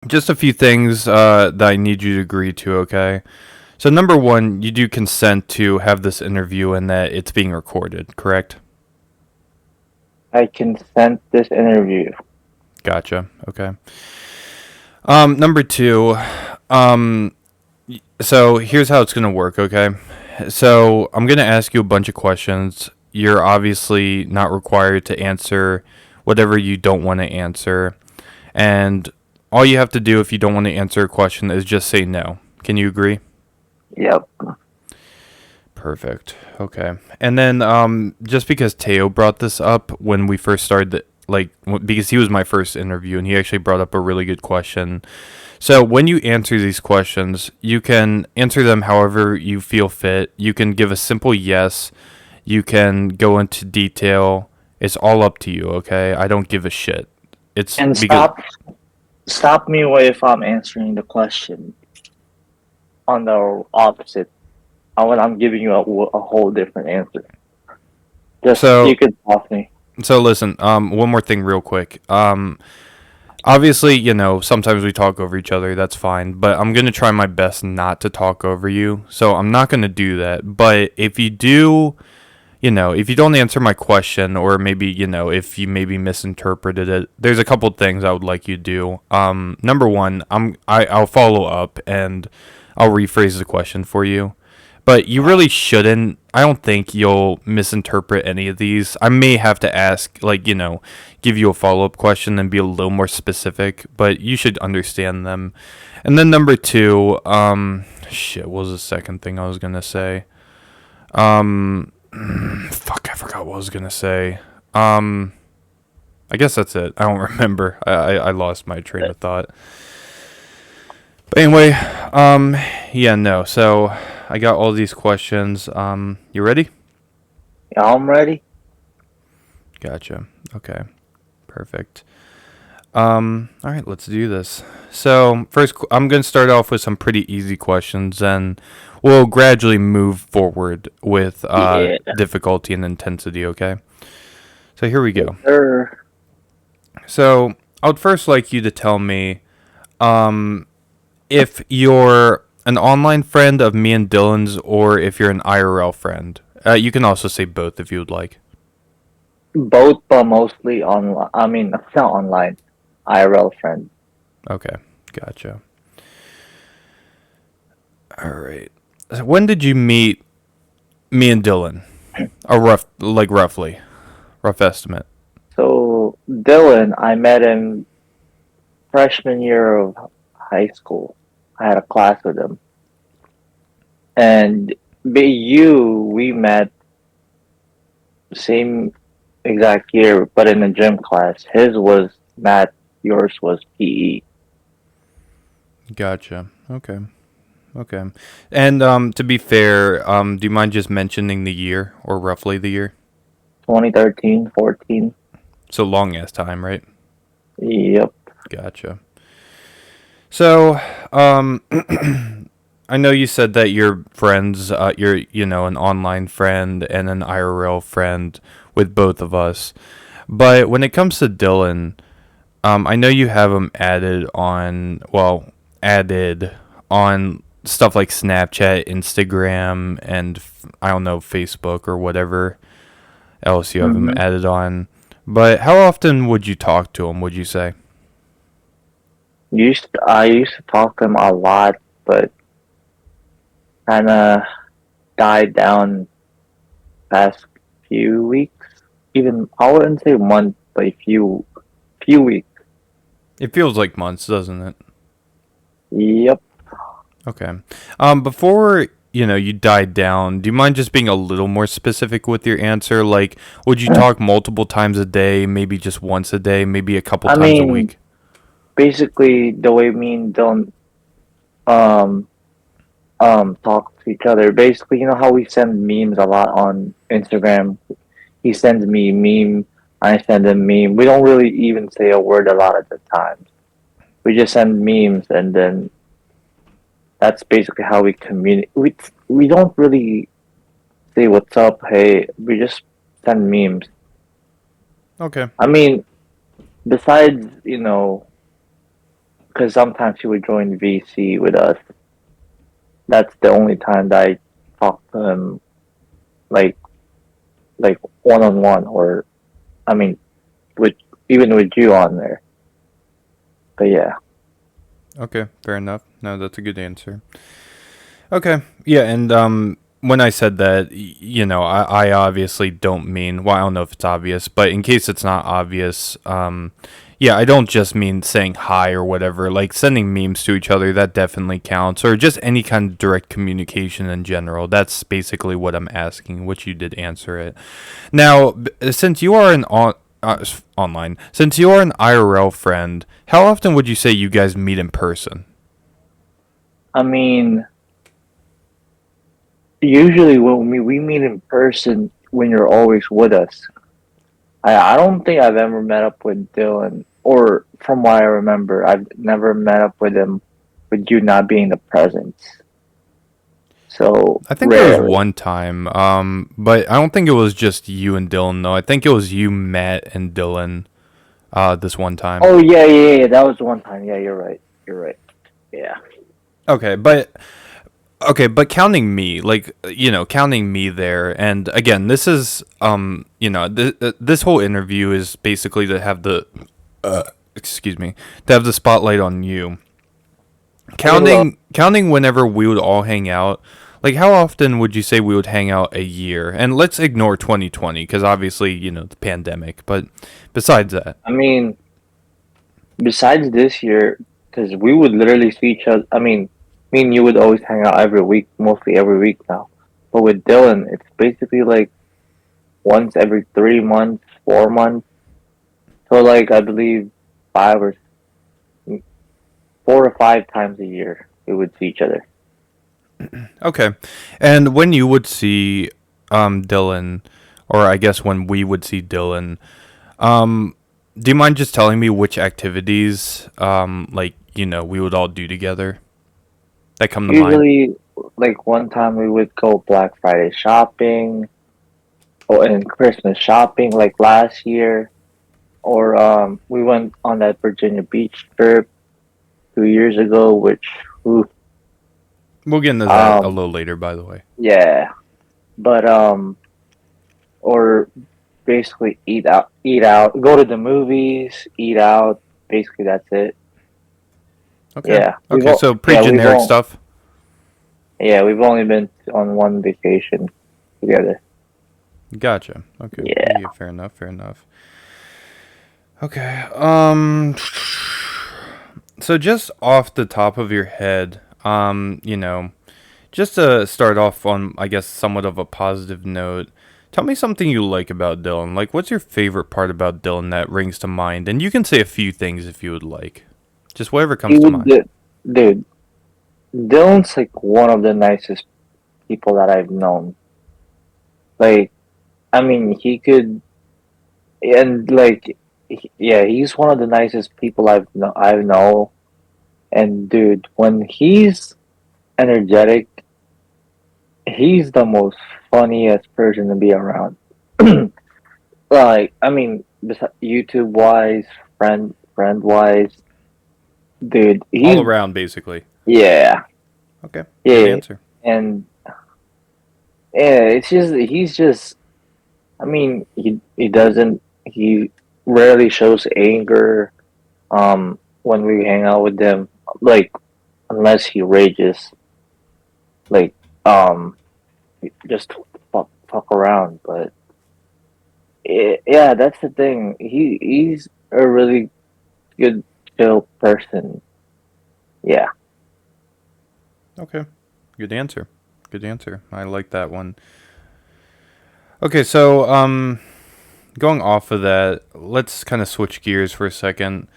Just a few things that I need you to agree to, okay? So, number one, you do consent to have this interview and that it's being recorded, correct? I consent this interview. Gotcha. Okay. Number two, um, so here's how it's gonna work, okay? So I'm gonna ask you a bunch of questions. You're obviously not required to answer whatever you don't want to answer, and all you have to do if you don't want to answer a question is just say no. Can you agree? Yep. Perfect. Okay. And then just because Teo brought this up when we first started, because he was my first interview and he actually brought up a really good question. So when you answer these questions, you can answer them however you feel fit. You can give a simple yes. You can go into detail. It's all up to you, okay? I don't give a shit. It's And because stop me if I'm answering the question on the opposite. When I'm giving you a whole different answer. Just you so could stop me. so listen, one more thing real quick. Obviously, sometimes we talk over each other. That's fine. But I'm going to try my best not to talk over you. So I'm not going to do that. But if you do, if you don't answer my question or maybe, if you maybe misinterpreted it, there's a couple things I would like you to do. Number one, I'll follow up and I'll rephrase the question for you. But you really shouldn't. I don't think you'll misinterpret any of these. I may have to ask, give you a follow up question and be a little more specific, but you should understand them. And then number two, shit, what was the second thing I was gonna say? Fuck, I forgot what I was gonna say. I guess that's it. I don't remember. I lost my train of thought. But anyway, yeah, no. So I got all these questions. You ready? Yeah, I'm ready. Gotcha. Okay. Perfect. All right, let's do this. So first, I'm gonna start off with some pretty easy questions, and we'll gradually move forward with Yeah. difficulty and intensity. Okay. So here we Yes, go. sir. So I would first like you to tell me, um, if you're an online friend of me and Dylan's, or if you're an IRL friend. You can also say both if you would like. Both, but mostly online. I mean, not online. IRL friend. Okay, gotcha. All right. So when did you meet me and Dylan? Roughly, rough estimate. So Dylan, I met him freshman year of high school. I had a class with him, and we met same exact year, but in a gym class. His was math, yours was PE. Gotcha. Okay. Okay. And to be fair, do you mind just mentioning the year or roughly the year? 2013, 14. So long ass time, right? Yep. Gotcha. So, I know you said that you're friends. You're an online friend and an IRL friend with both of us. But when it comes to Dylan, I know you have him added on stuff like Snapchat, Instagram, and I don't know, Facebook or whatever else you have him hmm added on. But how often would you talk to him? Would you say? I used to talk to him a lot, but kind of died down past few weeks. Even I wouldn't say month, but a few weeks. It feels like months, doesn't it? Yep. Okay. Before you died down, do you mind just being a little more specific with your answer? Like, would you talk multiple times a day, maybe just once a day, maybe a couple I times a mean, week? basically the way me and Dylan um talk to each other. Basically, you know how we send memes a lot on Instagram. He sends me meme, I send him meme. We don't really even say a word a lot of the times. We just send memes, and then that's basically how we communicate. We don't really say what's up. Hey, we just send memes. Okay. I mean, besides because sometimes he would join VC with us. That's the only time that I talk to him like like one on one, or I mean, with even with you on there. But yeah, Okay, fair enough. No, that's a good answer. Okay, yeah, and when I said that, I obviously don't mean. Well, I don't know if it's obvious, but in case it's not obvious, yeah, I don't just mean saying hi or whatever. Like sending memes to each other, that definitely counts, or just any kind of direct communication in general. That's basically what I'm asking, which you did answer it. Now, since you are online, since you are an IRL friend, how often would you say you guys meet in person? I mean, usually when we meet in person, when you're always with us. I don't think I've ever met up with Dylan, or from what I remember, I've never met up with him with you not being the presence. So I think there was rarely. one time, but I don't think it was just you and Dylan though. I think it was you, Matt, and Dylan. This one time. Oh yeah, yeah, yeah. That was one time. Yeah, you're right. You're right. Yeah. Okay, but counting me, like counting me there, and again, this is this whole interview is basically to have the excuse me, to have the spotlight on you. A little. Counting whenever we would all hang out. Like, how often would you say we would hang out a year? And let's ignore 2020 because obviously the pandemic. But besides that, I mean, besides this year, because we would literally see each other. I mean, me and you would always hang out every week, mostly every week now. But with Dylan, it's basically like once every 3 months, 4 months. So like I believe 4 or 5 times a year we would see each other. okay. And when you would see Dylan, or I guess when we would see Dylan, um, do you mind just telling me which activities like we would all do together that come to mind? Usually, like one time we would go Black Friday shopping, or and Christmas shopping, like last year, or we went on that Virginia Beach trip 2 years ago, which, oof, We'll get into that a um, little later, by the way. yeah, but or basically eat out, go to the movies, eat out. Basically, that's it. Okay. Yeah, Okay. So pretty yeah, we've generic all stuff. yeah, we've only been on one vacation together. Gotcha. Okay. Yeah. Yeah. Fair enough. Fair enough. Okay. So just off the top of your head, just to start off on, I guess, somewhat of a positive note, tell me something you like about Dylan. Like, what's your favorite part about Dylan that rings to mind? And you can say a few things if you would like. Just whatever He comes to would, mind. dude. Dylan's like one of the nicest people that I've known. Like, I mean, he could, and like, yeah, he's one of the nicest people I know. And dude, when he's energetic, he's the most funniest person to be around. Like, I mean, YouTube wise, friend wise, dude, All he's around, basically. yeah, Okay. Good yeah, answer. and yeah, it's just he's just. I mean, he doesn't. He rarely shows anger. When we hang out with him, like unless he rages, like just fuck around. But yeah, that's the thing. He's a really good chill person. Yeah. Okay. Good answer. Good answer. I like that one. Okay, so going off of that, let's kind of switch gears for a second.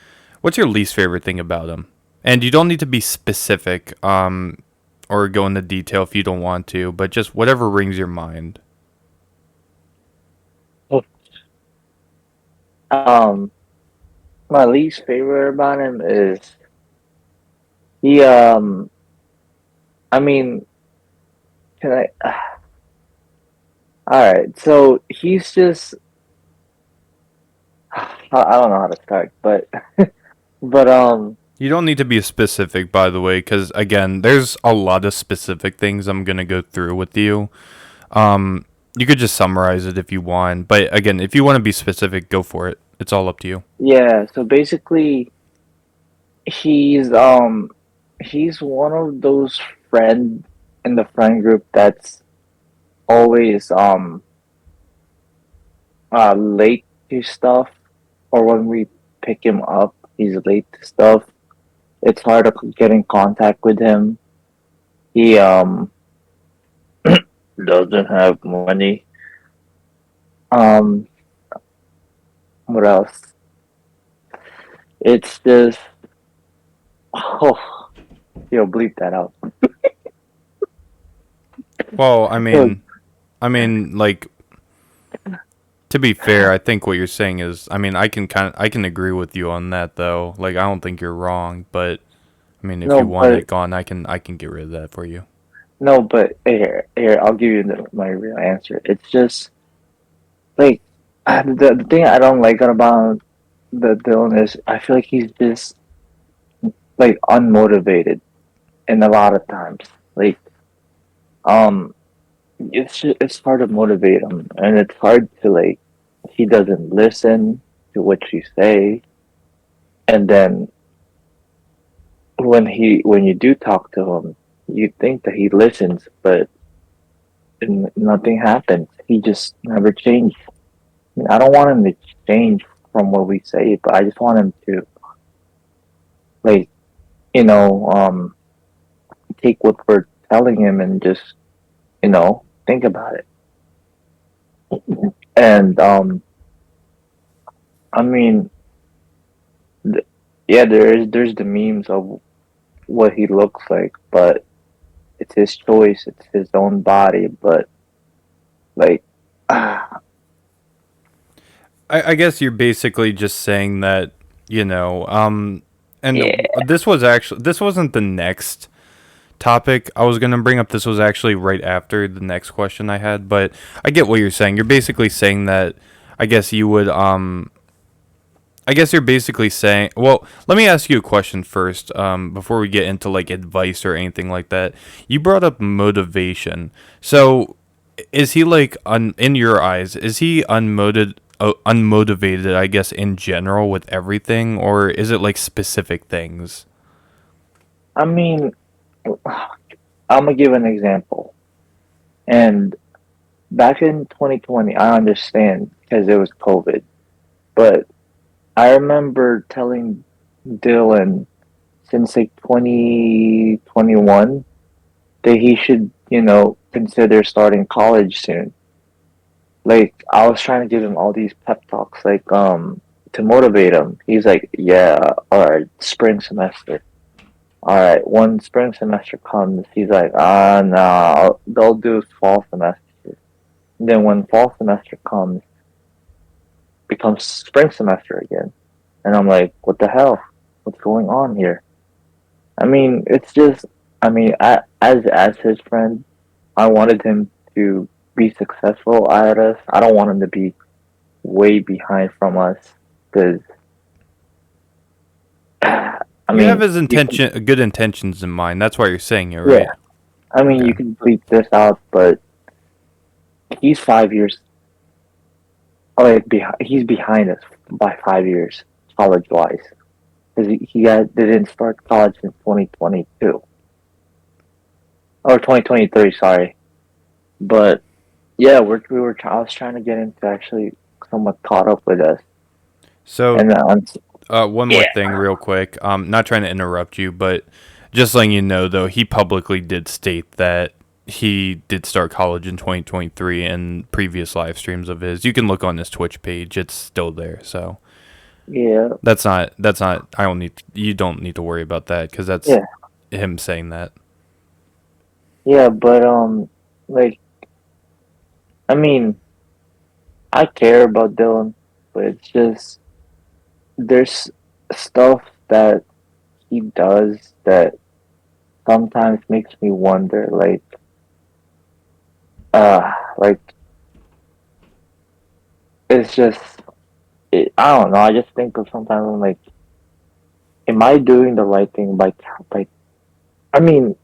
What's your least favorite thing about him? And you don't need to be specific, or go into detail if you don't want to, but just whatever rings your mind. Um, my least favorite about him is he. I mean, can I? All right, so he's just. I don't know how to start, but but You don't need to be specific, by the way, because again, there's a lot of specific things I'm gonna go through with you. Um, you could just summarize it if you want, but again, if you want to be specific, go for it. It's all up to you. Yeah, so basically he's he's one of those friend in the friend group that's always late to stuff, or when we pick him up he's late to stuff. It's hard to get in contact with him. He doesn't have money. um what else? It's just, oh, yo, bleep that out. Well, Look, like to be fair, I think what you're saying is, I can agree with you on that though. Like, I don't think you're wrong, but I mean, if no you want but it gone, I can get rid of that for you. no but here I'll give you my real answer. It's just like, the thing I don't like about the Dylan is I feel like he's just like unmotivated in a lot of times. Like, um, it's hard to motivate him, and it's hard to, like, he doesn't listen to what you say, and then when you do talk to him, you think that he listens, but nothing happens. He just never changes. I mean, I don't want him to change from what we say, but I just want him to, like, you know, take what we're telling him and just, think about it. And I mean, yeah, there's the memes of what he looks like, but it's his choice. It's his own body. But like, ah, I guess you're basically just saying that, you know, and yeah, this wasn't the next topic I was gonna bring up. This was actually right after the next question I had, but I get what you're saying. You're basically saying that I guess you would I guess you're basically saying, well, let me ask you a question first, before we get into like advice or anything like that. You brought up motivation. So, is he like in your eyes? Is he unmotivated? I guess in general with everything, or is it like specific things? I mean, I'm gonna give an example. And back in 2020, I understand because it was COVID, but I remember telling Dylan since like 2021 that he should, consider starting college soon. Like, I was trying to give him all these pep talks, like, to motivate him. He's like, yeah, all right, spring semester. All right, when spring semester comes, he's like, no, they'll do fall semester. And then when fall semester comes, becomes spring semester again. And I'm like, what the hell? What's going on here? I mean, it's just, I mean, as his friend, I wanted him to be successful at us. I don't want him to be way behind from us because, I You have mean, his good intentions in mind. That's why you're saying it, yeah, right? I mean, you Okay. can bleep this out, but he's 5 years, like, he's behind us by 5 years, college wise, because didn't start college in 2022 or 2023, sorry. But yeah, I was trying to get him to actually somewhat caught up with us, So, and one more yeah, thing, real quick. Not trying to interrupt you, but just letting you know, though, he publicly did state that he did start college in 2023 in previous live streams of his. You can look on his Twitch page; it's still there. So yeah, that's not. You don't need to worry about that because that's yeah, him saying that. yeah. But like, I mean, I care about Dylan, but it's just there's stuff that he does that sometimes makes me wonder, like, it's just, I don't know. I just think of sometimes I'm like, am I doing the right thing by? I mean,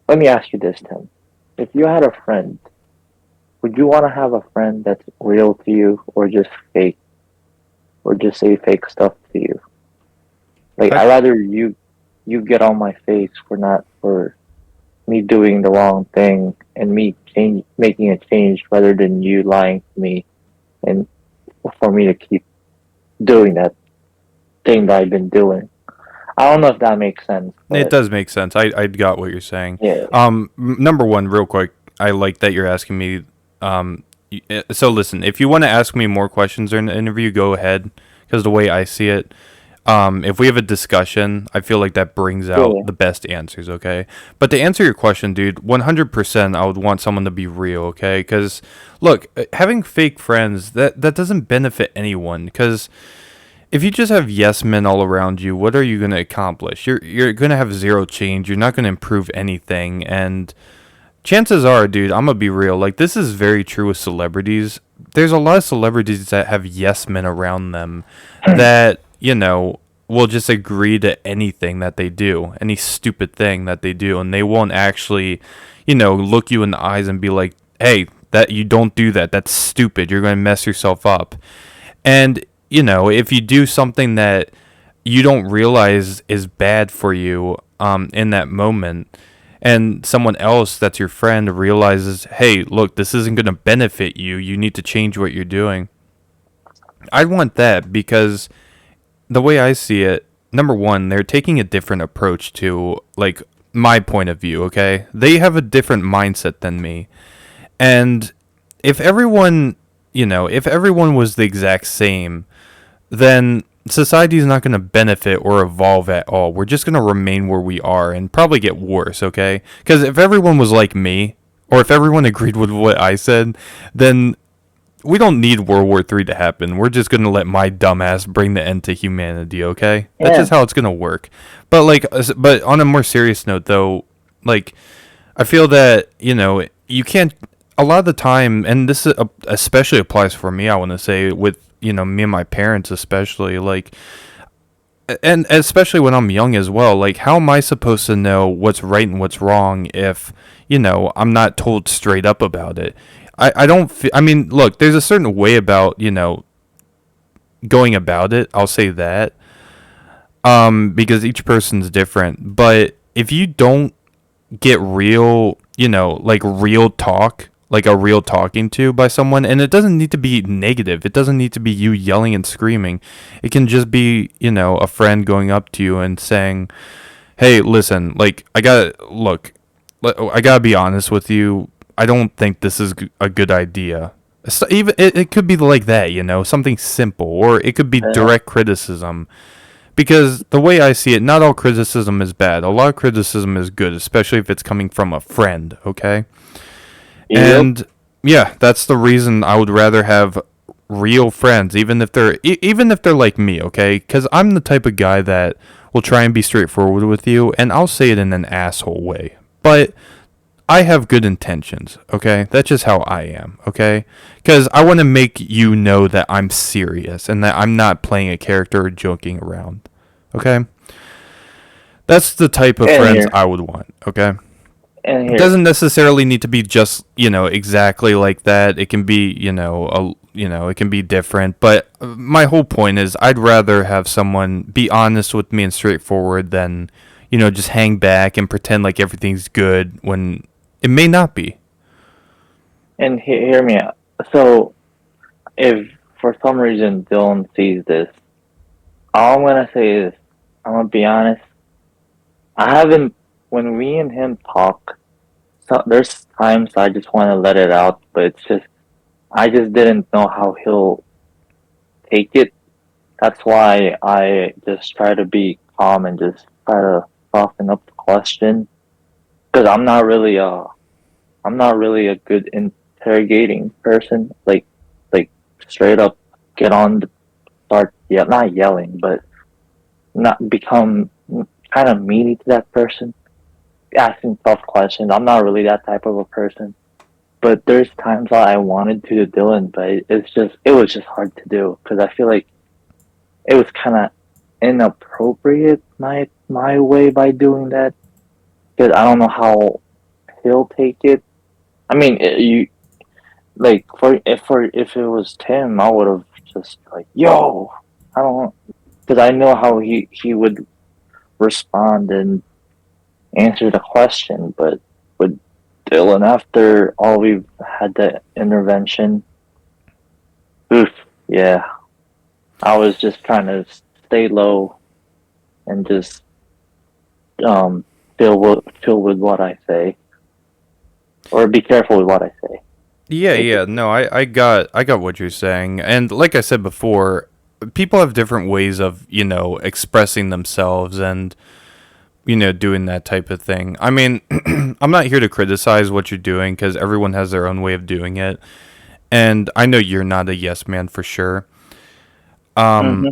let me ask you this, Tim. If you had a friend, would you want to have a friend that's real to you, or just fake, or just say fake stuff to you? Like, I I rather you get on my face for not for me doing the wrong thing and me making a change rather than you lying to me and for me to keep doing that thing that I've been doing. I don't know if that makes sense, It but does make sense. I got what you're saying. yeah, Number one, real quick, I like that you're asking me. So listen, if you want to ask me more questions during the interview, go ahead. Because the way I see it, if we have a discussion, I feel like that brings out yeah, the best answers. Okay, but to answer your question, dude, 100%, I would want someone to be real. Okay, because look, having fake friends that doesn't benefit anyone. Because if you just have yes men all around you, what are you going to accomplish? You're going to have zero change. You're not going to improve anything. And chances are, dude, I'm going to be real. Like, this is very true with celebrities. There's a lot of celebrities that have yes men around them that, will just agree to anything that they do, any stupid thing that they do. And they won't actually, look you in the eyes and be like, hey, that you don't do that. That's stupid. You're going to mess yourself up. And, if you do something that you don't realize is bad for you in that moment, and someone else that's your friend realizes, hey, look, this isn't going to benefit you. You need to change what you're doing. I want that because the way I see it, number one, they're taking a different approach to, like, my point of view, okay? They have a different mindset than me. And if everyone, if everyone was the exact same, then society is not going to benefit or evolve at all. We're just going to remain where we are and probably get worse, okay? Because if everyone was like me, or if everyone agreed with what I said, then we don't need World War III to happen. We're just going to let my dumbass bring the end to humanity, okay? That's yeah. just how it's going to work. But, like, but on a more serious note, though, like, I feel that, you can't, a lot of the time, and this especially applies for me, I want to say, with, me and my parents, especially, like, and especially when I'm young as well, like, how am I supposed to know what's right and what's wrong if, I'm not told straight up about it? I don't, I mean, look, there's a certain way about, going about it, I'll say that, because each person's different, but if you don't get real, like real talk, like a real talking to by someone, and it doesn't need to be negative. It doesn't need to be you yelling and screaming. It can just be, a friend going up to you and saying, "Hey, listen, like I got to be honest with you. I don't think this is a good idea." So even it could be like that, something simple, or it could be Yeah. direct criticism. Because the way I see it, not all criticism is bad. A lot of criticism is good, especially if it's coming from a friend, okay? Yep. And yeah, that's the reason I would rather have real friends, even if they're like me, okay? Cuz I'm the type of guy that will try and be straightforward with you, and I'll say it in an asshole way. But I have good intentions, okay? That's just how I am, okay? Cuz I want to make you know that I'm serious and that I'm not playing a character or joking around. Okay? That's the type of And friends here, I would want, okay? and It here. doesn't necessarily need to be just, exactly like that. It can be, it can be different, but my whole point is I'd rather have someone be honest with me and straightforward than, just hang back and pretend like everything's good when it may not be. And hear me out. So, if for some reason Dylan sees this, all I'm gonna say is, I'm gonna be honest. I haven't. When we and him talk, there's times I just want to let it out, but it's just I just didn't know how he'll take it. That's why I just try to be calm and just try to soften up the question because I'm not really a good interrogating person. Like straight up get on the start, yeah, not yelling, but not become kind of meany to that person, asking tough questions. I'm not really that type of a person. But there's times that I wanted to do Dylan, but it was just hard to do because I feel like it was kind of. inappropriate my way by doing that, because I don't know how he'll take it. I mean, you like for if it was Tim, I would have just like, yo, I don't, because I know how he would respond and answer the question, but with Dylan, after all we've had that intervention, oof, yeah, I was just trying to stay low and just um feel with what I say, or be careful with what I say. Yeah, yeah, Basically. no, I got what you're saying. And like I said before, people have different ways of, expressing themselves and, doing that type of thing. I mean, I'm not here to criticize what you're doing cuz everyone has their own way of doing it. And I know you're not a yes man for sure. Um Hmm.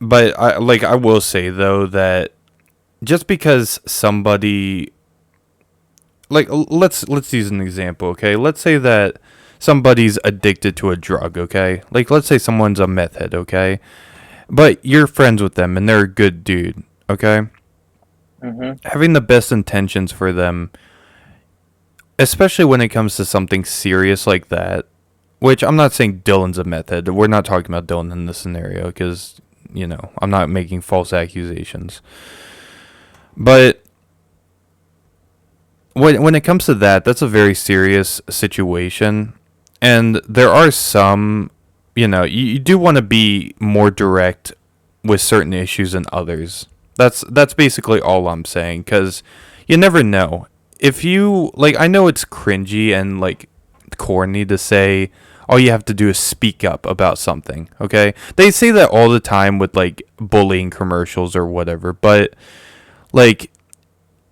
but I will say though that just because somebody, like, let's use an example, okay? Let's say that somebody's addicted to a drug, okay? Like, let's say someone's a meth head, okay? But you're friends with them and they're a good dude, okay? Hmm. Having the best intentions for them, especially when it comes to something serious like that, which I'm not saying Dylan's a meth head. We're not talking about Dylan in this scenario because, I'm not making false accusations. But when it comes to that, that's a very serious situation, and there are some, you do want to be more direct with certain issues than others. That's basically all I'm saying, because you never know. If you like, I know it's cringy and like corny to say all you have to do is speak up about something. Okay, they say that all the time with like bullying commercials or whatever, but like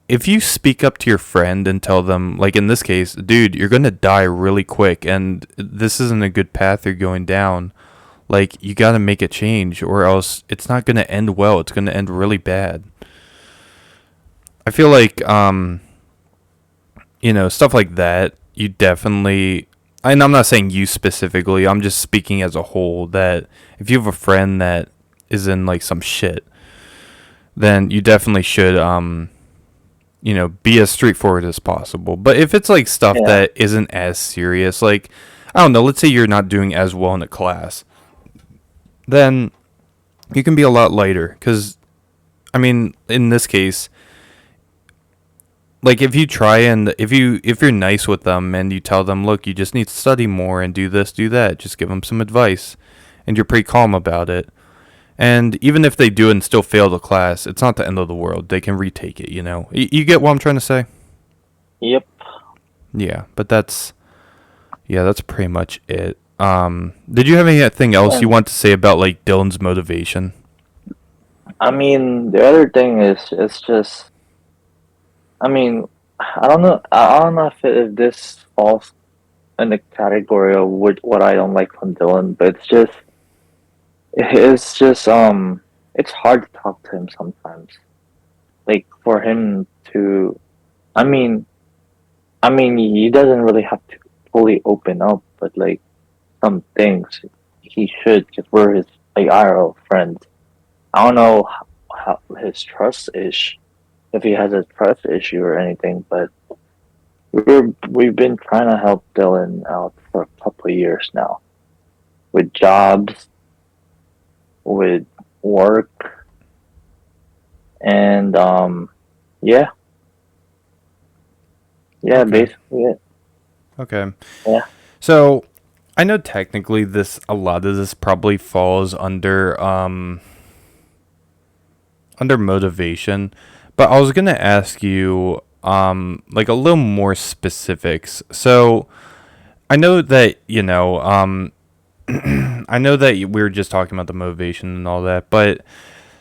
if you speak up to your friend and tell them, like in this case, dude, you're gonna die really quick, and this isn't a good path you're going down. Like you gotta make a change, or else it's not gonna end well. It's gonna end really bad. I feel like, stuff like that. You definitely, and I'm not saying you specifically. I'm just speaking as a whole. That if you have a friend that is in like some shit, then you definitely should be as straightforward as possible. But if it's like stuff Yeah. that isn't as serious, like, I don't know, let's say you're not doing as well in a class, then you can be a lot lighter. Because, I mean, in this case, like if you try and if you're nice with them and you tell them, look, you just need to study more and do this, do that, just give them some advice, and you're pretty calm about it. And even if they do and still fail the class, it's not the end of the world. They can retake it. You get what I'm trying to say? Yep. Yeah, but that's pretty much it. Did you have anything else you And want to say about like Dylan's motivation? I mean, the other thing is, it's just, I mean, I don't know if this falls in the category of what I don't like from Dylan, but it's just it's hard to talk to him sometimes. Like for him to, I mean, he doesn't really have to fully open up, but like some things he should, because we're his like IRL friends. I don't know how his trust is, if he has a trust issue or anything, but we've been trying to help Dylan out for a couple of years now, with jobs, with work, and yeah, yeah, Okay. basically it. Okay. Yeah. So I know technically a lot of this probably falls under motivation, but I was gonna ask you like a little more specifics. So I know that I know that we were just talking about the motivation and all that, but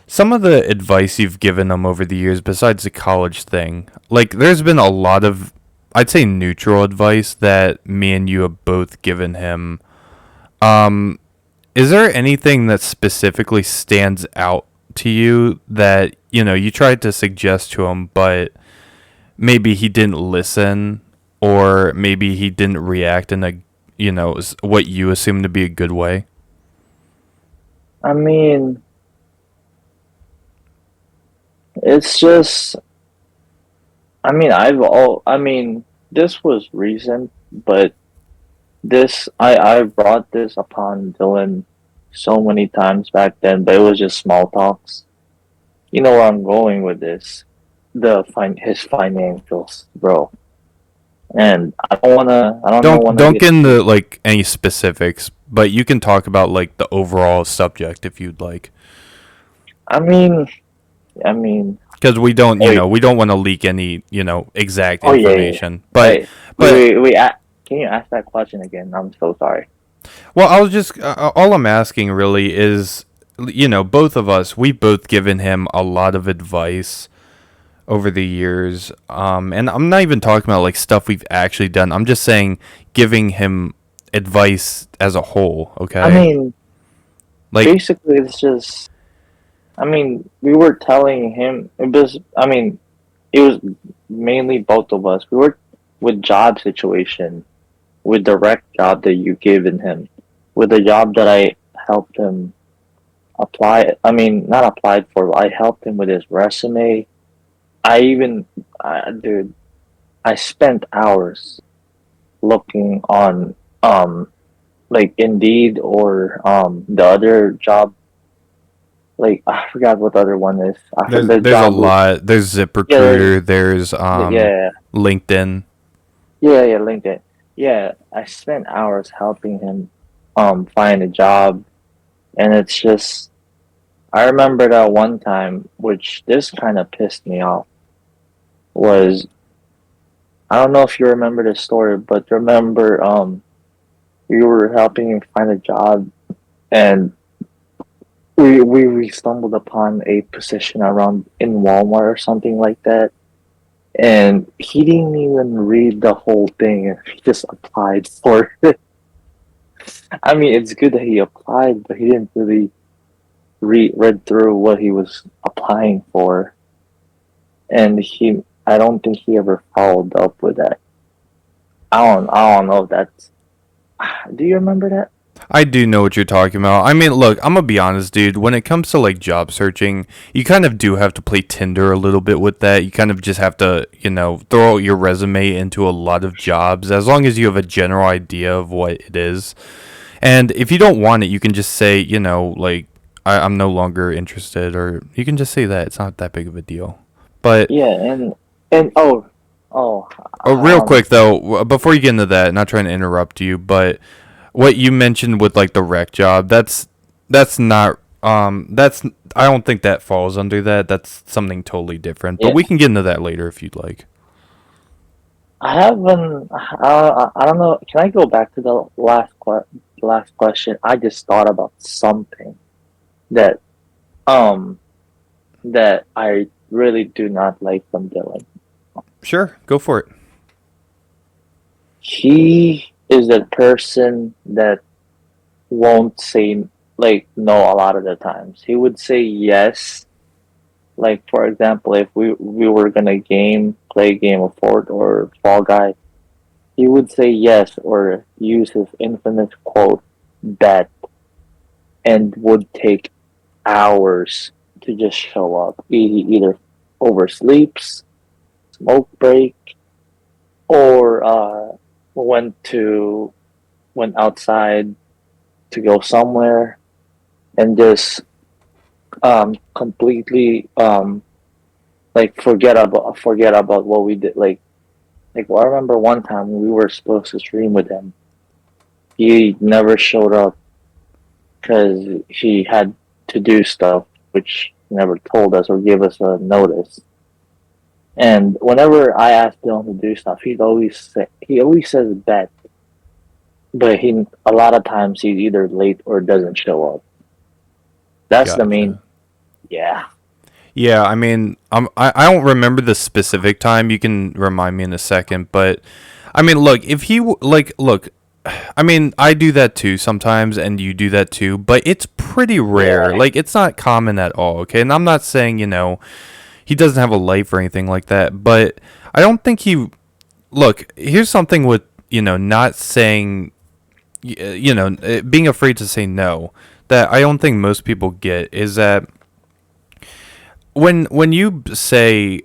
some of the advice you've given him over the years, besides the college thing, like there's been a lot of, I'd say, neutral advice that me and you have both given him. Um, is there anything that specifically stands out to you that you tried to suggest to him, but maybe he didn't listen, or maybe he didn't react in a what you assume to be a good way? I mean, It's just, I mean, this was recent, but I brought this upon Dylan so many times back then, but it was just small talks. You know where I'm going with this? His financials, bro. And I don't wanna Don't get get into too. like any specifics, but you can talk about like the overall subject if you'd like. I mean, I mean, Because we don't, oh, we don't want to leak any, exact oh yeah, yeah, yeah. information. But, Hey, but can you ask that question again? I'm so sorry. well, I was just all I'm asking really is, both of us, we've both given him a lot of advice over the years. And I'm not even talking about like stuff we've actually done. I'm just saying giving him advice as a whole. I Okay, mean, like basically, it's just. I mean, we were telling him it was. I mean, it was mainly both of us. We were with job situation, with direct job that you given him, with the job that I helped him apply. I mean, not applied for. I helped him with his resume. I even, dude, I spent hours looking on like Indeed or the other job. Like I forgot what the other one is. The there's a job. lot. There's Yeah, ZipRecruiter. There's yeah, LinkedIn. yeah. LinkedIn. Yeah, I spent hours helping him find a job, and it's just I remember that one time, which this kind of pissed me off. Was I don't know if you remember the story, but remember we were helping him find a job, and we stumbled upon a position around in Walmart or something like that, and he didn't even read the whole thing, and he just applied for it. I mean, it's good that he applied, but he didn't really read through what he was applying for, and I don't think he ever followed up with that. I don't know if that's. Do you remember that? I do know what you're talking about. I mean, look, I'm gonna be honest, dude. When it comes to like job searching, you kind of do have to play Tinder a little bit with that. You kind of just have to, throw out your resume into a lot of jobs as long as you have a general idea of what it is. And if you don't want it, you can just say, like, I'm no longer interested, or you can just say that. It's not that big of a deal. But Yeah, and oh, real quick, though, before you get into that, not trying to interrupt you, but what you mentioned with like the rec job, that's not that's I don't think that falls under that. That's something totally different. But yeah. we can get into that later if you'd like. I haven't. I don't know. Can I go back to the last question? I just thought about something that um that I really do not like from Dylan. Sure, go for it. He is a person that won't say like no a lot of the times. He would say yes. Like for example, if we were gonna play a game of Fort or Fall Guy, he would say yes or use his infamous quote bet and would take hours to just show up. He either oversleeps, smoke break, or went outside to go somewhere and just completely like forget about what we did. Like well, I remember one time we were supposed to stream with him. He never showed up because he had to do stuff which he never told us or gave us a notice. And whenever I ask Dylan to do stuff, he always says bet, but he a lot of times he's either late or doesn't show up. That's the main. Gotcha. Yeah, Yeah, I mean, I don't remember the specific time. You can remind me in a second, but I mean, look, if look, I mean, I do that too sometimes, and you do that too, but it's pretty rare. yeah, Like, it's not common at all. Okay, and I'm not saying he doesn't have a life or anything like that, but I don't think he. Look, here's something with not saying, being afraid to say no that I don't think most people get is that when you say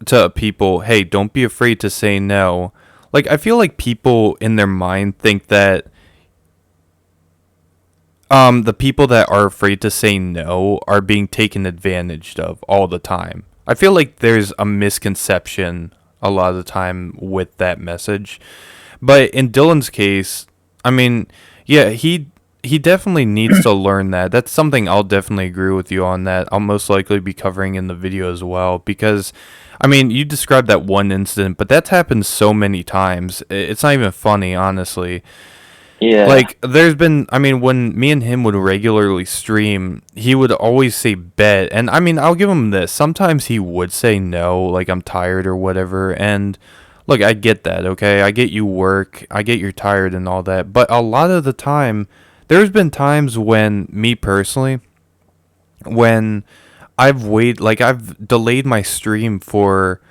to people, "Hey, don't be afraid to say no." Like I feel like people in their mind think that the people that are afraid to say no are being taken advantage of all the time. I feel like there's a misconception a lot of the time with that message. But in Dylan's case, I mean, yeah, he definitely needs to learn that. That's something I'll definitely agree with you on that. I'll most likely be covering in the video as well because I mean, you described that one incident, but that's happened so many times. It's not even funny, honestly. Yeah. Like there's been I mean when me and him would regularly stream, he would always say bet, and I mean I'll give him this. Sometimes he would say no, like I'm tired or whatever, and look, I get that, okay? I get you work, I get you're tired and all that, but a lot of the time there's been times when me personally when I've delayed my stream for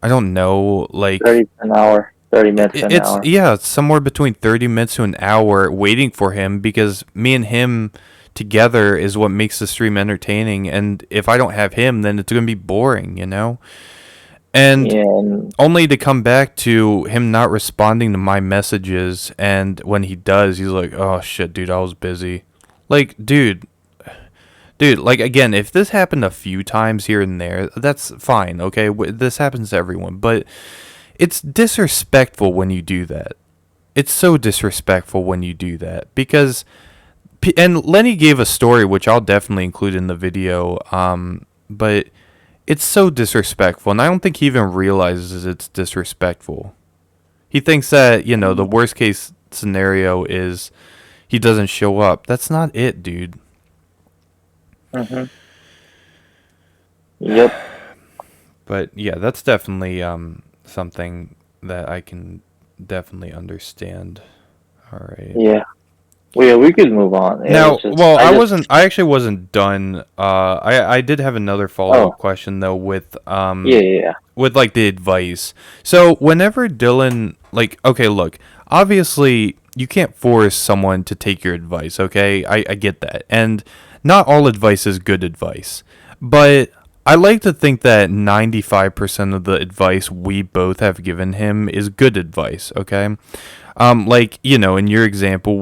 I don't know, like 30 an hour, 30 minutes an it's hour. yeah, it's somewhere between 30 minutes to an hour waiting for him because me and him together is what makes the stream entertaining and if I don't have him then it's going to be boring, you know? And Yeah, and only to come back to him not responding to my messages and when he does, he's like, "Oh shit, dude, I was busy." Like, dude, like again, if this happened a few times here and there, that's fine, okay? This happens to everyone, but it's disrespectful when you do that. It's so disrespectful when you do that because and Lenny gave a story which I'll definitely include in the video but it's so disrespectful and I don't think he even realizes it's disrespectful. He thinks that, you know, the worst case scenario is he doesn't show up. That's not it, dude. hmm yep, But yeah, that's definitely something that I can definitely understand. All right. yeah. Well, yeah, we could move on. It was Now, just, well, I I just, wasn't. I actually wasn't done. I did have another follow oh, up question though yeah, yeah, yeah. with like the advice. So whenever Dylan, like, okay, look, obviously you can't force someone to take your advice. Okay, I get that, and not all advice is good advice, but I like to think that 95% of the advice we both have given him is good advice. Okay, like you know, in your example,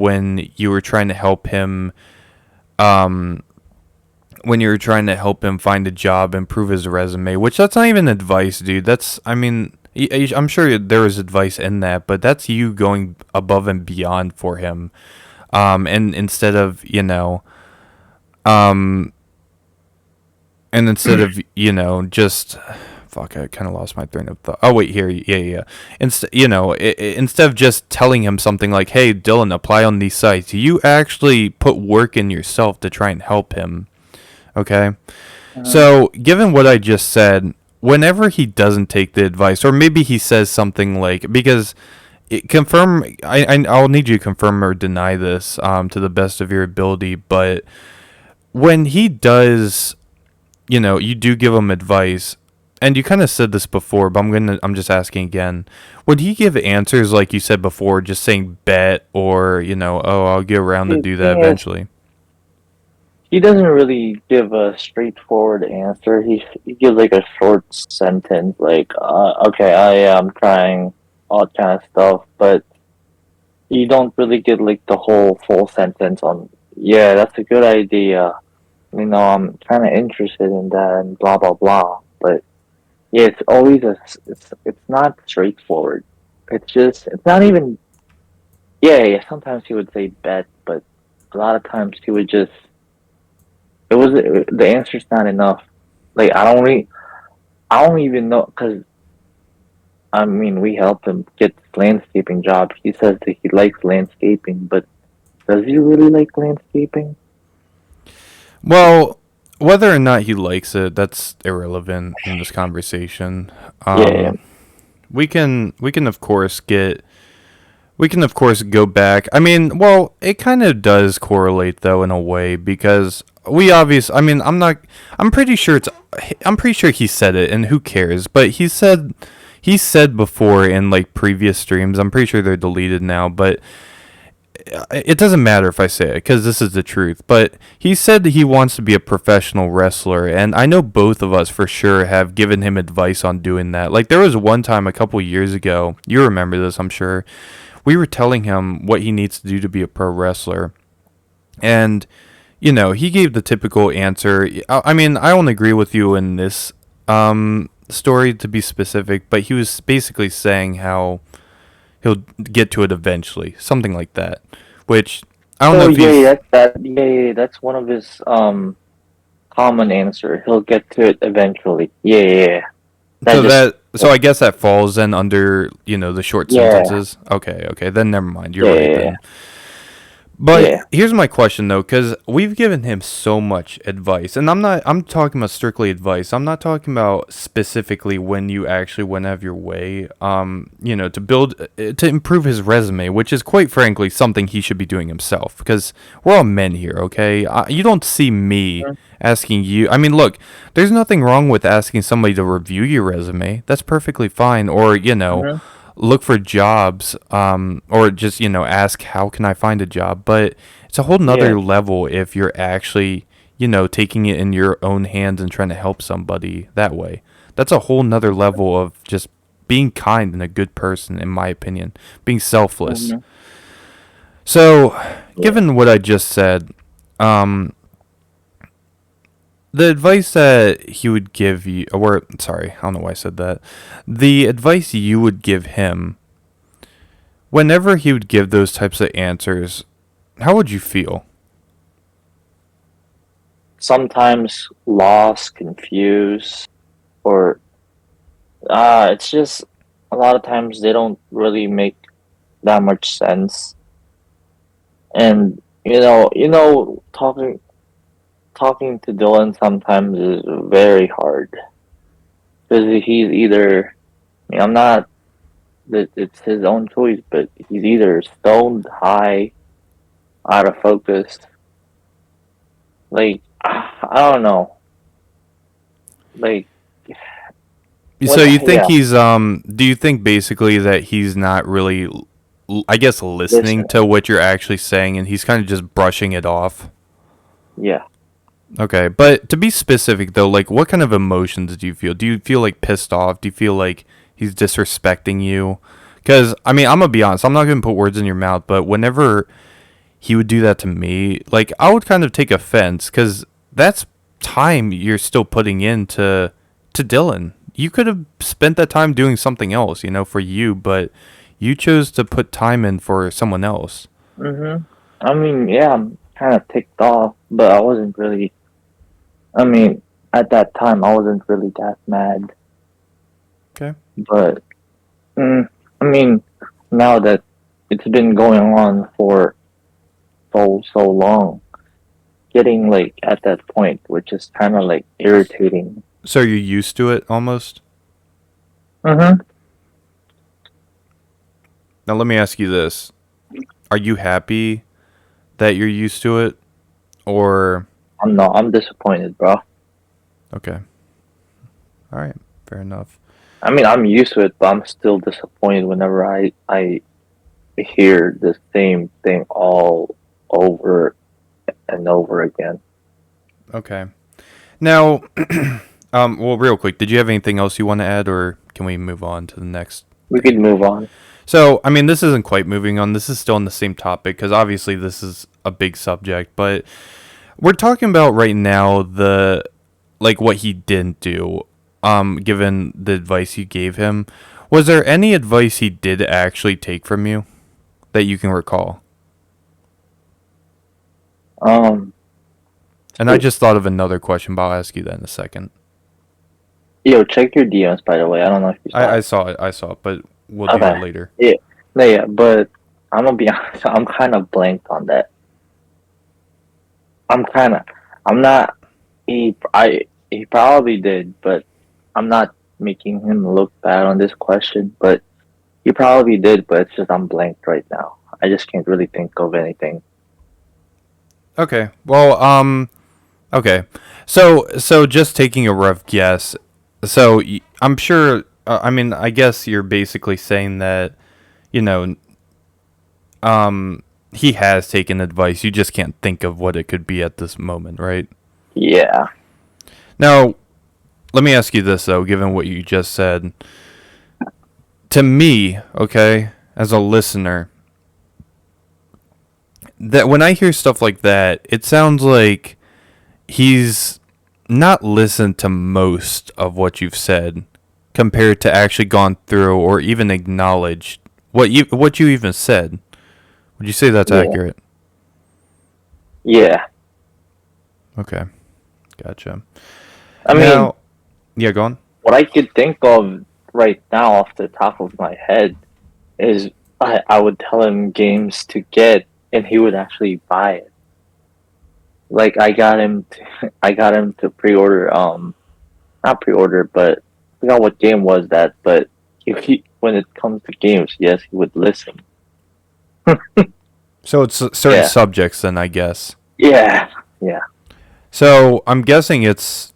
um, when you were trying to help him find a job, improve his resume, which that's not even advice, dude. That's, I mean, I'm sure there was advice in that, but that's you going above and beyond for him. And instead of, um, just fuck, I kind of lost my train of thought. Oh wait, here, yeah. Instead of just telling him something like, "Hey, Dylan, apply on these sites," you actually put work in yourself to try and help him. Okay, Mhm. so given what I just said, whenever he doesn't take the advice, or maybe he says something like, because confirm, I'll need you to confirm or deny this to the best of your ability, but when he does, you do give him advice, and you kind of said this before, but I'm just asking again. Would he give answers like you said before, just saying bet or oh, I'll get around to The do that thing is, eventually? he doesn't really give a straightforward answer. He gives like a short sentence, like, okay, I am trying all kind of stuff, but you don't really get like the whole full sentence on, yeah, that's a good idea. I'm kind of interested in that and blah, blah, blah. But yeah, it's always it's not straightforward. It's not even, yeah, sometimes he would say bet, but a lot of times he would just, the answer's not enough. Like, I don't even know, because, I mean, we helped him get this landscaping job. He says that he likes landscaping, but does he really like landscaping? Well, whether or not he likes it, that's irrelevant in this conversation. Yeah, yeah. We can of course go back. I mean, well, it kind of does correlate though in a way because I mean, I'm pretty sure he said it and who cares, but he said before in like previous streams, I'm pretty sure they're deleted now, but it doesn't matter if I say it because this is the truth. But he said that he wants to be a professional wrestler, and I know both of us for sure have given him advice on doing that. Like there was one time a couple years ago, you remember this, I'm sure. We were telling him what he needs to do to be a pro wrestler, and he gave the typical answer. I mean, I don't agree with you in this story to be specific, but he was basically saying how he'll get to it eventually, something like that. Which I don't know Oh if yeah, yeah, he's that's that. Yeah, yeah, yeah, that's one of his common answer. He'll get to it eventually. Yeah, yeah, yeah. That so just that so I guess that falls then under the short yeah, sentences. Okay, okay, then never mind. You're yeah, right yeah, then. But yeah. here's my question though, because we've given him so much advice, and I'm talking about strictly advice. I'm not talking about specifically when you actually went out of your way, to build, to improve his resume, which is quite frankly something he should be doing himself, because we're all men here, okay? You don't see me asking you. I mean, look, there's nothing wrong with asking somebody to review your resume. That's perfectly fine, or Mm-hmm. look for jobs, or just ask how can I find a job. But it's a whole Yeah. nother level if you're actually taking it in your own hands and trying to help somebody that way. That's a whole nother level of just being kind and a good person, in my opinion, being selfless. Mm-hmm. So Yeah. given what I just said, um the advice that he would give you, or sorry, I don't know why I said that. The advice you would give him whenever he would give those types of answers, how would you feel? Sometimes lost, confused, or it's just a lot of times they don't really make that much sense. And talking to Dylan sometimes is very hard because he's either. I mean, I'm not. It's his own choice, but he's either stoned, high, out of focus. Like I don't know. Like So when you think yeah, he's do you think basically that he's not really I guess listening listening. to what you're actually saying and he's kind of just brushing it off? Yeah. Okay, but to be specific though, like what kind of emotions do you feel? Do you feel like pissed off? Do you feel like he's disrespecting you? Cuz I mean, I'm going to be honest, I'm not going to put words in your mouth, but whenever he would do that to me, like I would kind of take offense cuz that's time you're still putting into to Dylan. You could have spent that time doing something else, for you, but you chose to put time in for someone else. Mhm. I mean, yeah, I'm kind of ticked off, but I wasn't really. I mean, at that time, I wasn't really that mad. Okay. But I mean, now that it's been going on for so long, getting like at that point, which is kind of like irritating. So you're used to it almost? Mhm. Now let me ask you this. Are you happy that you're used to it or I'm not. I'm disappointed, bro. okay. All right. Fair enough. I mean, I'm used to it, but I'm still disappointed whenever I hear the same thing all over and over again. Okay. Now, well, real quick, did you have anything else you want to add, or can we move on to the next We thing? could move on. So, I mean, this isn't quite moving on. This is still on the same topic because obviously this is a big subject, but we're talking about right now the like what he didn't do. Given the advice you gave him, was there any advice he did actually take from you that you can recall? Um, And I just thought of another question, but I'll ask you that in a second. yo, check your DMs by the way. I don't know if you saw I it. saw it. I saw it, but we'll do that Okay. later. Yeah. No, yeah, but I'm gonna be honest. I'm kind of blanked on that. I'm kind of. I'm not. He probably did, but I'm not making him look bad on this question. But he probably did, but it's just I'm blanked right now. I just can't really think of anything. Okay. Well, okay. So just taking a rough guess. So I'm sure. I mean, I guess you're basically saying that, you know, um, he has taken advice. You just can't think of what it could be at this moment, right? Yeah. Now, let me ask you this though, given what you just said. To me, okay, as a listener, that when I hear stuff like that, it sounds like he's not listened to most of what you've said compared to actually gone through or even acknowledged what you even said. Would you say that's Yeah. accurate? Yeah. Okay, gotcha. I mean, Now, yeah, go on. what I could think of right now off the top of my head is I would tell him games to get and he would actually buy it. Like I got him to pre-order not pre-order, but I forgot what game was that, but if he when it comes to games, yes, he would listen. So it's certain Yeah. subjects, then I guess. Yeah. Yeah. So I'm guessing it's.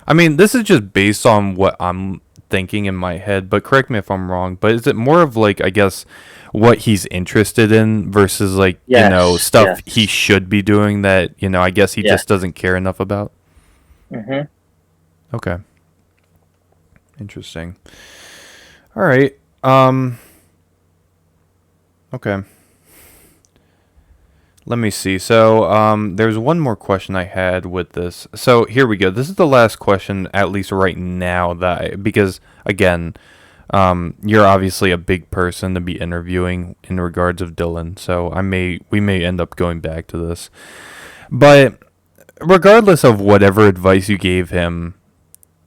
I mean, this is just based on what I'm thinking in my head, but correct me if I'm wrong. But is it more of like, I guess, what he's interested in versus like, Yes. stuff he Yes. should be doing that, I guess he Yeah. just doesn't care enough about? Mhm. Okay. Interesting. All right. Okay. Let me see. So, there's one more question I had with this. So here we go. This is the last question, at least right now, because again, you're obviously a big person to be interviewing in regards of Dylan. So we may end up going back to this, but regardless of whatever advice you gave him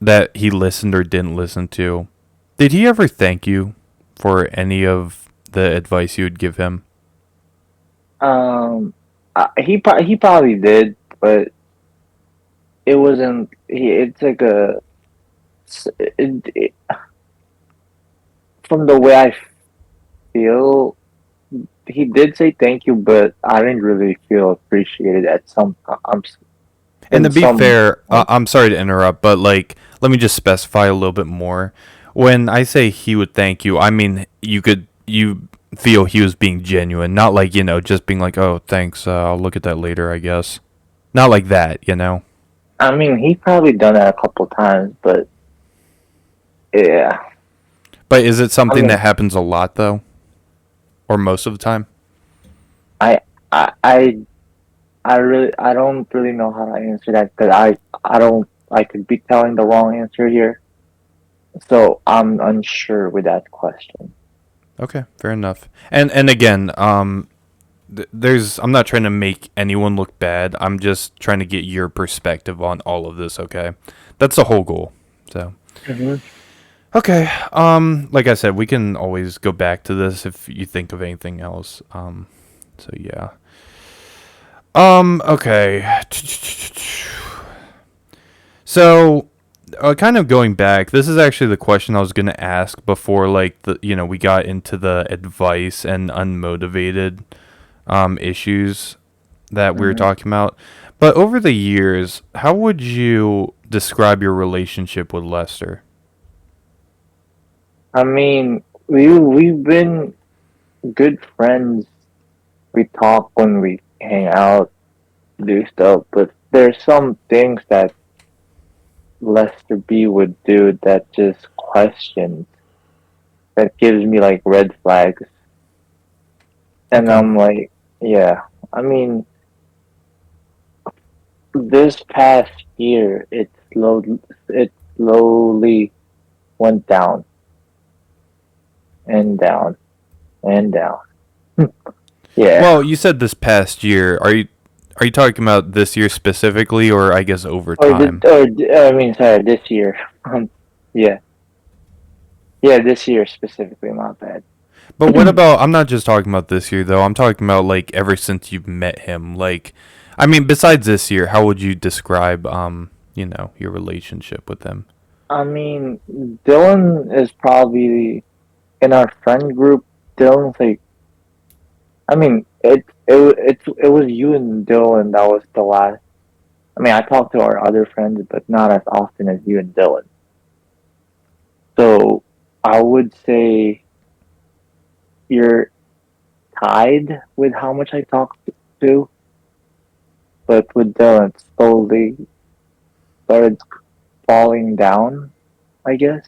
that he listened or didn't listen to, did he ever thank you for any of the advice you would give him? Um, he probably did, but it wasn't. It's like it, from the way I feel, he did say thank you, but I didn't really feel appreciated at some And in to be some fair, point. I'm sorry to interrupt, but like, let me just specify a little bit more. When I say he would thank you, I mean you feel he was being genuine, not like just being like, oh, thanks, I'll look at that later, I guess. Not like that. I mean, he probably done that a couple times, but yeah. But is it I something that mean, happens a lot though, or most of the time? I I I I don't really know how to answer that because I don't I could be telling the wrong answer here, so I'm unsure with that question. Okay, fair enough. And again, there's I'm not trying to make anyone look bad. I'm just trying to get your perspective on all of this. Okay, that's the whole goal. So. Hmm. Okay. Like I said, we can always go back to this if you think of anything else. So yeah. Okay. So, kind of going back, this is actually the question I was gonna ask before, like we got into the advice and unmotivated issues that we were Hmm. talking about. But over the years, how would you describe your relationship with Lester? I mean, we've been good friends. We talk when we hang out, do stuff, but there's some things that Lester B would do that just questions that gives me like red flags, and Okay. I'm like, yeah. I mean, this past year, it slowly went down and down and down. Yeah. Well, you said this past year. Are you talking about this year specifically, or I guess over time? I mean, sorry, this year. Yeah, yeah, this year specifically. My bad. But what about? I'm not just talking about this year though. I'm talking about like ever since you've met him. Like, I mean, besides this year, how would you describe your relationship with him? I mean, Dylan is probably in our friend group. Dylan's like, I mean, it was you and Dylan that was the last. I mean, I talked to our other friends, but not as often as you and Dylan. So I would say you're tied with how much I talk to, but with Dylan, it slowly started falling down, I guess.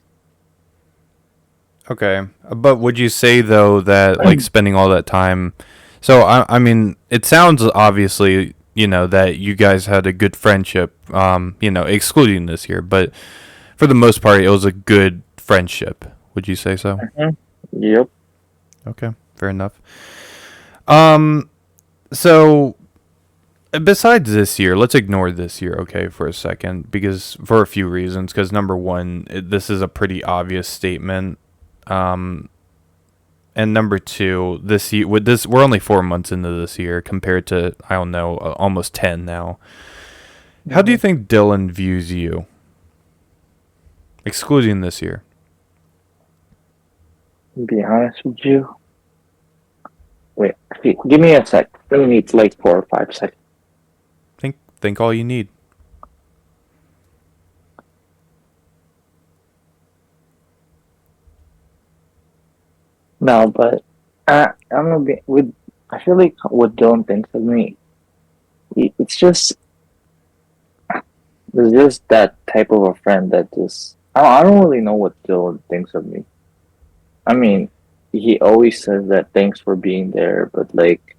Okay. But would you say though that like spending all that time, so I mean, it sounds obviously, that you guys had a good friendship, excluding this year, but for the most part it was a good friendship. Would you say so? Mhm. Yep. Okay, fair enough. Um so besides this year, let's ignore this year, okay, for a second, because for a few reasons. Because number one, this is a pretty obvious statement. Um, and number two, this year with this, we're only 4 months into this year compared to I don't know, almost 10 now. How do you Mhm. think Dylan views you, excluding this year? To be honest with you, wait, give me a sec. Let me need like 4 or 5 seconds. Think all you need. No, but I'm gonna be with. I feel like what Dylan thinks of me, it's just there's just that type of a friend that just I don't really know what Dylan thinks of me. I mean, he always says that thanks for being there, but like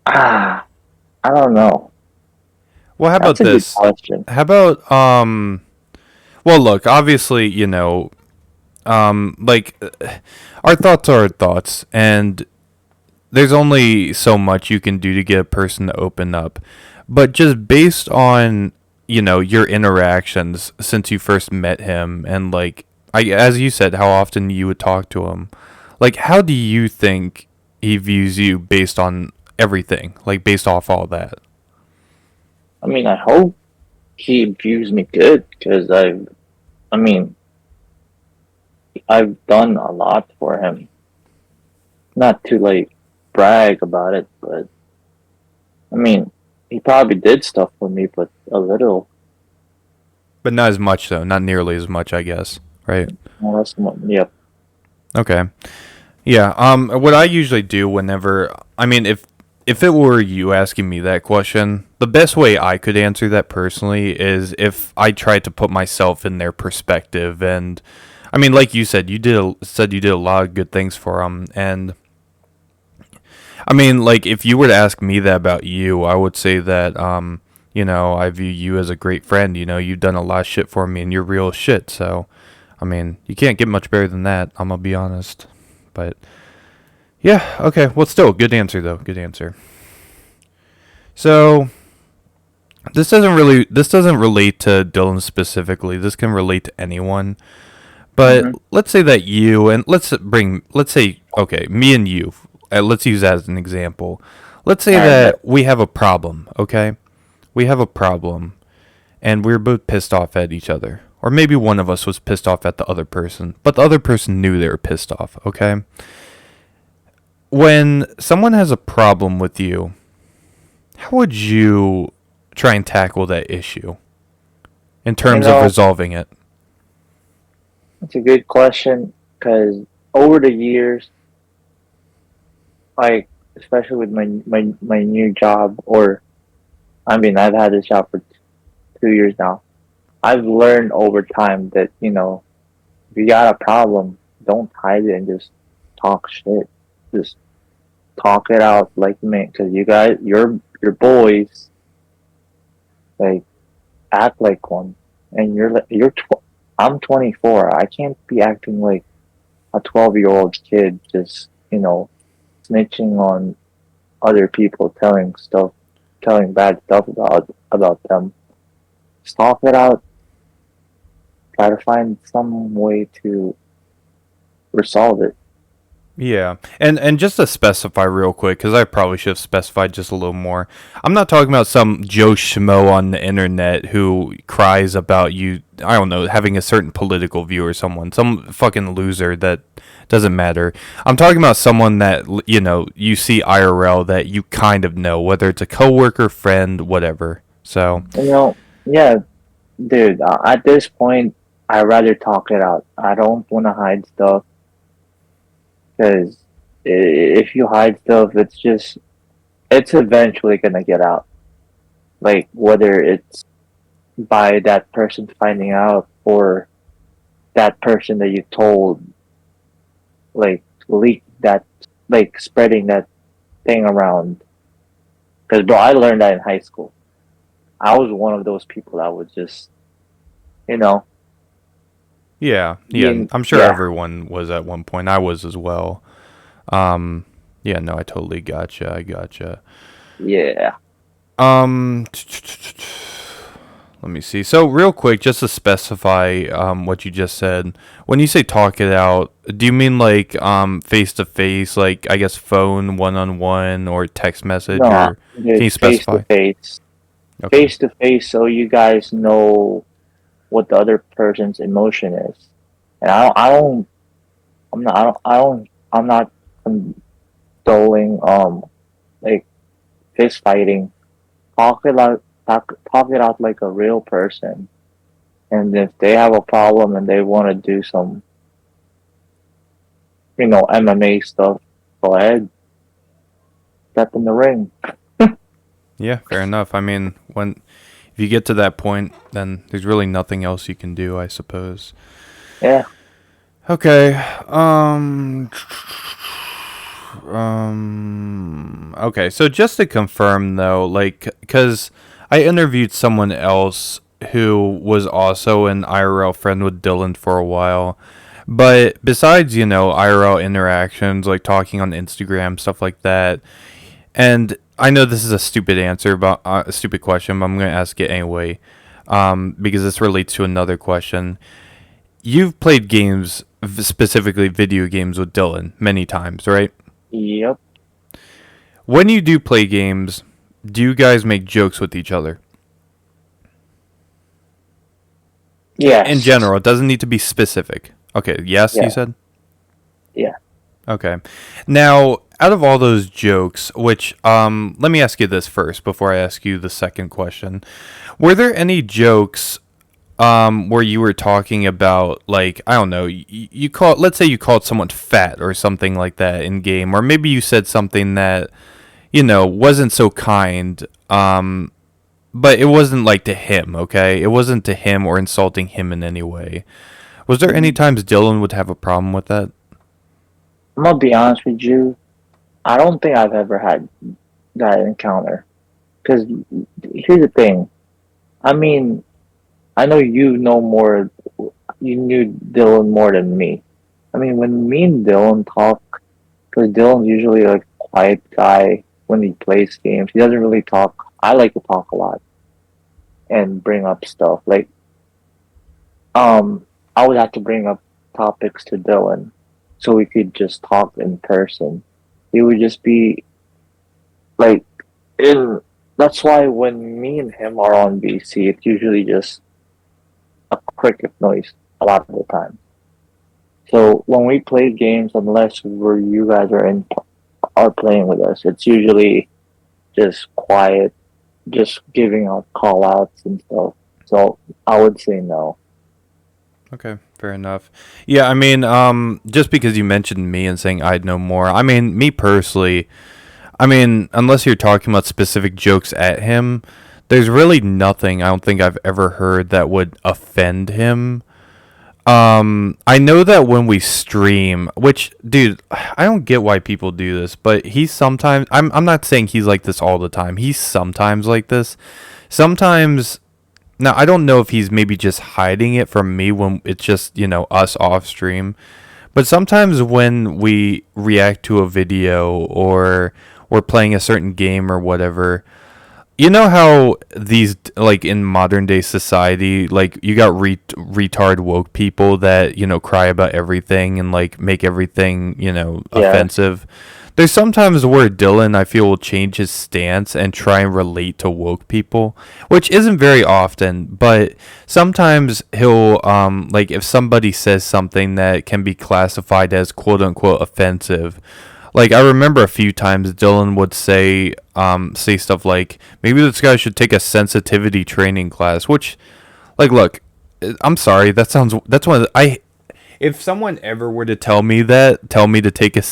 ah, I don't know. Well, how That's about a good this? question. How about well, look, obviously, like our thoughts are our thoughts, and there's only so much you can do to get a person to open up. But just based on, your interactions since you first met him and like as you said, how often you would talk to him. Like how do you think he views you based on everything? Like based off all that? I mean, I hope he views me good because I mean, I've done a lot for him. Not to like brag about it, but I mean, he probably did stuff for me, but a little. But not as much though, not nearly as much, I guess. Right? Well, that's yep. Okay. Yeah. What I usually do whenever, I mean, if it were you asking me that question, the best way I could answer that personally is if I tried to put myself in their perspective. And I mean, like you said, said you did a lot of good things for them. And I mean, like if you were to ask me that about you, I would say that I view you as a great friend. You've done a lot of shit for me, and you're real shit. So, I mean, you can't get much better than that. I'm gonna be honest, but. Yeah, okay. Well, still, good answer, though. Good answer. So, this doesn't relate to Dylan specifically. This can relate to anyone. But Hmm. let's say that you, and let's say, okay, me and you, let's use that as an example. Let's say All right, but that we have a problem, okay? We have a problem, and we're both pissed off at each other. Or maybe one of us was pissed off at the other person, but the other person knew they were pissed off, okay? When someone has a problem with you, how would you try and tackle that issue in you terms of know, resolving it? it's a good question because over the years, like especially with my new job, or I mean, I've had this job for 2 years now. I've learned over time that if you got a problem, don't hide it and just talk shit. Just talk it out like me, because you guys, your boys, like act like one, and I'm 24. I can't be acting like a 12-year-old kid, just snitching on other people, telling bad stuff about them. Just talk it out. Try to find some way to resolve it. Yeah, and just to specify real quick, because I probably should have specified just a little more. I'm not talking about some Joe Schmo on the internet who cries about you. I don't know, having a certain political view or some fucking loser that doesn't matter. I'm talking about someone that you see IRL that you kind of know, whether it's a coworker, friend, whatever. So Yeah, dude. At this point, I rather talk it out. I don't want to hide stuff because if you hide stuff, it's eventually gonna get out. Like whether it's by that person finding out or that person that you told, like leak that, like spreading that thing around. Because bro, I learned that in high school. I was one of those people that would just, you know, Yeah, yeah. being I'm sure yeah, everyone was at one point. I was as well. Um, yeah, no, I totally gotcha. I gotcha. yeah, Um, let me see. So, real quick, just to specify what you just said, when you say talk it out, do you mean like face to face, like I guess phone, one on one, or text message, no, or can you it's specify? Okay. face to face, so you guys know what the other person's emotion is. And I don't, I'm not, I don't, I don't, I'm not condoling like fist fighting. Talk it out like a real person. And if they have a problem and they want to do some, MMA stuff, go ahead, step in the ring. Yeah, fair enough. I mean, when if you get to that point, then there's really nothing else you can do, I suppose. Yeah, Okay. Okay, so just to confirm though, like, because I interviewed someone else who was also an IRL friend with Dylan for a while. But besides, IRL interactions, like talking on Instagram, stuff like that, and I know this is a stupid answer, but a stupid question, but I'm going to ask it anyway, because this relates to another question. You've played games, specifically video games, with Dylan many times, right? yep, When you do play games, do you guys make jokes with each other? In yes, general, it doesn't need to be specific. Okay, yes, you yeah, said? yeah. Okay. Now, out of all those jokes, which, let me ask you this first before I ask you the second question. Were there any jokes where you were talking about, like, I don't know, you call, let's say you called someone fat or something like that in game, or maybe you said something that, wasn't so kind, but it wasn't like to him, okay? It wasn't to him or insulting him in any way. Was there any I'm times Dylan would have a problem with that? gonna be honest with you. I don't think I've ever had that encounter. Because here's the thing. I mean, I know you know more. You knew Dylan more than me. I mean, when me and Dylan talk, because Dylan's usually like a quiet guy when he plays games. He doesn't really talk. I like to talk a lot and bring up stuff. Like, I would have to bring up topics to Dylan so we could just talk in person. He would just be like, in. That's why when me and him are on BC, it's usually just a cricket noise a lot of the time. So when we play games, unless where you guys are playing with us, it's usually just quiet, just giving out call outs and stuff. So I would say no. Okay, fair enough. Yeah, I mean, just because you mentioned me and saying I'd know more, I mean, me personally, I mean, unless you're talking about specific jokes at him, there's really nothing I don't think I've ever heard that would offend him. I know that when we stream, which, dude, I don't get why people do this, but he's sometimes, I'm not saying he's like this all the time. He's sometimes like this. Sometimes, now I don't know if he's maybe just hiding it from me when it's just, us off stream. But sometimes when we react to a video or we're playing a certain game or whatever, you know how these, like, in modern day society, like, you got retard woke people that, cry about everything and like make everything, Yes. offensive. There's sometimes where Dylan, I feel, will change his stance and try and relate to woke people, which isn't very often, but sometimes he'll, like, if somebody says something that can be classified as quote unquote offensive, like, I remember a few times Dylan would say stuff like, maybe this guy should take a sensitivity training class, which, like, look, I'm sorry, that's one of the, if someone ever were to tell me to take a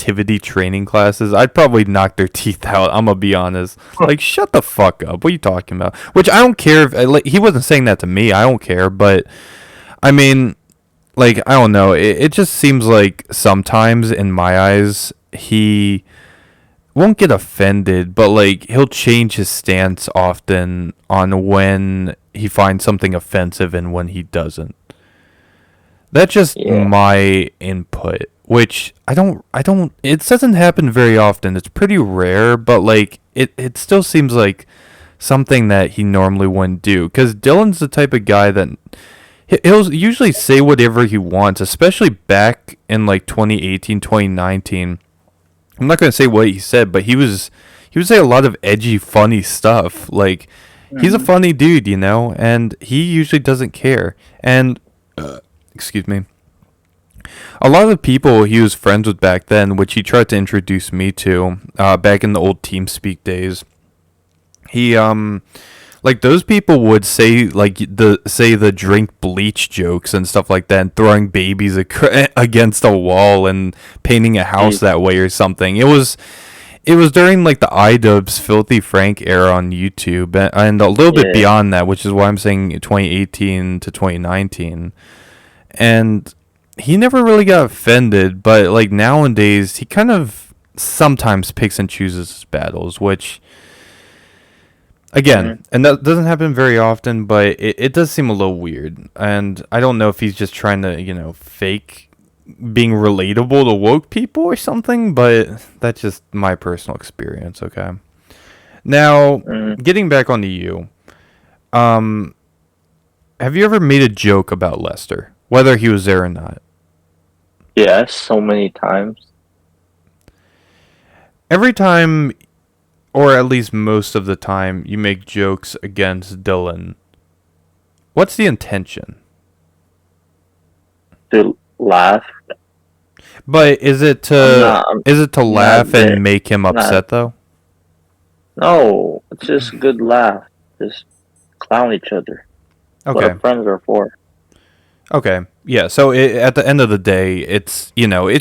sensitivity training classes, I'd probably knock their teeth out. I'm gonna be honest. Like, shut the fuck up. What are you talking about? Which I don't care if like, he wasn't saying that to me. I don't care, but I mean, like, I don't know. It just seems like sometimes in my eyes he won't get offended, but like he'll change his stance often on when he finds something offensive and when he doesn't. That's just Yeah. my input, which I don't it doesn't happen very often. It's pretty rare, but like it still seems like something that he normally wouldn't do cuz Dylan's the type of guy that he'll usually say whatever he wants, especially back in like 2018, 2019. I'm not going to say what he said, but he would say a lot of edgy, funny stuff. Like he's a Mhm. funny dude, you know, and he usually doesn't care. And excuse me. A lot of the people he was friends with back then, which he tried to introduce me to, back in the old TeamSpeak days, he like those people would say like the drink bleach jokes and stuff like that, and throwing babies against a wall and painting a house Jeez. that way or something. It was during like the iDubbbz Filthy Frank era on YouTube, and a little bit Yeah. beyond that, which is why I'm saying 2018 to 2019. And he never really got offended, but like nowadays he kind of sometimes picks and chooses his battles, which again, Mhm. and that doesn't happen very often, but it does seem a little weird. And I don't know if he's just trying to, fake being relatable to woke people or something, but that's just my personal experience, okay? Now, Mhm. getting back onto you, um, have you ever made a joke about Lester, whether he was there or not? Yes, so many times. Every time, or at least most of the time, you make jokes against Dylan, what's the intention? To laugh. But is it I'm to not. I'm is it to not laugh there. and make him Not. upset though? No, it's just a good laugh. Just clown each other. That's what Okay. our friends are for. Okay. Yeah, so at the end of the day, it's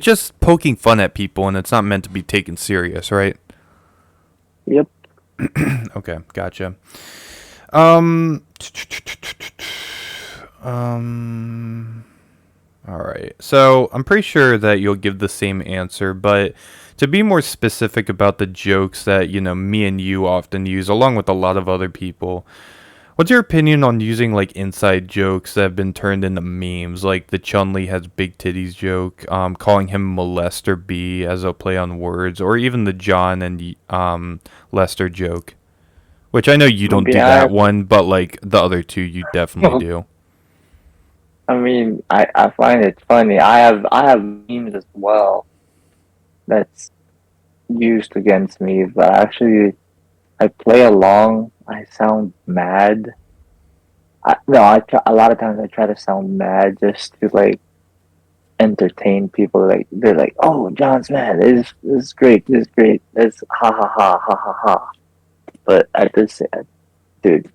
just poking fun at people and it's not meant to be taken serious, right? Yep. Okay, gotcha. Um um all right. So, I'm pretty sure that you'll give the same answer, but to be more specific about the jokes that, me and you often use along with a lot of other people, what's your opinion on using like inside jokes that have been turned into memes, like the Chun-Li has big titties joke, calling him Molester B as a play on words, or even the John and Lester joke, which I know you To don't be do that honest, one, but like the other two you definitely do. I mean, I find it funny. I have memes as well that's used against me, but actually I play along. I sound mad. No, a lot of times I try to sound mad just to like entertain people. Like they're like, "Oh, John's mad. This is great. This is great. This ha ha ha ha ha ha." But at this, dude,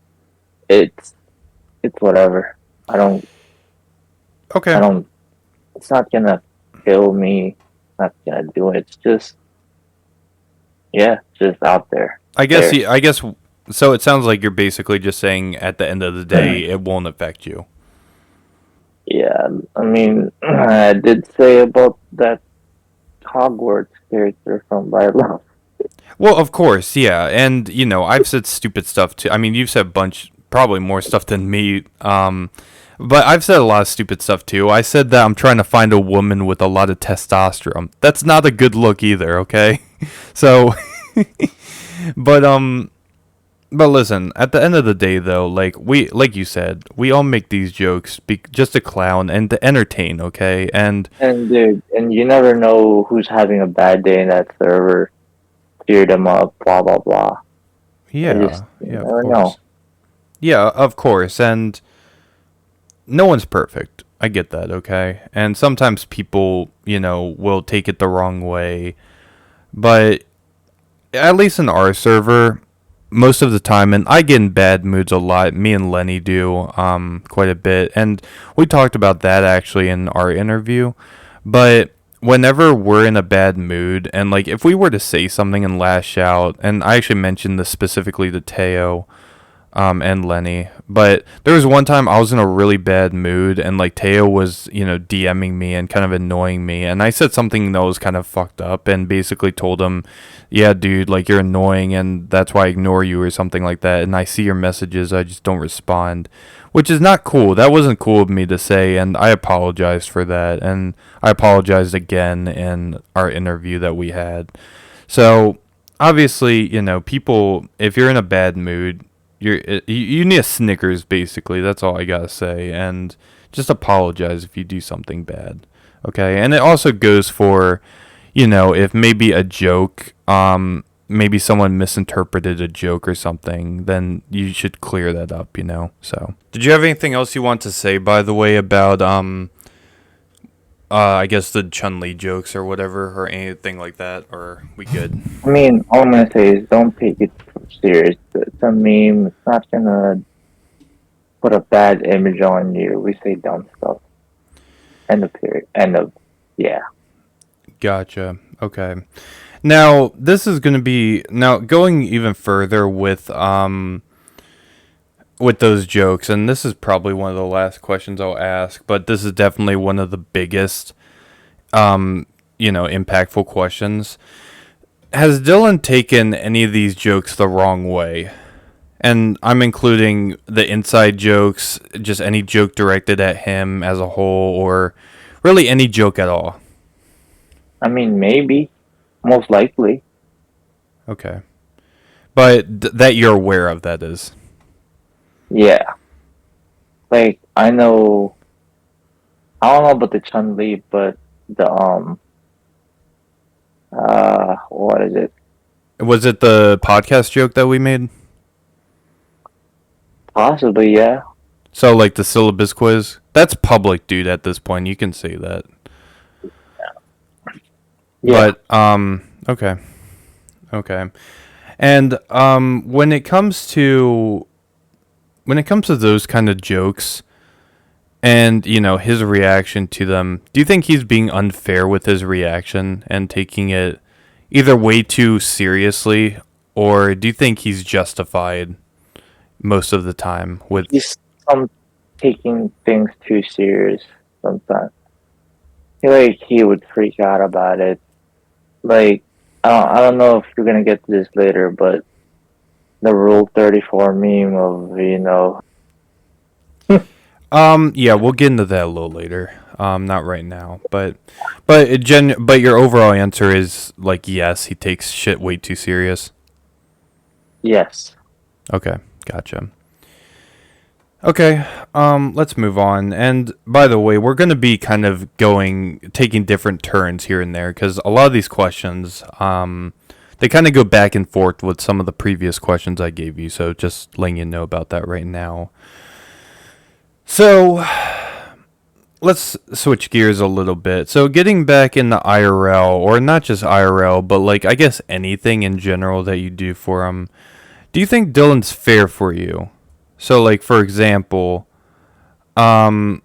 it's it's whatever. I don't I Okay. don't. It's not gonna kill me. Not gonna do it. It's just yeah, just out there. I guess There. I guess so. It sounds like you're basically just saying at the end of the day, it won't affect you. Yeah, I mean, I did say about that Hogwarts character from Bible. Well, of course, yeah, and I've said stupid stuff too. I mean, you've said a bunch, probably more stuff than me. But I've said a lot of stupid stuff too. I said that I'm trying to find a woman with a lot of testosterone. That's not a good look either. Okay, so, but But listen, at the end of the day, though, like you said, we all make these jokes just to clown and to entertain, okay? And And dude, and you never know who's having a bad day in that server. Cheer them up, blah blah blah. I just yeah, you yeah, of never know. course, yeah, of course, and no one's perfect. I get that, okay? And sometimes people, will take it the wrong way, but at least in our server, most of the time, and I get in bad moods a lot. Me and Lenny do, quite a bit, and we talked about that actually in our interview. But whenever we're in a bad mood, and like if we were to say something and lash out, and I actually mentioned this specifically to Teo, and Lenny. But there was one time I was in a really bad mood, and like Teo was, DMing me and kind of annoying me, and I said something that was kind of fucked up, and basically told him, "Yeah, dude, like you're annoying, and that's why I ignore you," or something like that. And I see your messages, I just don't respond, which is not cool. That wasn't cool of me to say, and I apologized for that, and I apologized again in our interview that we had. So obviously, people, if you're in a bad mood, you need a Snickers, basically. That's all I gotta say, and just apologize if you do something bad. Okay, and it also goes for, if maybe a joke, maybe someone misinterpreted a joke or something, then you should clear that up. So, did you have anything else you want to say, by the way, about I guess the Chun Li jokes or whatever, or anything like that, or are we good? I mean, all I'm gonna say is don't take it serious. It's a meme. It's not gonna put a bad image on you. We say dumb stuff. End of period. End of. Yeah. Gotcha. Okay. Now, this is going to be now going even further with those jokes, and this is probably one of the last questions I'll ask, but this is definitely one of the biggest impactful questions. Has Dylan taken any of these jokes the wrong way? And I'm including the inside jokes, just any joke directed at him as a whole, or really any joke at all. I mean, maybe. Most likely. Okay. But that you're aware of, that is. Yeah. Like, I know. I don't know about the Chun Li, but the, what is it? Was it the podcast joke that we made? Possibly, yeah. So, like the syllabus quiz? That's public, dude, at this point. You can say that. Yeah. But, okay. Okay. And, when it comes to those kind of jokes and, his reaction to them, do you think he's being unfair with his reaction and taking it either way too seriously, or do you think he's justified most of the time with? He's taking things too serious sometimes. He would freak out about it. Like, I don't know if you're gonna get to this later, but the Rule 34 meme of, Yeah, we'll get into that a little later. Not right now, but your overall answer is like yes, he takes shit way too serious. yes. Okay, gotcha. Okay, let's move on. And by the way, we're gonna be kind of taking different turns here and there because a lot of these questions, they kind of go back and forth with some of the previous questions I gave you. So just letting you know about that right now. So let's switch gears a little bit. So getting back into IRL, or not just IRL, but like I guess anything in general that you do for him. Do you think Dylan's fair for you? So like for example, if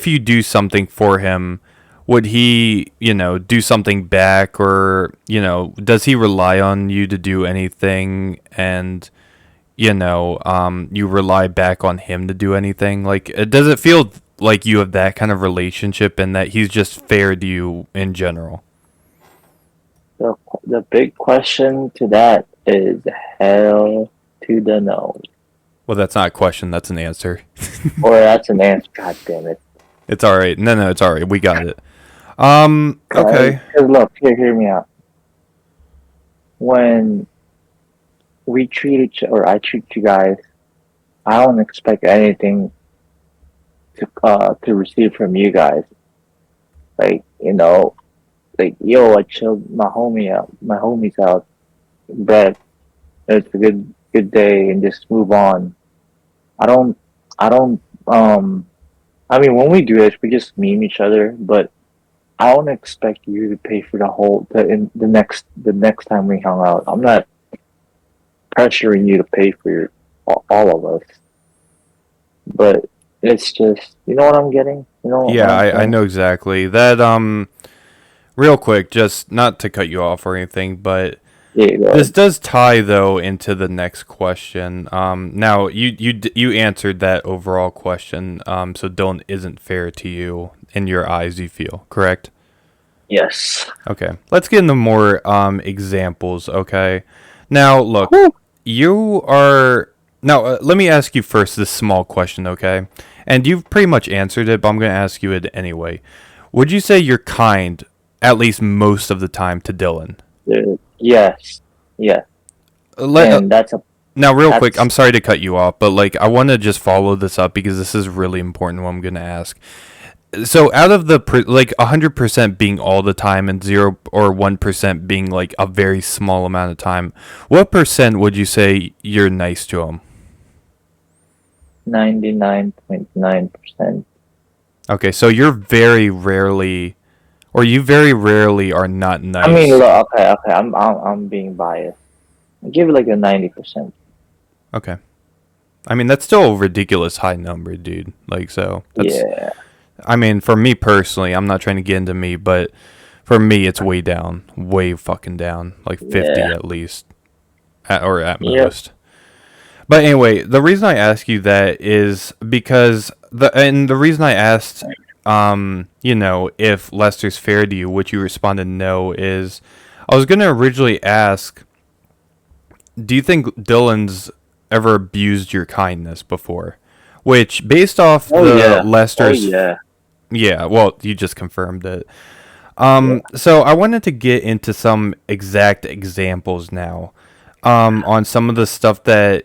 you do something for him, would he, do something back, or does he rely on you to do anything, and you rely back on him to do anything? Like, does it feel like you have that kind of relationship and that he's just fair to you in general? The big question to that is hell to the no. Well, that's not a question. That's an answer. Or that's an answer. God damn it. It's all right. No, it's all right. We got it. Okay. Because look, hear me out. When we treat or I treat you guys, I don't expect anything to receive from you guys. Like, like, yo, I chilled my homies out, but it's a good day, and just move on. I don't I don't I mean, when we do this, we just meme each other, but I don't expect you to pay for the next time we hang out. I'm not pressuring you to pay for all of us, but it's just, you know what I'm getting? You know what Yeah, I'm I saying? know exactly that. Real quick, just not to cut you off or anything, but Yeah, go this ahead. does tie though into the next question. Now you answered that overall question. So Dylan isn't fair to you in your eyes. You feel correct? Yes. Okay, let's get into more examples. Okay, now look, Whew. you are now. Let me ask you first this small question. Okay, and you've pretty much answered it, but I'm going to ask you it anyway. Would you say you're kind at least most of the time to Dylan? Yes. Yes. Let And Now, real quick, that's I'm sorry to cut you off, but like I want to just follow this up because this is really important. What I'm gonna ask. So, out of the like 100% being all the time and 0 or 1% being like a very small amount of time, what percent would you say you're nice to him? 99.9%. Okay, so you're very rarely, or you very rarely are not I mean, nice. look, okay. I'm being biased. I give it like a 90%. Okay, I mean that's still a ridiculous high number, dude. Like so, that's. Yeah. I mean, for me personally, I'm not trying to get into me, but for me, it's way down, way fucking down, like 50 Yeah. at least, or at Yep. most. But anyway, the reason I ask you that is because the reason I asked, if Lester's fair to you, which you responded no, is I was gonna originally ask, do you think Dylan's ever abused your kindness before? Which, based off Oh the yeah. Oh Lester's, yeah. yeah, well, you just confirmed it. Yeah. So I wanted to get into some exact examples now, on some of the stuff that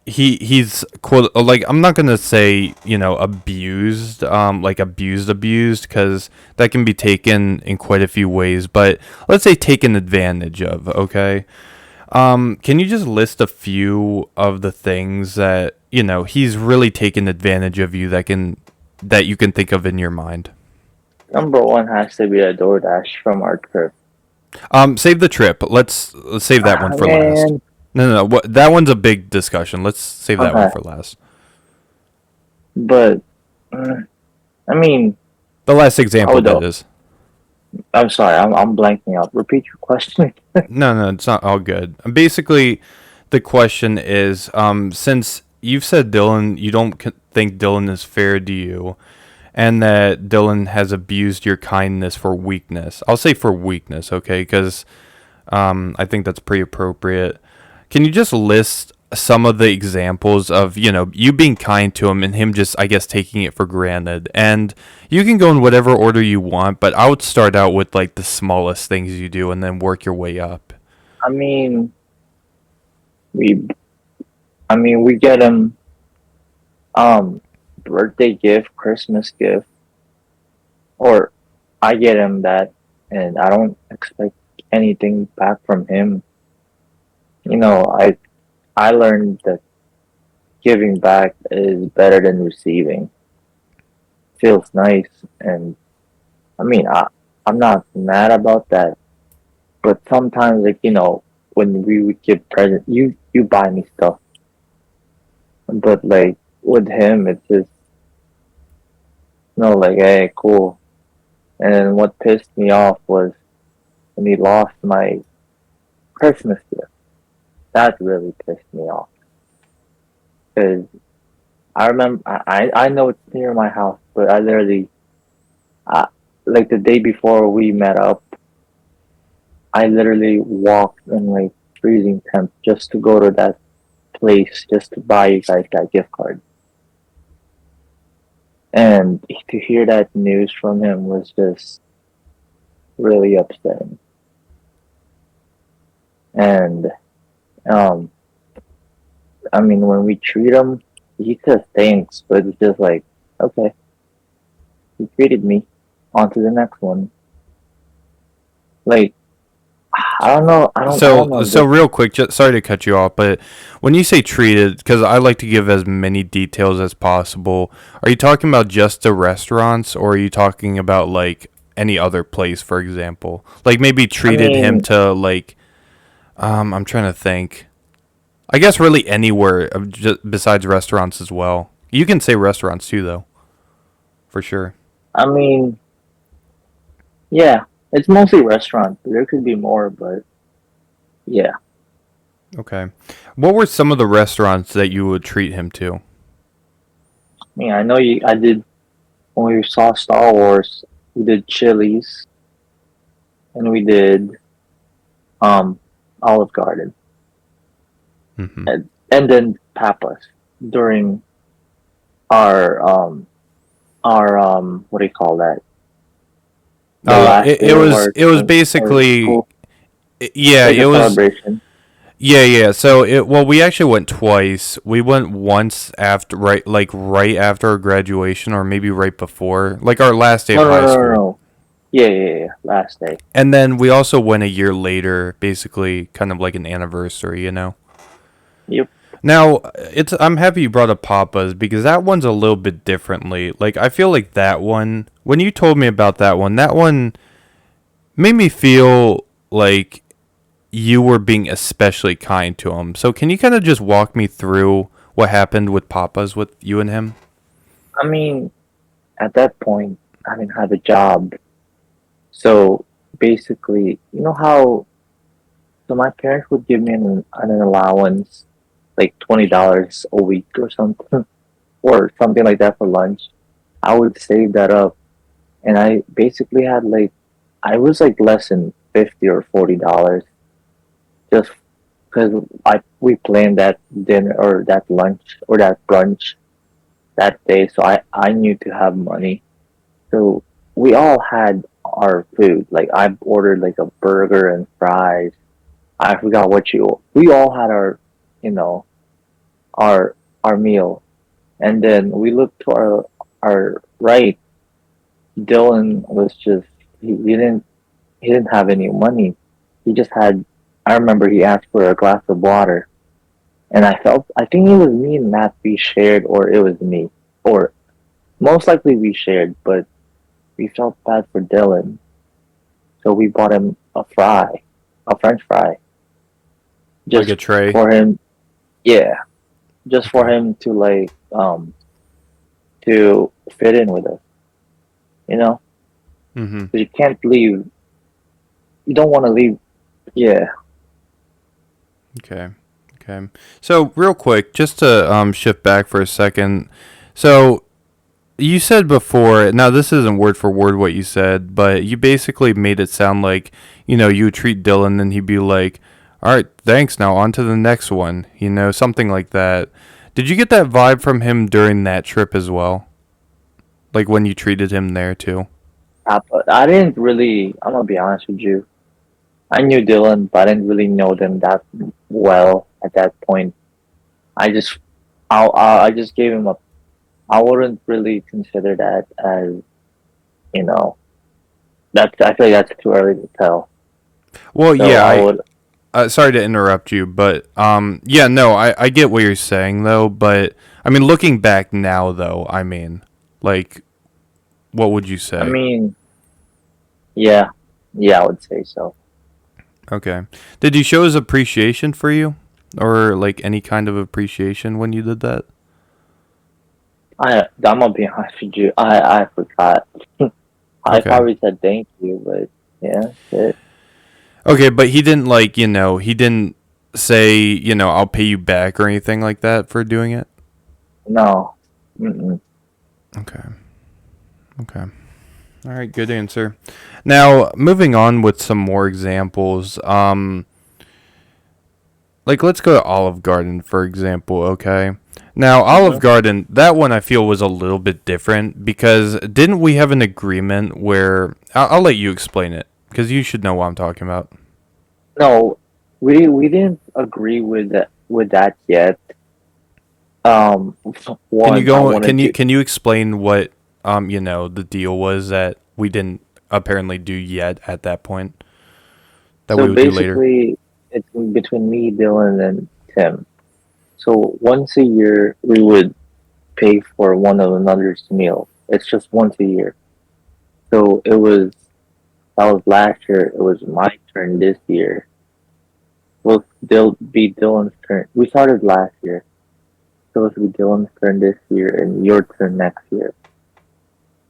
he's quote like I'm not gonna say abused, like abused because that can be taken in quite a few ways, but let's say taken advantage of. Okay, can you just list a few of the things that he's really taken advantage of you that you can think of in your mind? Number one has to be a DoorDash from our trip. Save the trip. Let's save that one Ah, for last. man. No. That one's a big discussion. Let's save that one Okay. for last. But I mean, The last example, hold that up. is. I'm sorry. I'm blanking out. Repeat your question. No, it's not all good. Basically, the question is, since you've said Dylan, you don't think Dylan is fair to you, and that Dylan has abused your kindness for weakness. I'll say for weakness, okay? Because I think that's pretty appropriate. Can you just list some of the examples of you being kind to him and him just, I guess, taking it for granted? And you can go in whatever order you want, but I would start out with like the smallest things you do and then work your way up. I mean, we. I mean, we get him um birthday gift, Christmas gift, or I get him that, and I don't expect anything back from him. You know, I learned that giving back is better than receiving. Feels nice, and I mean, I'm not mad about that. But sometimes, like when we would give presents, you buy me stuff, but like with him, it's just like, hey, cool. And then what pissed me off was when he lost my Christmas gift. That really pissed me off because I remember I know it's near my house, but I literally uh, like the day before we met up, I literally walked in like freezing temps just to go to that place just to buy you guys that gift card. And to hear that news from him was just really upsetting. And um, I mean, when we treat him, he says thanks, but it's just like, okay, he treated me. On to the next one. Like, I don't know. I don't know. So real quick, just sorry to cut you off, but when you say treated, because I like to give as many details as possible, are you talking about just the restaurants, or are you talking about like any other place, for example? Like maybe I treated him mean, to like, I'm trying to think. I guess really anywhere besides restaurants as well. You can say restaurants too, though, for sure. I mean, yeah, it's mostly restaurants. There could be more, but yeah. Okay. What were some of the restaurants that you would treat him to? I mean, I know you. I did when we saw Star Wars. We did Chili's and we did um Olive Garden Hmm. and then Papa's during our what do you call that? The last It day of was it was our basically school, yeah like it a was celebration. yeah. So it well we actually went twice. We went once after right after our graduation or maybe right before like our last day No, of no, high no, no, school. no. Yeah, yeah, yeah. Last day. And then we also went a year later, basically kind of like an anniversary, you know. Yep. Now, it's I'm happy you brought up Papa's because that one's a little bit differently. Like I feel like that one when you told me about that one made me feel like you were being especially kind to him. So can you kind of just walk me through what happened with Papa's with you and him? I mean, at that point, I didn't have a job, so basically, you know how so my parents would give me an allowance, like $20 a week or something, or something like that for lunch. I would save that up, and I basically had like I was like less than $50 or $40 just because I we planned that dinner or that lunch or that brunch that day, so I knew to have money. So we all had our food. Like I ordered like a burger and fries. I forgot what you. We all had our, you know, our our meal, and then we looked to our right. Dylan was just he didn't have any money. He just had. I remember he asked for a glass of water, and I think it was me and Matt we shared, or it was me, or most likely we shared, but we felt bad for Dylan, so we bought him a French fry, Like just a tray? for him. Yeah, just for Okay. him to to fit in with us. You know, Mhm. 'cause you can't leave. You don't want to leave. Yeah, Okay. Okay. So, real quick, just to shift back for a second. So, you said before, now this isn't word for word what you said, but you basically made it sound like, you would treat Dylan and he'd be like, all right, thanks, now on to the next one, something like that. Did you get that vibe from him during that trip as well? Like when you treated him there too? but I didn't really. I'm gonna be honest with you. I knew Dylan, but I didn't really know them that well at that point. I just, I just gave him a. I wouldn't really consider that as you know. That's I feel like that's too early to tell. Well, So yeah, I I would. sorry to interrupt you, but yeah, no, I get what you're saying though, but I mean, looking back now though, I mean, like, what would you I say? mean, yeah, yeah, I would say so. Okay. Did he show his appreciation for you? Or like any kind of appreciation when you did that? I'm gonna be honest with you. I forgot. I Okay. probably said thank you, but yeah, it, Okay, but he didn't like, he didn't say, I'll pay you back or anything like that for doing it? no. Mm-mm. Okay. Okay. All right, good answer. Now, moving on with some more examples. Like let's go to Olive Garden for example, okay? Now, Olive Hmm. Garden, that one I feel was a little bit different because didn't we have an agreement where I'll let you explain it because you should know what I'm talking about. No, we didn't agree with that yet. Um, Can you one, I go wanted to. can you explain what the deal was that we didn't apparently do yet at that point that we So would do later? basically, it's between me, Dylan, and Tim. So once a year, we would pay for one of another's meal. It's just once a year. So that was last year. It was my turn this year. Will be Dylan's turn. We started last year. supposed to be Dylan's turn this year and your turn next year.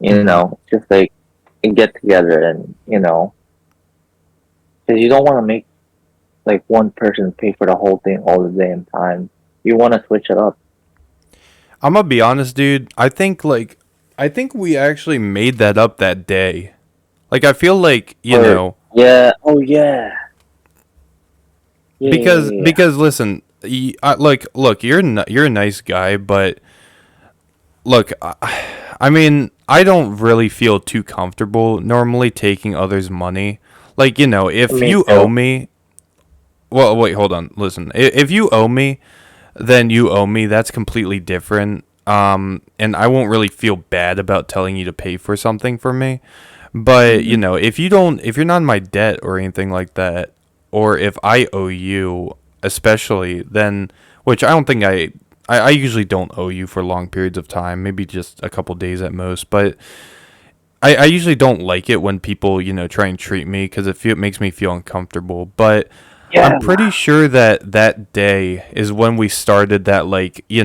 Hmm. Just like get together and because you don't want to make like one person pay for the whole thing all the damn time. You want to switch it up. I'm gonna be honest, dude. I think we actually made that up that day. Like, I feel like Or yeah, oh yeah, yeah, yeah, yeah, yeah. because listen, like, look, you're a nice guy, but look, I mean, I don't really feel too comfortable normally taking others' money. Like, if Me you owe too. me, well, wait, hold on, listen. If you owe me, then you owe me. That's completely different. And I won't really feel bad about telling you to pay for something for me. But Hmm. if you're not in my debt or anything like that, or if I owe you, especially, then, which I don't think I usually don't owe you for long periods of time, maybe just a couple days at most. But I usually don't like it when people, try and treat me because it makes me feel uncomfortable. But I'm Yeah, pretty sure that that day is when we started that, like, I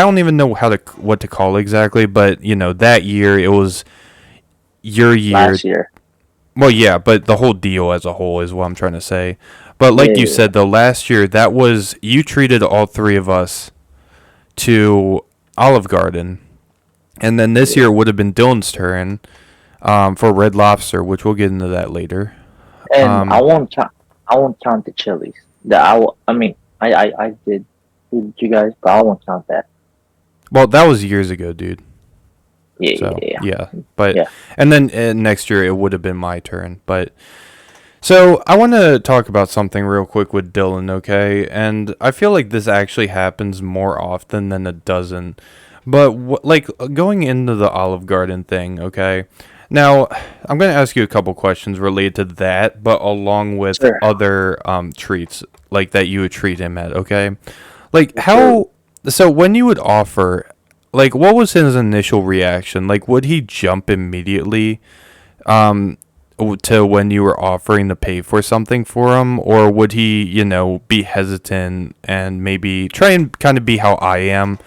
don't even know what to call it exactly, but that year it was your year. last year. Well, yeah, but the whole deal as a whole is what I'm trying to say. But Yeah, like you yeah, yeah. said, the last year that was you treated all three of us to Olive Garden, and then this Yeah. year would have been Dylan's turn for Red Lobster, which we'll get into that later. And Um, I won't count the chilies. I mean, I did feed you guys, but I won't count that. well, that was years ago, dude. Yeah, yeah, So yeah, yeah, but yeah. and then next year it would have been my turn. But so I want to talk about something real quick with Dylan, okay? And I feel like this actually happens more often than it doesn't. But like going into the Olive Garden thing, okay? Now I'm going to ask you a couple questions related to that, but along with Sure, other treats like that you would treat him at, okay? Like sure. how so when you would offer, like, what was his initial reaction? Like, would he jump immediately um to when you were offering to pay for something for him, or would he, be hesitant and maybe try and kind of be how I am,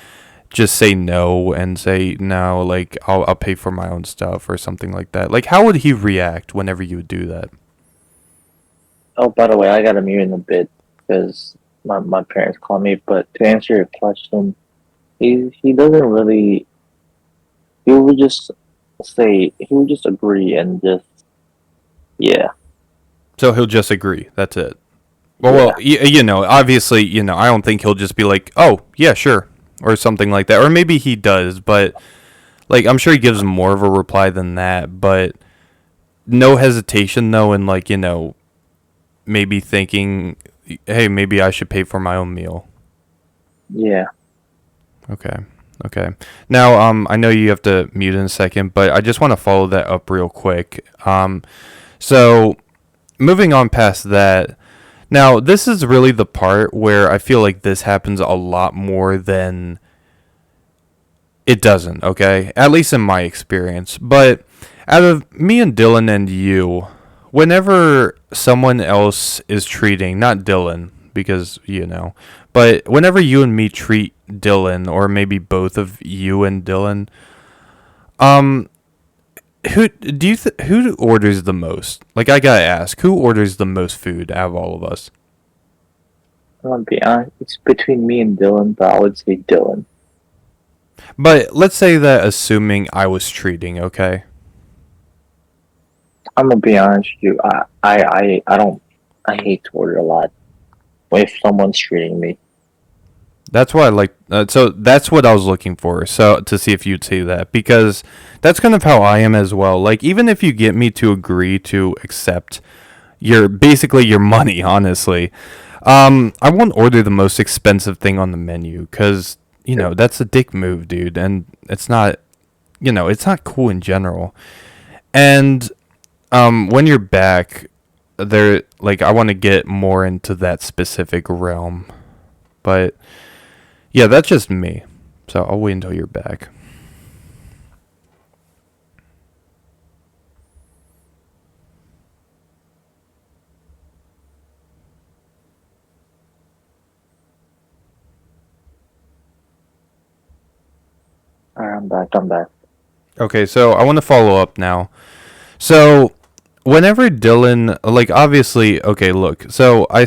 just say no and say no, like I'll pay for my own stuff or something like that. Like, how would he react whenever you would do that? Oh, by the way, I got to mute in a bit because my parents call me. But to answer your question, he doesn't really. He would just he would just agree and just yeah, So he'll just agree. That's it. Well, yeah, obviously, I don't think he'll just be like, "Oh, yeah, sure," or something like that. Or maybe he does, but like I'm sure he gives more of a reply than that. But no hesitation though, and like maybe thinking, "Hey, maybe I should pay for my own meal." yeah. Okay. Okay. Now, I know you have to mute in a second, but I just want to follow that up real quick. So moving on past that, now this is really the part where I feel like this happens a lot more than it doesn't. Okay, at least in my experience. But out of me and Dylan and you, whenever someone else is treating, not Dylan, because but whenever you and me treat Dylan, or maybe both of you and Dylan, um, who orders the most? Like, I gotta ask, who orders the most food out of all of us? I'm gonna be honest. It's between me and Dylan, but I would say Dylan. But let's say that assuming I was treating, okay? I'm gonna be honest with you. I don't. I hate to order a lot if someone's treating me. That's what I like. So that's what I was looking for. So to see if you'd say that, because that's kind of how I am as well. Like, even if you get me to agree to accept basically your money, honestly, I won't order the most expensive thing on the menu because that's a dick move, dude, and it's not cool in general. And when you're back, there, like, I want to get more into that specific realm, but yeah, that's just me. So I'll wait until you're back. Alright, I'm back. I'm back. Okay, so I want to follow up now. So, whenever Dylan, like, obviously, okay, look, so I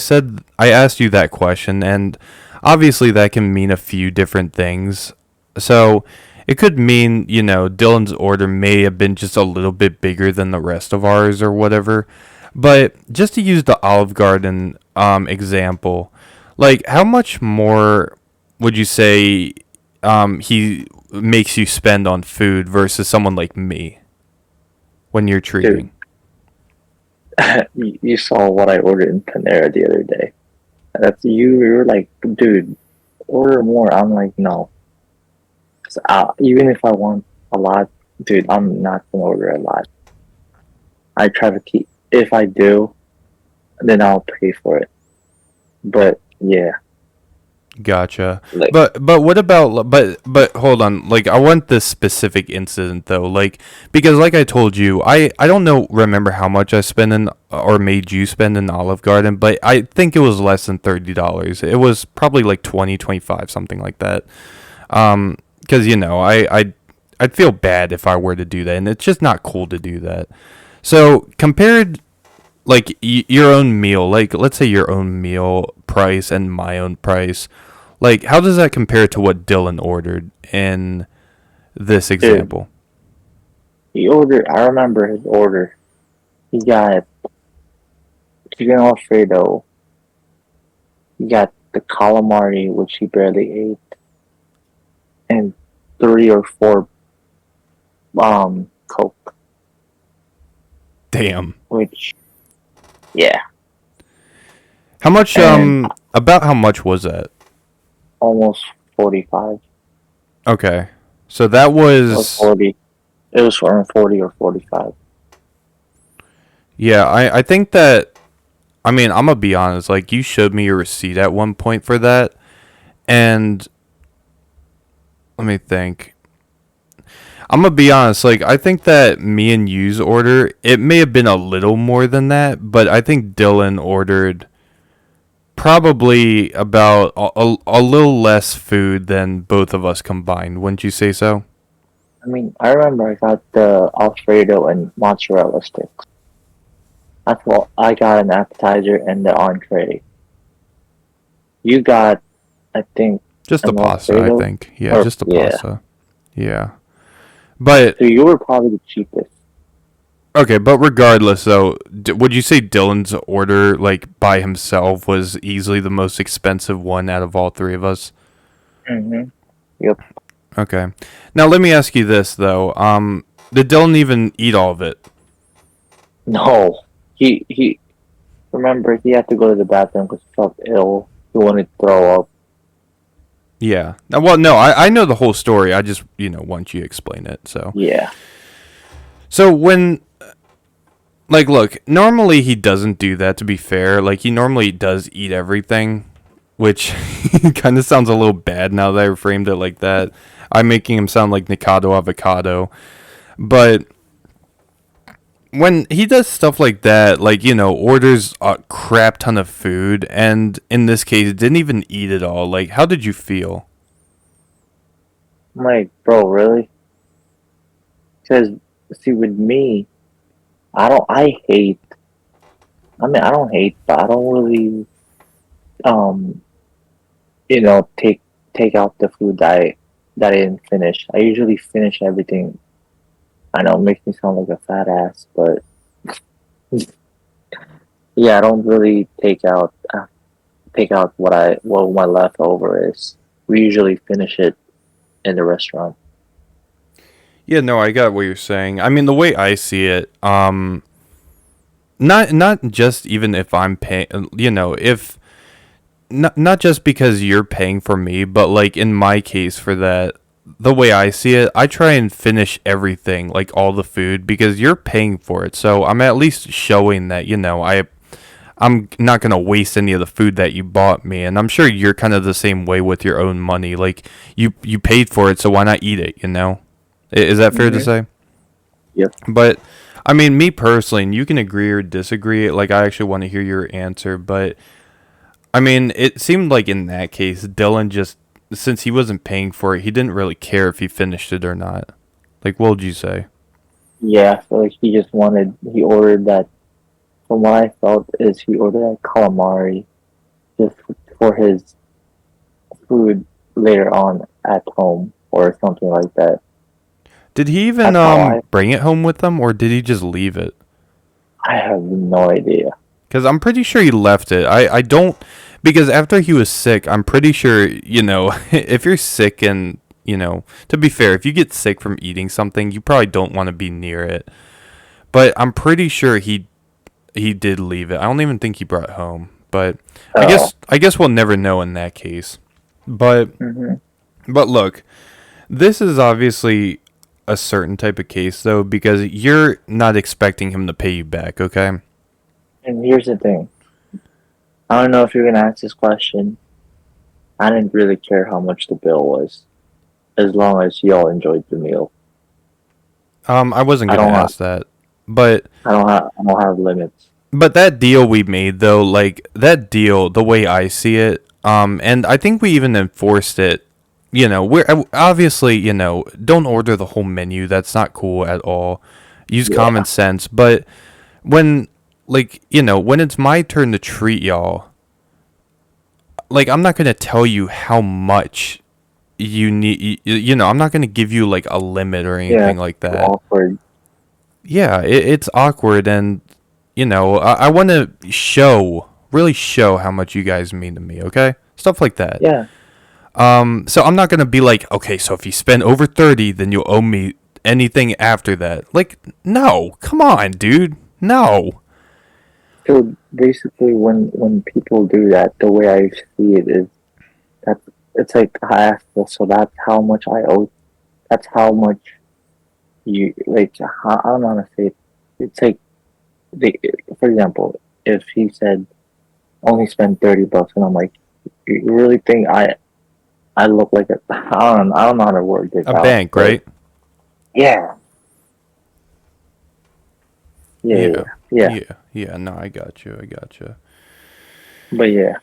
asked you that question, and obviously that can mean a few different things. So, it could mean, Dylan's order may have been just a little bit bigger than the rest of ours or whatever. But just to use the Olive Garden example, like, how much more would you say he makes you spend on food versus someone like me when you're Dude, treating? you saw what I ordered in Panera the other day. That's you. You're like, dude, order more. I'm like, no. 'Cause, even if I want a lot, dude, I'm not gonna order a lot. I try to keep. If I do, then I'll pay for it. But yeah, Gotcha. like, But what about but hold on. Like I want this specific incident though. Like because like I told you, I don't know remember how much I spent in or made you spend in Olive Garden, but I think it was less than $30. It was probably like 20, 25, something like that. Cuz I'd feel bad if I were to do that and it's just not cool to do that. So, compared like your own meal, like let's say your own meal price and my own price, like how does that compare to what Dylan ordered in this dude, example? he ordered. I remember his order. He got chicken Alfredo. He got the calamari, which he barely ate, and three or four Coke. Damn. Which, yeah, How much and about how much was that? almost 45. Okay. So that Or was 40. It was around 40 or 45. yeah, I think that I mean, I'm gonna be honest, like you showed me your receipt at one point for that and let me think. I'm gonna be honest. Like, I think that me and you's order, it may have been a little more than that, but I think Dylan ordered probably about a little less food than both of us combined. Wouldn't you say so? I mean, I remember I got the Alfredo and mozzarella sticks. That's what I got, an appetizer and the entree. You got, I think, Just the an pasta, I Alfredo? think. Yeah, Or, just the yeah. pasta. Yeah, but So you were probably the cheapest. okay. But regardless, though, would you say Dylan's order, like by himself, was easily the most expensive one out of all three of us? Mm-hmm. Yep. Okay. Now let me ask you this though. Did Dylan even eat all of it? No. He, remember, he had to go to the bathroom because he felt ill. He wanted to throw up. Yeah. Well, no, I know the whole story. I just, want you to explain it. Yeah. So when, like, look, normally he doesn't do that, to be fair. Like, he normally does eat everything, which kind of sounds a little bad now that I framed it like that. I'm making him sound like Nikado Avocado. But when he does stuff like that, like, orders a crap ton of food, and in this case, didn't even eat it all, like, how did you feel? I'm like, bro, really? Because, see, with me, I don't hate, but I don't really, um, take out the food that I didn't finish. I usually finish everything. I know it makes me sound like a fat ass, but yeah, I don't really take out what my leftover is. We usually finish it in the restaurant. Yeah, no, I got what you're saying. I mean, the way I see it, not just even if I'm paying, if not just because you're paying for me, but like in my case for that, the way I see it, I try and finish everything, like all the food, because you're paying for it. So I'm at least showing that, I'm not gonna waste any of the food that you bought me, and I'm sure you're kind of the same way with your own money. Like you paid for it, so why not eat it? Is that fair to Mm-hmm. say? Yep. But I mean, me personally, and you can agree or disagree. Like I actually want to hear your answer, but I mean, it seemed like in that case, Dylan just since he wasn't paying for it, he didn't really care if he finished it or not. Like, what would you say? Yeah, I feel like he ordered that. From what I felt, is he ordered that calamari just for his food later on at home or something like that. Did he even That's how I. bring it home with him, or did he just leave it? I have no idea. Because I'm pretty sure he left it. I don't, because after he was sick, I'm pretty sure, if you're sick and, to be fair, if you get sick from eating something, you probably don't want to be near it. But I'm pretty sure he did leave it. I don't even think he brought it home. But I Oh. guess I guess we'll never know in that case. But Hmm. but look, this is obviously a certain type of case though, because you're not expecting him to pay you back, okay? And here's the thing. I don't know if you're gonna ask this question. I didn't really care how much the bill was, as long as y'all enjoyed the meal. I wasn't I gonna don't have. ask that. But I don't have limits. that deal we made though, like that deal, the way I see it, and I think we even enforced it. We're obviously, don't order the whole menu. That's not cool at all. Use common Yeah. sense. But when, like, when it's my turn to treat y'all, like, I'm not gonna tell you how much you need. I'm not gonna give you like a limit or Yeah. anything like Too that. awkward. Yeah, it's awkward, and I want to really show how much you guys mean to me. Okay, stuff like that. Yeah. So I'm not gonna be like, okay, so if you spend over 30, then you'll owe me anything after that. Like, no, come on, dude, no. So basically, when people do that, the way I see it is that it's like I asked, so that's how much I owe. That's how much you like. How, I don't know how to say it. It's like the, for example, if he said only spend $30, and I'm like, you really think I look like a I don't know how to word this A out, bank, but right? yeah, yeah, yeah, Yeah, yeah. yeah, yeah. No, I got you. I got you. But yeah,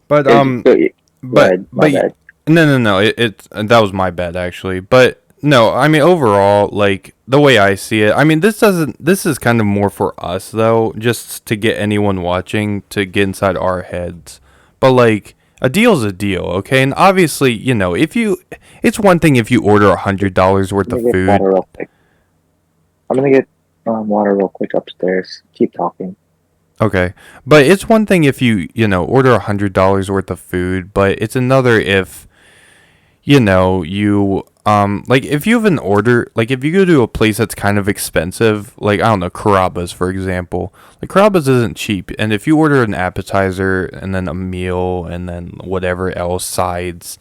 But it's go but ahead, my but bad. no, no, no. It that was my bad actually. But no, I mean overall, like the way I see it, I mean this doesn't. This is kind of more for us though, just to get anyone watching to get inside our heads. But like a deal's a deal, okay? And obviously, if you, it's one thing if you order $100 worth Let of me get water food. real quick. I'm gonna get water real quick upstairs. Keep talking. Okay, but it's one thing if you order $100 worth of food, but it's another if you like if you have an order, like if you go to a place that's kind of expensive, like I don't know, Carrabba's for example. Like Carrabba's isn't cheap, and if you order an appetizer and then a meal and then whatever else sides,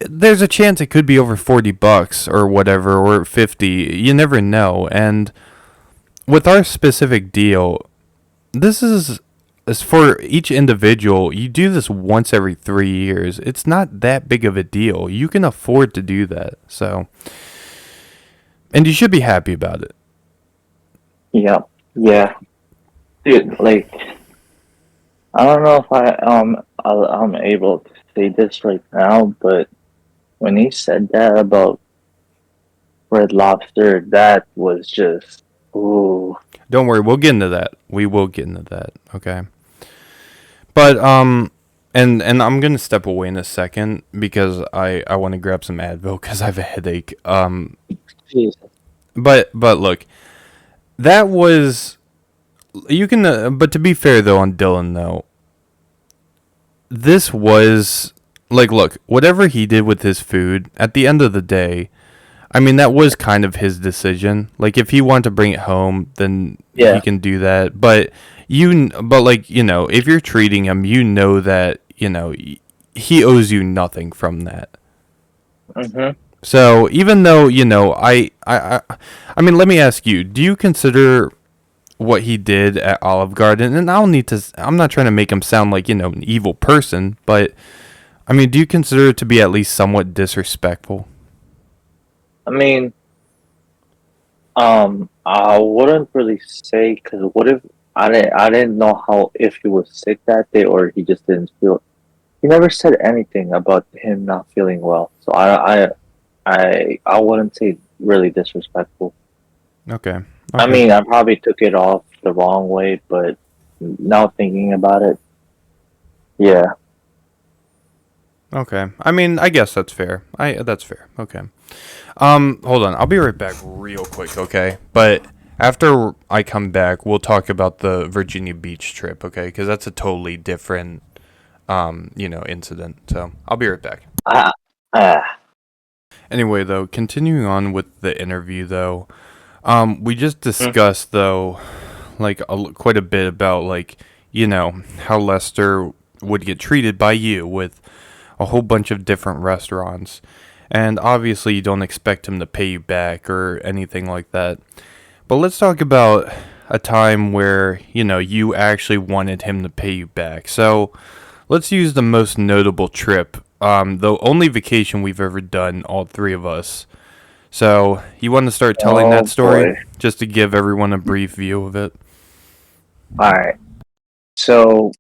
there's a chance it could be over $40 or whatever, or 50. You never know. And with our specific deal, this is as for each individual, you do this once every 3 years. It's not that big of a deal. You can afford to do that. So, and you should be happy about it. Yeah, yeah, dude. Like I don't know if I'm able to say this right now, but when he said that about Red Lobster, that was just ooh. Don't worry, we'll get into that. We will get into that. Okay. But and I'm gonna step away in a second because I want to grab some Advil because I have a headache. Jesus. But look, that was you can. But to be fair though, on Dylan though, this was like, look, whatever he did with his food, at the end of the day, I mean, that was kind of his decision. Like, if he wanted to bring it home, then he Yeah. can do that. But but like, if you're treating him, that he owes you nothing from that. Mhm. So even though I mean, let me ask you: do you consider what he did at Olive Garden? And I don't need to. I'm not trying to make him sound like an evil person, but I mean, do you consider it to be at least somewhat disrespectful? I mean, I wouldn't really say because what if I didn't know how if he was sick that day or he just didn't feel. he never said anything about him not feeling well. So I wouldn't say really disrespectful. Okay. I Okay. mean, I probably took it off the wrong way, but now thinking about it, yeah. Okay. I mean, I guess that's fair. That's fair. Okay. Hold on. I'll be right back real quick, okay? But after I come back, we'll talk about the Virginia Beach trip, okay? Because that's a totally different, incident. So I'll be right back. Ah, ah. Anyway, though, continuing on with the interview, though, we just Mm. discussed, though, like quite a bit about like how Lester would get treated by you with a whole bunch of different restaurants, and obviously you don't expect him to pay you back or anything like that. But let's talk about a time where you actually wanted him to pay you back. So let's use the most notable trip, the only vacation we've ever done, all three of us. So you want to start telling that Oh story boy. just to give everyone a brief view of it? All right. So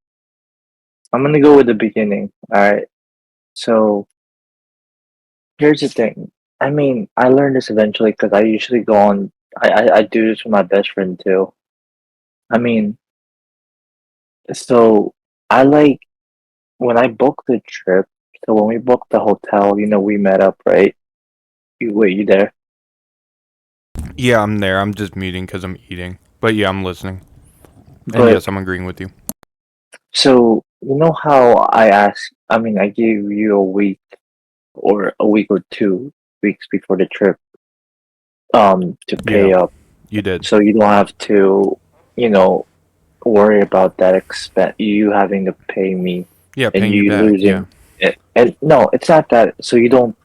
I'm gonna go with the beginning. All right. So here's the thing. I mean, I learned this eventually because I usually go on. I do this with my best friend too. I mean, so I like when I booked the trip. So when we booked the hotel, we met up, right? Wait, you there? Yeah, I'm there. I'm just muting because I'm eating. But yeah, I'm listening. And But yes, I'm agreeing with you. so you know how I asked? I mean, I gave you a week or a week or 2 weeks before the trip, to Yeah, pay up, you did. so you don't have to, you know, worry about that expense. You having to pay me Yeah, and paying you you back. Yeah. losing it. And no, it's not that. So you don't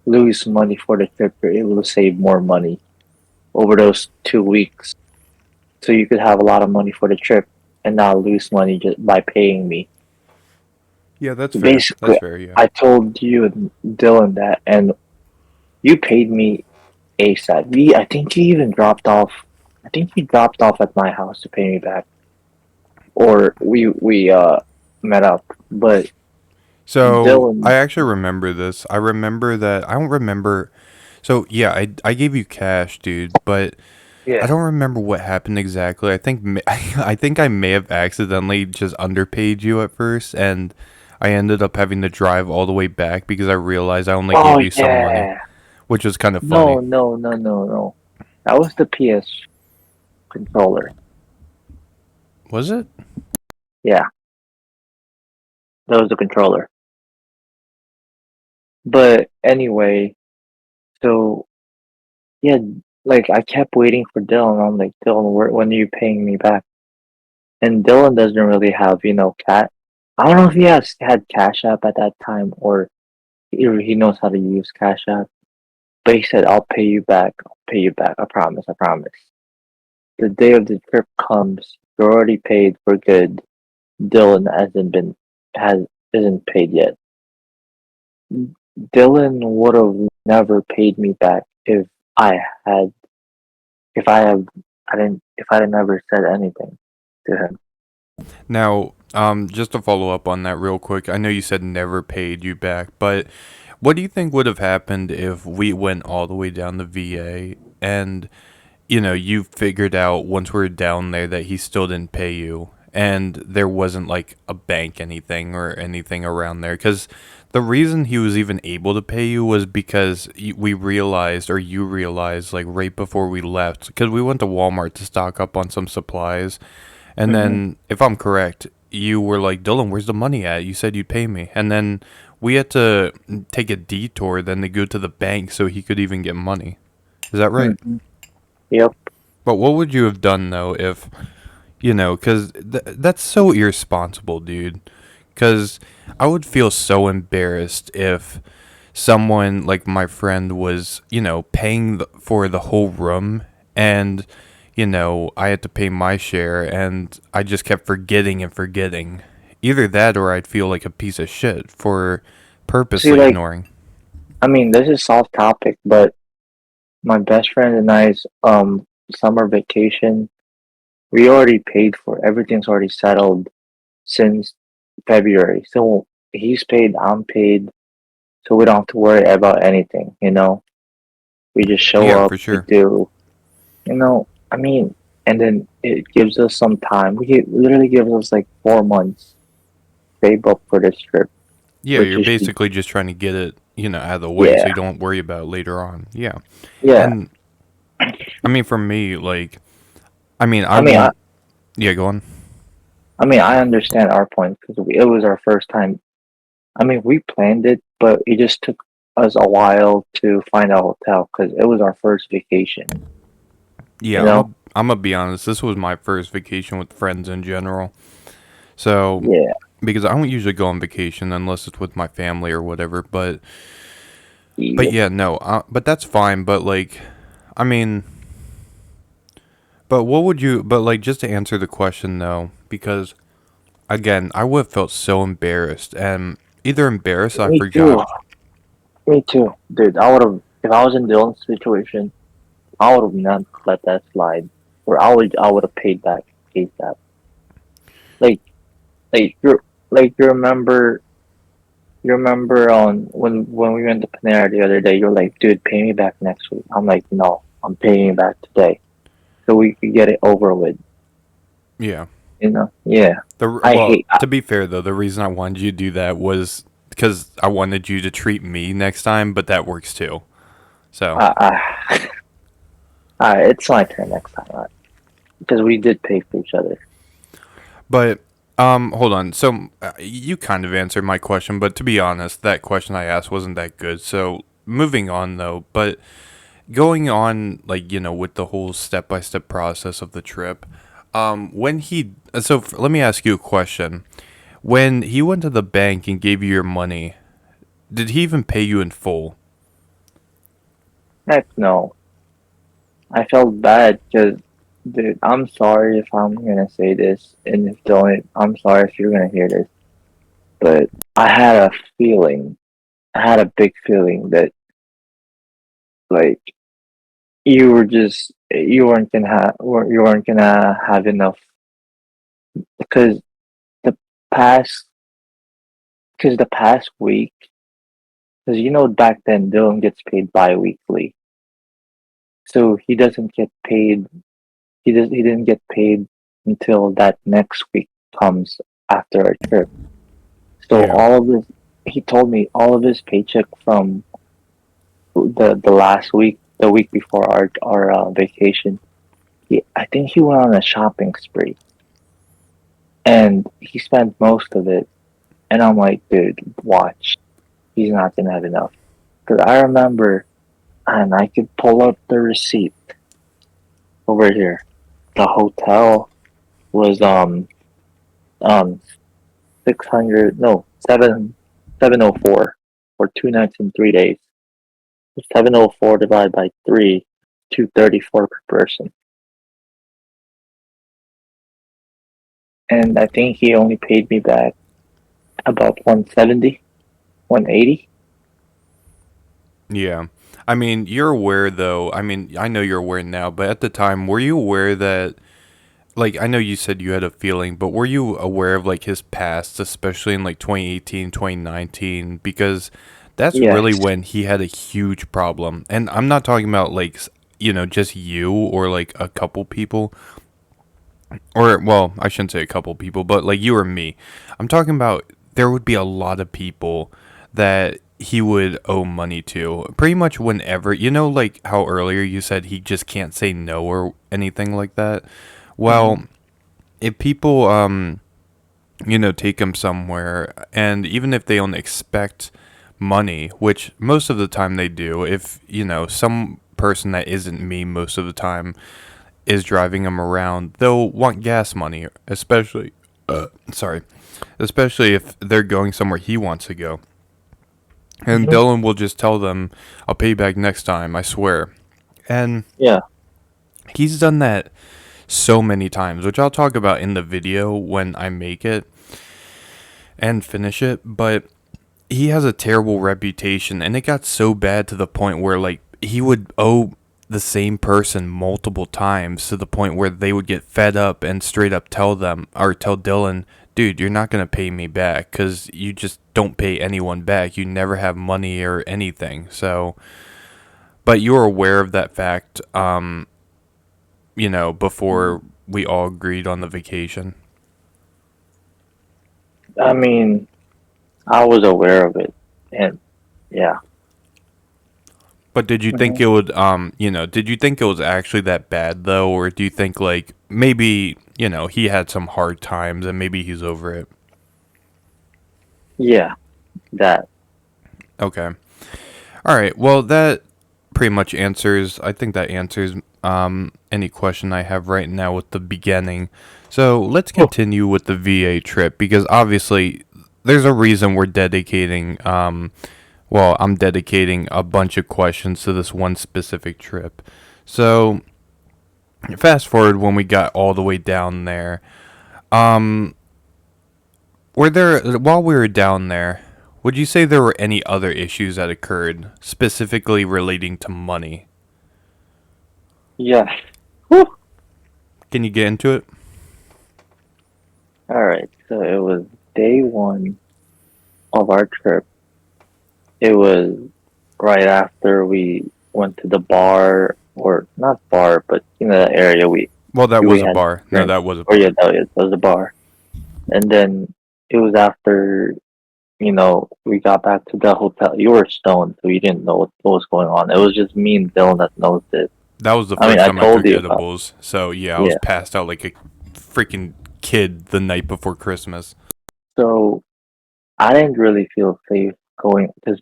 lose money for the trip. You're able to save more money over those 2 weeks. So you could have a lot of money for the trip and not lose money just by paying me. Yeah, that's fair. That's Basically, fair. Yeah. I told you and Dylan that, and you paid me ASAP. I think you even dropped off. I think you dropped off at my house to pay me back, or we met up. But So I Dylan, actually remember this. I remember that. I don't remember. So yeah, I gave you cash, dude, but I yeah. don't remember what happened exactly. I think I may have accidentally just underpaid you at first, and I ended up having to drive all the way back because I realized I only gave Oh you some money, yeah. which was kind of funny. No, no, no, no, no. That was the PS controller. Was it? Yeah, that was the controller. But anyway, so yeah, like I kept waiting for Dylan. I'm like, Dylan, when are you paying me back? And Dylan doesn't really have, cat. I don't know if he has had Cash App at that time or he knows how to use Cash App. But he said, "I'll pay you back. I'll pay you back. I promise. I promise." The day of the trip comes. You're already paid. We're good. Dylan has isn't paid yet. Dylan would have never paid me back I had if I have if I had never said anything to him. Now, just to follow up on that real quick, I know you said never paid you back, but what do you think would have happened if we went all the way down the VA and you figured out once we were down there that he still didn't pay you and there wasn't like a bank anything or anything around there? Because the reason he was even able to pay you was because we realized, or you realized, like right before we left, because we went to Walmart to stock up on some supplies. And Hmm. then, if I'm correct, you were like, Dylan, where's the money at? You said you'd pay me. And then we had to take a detour then to go to the bank so he could even get money. Is that right? Hmm. Yep. But what would you have done though if, because that's so irresponsible, dude. Because I would feel so embarrassed if someone like my friend was, paying for the whole room and, I had to pay my share and I just kept forgetting and forgetting. Either that or I'd feel like a piece of shit for See, purposely like, ignoring. I mean, this is soft topic, but my best friend and I's summer vacation, we already paid for everything's already settled since February. So he's paid, I'm paid, so we don't have to worry about anything. We just show Yeah, up, for we sure. do, I mean, and then it gives us some time. Literally gives us like 4 months save up for this trip, Yeah, which you're is basically just trying to get it, out of the way so yeah, you don't worry about it later on. Yeah. yeah. And I mean, for me, like, I mean, I I mean, I, won't. Yeah, go on. I mean, I understand our point because it was our first time. I mean, we planned it, but it just took us a while to find a hotel because it was our first vacation. You Yeah, know? I'm gonna be honest. This was my first vacation with friends in general. So, Yeah. because I don't usually go on vacation unless it's with my family or whatever. But Yeah. yeah, no. But that's fine. But like, I mean, but what would you? But like, just to answer the question though, because again, I would have felt so embarrassed, and either embarrassed, I Me too. forgot. Me too, dude. I would have if I was in Dylan's situation. I would have not let that slide, or I would have paid back ASAP. Like like you remember on when we went to Panera the other day. You're like, dude, pay me back next week. I'm like, no, I'm paying you back today, so we could get it over with. Yeah. Yeah. I Well, hate. to be fair though, the reason I wanted you to do that was because I wanted you to treat me next time, but that works too. So, It's my turn next time, because we did pay for each other. but hold on. So you kind of answered my question, but to be honest, that question I asked wasn't that good. So moving on though, but going on like with the whole step by step process of the trip, when he let me ask you a question. When he went to the bank and gave you your money, did he even pay you in full? Heck no. I felt bad because, dude, I'm sorry if I'm gonna say this, and if don't, I'm sorry if you're gonna hear this, but I had a feeling, I had a big feeling that like you weren't gonna have enough because the past the past week, because back then Dylan gets paid bi-weekly, so he doesn't get paid. He didn't get paid until that next week comes after our trip. So Yeah. all of this, he told me all of his paycheck from the last week, the week before our vacation. I think he went on a shopping spree, and he spent most of it. And I'm like, dude, watch, he's not gonna have enough. Because I remember, and I could pull up the receipt over here. The hotel was um 600, no, 704 for 2 nights and 3 days. 704 divided by 3, 234 per person. And I think he only paid me back about 170, 180. Yeah. I mean, you're aware though. I mean, I know you're aware now, but at the time, were you aware that like I know you said you had a feeling, but were you aware of like his past, especially in like 2018, 2019 because that's really Yes. when he had a huge problem. And I'm not talking about like just you or like a couple people or well, I shouldn't say a couple people, but like you or me. I'm talking about there would be a lot of people that he would owe money to pretty much whenever, like how earlier you said he just can't say no or anything like that. Hmm. Well, if people take him somewhere and even if they don't expect money, which most of the time they do, if some person that isn't me most of the time is driving him around, they'll want gas money, especially sorry, especially if they're going somewhere he wants to go. And Hmm. Dylan will just tell them, "I'll pay you back next time, I swear." And Yeah. he's done that so many times, which I'll talk about in the video when I make it and finish it, but he has a terrible reputation and it got so bad to the point where like he would owe the same person multiple times to the point where they would get fed up and straight up tell them or tell Dylan, dude, you're not gonna pay me back because you just don't pay anyone back. You never have money or anything. So, but you were aware of that fact, before we all agreed on the vacation. I mean, I was aware of it, and yeah. But did you think Hmm. it would, did you think it was actually that bad though, or do you think like maybe, he had some hard times and maybe he's over it? Yeah, that. Okay. All right. Well, that pretty much answers. I think that answers any question I have right now with the beginning. So let's Oh, continue with the VA trip because obviously there's a reason we're dedicating. Well, I'm dedicating a bunch of questions to this one specific trip. So fast forward when we got all the way down there. Um, were there while we were down there? Would you say there were any other issues that occurred specifically relating to money? yeah. Whew. Can you get into it? All right. So it was day one of our trip. It was right after we went to the bar, or not bar, but the area Well, that we was a had bar. No, drinks. that was a Or yeah, bar. that was the bar. And then it was after we got back to the hotel. You were stoned, so you didn't know what was going on. It was just me and Dylan that knows it. That was the I mean, first I time I told took you about. edibles. So yeah, I was Yeah. passed out like a freaking kid the night before Christmas. So I didn't really feel safe going because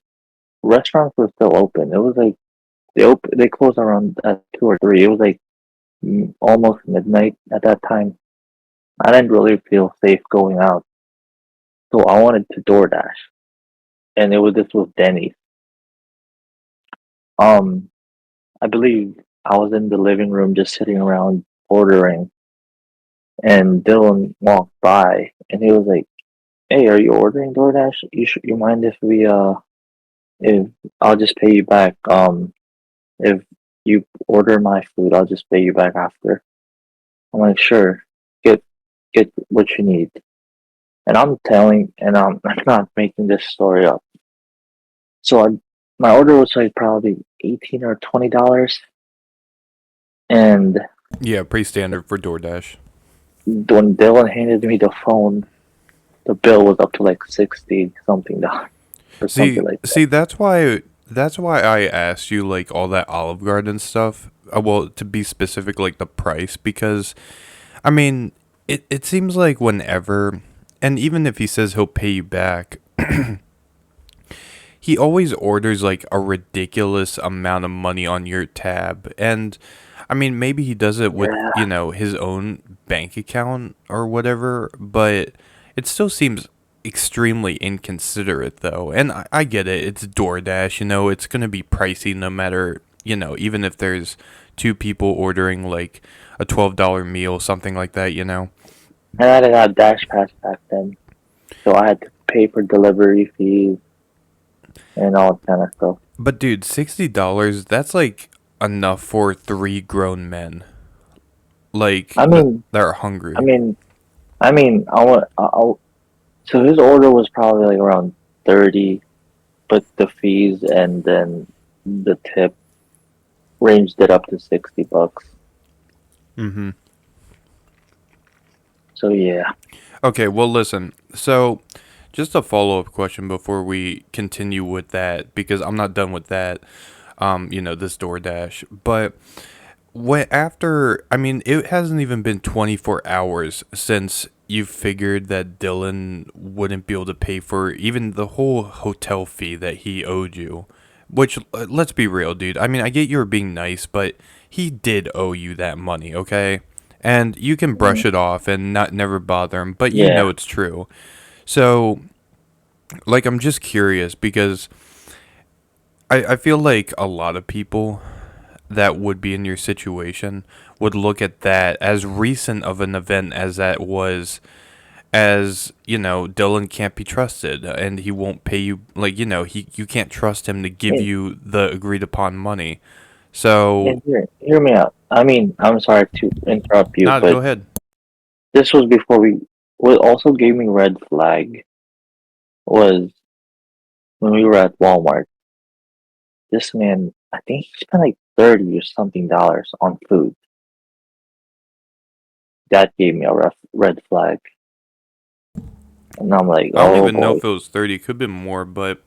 restaurants were still open. It was like they closed around at 2 or 3. It was like almost midnight at that time. I didn't really feel safe going out, so I wanted to DoorDash, and this was Denny's. Um, I believe I was in the living room just sitting around ordering, and Dylan walked by, and he was like, "Hey, are you ordering DoorDash? You mind if I'll just pay you back? If you order my food, I'll just pay you back after." I'm like, "Sure, get get what you need." And I'm telling, and I'm not making this story up. So my order was like probably $18 or $20, and Yeah, pretty standard for DoorDash. when Dylan handed me the phone, the bill was up to like 60 something dollars or something See, like that. see, that's why I asked you like all that Olive Garden stuff. Well, to be specific, like the price, because I mean, it seems like whenever, and even if he says he'll pay you back, he always orders like a ridiculous amount of money on your tab. And I mean, maybe he does it with, Yeah, his own bank account or whatever, but it still seems extremely inconsiderate though. And I get it. It's DoorDash, it's going to be pricey no matter, even if there's two people ordering like a $12 meal, something like that. and I didn't have Dash Pass back then, so I had to pay for delivery fees and all that kind of stuff. But dude, $60, that's like enough for three grown men. Like I mean, that are I hungry. mean, I want. So his order was probably like around 30, but the fees and then the tip ranged it up to $60. Mm-hmm. So yeah. Okay, well, listen. So, just a follow up question before we continue with that, because I'm not done with that. This DoorDash. But what after? I mean, it hasn't even been 24 hours since you figured that Dylan wouldn't be able to pay for even the whole hotel fee that he owed you. Which, let's be real, dude. I mean, I get you were being nice, but he did owe you that money, okay? And you can Mm, brush it off and not never bother him, but yeah. it's true. So, like, I'm just curious because I feel like a lot of people that would be in your situation would look at that as recent of an event as that was, as Dylan can't be trusted and he won't pay you, like, you can't trust him to give Hey, you the agreed upon money. hey, So, hear me out. I mean, I'm sorry to interrupt you, nah, go but ahead. this was before we. what also gave me red flag was when we were at Walmart. This man, I think he spent like 30 or something dollars on food. That gave me a red flag. And I'm like, I don't oh even know boy. if it was 30. It could have been more, but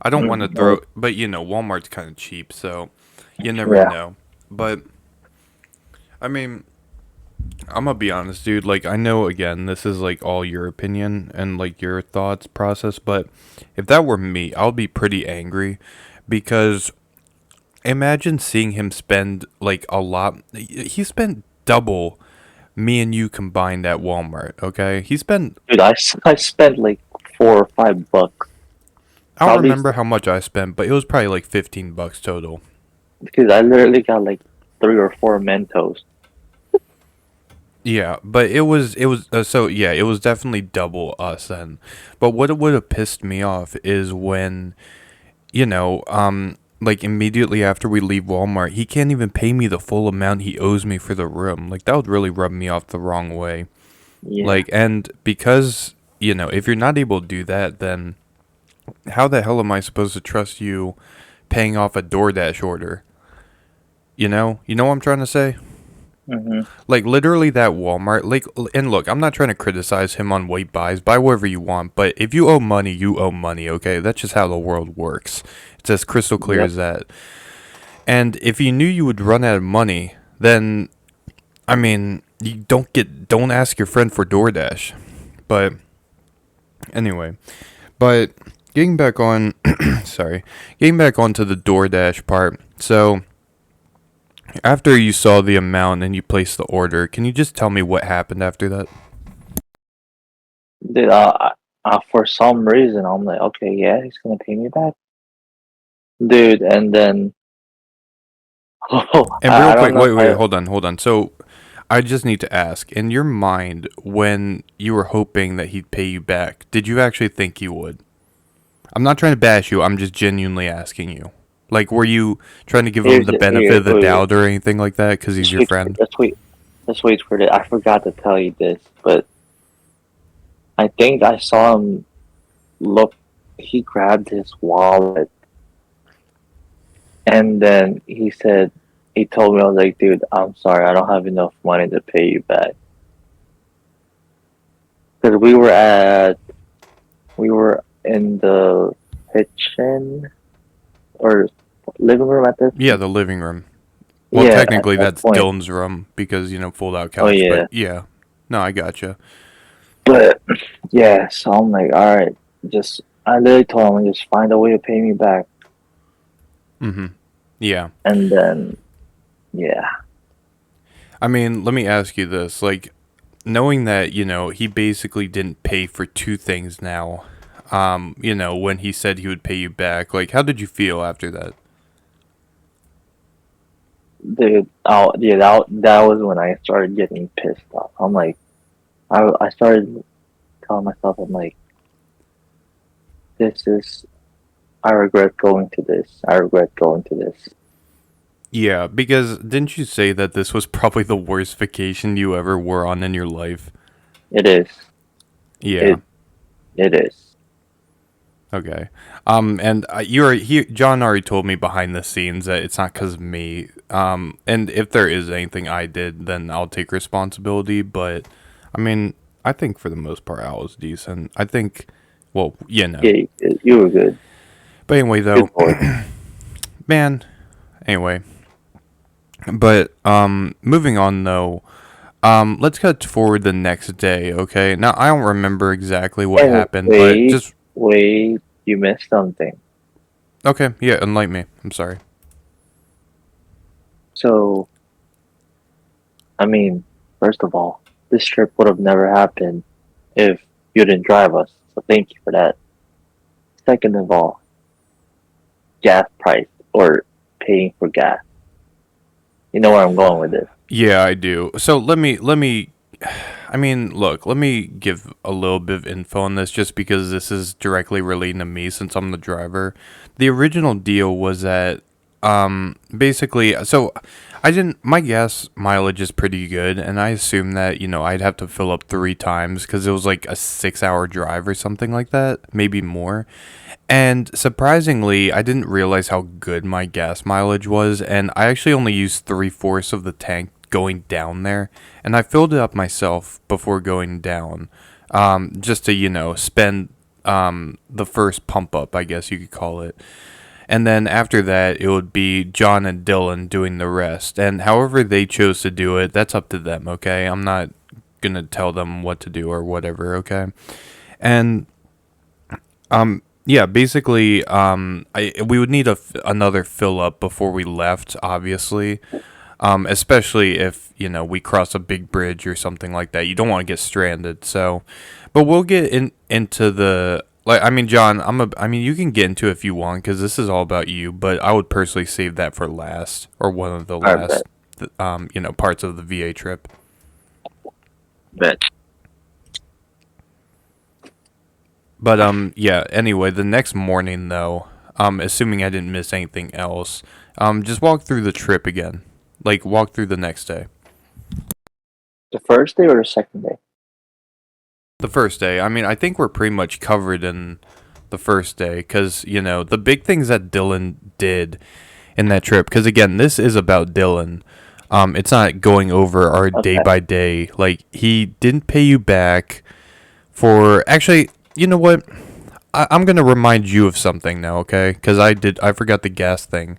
I don't want to No, throw. But Walmart's kind of cheap, so you never yeah. know. But I mean, I'm gonna be honest, dude. Like, I know again, this is like all your opinion and like your thoughts process, but if that were me, I'll be pretty angry because imagine seeing him spend like a lot. He spent double me and you combined at Walmart. Okay, he spent. Dude, I spent like $4 or $5. I don't Probably remember how much I spent, but it was probably like $15 total. because I literally got like 3 or 4 Mentos. Yeah, but it was definitely double us then. But what would have pissed me off is when like immediately after we leave Walmart, he can't even pay me the full amount he owes me for the room. Like that would really rub me off the wrong way. Yeah. Like, and because, if you're not able to do that, then how the hell am I supposed to trust you paying off a DoorDash order? You know what I'm trying to say? Hmm. Like literally that Walmart, like, and look, I'm not trying to criticize him on what he buys. Buy whatever you want, but if you owe money, you owe money. Okay, that's just how the world works. It's as crystal clear Yep. as that. And if you knew you would run out of money, then I mean, you don't ask your friend for DoorDash. But anyway, but getting back on, sorry, getting back onto the DoorDash part. So after you saw the amount and you placed the order, can you just tell me what happened after that? Dude, for some reason, I'm like, okay, yeah, he's gonna pay me back, dude. And then, oh, And real I don't quick, know if wait, hold on. So I just need to ask, in your mind, when you were hoping that he'd pay you back, did you actually think he would? I'm not trying to bash you. I'm just genuinely asking you. Like, were you trying to give him the benefit here, of the doubt or anything like that because he's your friend? let's wait for it. I forgot to tell you this, but I think I saw him look. He grabbed his wallet and then he told me, I was like, dude, I'm sorry, I don't have enough money to pay you back. Because we were in the kitchen or living room at this. Yeah, the living room. Well, Yeah, at technically that that's point. Dylan's room because fold out Oh couch. But yeah, yeah, no, I gotcha. but yeah, so I'm like, all right, just I literally told him just find a way to pay me back, Mm-hmm. Yeah. and then yeah, I mean, let me ask you this: like, knowing that he basically didn't pay for two things now. When he said he would pay you back, like, how did you feel after that? dude, yeah, that was when I started getting pissed off. I'm like, I started telling myself, I'm like, this is I regret going to this. I regret going to this. Yeah, because didn't you say that this was probably the worst vacation you ever were on in your life? It is. Yeah. It it is. Okay. And John already told me behind the scenes that it's not because of me. And if there is anything I did, then I'll take responsibility. But I mean, I think for the most part, I was decent. I think, well, Yeah, you were good. But anyway, Good though, boy. man. Anyway, but moving on though. Let's cut forward the next day. Okay. Now I don't remember exactly what And happened, but just wait, you missed something. okay. Yeah, enlighten me. I'm sorry. So, I mean, first of all, this trip would have never happened if you didn't drive us. So thank you for that. Second of all, gas price or paying for gas. You know where I'm going with this. Yeah, I do. So let me I mean, look, let me give a little bit of info on this just because this is directly relating to me since I'm the driver. The original deal was that basically, so I didn't. My gas mileage is pretty good, and I assume that I'd have to fill up 3 times because it was like a 6-hour drive or something like that, maybe more. And surprisingly, I didn't realize how good my gas mileage was, and I actually only used 3/4 of the tank going down there, and I filled it up myself before going down, just to spend the first pump up, I guess you could call it. And then after that, it would be John and Dylan doing the rest. And however they chose to do it, that's up to them, okay? I'm not going to tell them what to do or whatever, okay? And yeah, basically we would need another fill up before we left, obviously. Especially if, we cross a big bridge or something like that. You don't want to get stranded. So, but we'll get into the like. I mean, John, I mean, you can get into it if you want because this is all about you. But I would personally save that for last or one of the I last, parts of the VA trip. bet. But yeah. Anyway, the next morning though, assuming I didn't miss anything else, just walk through the trip again. Like walk through the next day. The first day or the second day? The first day. I mean, I think we're pretty much covered in the first day because, the big things that Dylan did in that trip, because again, this is about Dylan. It's not going over our day Okay. by day. Like, he didn't pay you back for. Actually, you know what? I'm going to remind you of something now, okay? Because I forgot the gas thing.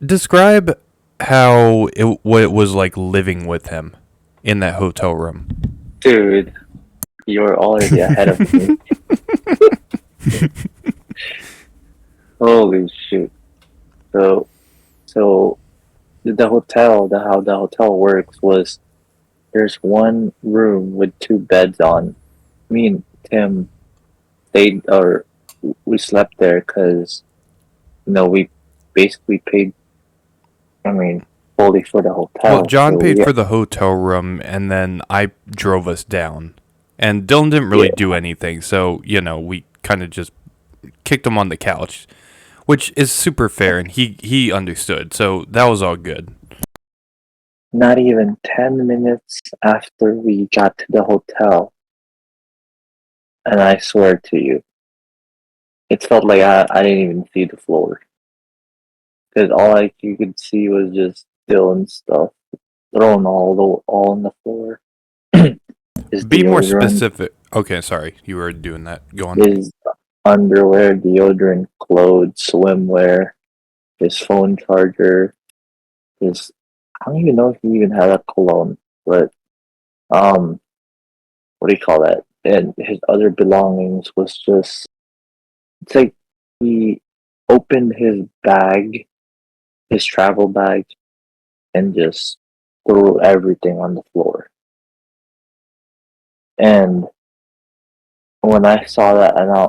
Describe what it was like living with him in that hotel room. Dude, you're already ahead of me. Holy shoot. So, so the hotel, how the hotel works was there's one room with 2 beds on. Me and Tim stayed, or we slept there because, we basically paid, I mean, fully for the Well, hotel. John So paid for the hotel room, and then I drove us down. And Dylan didn't really yeah, do anything, so we kind of just kicked him on the couch, which is super fair, and he understood, so that was all good. not even 10 minutes after we got to the hotel, and I swear to you, it felt like I didn't even see the floor. Because you could see was just Dylan stuff thrown all on the floor. His Be more deodorant, specific. Okay, sorry, you were doing that. Go on. his underwear, deodorant, clothes, swimwear, his phone charger, his I don't even know if he even had a cologne, but um what do you call that? And his other belongings was just it's like he opened his bag, his travel bag, and just threw everything on the floor. And when I saw that, I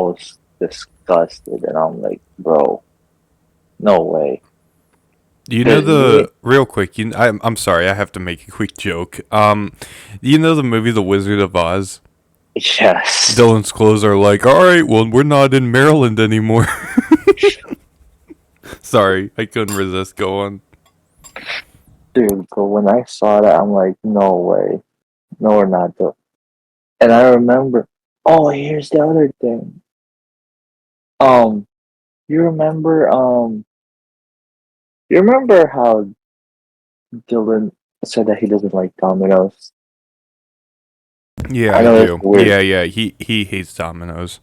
was disgusted, and I'm like, bro, no way. You know Because me, the real quick. I'm sorry, I have to make a quick joke. You know the movie The Wizard of Oz. yes, Dylan's clothes are like, all right, well, we're not in Maryland anymore. Sorry, I couldn't resist. Go on. dude. But when I saw that, I'm like, no way, no, we're not doing. And I remember, oh, here's the other thing. Um, you remember, you remember how Dylan said that he doesn't like Domino's? Yeah, I I know it's do. weird. Yeah. He hates Domino's.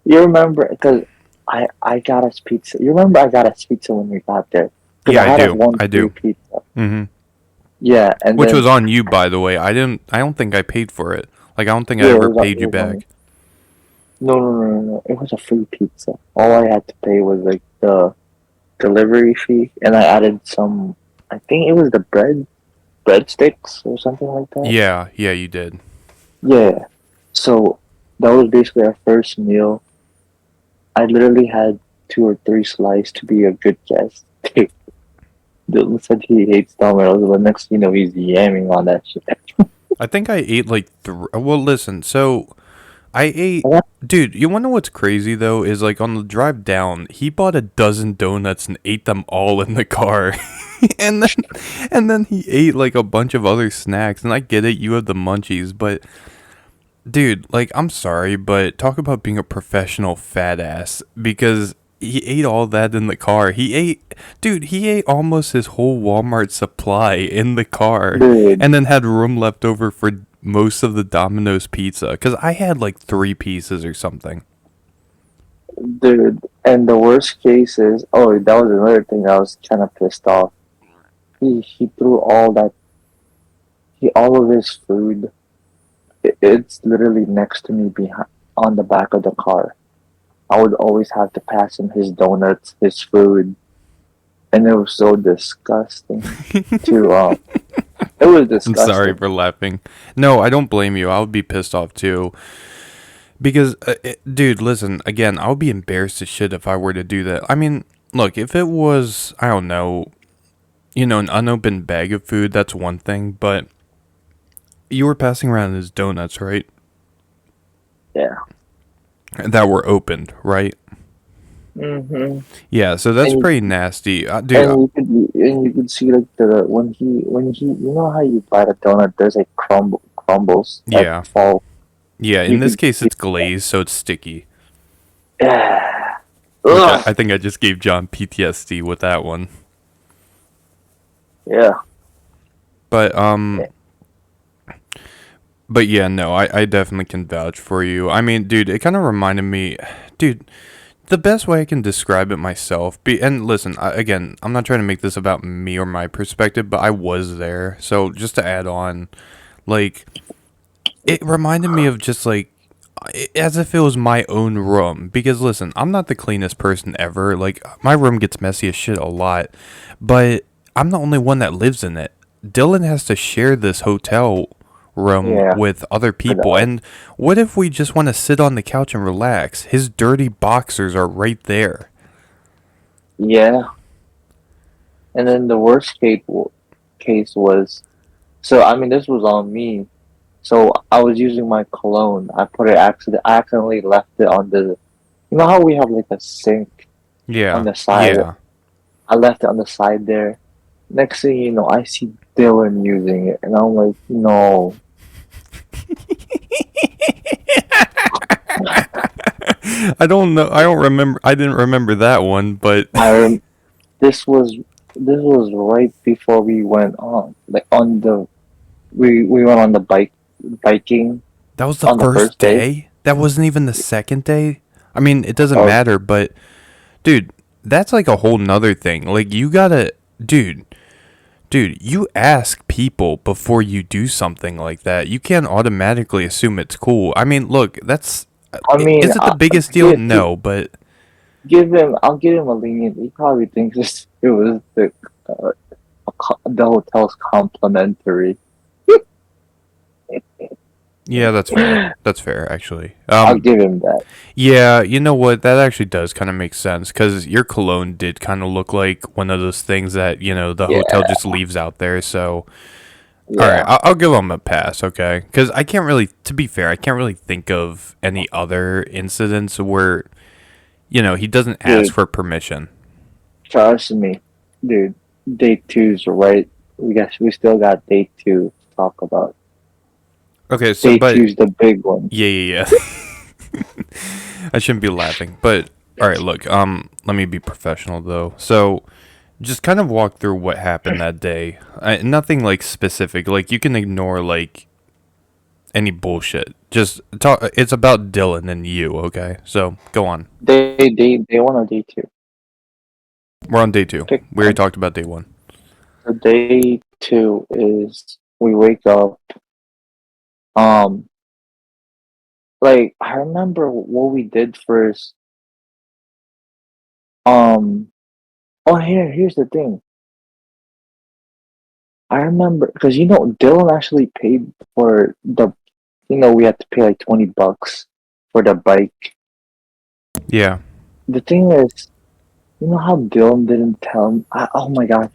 You remember because I got us pizza. You remember I got us pizza when we got there because Yeah, I I had us do. one I free do. pizza. hmm Yeah, and Which then was on you, by the way. I didn't. I don't think I paid for it. Like, I don't think I yeah, ever it paid you was on. back. No. It was a free pizza. All I had to pay was like the delivery fee, and I added some. I think it was the breadsticks or something like that. Yeah, you did. Yeah. So that was basically our first meal. I literally had 2 or 3 slices to be a good guest. Dylan said he hates Domino's, but next thing you know, he's yamming on that shit. I think I ate like well, listen. So I ate, What? dude. You wanna know what's crazy though? Is like on the drive down, he bought a dozen donuts and ate them all in the car, and then he ate like a bunch of other snacks. And I get it, you have the munchies, but dude, like I'm sorry, but talk about being a professional fat ass because he ate all that in the car. He ate almost his whole Walmart supply in the car Dude, and then had room left over for most of the Domino's pizza cuz I had like 3 pieces or something. dude. And the worst case is, oh, that was another thing I was kind of pissed off. He threw all of his food. It's literally next to me behind on the back of the car. I would always have to pass him his donuts, his food, and it was so disgusting. To it was I'm sorry disgusting. for laughing. No, I don't blame you. I would be pissed off too. Because, dude, listen, again, I would be embarrassed as shit if I were to do that. I mean, look, if it was, I don't know, an unopened bag of food, that's one thing, but you were passing around his donuts, right? Yeah. That were opened, right? Mhm. Yeah, so that's And pretty nasty. Dude, you could see like the when he you know how you bite a donut, there's like crumbles that yeah. fall. Yeah, in You this could case, see it's glazed, so it's sticky. that. Which I, Ugh. I think I just gave John PTSD with that one. Yeah. But, but yeah, no, I definitely can vouch for you. I mean, dude, it kind of reminded me, dude, the best way I can describe it myself, and listen, again, I'm not trying to make this about me or my perspective, but I was there. So just to add on, like, it reminded me of just like, as if it was my own room. Because listen, I'm not the cleanest person ever. Like, my room gets messy as shit a lot, but I'm the only one that lives in it. Dylan has to share this hotel room Yeah. with other I people. know. And what if we just want to sit on the couch and relax? His dirty boxers are right there. Yeah. And then the worst case was, so I mean this was on me. So I was using my cologne. I accidentally left it on the, you know how we have like a sink on Yeah, the side. yeah. I left it on the side there. Next thing you know, I see Dylan using it, and I'm like, no. I don't know. I don't remember. I didn't remember that one, but I rem- this was this was right before we went on, like on the we went on the biking that was the on the first first day. day. That wasn't even the second day. I mean, it doesn't Oh matter, but dude, that's like a whole nother thing. Like you gotta, dude, you ask people before you do something like that. You can't automatically assume it's cool. I mean, look, that's I mean, is it the biggest deal? give, No, but give him. I'll give him a lenient. He probably thinks it was uh, the hotel's complimentary. yeah, that's fair. That's fair, actually. I'll give him that. Yeah, you know what? That actually does kind of make sense because your cologne did kind of look like one of those things that the hotel Yeah, just leaves out there. So, all right, yeah, I'll give him a pass, okay? Because I can't really, to be fair, I can't really think of any other incidents where he doesn't ask dude. for permission. Trust me, dude. Day two's right. We still got day two to talk about. Okay, so Day but two's the big one. yeah, yeah, yeah. I shouldn't be laughing, but all right, look, let me be professional though. So just kind of walk through what happened that day. Nothing like specific. Like you can ignore like any bullshit. Just talk. It's about Dylan and you. Okay, so go on. Day one or day two. We're on day two. Pick We already one. talked about day one. So day two is we wake up. Um, like I remember what we did first. Um, oh here's the thing. I remember because Dylan actually paid for the. We had to pay like $20 for the bike. Yeah. The thing is, you know how Dylan didn't tell me? Oh my god,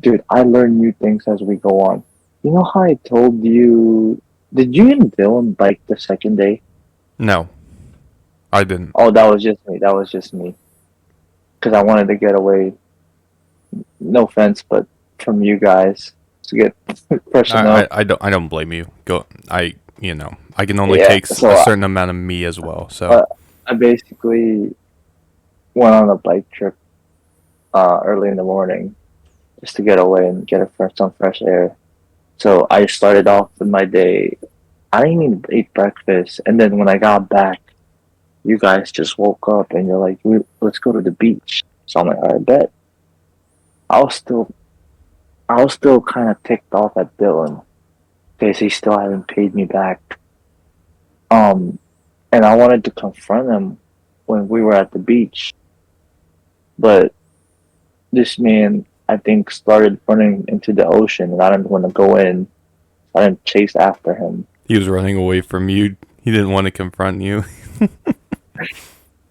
dude! I learn new things as we go on. You know how I told you? Did you and Dylan bike the second day? No, I didn't. Oh, that was just me. That was just me. Because I wanted to get away. No offense, but from you guys to get personal. I don't blame you. Go. I can only Yeah. take a So certain amount of me as well. So uh, I basically went on a bike trip early in the morning just to get away and get some fresh air. So I started off with my day. I didn't even eat breakfast, and then when I got back, you guys just woke up and you're like, "Let's go to the beach." So I'm like, "I bet." I was still, I was still kind of ticked off at Dylan because he still hadn't paid me back. Um, and I wanted to confront him when we were at the beach, but this man, I think, started running into the ocean, and I didn't want to go in. I didn't chase after him. he was running away from you. He didn't want to confront you.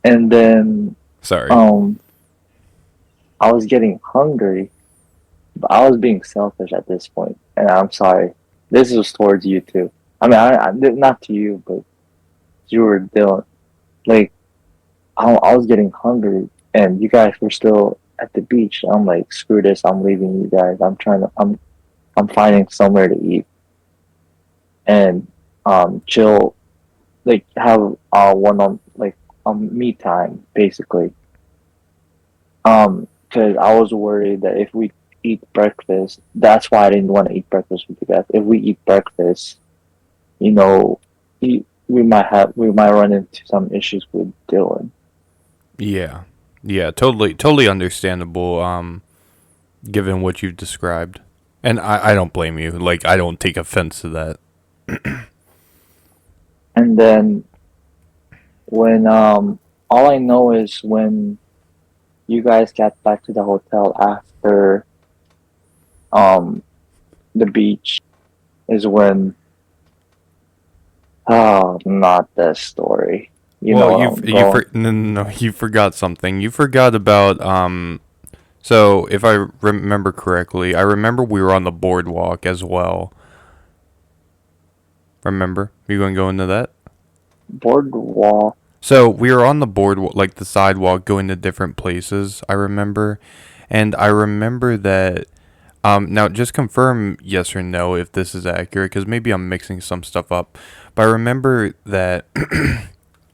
And then Sorry. um, I was getting hungry, but I was being selfish at this point, and I'm sorry. This was towards you too. I mean, not to you, but you were Dylan. Like, I was getting hungry, and you guys were still at the beach. I'm like, screw this. I'm leaving you guys. I'm finding somewhere to eat and chill, like have one on like me time basically. Because I was worried that if we eat breakfast, that's why I didn't want to eat breakfast with you guys. If we eat breakfast, you know, we might run into some issues with Dylan. Yeah. Yeah. Totally understandable. Given what you've described, and I don't blame you. Like I don't take offense to that. And then when all I know is when you guys got back to the hotel after um the beach is when oh not this story. You know Well, what I'm going. no, you forgot something. You forgot about So if I remember correctly, I remember we were on the boardwalk as well. Remember? You going to go into that? Boardwalk. So we were on the boardwalk, like the sidewalk, going to different places. I remember, and I remember that. Now just confirm yes or no if this is accurate, because maybe I'm mixing some stuff up. But I remember that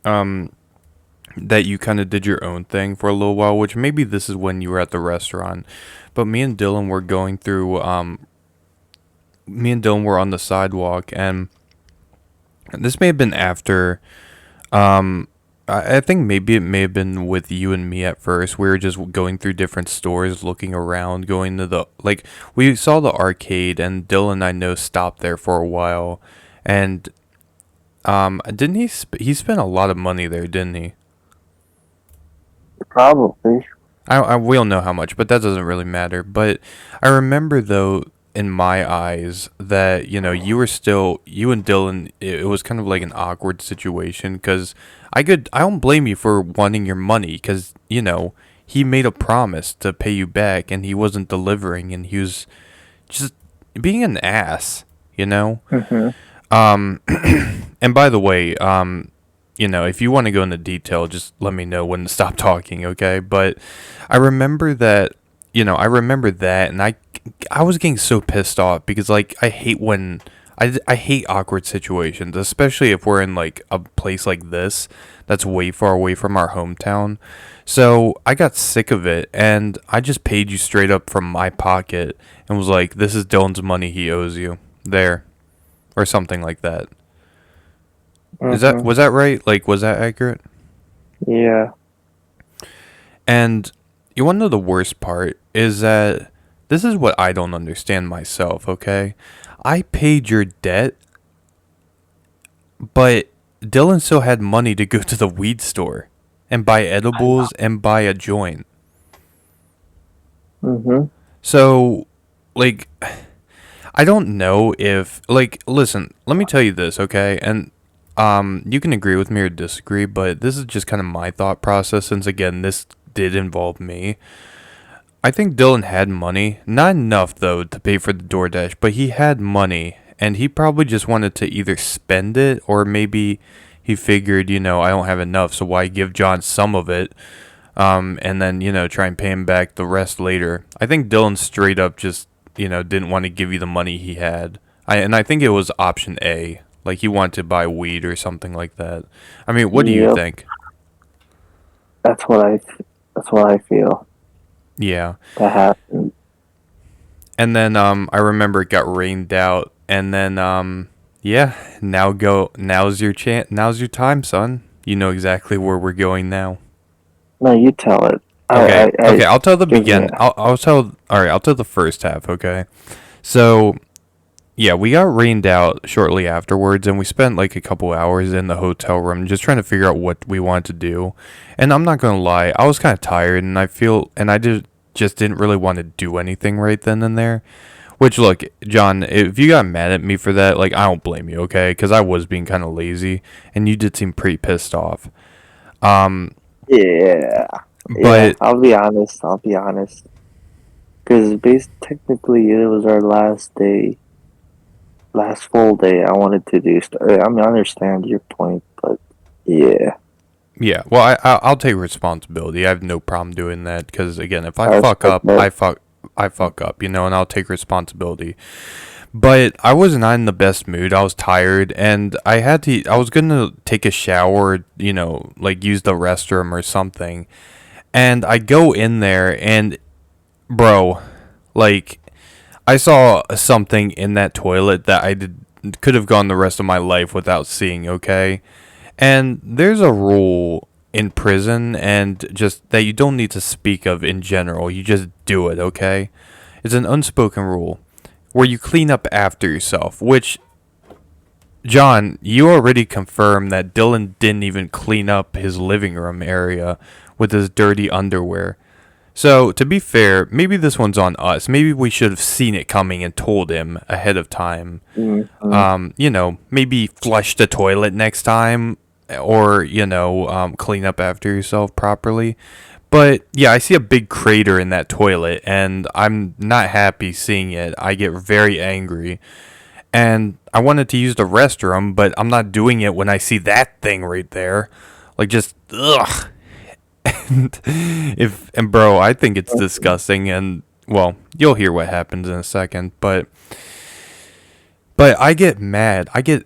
um that you kind of did your own thing for a little while, which maybe this is when you were at the restaurant. But me and Dylan were going through. Me and Dylan were on the sidewalk, and this may have been after. Um, I think maybe it may have been with you and me at first. We were just going through different stores, looking around, going to the like. We saw the arcade, and Dylan I know stopped there for a while, and didn't he? He spent a lot of money there, didn't he? Probably. We don't know how much, but that doesn't really matter. But I remember though, in my eyes, that you and Dylan. It was kind of like an awkward situation because I don't blame you for wanting your money because he made a promise to pay you back and he wasn't delivering and he was just being an ass. You know. Hmm. Um, and by the way, if you want to go into detail, just let me know when to stop talking, okay? But I remember that, and I was getting so pissed off because, like, I hate when, I hate awkward situations, especially if we're in, like, a place like this that's way far away from our hometown. So I got sick of it, and I just paid you straight up from my pocket and was like, this is Dylan's money he owes you. There. Or something like that. Hmm. Was that right? Like, was that accurate? Yeah. And you want to know the worst part is that this is what I don't understand myself, okay? I paid your debt, but Dylan still had money to go to the weed store and buy I know. edibles and buy a joint. Hmm. So, like, I don't know if, like, listen, let me tell you this, okay? And you can agree with me or disagree, but this is just kind of my thought process since again this did involve me. I think Dylan had money, not enough though to pay for the DoorDash, but he had money and he probably just wanted to either spend it or maybe he figured, I don't have enough, so why give John some of it, and then try and pay him back the rest later. I think Dylan straight up just didn't want to give you the money he had. I think it was option A, like he wanted to buy weed or something like that. I mean, what do you Yep, think? that's what I that's what I feel Yeah. that happened. And then I remember it got rained out, and then yeah, now's your chance, now's your time, son. You know exactly where we're going now. No, you tell it. Okay, I okay, I'll tell the give me. begin. I'll tell. All right, I'll tell the first half. Okay, so yeah, we got rained out shortly afterwards, and we spent like a couple hours in the hotel room just trying to figure out what we wanted to do. And I'm not gonna lie, I was kind of tired, and I just didn't really want to do anything right then and there. Which, look, John, if you got mad at me for that, like, I don't blame you, okay? Because I was being kind of lazy, and you did seem pretty pissed off. Um, Yeah, yeah. but I'll be honest. I'll be honest. Because based technically, it was our last day, last full day. I wanted to do. I mean, I understand your point, but yeah, yeah, well, I'll take responsibility. I have no problem doing that because, again, if I I fuck respect up, that. I fuck up, and I'll take responsibility. But I was not in the best mood. I was tired, and I was gonna take a shower, like use the restroom or something. And I go in there, and bro, like I saw something in that toilet that could have gone the rest of my life without seeing, okay? And there's a rule in prison and just that you don't need to speak of in general. You just do it, okay? It's an unspoken rule where you clean up after yourself, which John, you already confirmed that Dylan didn't even clean up his living room area with his dirty underwear. So, to be fair, maybe this one's on us. Maybe we should have seen it coming and told him ahead of time. Mm-hmm. Maybe flush the toilet next time or, clean up after yourself properly. But yeah, I see a big crater in that toilet and I'm not happy seeing it. I get very angry. And I wanted to use the restroom, but I'm not doing it when I see that thing right there. Like just ugh. And bro, I think it's disgusting and well, you'll hear what happens in a second, but I get mad. I get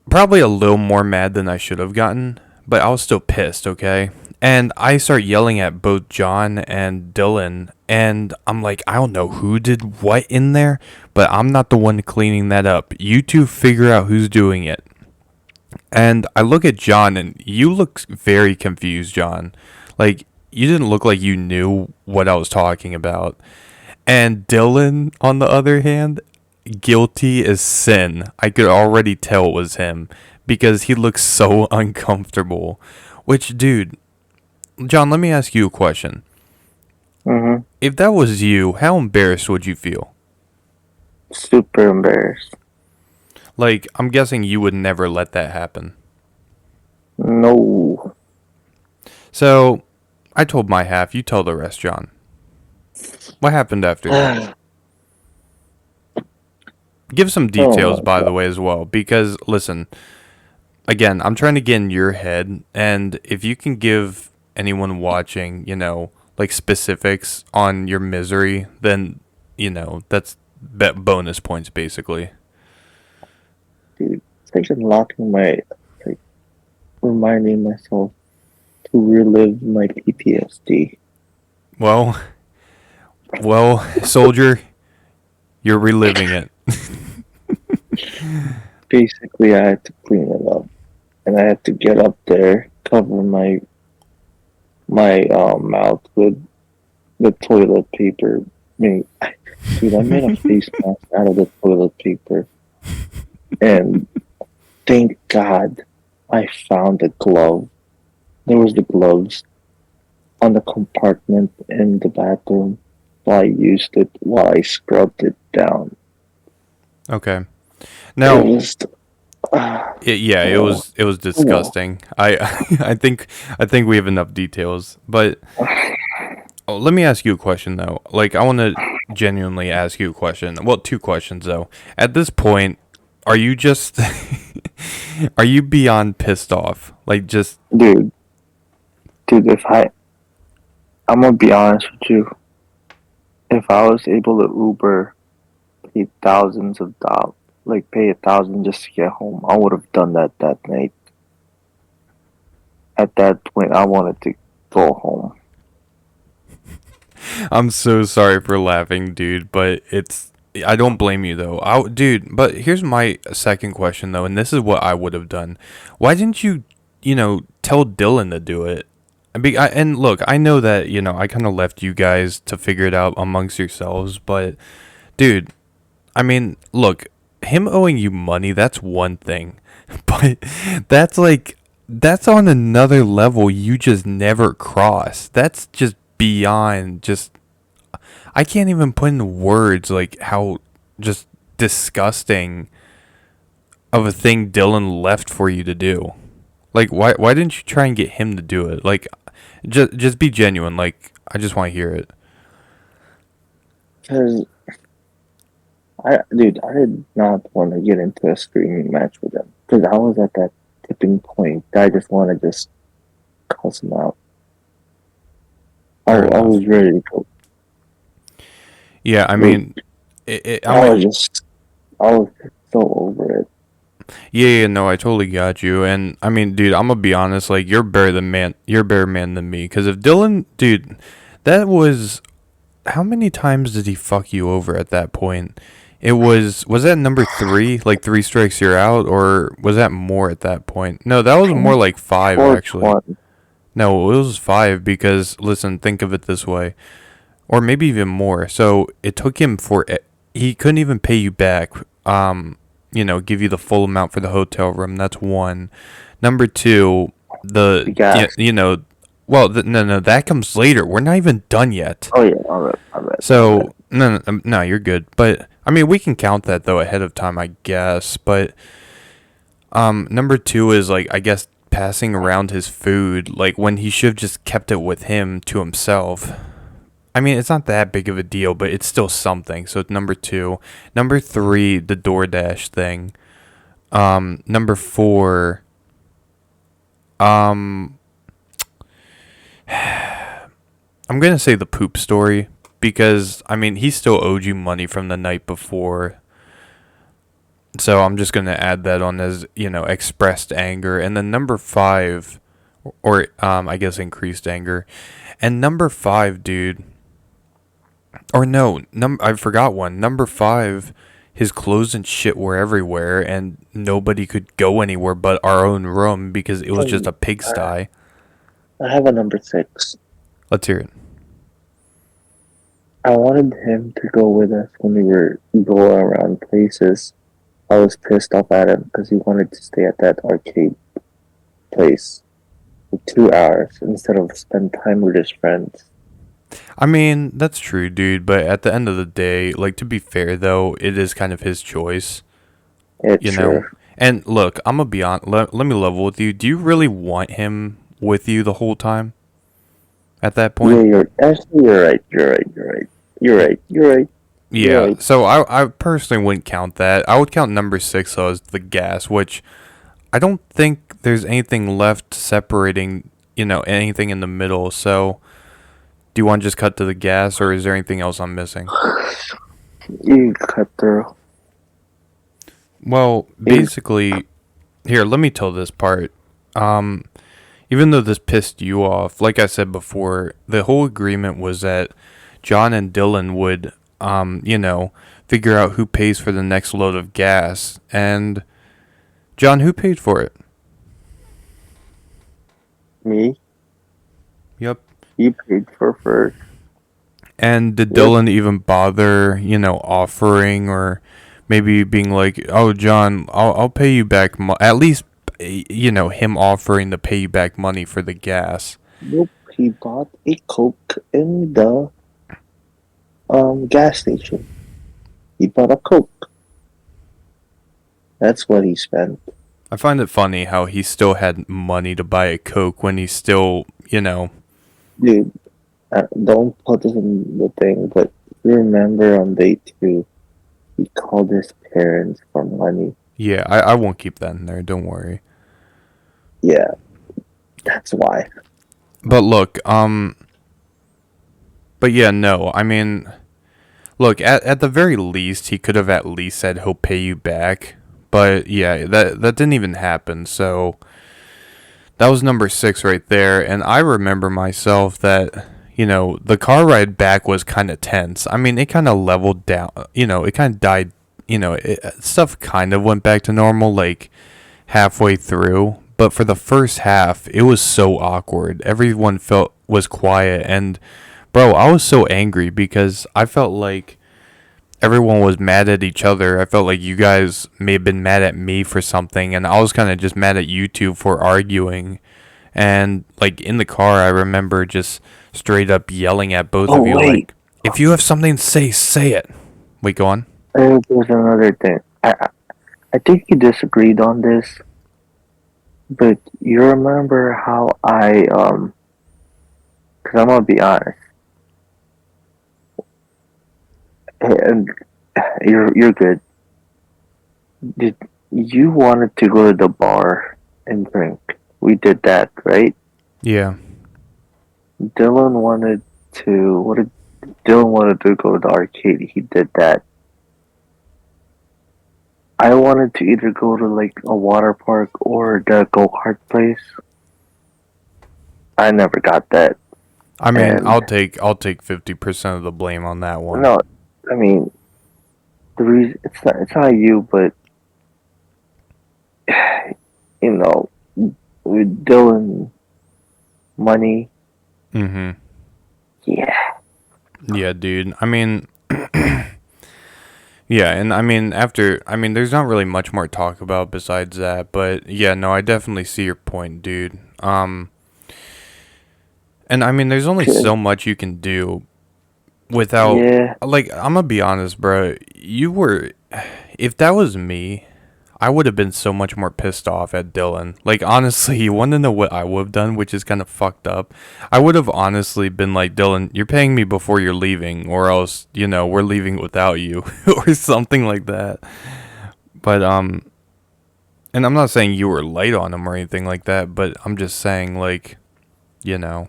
probably a little more mad than I should have gotten, but I was still pissed, okay? And I start yelling at both John and Dylan, and I'm like, I don't know who did what in there, but I'm not the one cleaning that up. You two figure out who's doing it. And I look at John, and you look very confused, John. Like, you didn't look like you knew what I was talking about. And Dylan, on the other hand, guilty as sin. I could already tell it was him because he looks so uncomfortable. Which, dude, John, let me ask you a question. Mm-hmm. If that was you, how embarrassed would you feel? Super embarrassed. Like, I'm guessing you would never let that happen. No. So, I told my half. You tell the rest, John. What happened after that? Give some Oh details, my by god. the way, as well. Because, listen, again, I'm trying to get in your head. And if you can give anyone watching, like specifics on your misery, then, that's bonus points, basically. Dude, it's like unlocking my, like, reminding myself to relive my PTSD. Well, well, soldier, you're reliving it. Basically, I had to clean it up, and I had to get up there, cover my mouth with the toilet paper. Dude, I made a face mask out of the toilet paper, and thank God I found the glove. There was the gloves on the compartment in the bathroom. So I used it while I scrubbed it down. Okay. It Now, was, yeah, oh, it was oh. disgusting. I think we have enough details, but oh, let me ask you a question though. Like I want to genuinely ask you a question. Well, two questions though. At this point, are you just Are you beyond pissed off? Like, just dude, dude. I'm gonna be honest with you. If I was able to Uber, pay thousands of dollars, like pay 1,000 just to get home, I would have done that that night. At that point, I wanted to go home. I'm so sorry for laughing, dude, but it's I don't blame you though. Dude, but here's my second question though, and this is what I would have done. Why didn't you, tell Dylan to do it? And look, I know that, I kind of left you guys to figure it out amongst yourselves, but dude, I mean, look, him owing you money, that's one thing. But that's like that's on another level you just never cross. That's just beyond just I can't even put in words like how just disgusting of a thing Dylan left for you to do. Like why didn't you try and get him to do it? Like just be genuine. Like I just want to hear it. Cause I did not want to get into a screaming match with him. Cause I was at that tipping point. I just want to just cuss him out. Fair I enough. was ready to go. Yeah, I Like, mean, I mean, I was so over it. yeah, no, I totally got you. And I mean, dude, I'm gonna be honest. Like, you're better man than me. Because if Dylan, dude, that was how many times did he fuck you over at that point? Was that number three, like three strikes you're out, or was that more at that point? No, that was more like five Fourth actually. one. No, it was five because listen, think of it this way, or maybe even more. So it took him he couldn't even pay you back. Give you the full amount for the hotel room. That's one. Number two, The yeah, gas. well, no, that comes later. We're not even done yet. Oh yeah, all right, all right, all right. So no, you're good. But I mean, we can count that though ahead of time, I guess. But number two is like I guess passing around his food, like when he should have just kept it with him to himself. I mean, it's not that big of a deal, but it's still something. So it's number two. Number three, the DoorDash thing. Number four. Um, I'm gonna say the poop story because I mean he still owed you money from the night before. So I'm just gonna add that on as expressed anger, and then number five, or I guess increased anger, and number five, dude. Or no, I forgot one. Number five, his clothes and shit were everywhere, and nobody could go anywhere but our own room because it was just a I, pigsty. I have a number six. Let's hear it. I wanted him to go with us when we were going around places. I was pissed off at him because he wanted to stay at that arcade place for 2 hours instead of spend time with his friends. I mean, that's true, dude, but at the end of the day, like, to be fair, though, it is kind of his choice, It's you know? sure. And look, I'm gonna be on. Let me level with you. Do you really want him with you the whole time at that Yeah, point? you're right. You're right. You're right. You're right. You're right. You're Yeah, right. so I personally wouldn't count that. I would count number six though as the gas, which I don't think there's anything left separating, anything in the middle. So, do you want to just cut to the gas, or is there anything else I'm missing? You cut through. Well, You, basically, here, let me tell this part. Um, Even though this pissed you off, like I said before, the whole agreement was that John and Dylan would, figure out who pays for the next load of gas. And, John, who paid for it? me, Yep. you paid for first. And did Yep. Dylan even bother, offering or maybe being like, "Oh, John, I'll pay you back at least him offering to pay you back money for the gas." Nope. He bought a Coke in the gas station. He bought a Coke. That's what he spent. I find it funny how he still had money to buy a Coke when he still, Dude, don't put this in the thing, but you remember on day two, he called his parents for money. Yeah, I won't keep that in there. Don't worry. Yeah, that's why. But look, but yeah, no. I mean, look, at the very least, he could have at least said he'll pay you back. But yeah, that didn't even happen. So that was number 6 right there. And I remember myself that, the car ride back was kind of tense. I mean, it kind of leveled down. It kind of died. Stuff kind of went back to normal like halfway through. But for the first half, it was so awkward. Everyone felt was quiet, and bro, I was so angry because I felt like everyone was mad at each other. I felt like you guys may have been mad at me for something, and I was kind of just mad at you two for arguing. And like in the car, I remember just straight up yelling at both Oh of you, wait, like, "If you have something to say, say it." Wait, go on. there's another thing. I think you disagreed on this, but you remember how because I'm gonna be honest, and you're good. Did you wanted to go to the bar and drink? We did that, right? Yeah. Dylan wanted to. What did Dylan wanted to go to the arcade? He did that. I wanted to either go to like a water park or the go kart place. I never got that, I mean, and I'll take 50% of the blame on that one. no, I mean the reason it's not you, but you know, with Dylan money, Mhm. yeah, Yeah, dude. I mean, yeah, and I mean there's not really much more to talk about besides that, but yeah, no, I definitely see your point, dude. And I mean there's only 'cause- so much you can do without, yeah, like, I'm gonna be honest, bro. You were If that was me, I would have been so much more pissed off at Dylan. Like, honestly, you want to know what I would have done, which is kind of fucked up? I would have honestly been like, Dylan, you're paying me before you're leaving, or else, we're leaving without you, or something like that. But, and I'm not saying you were light on him or anything like that, but I'm just saying, like, you know,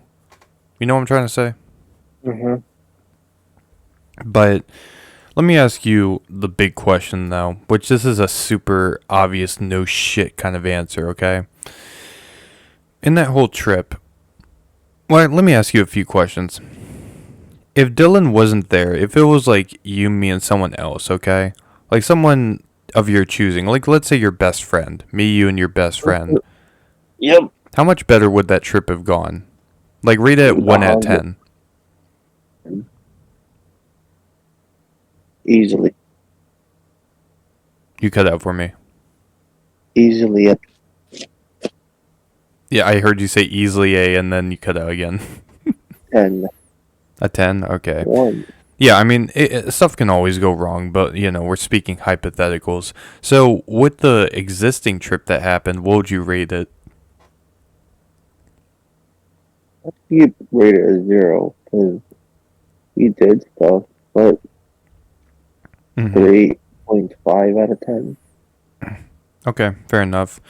you know what I'm trying to say? hmm But let me ask you the big question, though, which this is a super obvious no shit kind of answer, okay? In that whole trip, well, let me ask you a few questions. If Dylan wasn't there, if it was like you, me, and someone else, okay? Like someone of your choosing, like let's say your best friend, me, you, and your best friend, yep, how much better would that trip have gone? Like, rate it a 1 out of hundred 10. easily, You cut out for me. easily at Yeah, I heard you say easily a, and then you cut out again. 10. A 10? Okay. One. Yeah, I mean, stuff can always go wrong, but, we're speaking hypotheticals. So, with the existing trip that happened, what would you rate it? You rate it a 0 because he did stuff, but Mm-hmm. 3.5 out of 10. Okay, fair enough.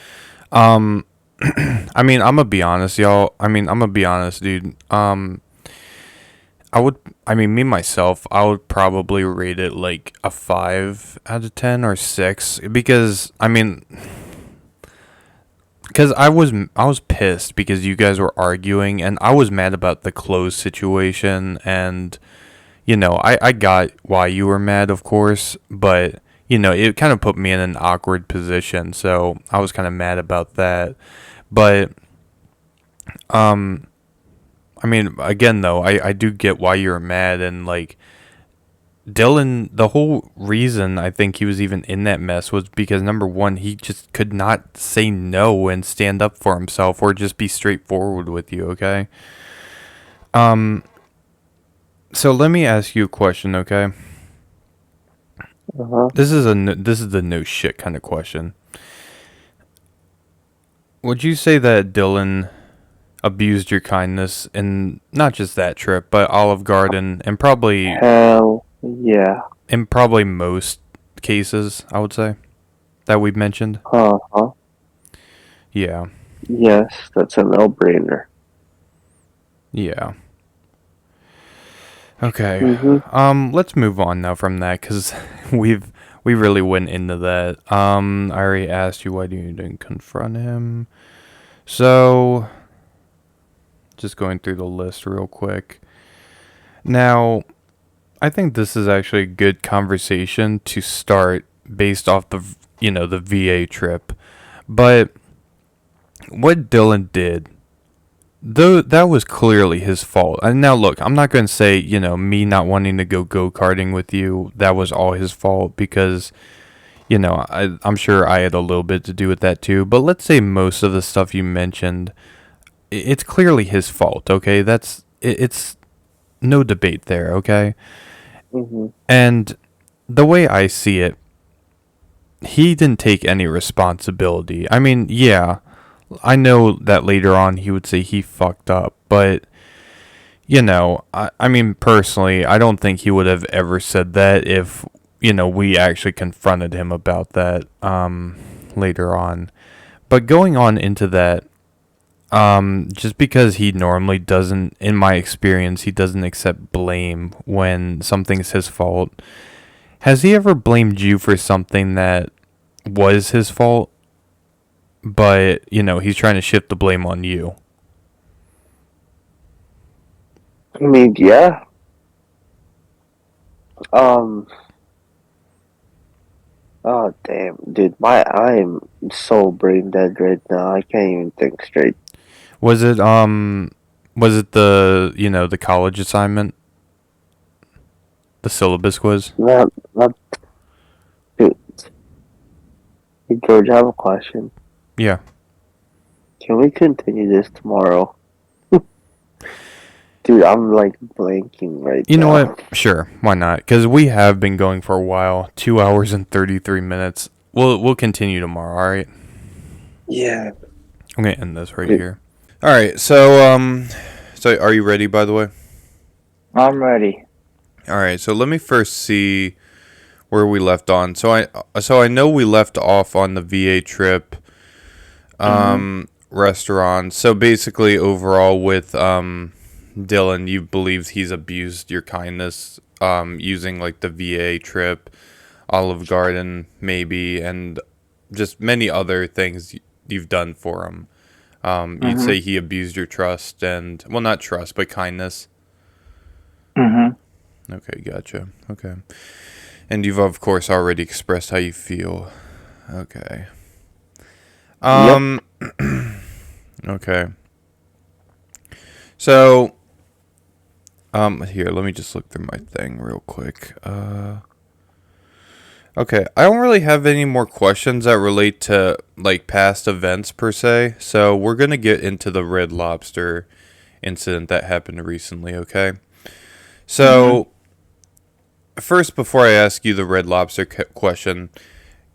Um, I mean, I'm gonna be honest, y'all. I mean, I'm gonna be honest, dude. I would, I mean, me myself, I would probably rate it like a 5 out of 10 or 6 because, I mean, because I was pissed because you guys were arguing and I was mad about the clothes situation and I got why you were mad, of course, but it kind of put me in an awkward position, so I was kind of mad about that. But um I mean, again though, I do get why you're mad, and like Dylan, the whole reason I think he was even in that mess was because number one, he just could not say no and stand up for himself or just be straightforward with you, okay? Um so let me ask you a question, okay? Uh-huh. This is the no shit kind of question. Would you say that Dylan abused your kindness in not just that trip, but Olive Garden and probably Hell yeah. in probably most cases, I would say? that we mentioned? Uh-huh. Yeah. Yes, that's a no-brainer. Yeah. Okay. Mm-hmm. Let's move on now from that because we've we really went into that. I already asked you why you didn't confront him. So, just going through the list real quick. Now, I think this is actually a good conversation to start based off the VA trip. But what Dylan did, though, that was clearly his fault. And now look, I'm not going to say, me not wanting to go karting with you, that was all his fault because I'm sure I had a little bit to do with that too. But let's say most of the stuff you mentioned, it's clearly his fault. Okay, it's no debate there. Okay, Mm-hmm. and the way I see it, he didn't take any responsibility. I mean, yeah, I know that later on he would say he fucked up, but I mean, personally, I don't think he would have ever said that if we actually confronted him about that later on. But going on into that, just because he normally doesn't, in my experience, he doesn't accept blame when something's his fault. Has he ever blamed you for something that was his fault, but he's trying to shift the blame on you? I mean, yeah. Um. Oh damn, dude, I'm so brain dead right now. I can't even think straight. Was it the college assignment, the syllabus quiz? Not. Dude, hey George, I have a question. Yeah. Can we continue this tomorrow? Dude, I'm like blanking right You know what? now. Sure, why not? Because we have been going for a while, 2 hours and 33 minutes. We'll continue tomorrow. All right. Yeah. I'm gonna end this right Dude, here. All right. So are you ready? By the way. I'm ready. All right. So let me first see where we left on. So I know we left off on the VA trip, Mm-hmm. restaurant. So basically, overall, with Dylan, you believe he's abused your kindness, using like the VA trip, Olive Garden, maybe, and just many other things you've done for him. You'd Mm-hmm. say he abused your trust and, well, not trust, but kindness. Mm-hmm. Okay, gotcha. Okay. And you've, of course, already expressed how you feel. Okay. Yep. Um, okay. So, here, let me just look through my thing real quick. Okay, I don't really have any more questions that relate to like past events per se. So we're gonna get into the Red Lobster incident that happened recently. Okay. Mm-hmm. So first, before I ask you the Red Lobster question,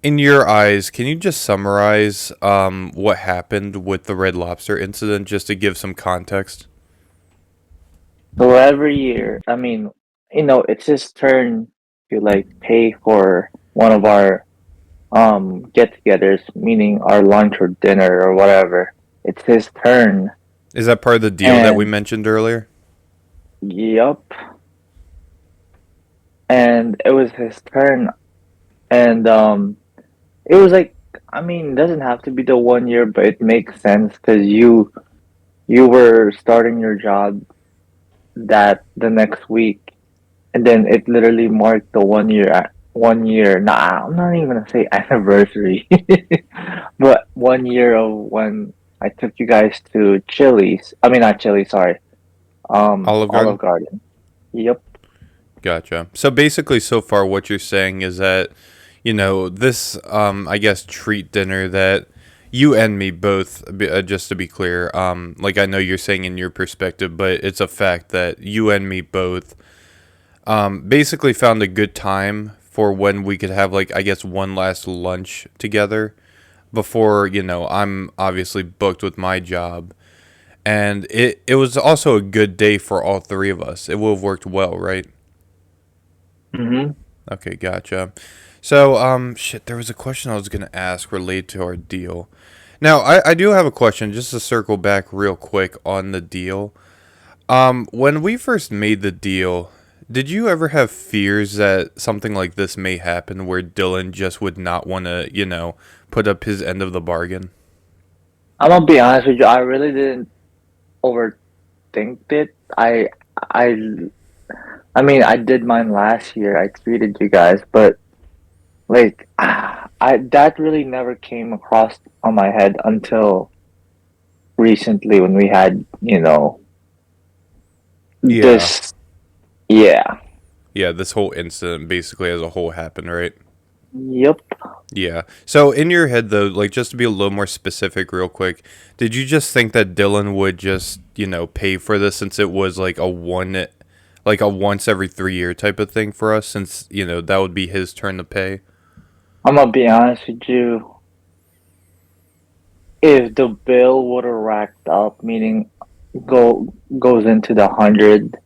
in your eyes, can you just summarize what happened with the Red Lobster incident, just to give some context? So every year, I mean, it's his turn to like pay for one of our get-togethers, meaning our lunch or dinner or whatever. It's his turn, Is that part of the deal that we and mentioned earlier? yep, and it was his turn, and it was like, I mean, it doesn't have to be the 1 year, but it makes sense because you were starting your job that the next week, and then it literally marked the 1 year. 1 year. Nah, I'm not even gonna say anniversary, but 1 year of when I took you guys to Chili's. I mean, not Chili's. Sorry. Olive Olive Garden? Garden. Yep. Gotcha. So basically, so far, what you're saying is that, this, I guess, treat dinner that you and me both, just to be clear, like I know you're saying in your perspective, but it's a fact that you and me both, basically found a good time for when we could have, like, I guess, one last lunch together before, I'm obviously booked with my job. And it was also a good day for all three of us. It would have worked well, right? Mm-hmm. Okay, gotcha. So, shit, there was a question I was gonna ask related to our deal. Now, I do have a question just to circle back real quick on the deal. When we first made the deal, did you ever have fears that something like this may happen where Dylan just would not want to, put up his end of the bargain? I'm gonna be honest with you. I really didn't overthink it. I, I mean, I did mine last year. I treated you guys, but like, I that really never came across on my head until recently when we had, Yeah. this. Yeah. Yeah, this whole incident basically as a whole happened, right? Yep. Yeah. So in your head though, like just to be a little more specific real quick, did you just think that Dylan would just, pay for this since it was like a once every 3 year type of thing for us since, that would be his turn to pay? I'm gonna be honest with you. If the bill would have racked up, meaning goes into the hundred,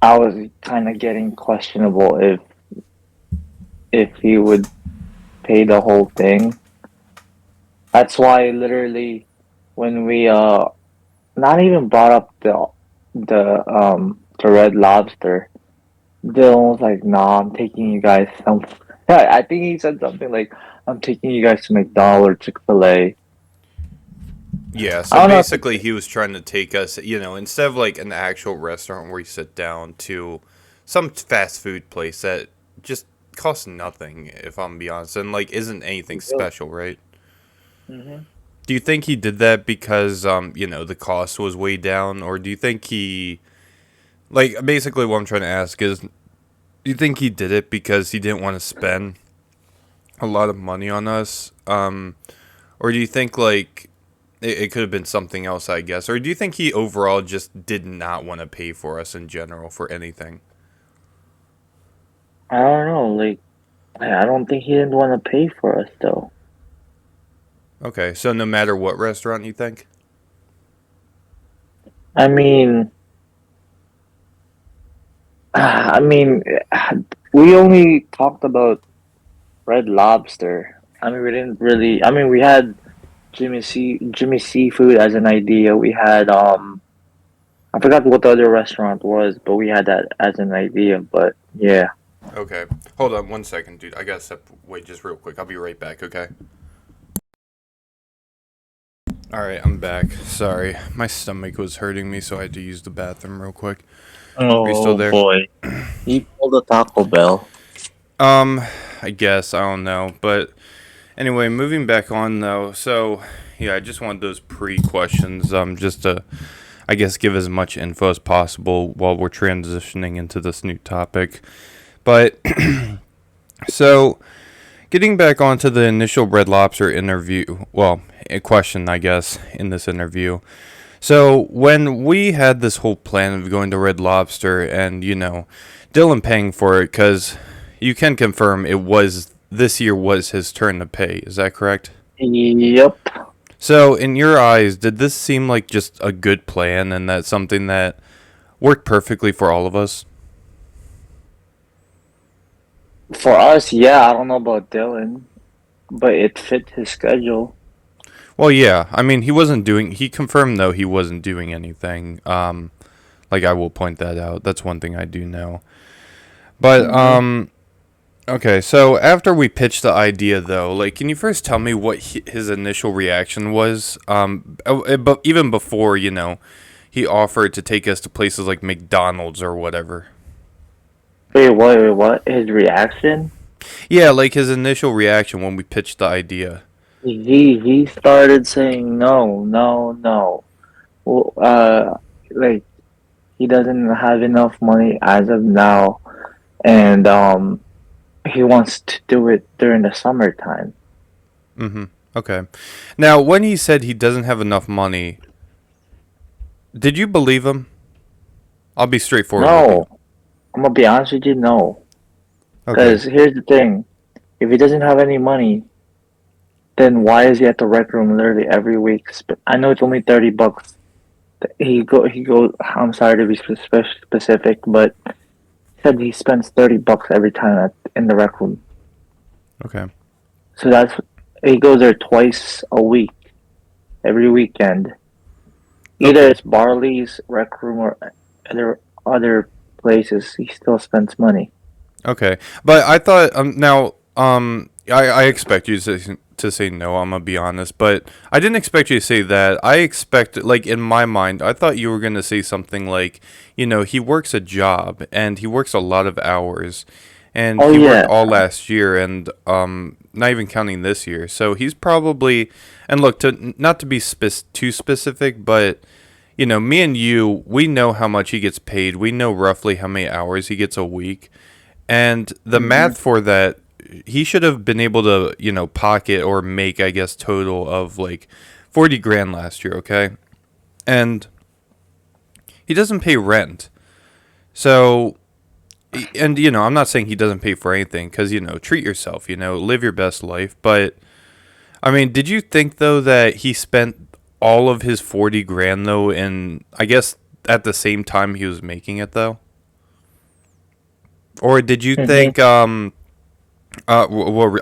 I was kind of getting questionable if he would pay the whole thing. That's why literally when we not even brought up the Red Lobster, Dylan was like, "Nah, I'm taking you guys some." Yeah, I think he said something like, "I'm taking you guys to McDonald's or Chick-fil-A." Yeah, so I don't know if basically he was trying to take us, instead of like an actual restaurant where you sit down to some fast food place that just costs nothing, if I'm be honest, and like isn't anything it's. special, right? Mhm. Do you think he did that because the cost was way down, or do you think he like basically what I'm trying to ask is, do you think he did it because he didn't want to spend a lot of money on us, or do you think like it could have been something else, I guess, or do you think he overall just did not want to pay for us in general for anything? I don't know. Like, I don't think he didn't want to pay for us though. Okay, so no matter what restaurant you think. I mean, I mean, we only talked about Red Lobster. I mean, we didn't really. I mean, we had Jimmy Seafood as an idea. We had I forgot what the other restaurant was, but we had that as an idea. But yeah. Okay, hold on 1 second, dude. I gotta step away just real quick. I'll be right back. Okay. All right, I'm back. Sorry, my stomach was hurting me, so I had to use the bathroom real quick. Are you still Oh there? boy, he pulled a Taco Bell. Um, I guess I don't know, but anyway, moving back on though. So yeah, I just want those pre-questions. Just to, I guess, give as much info as possible while we're transitioning into this new topic. But so getting back onto the initial Red Lobster interview, well, a question, I guess, in this interview. So when we had this whole plan of going to Red Lobster and, Dylan paying for it, because you can confirm it was, this year was his turn to pay. Is that correct? Yep. So in your eyes, did this seem like just a good plan and that's something that worked perfectly for all of us? For us, yeah. I don't know about Dylan, but it fit his schedule. Well, yeah. I mean, he confirmed though he wasn't doing anything. Like I will point that out. That's one thing I do know. But Hmm. okay, so after we pitched the idea, though, like, can you first tell me what his initial reaction was? But even before, he offered to take us to places like McDonald's or whatever. Wait, what? Wait, what? His reaction? Yeah, like his initial reaction when we pitched the idea. He started saying no, no, no. Well, like he doesn't have enough money as of now, and he wants to do it during the summertime. Mm-hmm. Okay. Now, when he said he doesn't have enough money, did you believe him? I'll be straightforward with you. No, I'm gonna be honest with you, no. Okay. Because here's the thing: if he doesn't have any money, then why is he at the rec room literally every week? I know it's only $30. He goes. I'm sorry to be specific, but he said he spends $30 every time in the rec room. Okay. So that's he goes there twice a week, every weekend. Either Okay. it's Barley's rec room or other places. He still spends money. Okay. But I thought now I expect you to say no, I'm gonna be honest, but I didn't expect you to say that. I expect like in my mind, I thought you were gonna say something like, he works a job and he works a lot of hours and Oh he worked yeah. all last year and not even counting this year. So he's probably, and look, to not to be too specific, but me and you, we know how much he gets paid. We know roughly how many hours he gets a week. And the Hmm. math for that, he should have been able to, pocket or make, I guess, total of like 40 grand last year, okay? And he doesn't pay rent. So, and, I'm not saying he doesn't pay for anything because, treat yourself, live your best life. But, I mean, did you think, though, that he spent all of his 40 grand, though, in, I guess, at the same time he was making it, though? Or did you Hmm. think, well,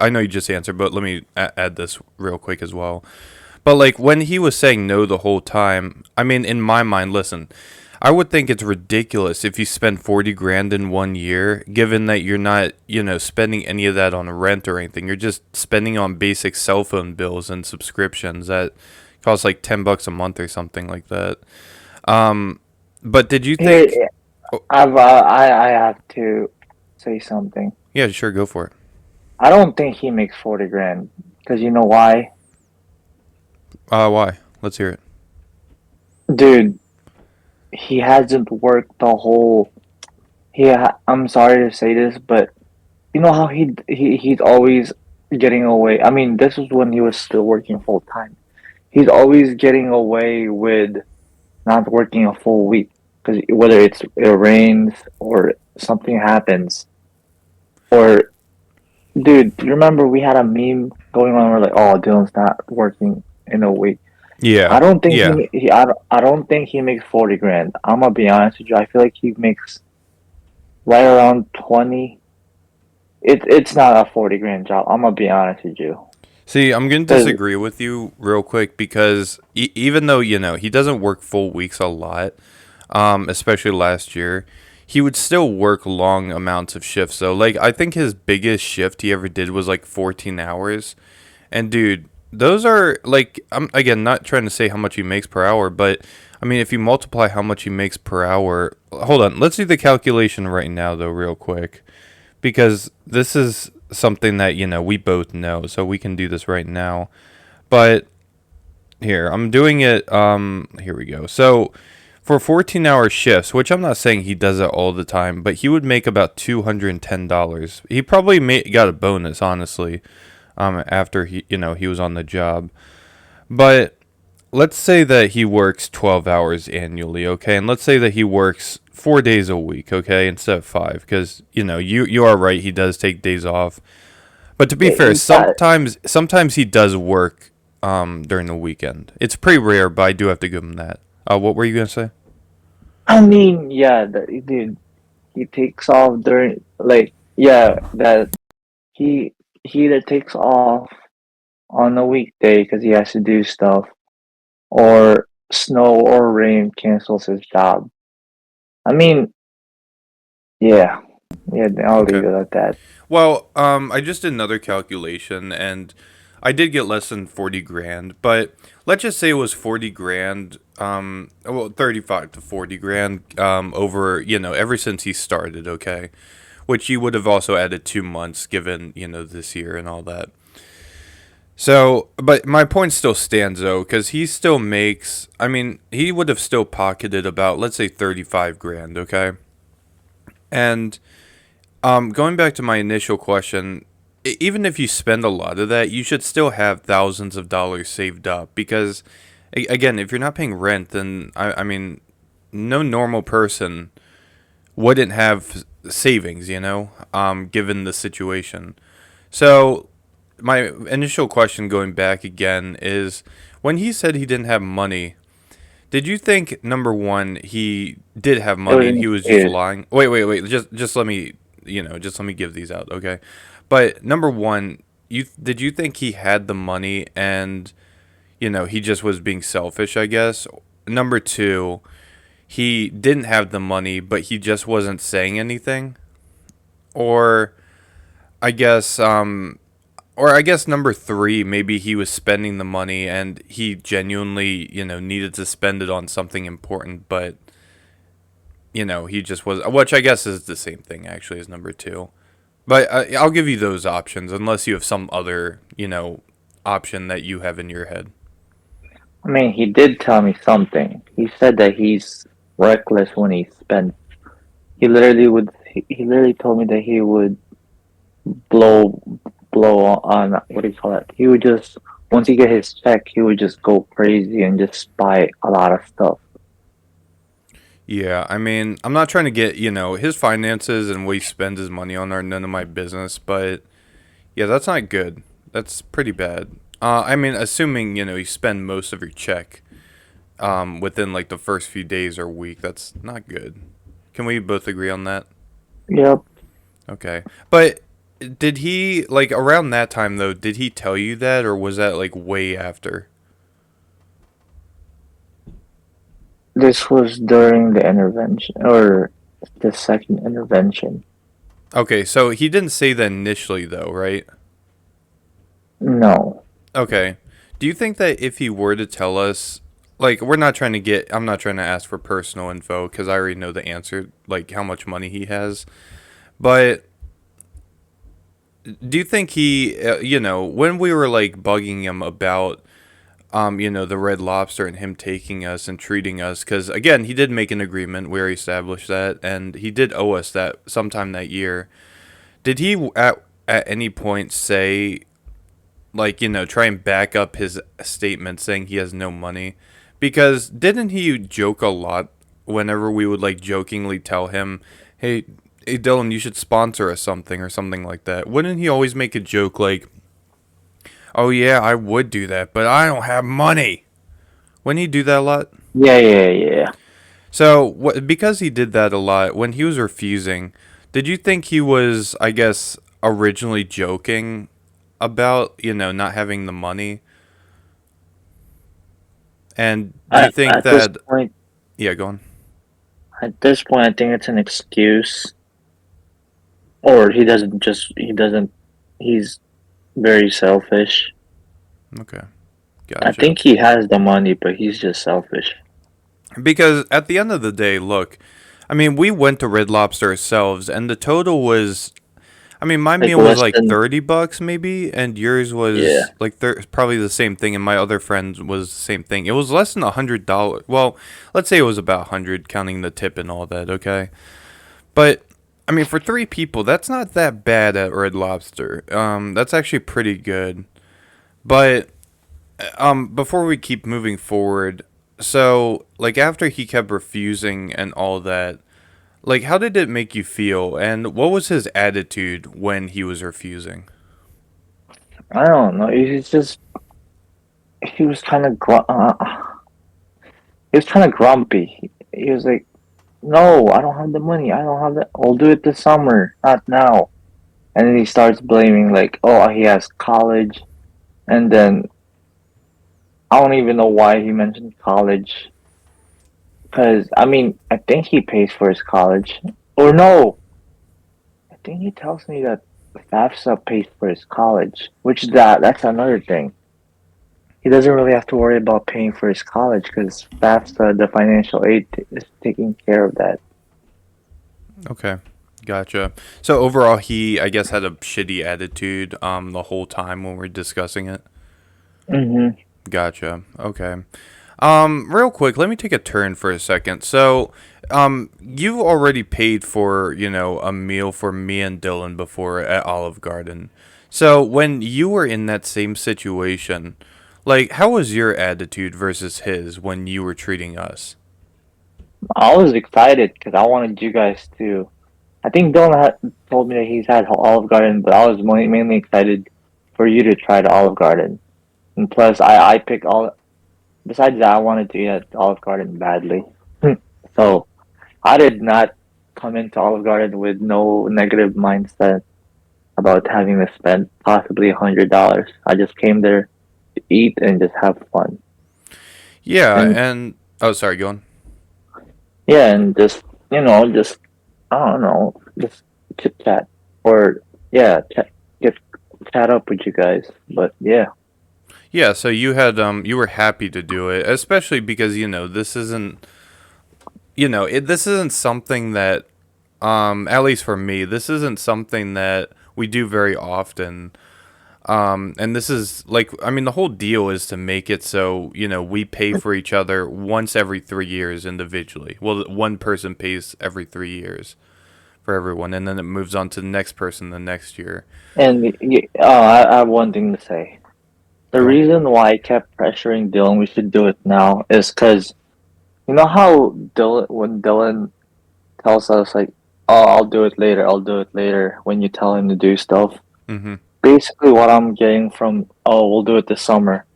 I know you just answered, but let me add this real quick as well. But like when he was saying no the whole time, I mean, in my mind, listen, I would think it's ridiculous if you spend 40 grand in 1 year, given that you're not, spending any of that on rent or anything. You're just spending on basic cell phone bills and subscriptions that cost like $10 a month or something like that. Um, but did you think? Here, Oh, I have to say something. yeah, sure, go for it. I don't think he makes 40 grand because you know why, Why? Let's hear it. dude. He hasn't worked the whole. I'm sorry to say this, but you know how he's always getting away. I mean, this was when he was still working full time. He's always getting away with not working a full week because whether it rains or something happens, or dude, you remember we had a meme going on. We're like, oh, Dylan's not working in a week. I Yeah, don't think yeah. I don't think he makes 40 grand. I'm gonna be honest with you. I feel like he makes right around 20. It's not a 40 grand job. I'm gonna be honest with you. See, I'm going to Cause disagree with you real quick because even though, he doesn't work full weeks a lot, especially last year, he would still work long amounts of shifts. So, like, I think his biggest shift he ever did was like 14 hours. And, dude, those are like, I'm again not trying to say how much he makes per hour, but I mean, if you multiply how much he makes per hour, hold on, let's do the calculation right now, though, real quick because this is something that we both know, so we can do this right now. But here, I'm doing it. Here we go. So for 14-hour shifts, which I'm not saying he does it all the time, but he would make about $210. He probably got a bonus, honestly, after he was on the job. But let's say that he works 12 hours annually, okay? And let's say that he works 4 days a week, okay, instead of five, because you are right. He does take days off, but to be fair, that sometimes he does work during the weekend. It's pretty rare, but I do have to give him that. What were you gonna say? I mean, yeah, dude, he takes off during like yeah that he either takes off on a weekday because he has to do stuff, or snow or rain cancels his job. I mean, yeah, yeah. I'll Okay. leave it at that. Well, I just did another calculation, and I did get less than 40 grand, but let's just say it was 40 grand, well, 35 to 40 grand, over, ever since he started, okay? Which you would have also added 2 months given, this year and all that. So, but my point still stands though, because he still makes, I mean, he would have still pocketed about, let's say, 35 grand, okay? And going back to my initial question, even if you spend a lot of that, you should still have thousands of dollars saved up because, again, if you're not paying rent, then I mean, no normal person wouldn't have savings, given the situation. So, my initial question going back again is when he said he didn't have money, did you think number one he did have It money was and an he was just excuse. lying? Wait. Just let me just let me give these out, okay? But number one, did you think he had the money and he just was being selfish, I guess? Number two, he didn't have the money, but he just wasn't saying anything? Or I guess or I guess number three, maybe he was spending the money and he genuinely, needed to spend it on something important, but he just was, which I guess is the same thing actually as number two. But I'll give you those options unless you have some other, option that you have in your head. I mean, he did tell me something. He said that he's reckless when he spends. He literally would. He literally told me that he would blow blow on what do you call it? He would just once he get his check, he would just go crazy and just buy a lot of stuff. Yeah, I mean, I'm not trying to get, his finances and what he spends his money on are none of my business, but yeah, that's not good. That's pretty bad. I mean, assuming, you spend most of your check within like the first few days or week, that's not good. Can we both agree on that? Yep. Okay. But did he, like, around that time, though, did he tell you that, or was that, like, way after? This was during the intervention or the second intervention. Okay, so he didn't say that initially, though, right? No. Okay. Do you think that if he were to tell us, like, I'm not trying to ask for personal info because I already know the answer, like, how much money he has. But do you think he, when we were, like, bugging him about, the Red Lobster and him taking us and treating us, because, again, he did make an agreement, we already established that, and he did owe us that sometime that year. Did he, at any point, say, like, try and back up his statement saying he has no money? Because didn't he joke a lot whenever we would like jokingly tell him, "Hey, hey Dylan, you should sponsor us something or something like that." Wouldn't he always make a joke like, "Oh yeah, I would do that, but I don't have money." Wouldn't he do that a lot? Yeah, yeah, yeah. So, because he did that a lot, when he was refusing, did you think he was, I guess, originally joking about, not having the money? And do you think At this that, point, yeah, go on. I think it's an excuse, or he doesn't just he doesn't. He's very selfish. Okay, I gotcha. think he has the money, but he's just selfish. Because at the end of the day, look, I mean, we went to Red Lobster ourselves, and the total was, I mean, my Like meal was less like than $30 maybe, and yours yeah. was like probably the same thing, and my other friend was the same thing. It was less than $100. Well, let's say it was about 100, counting the tip and all that. Okay, but I mean, for three people, that's not that bad at Red Lobster. That's actually pretty good. But before we keep moving forward, so like after he kept refusing and all that, like how did it make you feel, and what was his attitude when he was refusing? I don't know. He's just he was kind of he was kind of grumpy. He was like, "No, I don't have the money. I don't have the. I'll do it this summer, not now." And then he starts blaming like, "Oh, he has college," and then I don't even know why he mentioned college. Because I mean, I think he pays for his college, or no, I think he tells me that FAFSA pays for his college, which that's another thing. He doesn't really have to worry about paying for his college because FAFSA, the financial aid, is taking care of that. Okay, gotcha. So overall, he, I guess, had a shitty attitude the whole time when we are discussing it. Hmm. Gotcha. Okay. Real quick, let me take a turn for a second. So, you already paid for, a meal for me and Dylan before at Olive Garden. So, when you were in that same situation, like, how was your attitude versus his when you were treating us? I was excited because I wanted you guys to. I think Dylan told me that he's had Olive Garden, but I was mainly excited for you to try the Olive Garden. And plus, I picked all. Besides that, I wanted to eat at Olive Garden badly. So I did not. come into Olive Garden with no negative mindset about having to spend possibly $100. I just came there to eat and just have fun. Yeah, And and oh, sorry, go on. yeah, and just just I don't know, just chit chat or yeah, get chat up with you guys. But yeah, Yeah, so you were happy to do it, especially because this isn't this isn't something that at least for me, this isn't something that we do very often. And this is like, I mean, the whole deal is to make it so, we pay for each other once every 3 years individually. Well, one person pays every 3 years for everyone, and then it moves on to the next person the next year. and I have one thing to say. The Go on. reason why I kept pressuring Dylan we should do it now is because you know how Dylan tells us like, "Oh, I'll do it later." When you tell him to do stuff, Mm-hmm. basically what I'm getting from, "Oh, we'll do it this summer."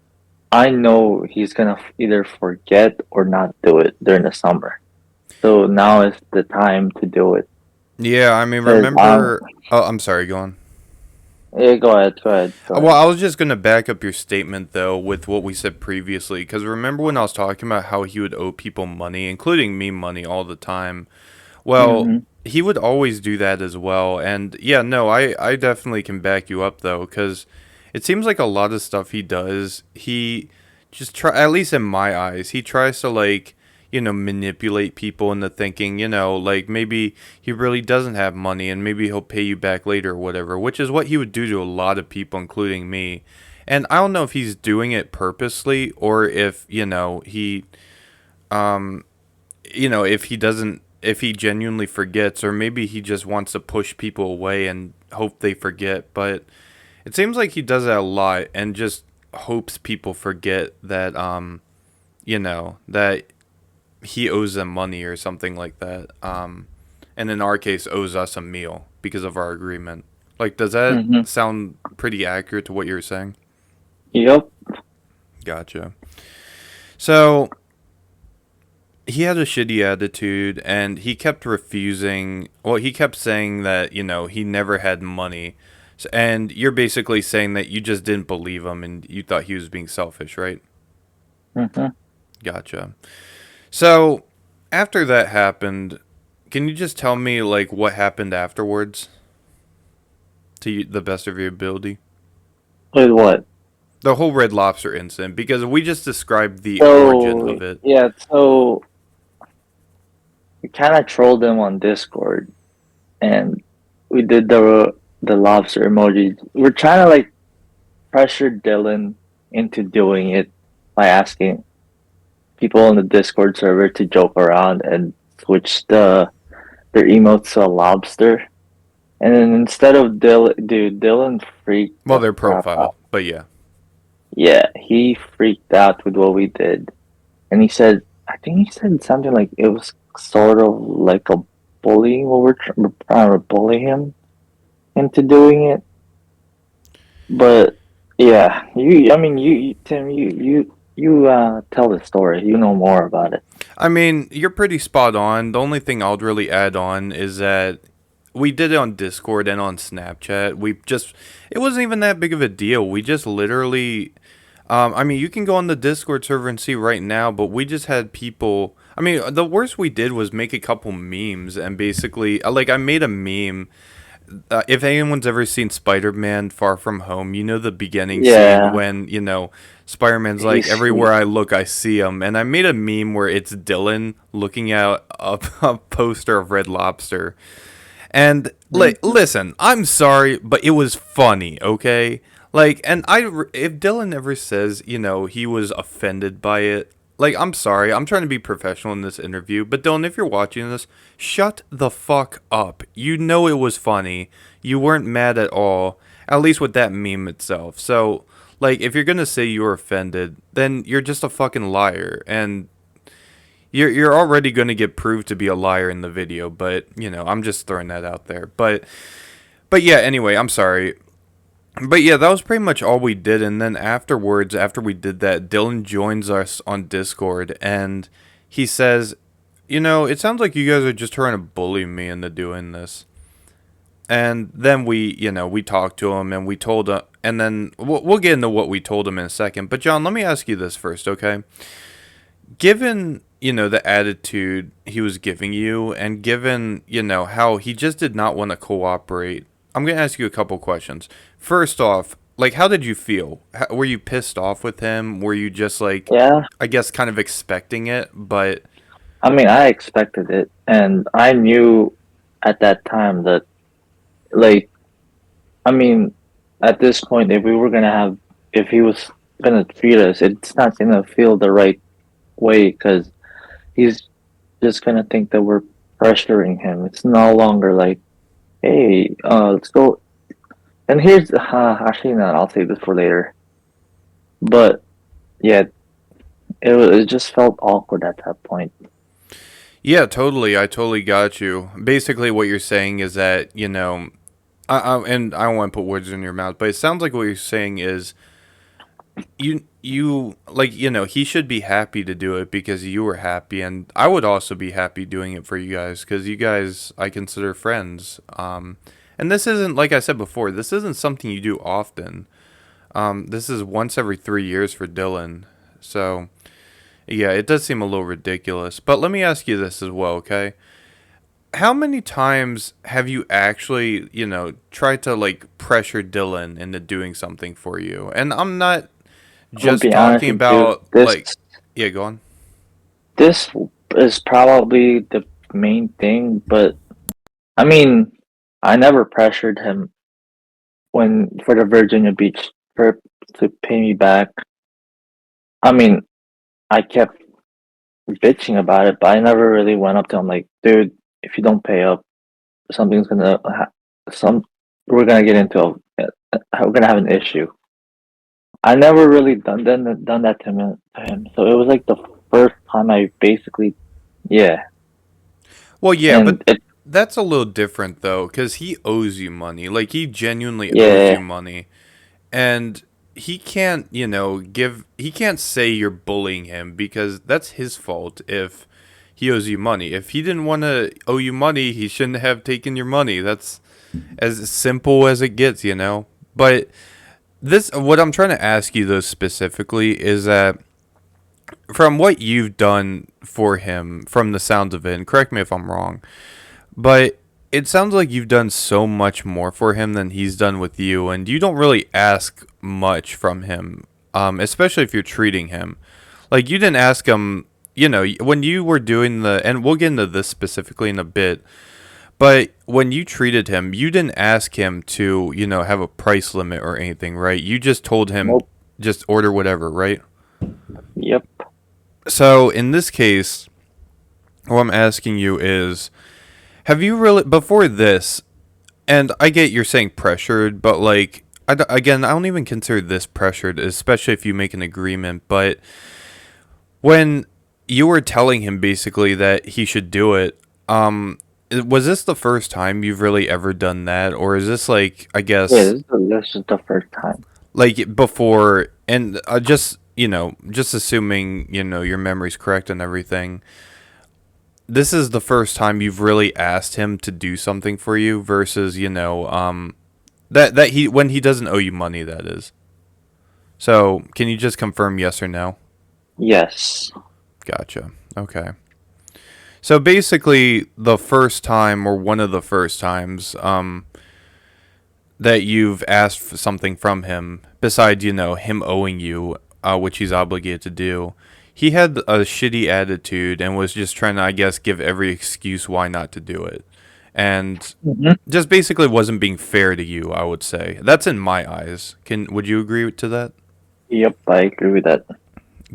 I know he's gonna either forget or not do it during the summer. So now is the time to do it. Yeah, I mean, Cause remember. Oh, I'm sorry, go on. yeah, go ahead, go Well, ahead. I was just going to back up your statement, though, with what we said previously. Because remember when I was talking about how he would owe people money, including me money, all the time? Well, Mm-hmm. he would always do that as well. And yeah, no, I definitely can back you up, though, because it seems like a lot of stuff he does, he just try, at least in my eyes, he tries to, like, manipulate people into thinking, like maybe he really doesn't have money and maybe he'll pay you back later or whatever, which is what he would do to a lot of people, including me. And I don't know if he's doing it purposely or if, um, if he doesn't, if he genuinely forgets, or maybe he just wants to push people away and hope they forget. But it seems like he does that a lot and just hopes people forget that, that he owes them money or something like that. And in our case, owes us a meal because of our agreement. Like, does that Mm-hmm. sound pretty accurate to what you're saying? Yep. Gotcha. So he had a shitty attitude and he kept refusing. Well, he kept saying that, he never had money. And you're basically saying that you just didn't believe him and you thought he was being selfish, right? Mm-hmm. Gotcha. So after that happened, can you just tell me like what happened afterwards to the best of your ability? With what? The whole Red Lobster incident, because we just described the origin So of it. yeah, so we kind of trolled them on Discord, and we did the lobster emoji. We're trying to like pressure Dylan into doing it by asking people on the Discord server to joke around and switch their emotes to a lobster. And then instead of Dylan freaked Well, the their crap profile, out. but yeah. Yeah, he freaked out with what we did. And he said, I think he said something like it was sort of like a bullying, what we're trying to bully him into doing it. But yeah, I mean, Tim, you tell the story. You know more about it. I mean, you're pretty spot on. The only thing I would really add on is that we did it on Discord and on Snapchat. It wasn't even that big of a deal. We just literally, I mean, you can go on the Discord server and see right now, but we just had people. I mean, the worst we did was make a couple memes and basically, like, I made a meme. If anyone's ever seen Spider-Man Far From Home, the beginning scene Yeah, when, Spider-Man's like, he's everywhere I look, I see him. And I made a meme where it's Dylan looking at a poster of Red Lobster. And, like, mm, listen, I'm sorry, but it was funny, okay? Like, and if Dylan ever says, he was offended by it, like, I'm sorry, I'm trying to be professional in this interview, but Dylan, if you're watching this, shut the fuck up. You know it was funny. You weren't mad at all, at least with that meme itself. So, like, if you're gonna say you were offended, then you're just a fucking liar, and you're already gonna get proved to be a liar in the video. But I'm just throwing that out there. But yeah, anyway, I'm sorry. But yeah, that was pretty much all we did. And then after we did that, Dylan joins us on Discord and he says, it sounds like you guys are just trying to bully me into doing this. And then we talked to him and we told him, and then we'll get into what we told him in a second. But John, let me ask you this first, okay? Given, the attitude he was giving you, and given, how he just did not want to cooperate, I'm going to ask you a couple questions. First off, like, how did you feel? Were you pissed off with him? Were you just like, Yeah, I guess, kind of expecting it? But I mean, I expected it, and I knew at that time that, like, I mean, at this point, if he was gonna treat us, it's not gonna feel the right way because he's just gonna think that we're pressuring him. It's no longer like, hey, let's go. And here's, actually, no, I'll save this for later. But yeah, it just felt awkward at that point. yeah, totally. I totally got you. Basically, what you're saying is that, and I don't want to put words in your mouth, but it sounds like what you're saying is you like he should be happy to do it because you were happy, and I would also be happy doing it for you guys because you guys I consider friends. And this isn't, like I said before, this isn't something you do often. This is once every 3 years for Dylan. So yeah, it does seem a little ridiculous. But let me ask you this as well, okay? How many times have you actually, tried to like pressure Dylan into doing something for you? And I'm not I'm gonna just be honest talking with you. about like, yeah, go on. This is probably the main thing, but I mean, I never pressured him when for the Virginia Beach trip to pay me back. I mean, I kept bitching about it, but I never really went up to him like, dude, if you don't pay up, something's gonna some we're gonna get into we're gonna have an issue. I never really done that to him. So it was like the first time I basically, yeah, Well, yeah, but and it, that's a little different though, because he owes you money. Like he genuinely owes you yeah, money, and he can't, he can't say you're bullying him because that's his fault if he owes you money. If he didn't want to owe you money, he shouldn't have taken your money. That's as simple as it gets. But what I'm trying to ask you though specifically is that from what you've done for him, from the sounds of it, and correct me if I'm wrong, but it sounds like you've done so much more for him than he's done with you, and you don't really ask much from him, especially if you're treating him. Like, you didn't ask him, when you were doing and we'll get into this specifically in a bit, but when you treated him, you didn't ask him to, have a price limit or anything, right? You just told him, nope, just order whatever, right? yep. So, in this case, what I'm asking you is, have you really, before this, and I get you're saying pressured, but like, again, I don't even consider this pressured, especially if you make an agreement. But when you were telling him basically that he should do it, was this the first time you've really ever done that? Or is this like, I Yeah, guess, this is the first time. like before, and just assuming, your memory's correct and everything, this is the first time you've really asked him to do something for you versus that he when he doesn't owe you money, that is. So can you just confirm yes or no? Yes. Gotcha. Okay. So basically, the first time or one of the first times that you've asked for something from him, besides him owing you, which he's obligated to do, he had a shitty attitude and was just trying to, I guess, give every excuse why not to do it, and Hmm. just basically wasn't being fair to you. I would say that's in my eyes. Would you agree to that? Yep, I agree with that.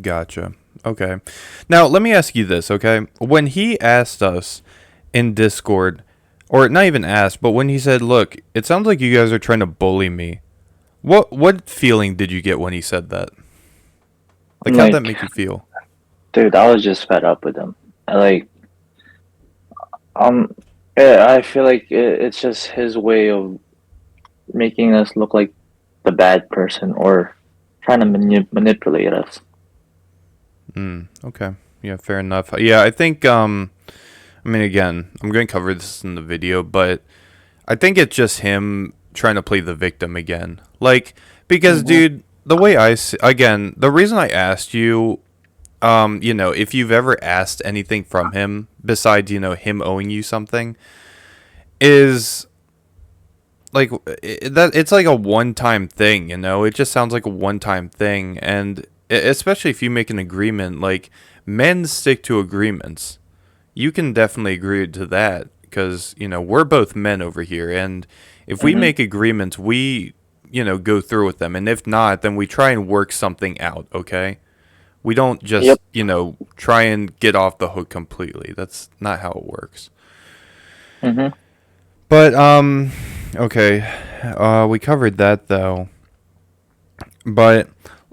Gotcha. Okay. Now let me ask you this. Okay, when he asked us in Discord, or not even asked, but when he said, "Look, it sounds like you guys are trying to bully me," what feeling did you get when he said that? Like, I'm how'd that like, make you feel? dude, I was just fed up with him. Like, um, yeah, I feel like it's just his way of making us look like the bad person or trying to manipulate us. Okay. Yeah, fair enough. Yeah, I think I mean again, I'm going to cover this in the video, but I think it's just him trying to play the victim again. Like because Mm-hmm. dude, the way again, the reason I asked you if you've ever asked anything from him besides, him owing you something is like that it's like a one-time thing, It just sounds like a one-time thing and especially if you make an agreement, like men stick to agreements. You can definitely agree to that because, we're both men over here and if we Mm-hmm. make agreements, we, go through with them and if not, then we try and work something out, okay? We don't Yep. just, try and get off the hook completely. That's not how it works. Mm-hmm. But okay. We covered that though. But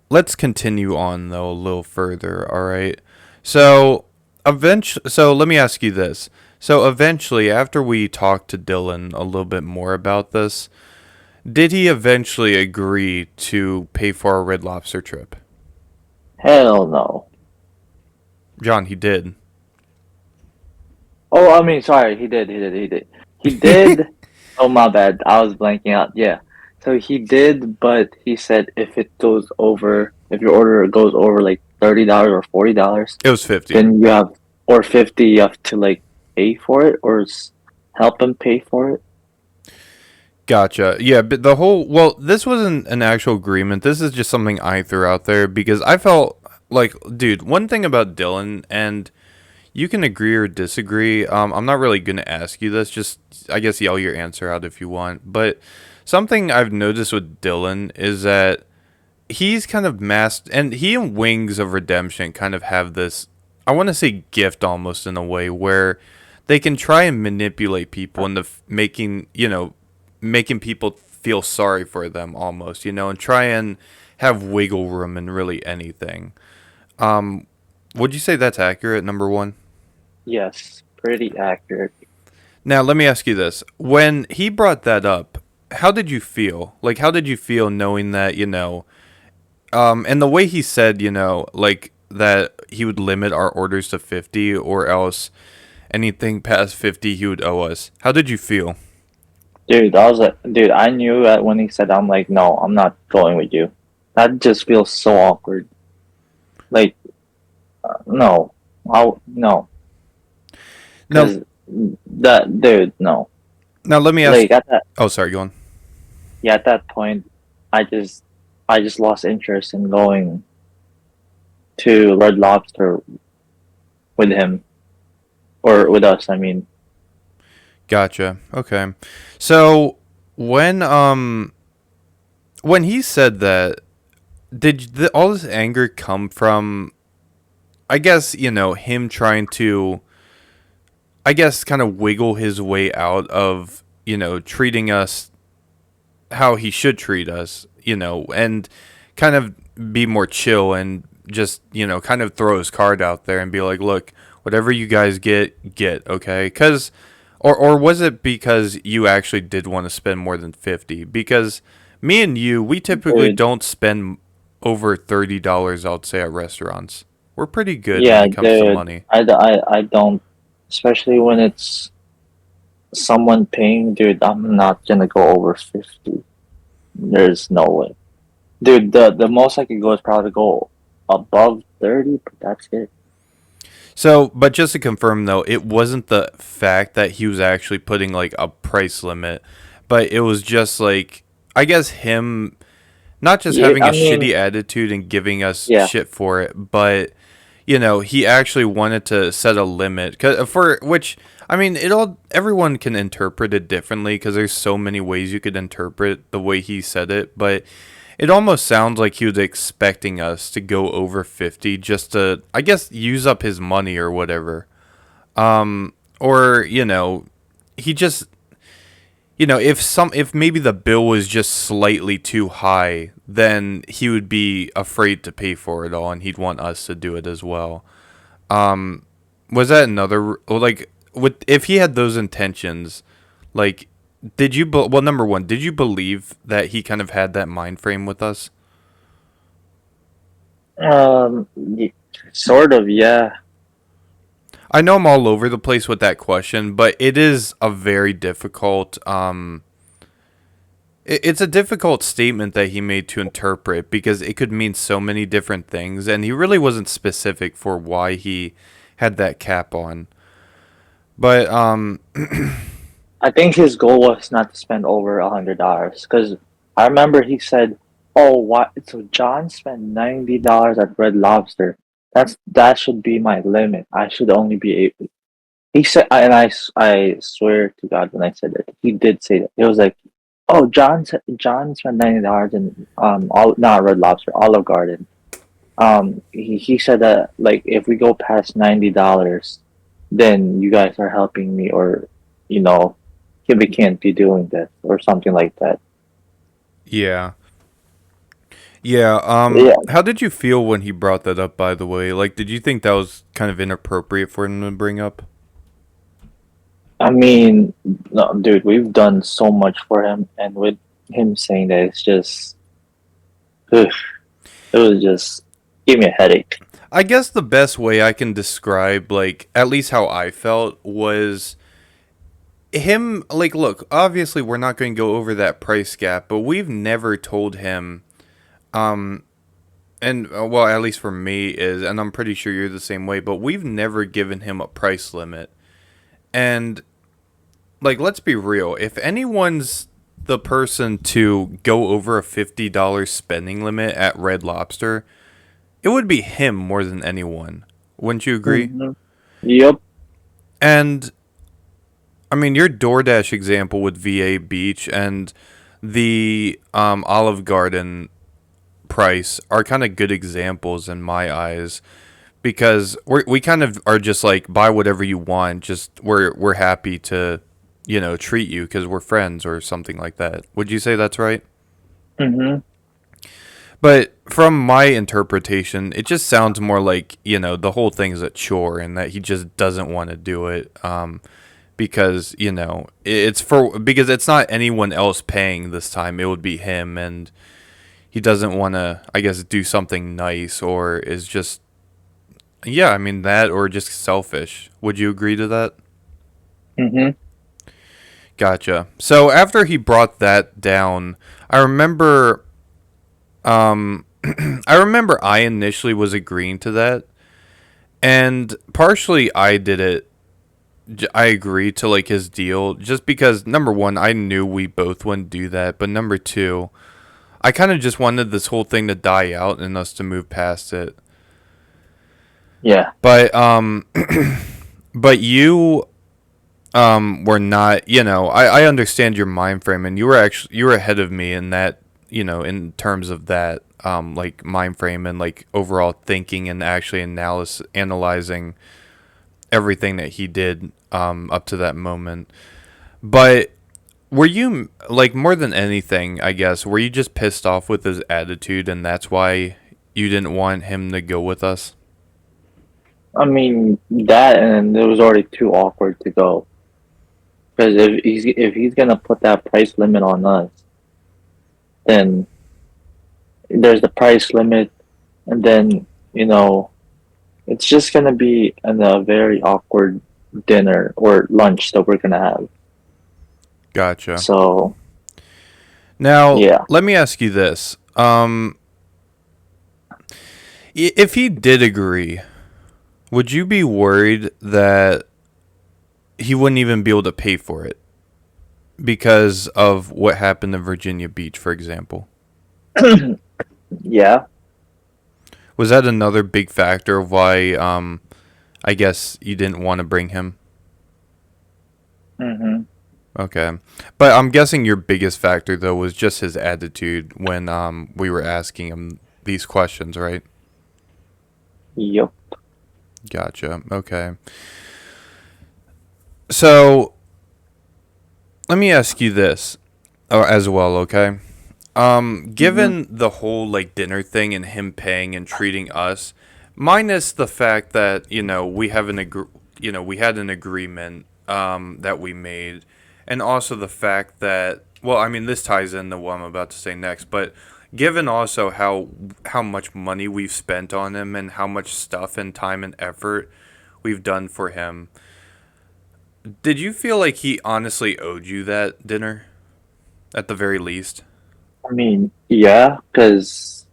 let's continue on though a little further, all right? So, so let me ask you this. So eventually after we talked to Dylan a little bit more about this, did he eventually agree to pay for our Red Lobster trip? Hell no. John, he did. Oh, I mean, sorry. He did. He did. He did. He did. Oh, my bad. I was blanking out. Yeah. So he did, but he said if it goes over, if your order goes over like $30 or $40, It was 50. then you have, or 50, you have to like pay for it or help him pay for it. Gotcha. Yeah, but this wasn't an actual agreement. This is just something I threw out there because I felt like, dude, one thing about Dylan, and you can agree or disagree. I'm not really going to ask you this. Just, I guess, yell your answer out if you want. But something I've noticed with Dylan is that he's kind of masked, and he and Wings of Redemption kind of have this, I want to say, gift almost in a way where they can try and manipulate people into making people feel sorry for them almost, and try and have wiggle room in really anything. Um, would you say that's accurate, number one? Yes, pretty accurate. Now, let me ask you this. When he brought that up, how did you feel? Like, how did you feel knowing that, and the way he said, like, that he would limit our orders to 50 or else anything past 50 he would owe us. How did you feel? Dude, I was like, dude, I knew that when he said, I'm like, no, I'm not going with you. That just feels so awkward. Like, no, no, Now, because that dude, no. now let me ask. Like at that, Oh, sorry, go on. yeah, at that point, I just, I just lost interest in going to Red Lobster with him or with us. I mean, Gotcha. Okay. So when he said that, did all this anger come from? I guess him trying to, I guess, kind of wiggle his way out of treating us how he should treat us, and kind of be more chill and just kind of throw his card out there and be like, look, whatever you guys get, okay? Because or was it because you actually did want to spend more than 50? Because me and you, we typically dude, don't spend over $30, I'd say, at restaurants. We're pretty good when yeah, it comes to dude, money. I don't, especially when it's someone paying, dude. I'm not gonna go over 50. There's no way. Dude, the most I could go is probably go above 30, but that's it. So, but just to confirm though, it wasn't the fact that he was actually putting like a price limit, but it was just like I guess him not just Yeah, having a I mean, shitty attitude and giving us yeah, shit for it, but he actually wanted to set a limit for which I mean, it all everyone can interpret it differently because there's so many ways you could interpret the way he said it, but it almost sounds like he was expecting us to go over 50 just to I guess use up his money or whatever. Or, he just if maybe the bill was just slightly too high, then he would be afraid to pay for it all and he'd want us to do it as well. Was that another like with if he had those intentions, like well, number one, did you believe that he kind of had that mind frame with us? sort of, yeah. I know I'm all over the place with that question, but it is a very difficult it's a difficult statement that he made to interpret because it could mean so many different things, and he really wasn't specific for why he had that cap on. But I think his goal was not to spend over $100 because I remember he said, "Oh, what? So John spent $90 at Red Lobster. That should be my limit. I should only be able." He said, and I swear to God, when I said that, he did say that. It was like, "Oh, John spent $90 in all not Red Lobster, Olive Garden." He said that like if we go past $90, then you guys are helping me, or you know, we can't be doing this or something like that. yeah. Yeah, Yeah, how did you feel when he brought that up, by the way? Like, did you think that was kind of inappropriate for him to bring up? I mean, no, dude, we've done so much for him, and with him saying that, it's just, ugh, it was just gave me a headache. I guess the best way I can describe, like, at least how I felt was him, like, look, obviously we're not going to go over that price gap, but we've never told him, um, and, well, at least for me is, and I'm pretty sure you're the same way, but we've never given him a price limit. And like let's be real, if anyone's the person to go over a $50 spending limit at Red Lobster, it would be him more than anyone. Wouldn't you agree? Hmm. Yep. And I mean, your DoorDash example with VA Beach and the Olive Garden price are kind of good examples in my eyes because we kind of are just like buy whatever you want. Just we're happy to treat you because we're friends or something like that. Would you say that's right? Hmm. But from my interpretation, it just sounds more like the whole thing's a chore and that he just doesn't want to do it. Because because it's not anyone else paying this time. It would be him, and he doesn't want to, I guess, do something nice or is just yeah. I mean that or just selfish. Would you agree to that? Hmm. Gotcha. So after he brought that down, I remember I remember I initially was agreeing to that, and partially I did it. I agreed to like his deal just because number one, I knew we both wouldn't do that, but number two, I kind of just wanted this whole thing to die out and us to move past it. Yeah. But but you were not. I understand your mind frame, and you were ahead of me in that. In terms of that like mind frame and like overall thinking and actually analyzing everything that he did up to that moment. But were you like more than anything, I guess, were you just pissed off with his attitude and that's why you didn't want him to go with us? I mean that, and it was already too awkward to go because if he's gonna put that price limit on us, then there's the price limit, and then you know it's just gonna be a very awkward dinner or lunch that we're gonna have. Gotcha. So Now, yeah. let me ask you this. If he did agree, would you be worried that he wouldn't even be able to pay for it because of what happened in Virginia Beach, for example? Yeah. Was that another big factor of why I guess you didn't want to bring him? Hmm. Okay. But I'm guessing your biggest factor though was just his attitude when we were asking him these questions, right? Yep. Gotcha. Okay. So, let me ask you this as well, okay? Hmm. Given the whole like dinner thing and him paying and treating us, minus the fact that we have we had an agreement that we made, and also the fact that well, I mean this ties into what I'm about to say next, but given also how much money we've spent on him and how much stuff and time and effort we've done for him. Did you feel like he honestly owed you that dinner at the very least? I mean, yeah, because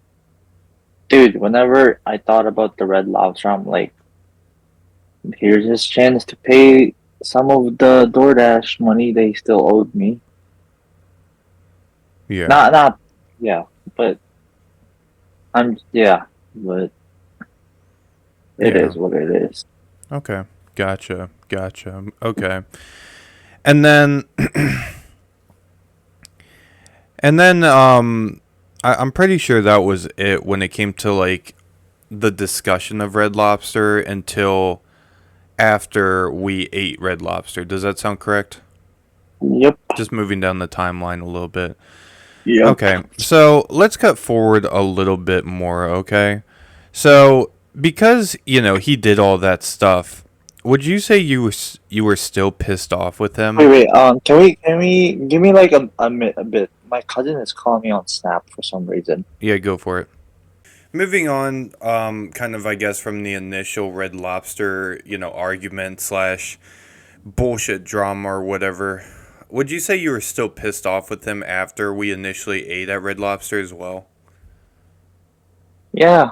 dude, whenever I thought about the Red Lobster, I'm like, here's his chance to pay some of the DoorDash money they still owed me. Yeah. Not, yeah, but yeah, but it Yeah. is what it is. Okay. Gotcha. Gotcha. Okay. And then I'm pretty sure that was it when it came to like the discussion of Red Lobster until after we ate Red Lobster. Does that sound correct? Yep, Just moving down the timeline a little bit. yep. Okay, so let's cut forward a little bit more, okay? So, because, he did all that stuff, would you say you were still pissed off with him? Wait. Can we give me like a bit? My cousin is calling me on Snap for some reason. Yeah, go for it. Moving on, kind of, I guess, from the initial Red Lobster, argument slash bullshit drama or whatever, would you say you were still pissed off with him after we initially ate at Red Lobster as well? Yeah.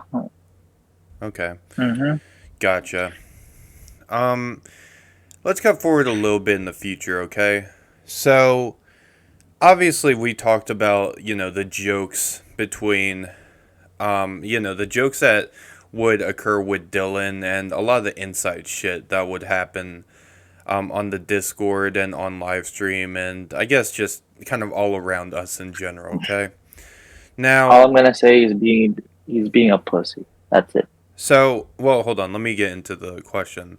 Okay, Mm-hmm. gotcha. Um, let's cut forward a little bit in the future, okay? So, obviously, we talked about, the jokes between, the jokes that would occur with Dylan and a lot of the inside shit that would happen on the Discord and on live stream, and I guess just kind of all around us in general, okay? All Now, I'm gonna say is he's being a pussy. That's it. well, hold on, let me get into the question.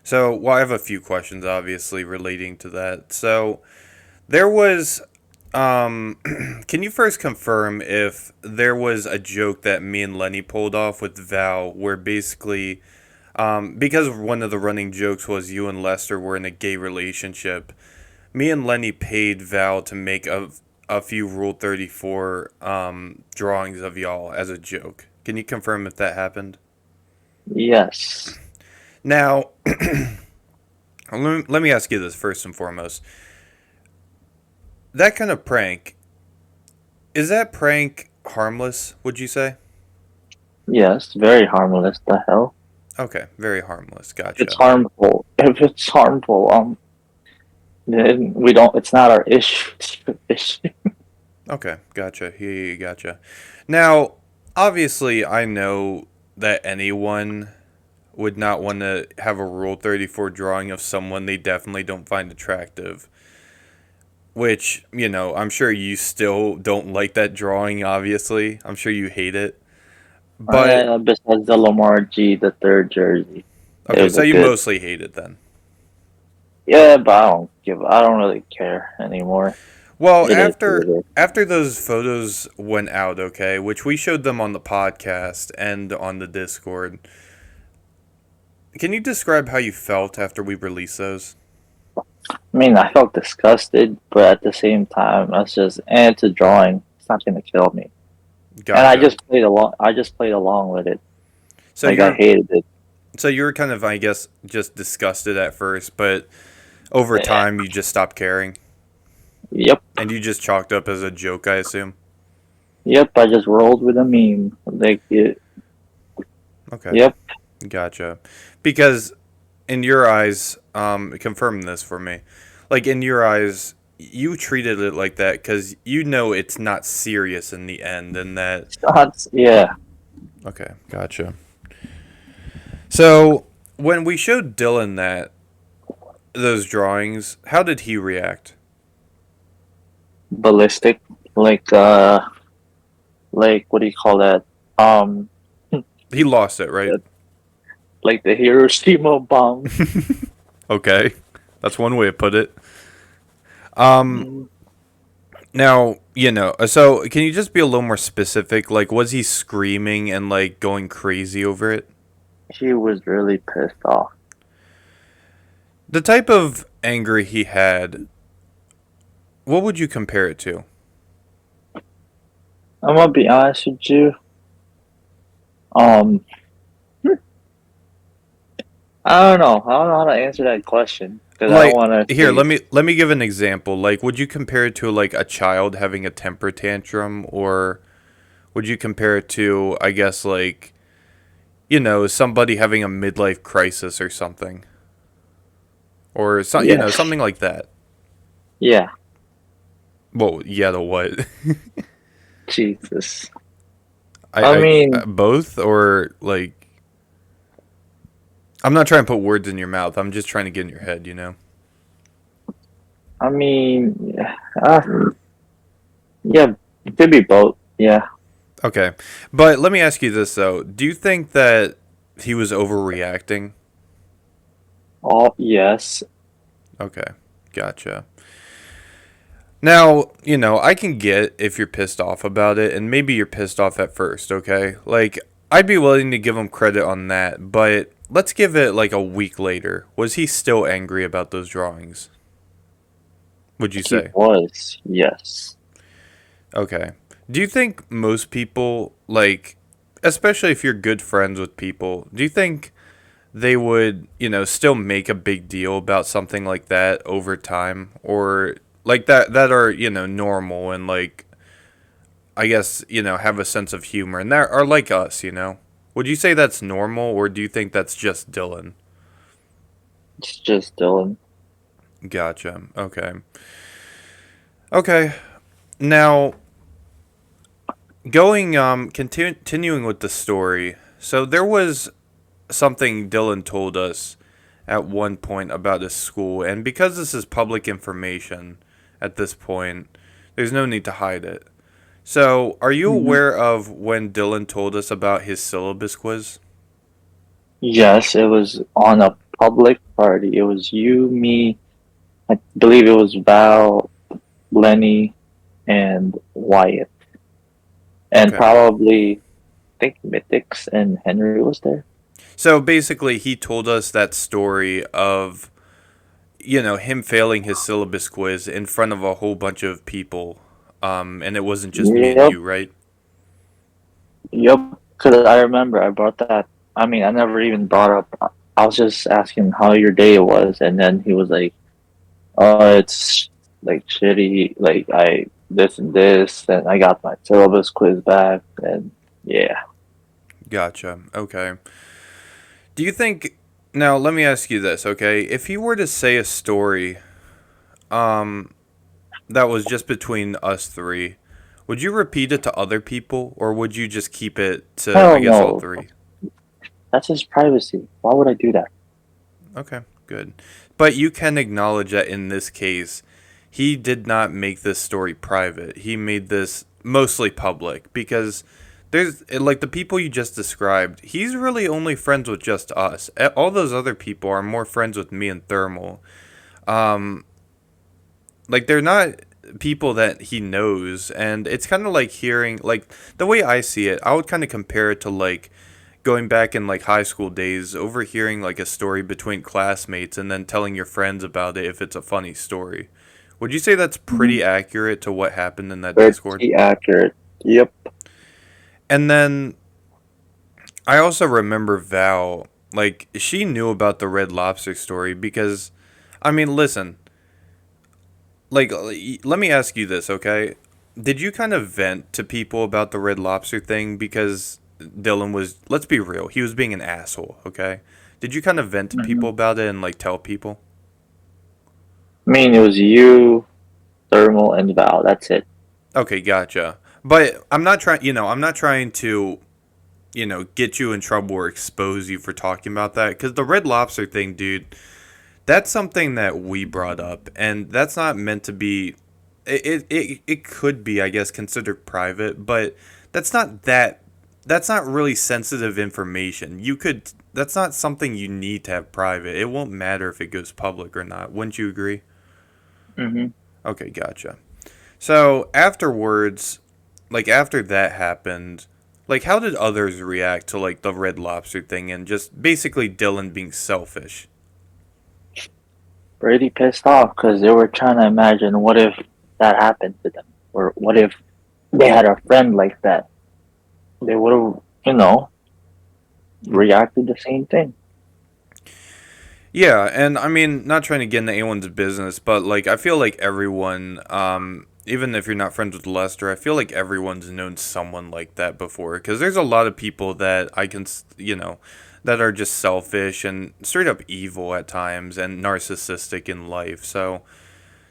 So, well, I have a few questions, obviously, relating to that. So, there was, can you first confirm if there was a joke that me and Lenny pulled off with Val where basically, because one of the running jokes was you and Lester were in a gay relationship, me and Lenny paid Val to make a few Rule 34 drawings of y'all as a joke. Can you confirm if that happened? Yes. Now, let me ask you this first and foremost. That kind of prank, is that prank harmless, would you say? Yes. Very harmless. The hell. Okay, very harmless. If it's Gotcha. harmful, if it's harmful, then we don't. It's not our issue. It's your issue. Okay, gotcha. Gotcha. Now, obviously, I know that anyone would not want to have a Rule 34 drawing of someone they definitely don't find attractive. Which, I'm sure you still don't like that drawing, obviously. I'm sure you hate it. But, Besides the Lamar G, the third jersey, it okay, was so a you good. mostly hate it then. Yeah, but I don't give. I don't really care anymore. Well, It is what after it is. after those photos went out, okay, which we showed them on the podcast and on the Discord, can you describe how you felt after we released those? I mean, I felt disgusted, but at the same time, I was just, it's a drawing. It's not gonna kill me. And I Gotcha. just played along. I just played along with it. So Like I you're hated it. so you were kind of, I guess, just disgusted at first, but over Yeah. time you just stopped caring Yep. and you just chalked up as a joke, I assume. Yep. I just rolled with a meme. Okay, Yep. gotcha. Because in your eyes, confirm this for me. Like in your eyes, you treated it like that because you know it's not serious in the end, and that. Shots. Yeah. Okay, gotcha. So when we showed Dylan those drawings, how did he react? Ballistic. Like like what do you call that? Um, He lost it, right? like the Hiroshima bomb. Okay, that's one way to put it. Um, Mm, Now, so can you just be a little more specific? Like, was he screaming and like going crazy over it? he was really pissed off. The type of anger he had, what would you compare it to? I'm gonna be honest with you. Um, I don't know. I don't know how to answer that question because I don't Like want to here, say let me give an example. Like, would you compare it to like a child having a temper tantrum, or would you compare it to, I guess, like, somebody having a midlife crisis or something, or yeah, something like that? yeah. Well, yeah, the what? Jesus. I, I I mean, both, or like, I'm not trying to put words in your mouth. I'm just trying to get in your head, you know? yeah, yeah, it could be both. Yeah. Okay. But let me ask you this, though. Do you think that he was overreacting? All yes. Okay. Gotcha. Now, I can get if you're pissed off about it, and maybe you're pissed off at first, okay? Like, I'd be willing to give him credit on that, but let's give it like a week later. Was he still angry about those drawings? Would you He say? was. Yes. Okay. Do you think most people, like, especially if you're good friends with people, do you think they would, still make a big deal about something like that over time, or like that are, normal and like I guess, have a sense of humor and that are like us? Would you say that's normal or do you think that's just Dylan? It's just Dylan. Gotcha. Okay. Okay. Now, going continuing with the story. So there was something Dylan told us at one point about his school, and because this is public information at this point, there's no need to hide it. So, are you Hmm. aware of when Dylan told us about his syllabus quiz? Yes, it was on a public party. It was you, me, I believe it was Val, Lenny, and Wyatt, and Okay. probably I think Mythics and Henry was there. So basically, he told us that story of, him failing his syllabus quiz in front of a whole bunch of people. And it wasn't just me and Yep, you, right? yep. Because I remember I brought that. I mean, I never even brought up. I was just asking how your day was, and then he was like, "Oh, it's like shitty. Like I this and this, and I got my syllabus quiz back, and yeah." Gotcha. Okay. Do you think. Now, let me ask you this, okay? If you were to say a story um, that was just between us three, would you repeat it to other people or would you just keep it to, I Hell guess, all no, three? that's his privacy. Why would I do that? Okay, good. But you can acknowledge that in this case, he did not make this story private. He made this mostly public because there's like the people you just described, he's really only friends with just us. All those other people are more friends with me and Thermal. Um, like they're not people that he knows, and it's kind of like hearing like the way I see it. I would kind of compare it to like going back in like high school days, overhearing like a story between classmates and then telling your friends about it if it's a funny story. Would you say that's Mhm. pretty accurate to what happened in that Discord? Pretty accurate. Yep. And then I also remember Val, like she knew about the Red Lobster story because I mean, listen, like let me ask you this, okay? Did you kind of vent to people about the Red Lobster thing because Dylan was, let's be real, he was being an asshole, okay? Did you kind of vent to Hmm. people about it and like tell people? I mean, it was you, Thermal, and Val. That's it. Okay, gotcha. But I'm not trying to, get you in trouble or expose you for talking about that cuz the Red Lobster thing, dude, that's something that we brought up and that's not meant to be it could be, I guess, considered private, but that's not that that's not really sensitive information. That's not something you need to have private. It won't matter if it goes public or not. Wouldn't you agree? Hmm. Okay, gotcha. So afterwards, like after that happened, like how did others react to like the Red Lobster thing and just basically Dylan being selfish? Pretty pissed off because they were trying to imagine what if that happened to them, or what if they had a friend like that. They would have, Hmm. reacted the same thing. Yeah, and I mean, not trying to get into anyone's business, but like I feel like everyone, even if you're not friends with Lester, I feel like everyone's known someone like that before. Because there's a lot of people that I can, that are just selfish and straight up evil at times and narcissistic in life. So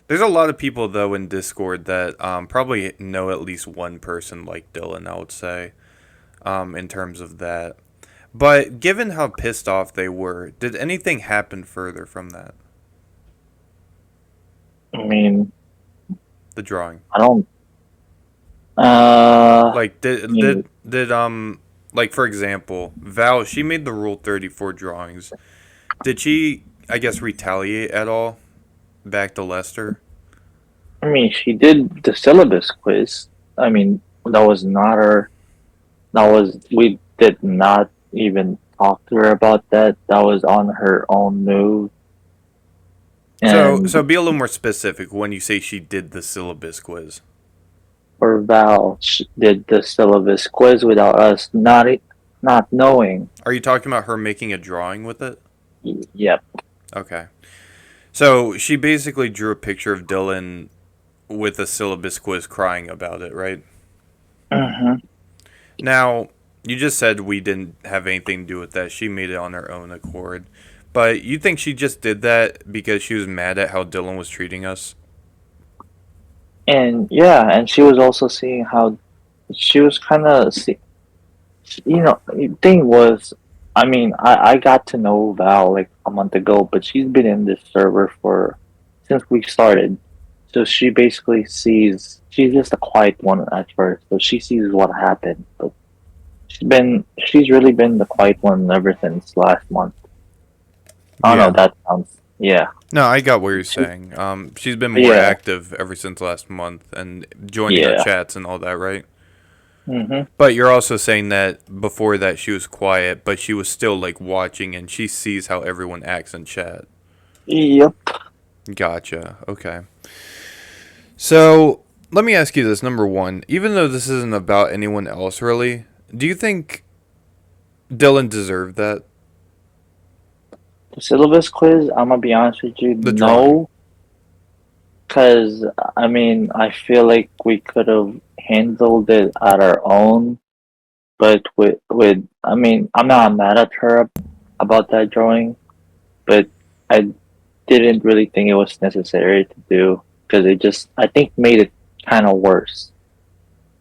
there's a lot of people though in Discord that probably know at least one person like Dylan. I would say, in terms of that. But given how pissed off they were, did anything happen further from that? I mean, The drawing. I don't. Like I mean, did like for example, Val, she made the Rule 34 drawings. Did she I guess retaliate at all back to Lester? she did the syllabus quiz. I mean, that was not her. That was we did not even talk to her about that. That was on her own move. So And be a little more specific when you say she did the syllabus quiz. for Val, she did the syllabus quiz without us not knowing. Are you talking about her making a drawing with it? Yep. Okay. So she basically drew a picture of Dylan with a syllabus quiz crying about it, right? Hmm. Now, you just said we didn't have anything to do with that. She made it on her own accord. But you think she just did that because she was mad at how Dylan was treating us? And yeah, and she was also seeing how she was kind of see, the thing was, I got to know Val like a month ago, but she's been in this server for since we started. So she basically sees she's just a quiet one at first, so she sees what happened. But she's really been the quiet one ever since last month. I don't know, Yeah. that sounds yeah. No, I got what you're She, saying. She's been more yeah, active ever since last month and joining our yeah. chats and all that, right? Hmm. But you're also saying that before that she was quiet, but she was still like watching and she sees how everyone acts in chat. Yep. Gotcha. Okay. So let me ask you this: number one, even though this isn't about anyone else really, do you think Dylan deserved that? The syllabus quiz, I'm gonna be honest with you, The drawing. no. Because, I feel like we could have handled it at our own, but I'm not mad at her about that drawing, but I didn't really think it was necessary to do because I think, made it kind of worse.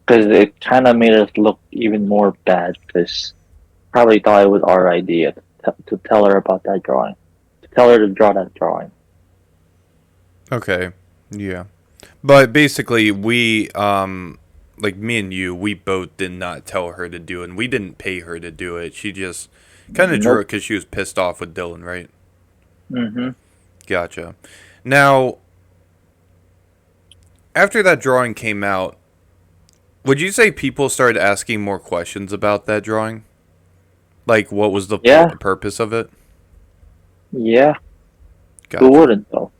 Because it kind of made us look even more bad because probably thought it was our idea to tell her about that drawing, to tell her to draw that drawing. Okay. Yeah. But basically, like me and you, we both did not tell her to do it, and we didn't pay her to do it. She just kind of drew Nope. it because she was pissed off with Dylan, right? Hmm. Gotcha. Now, after that drawing came out, would you say people started asking more questions about that drawing? Like, what was the Yeah, purpose of it? yeah. Who Gotcha. wouldn't though?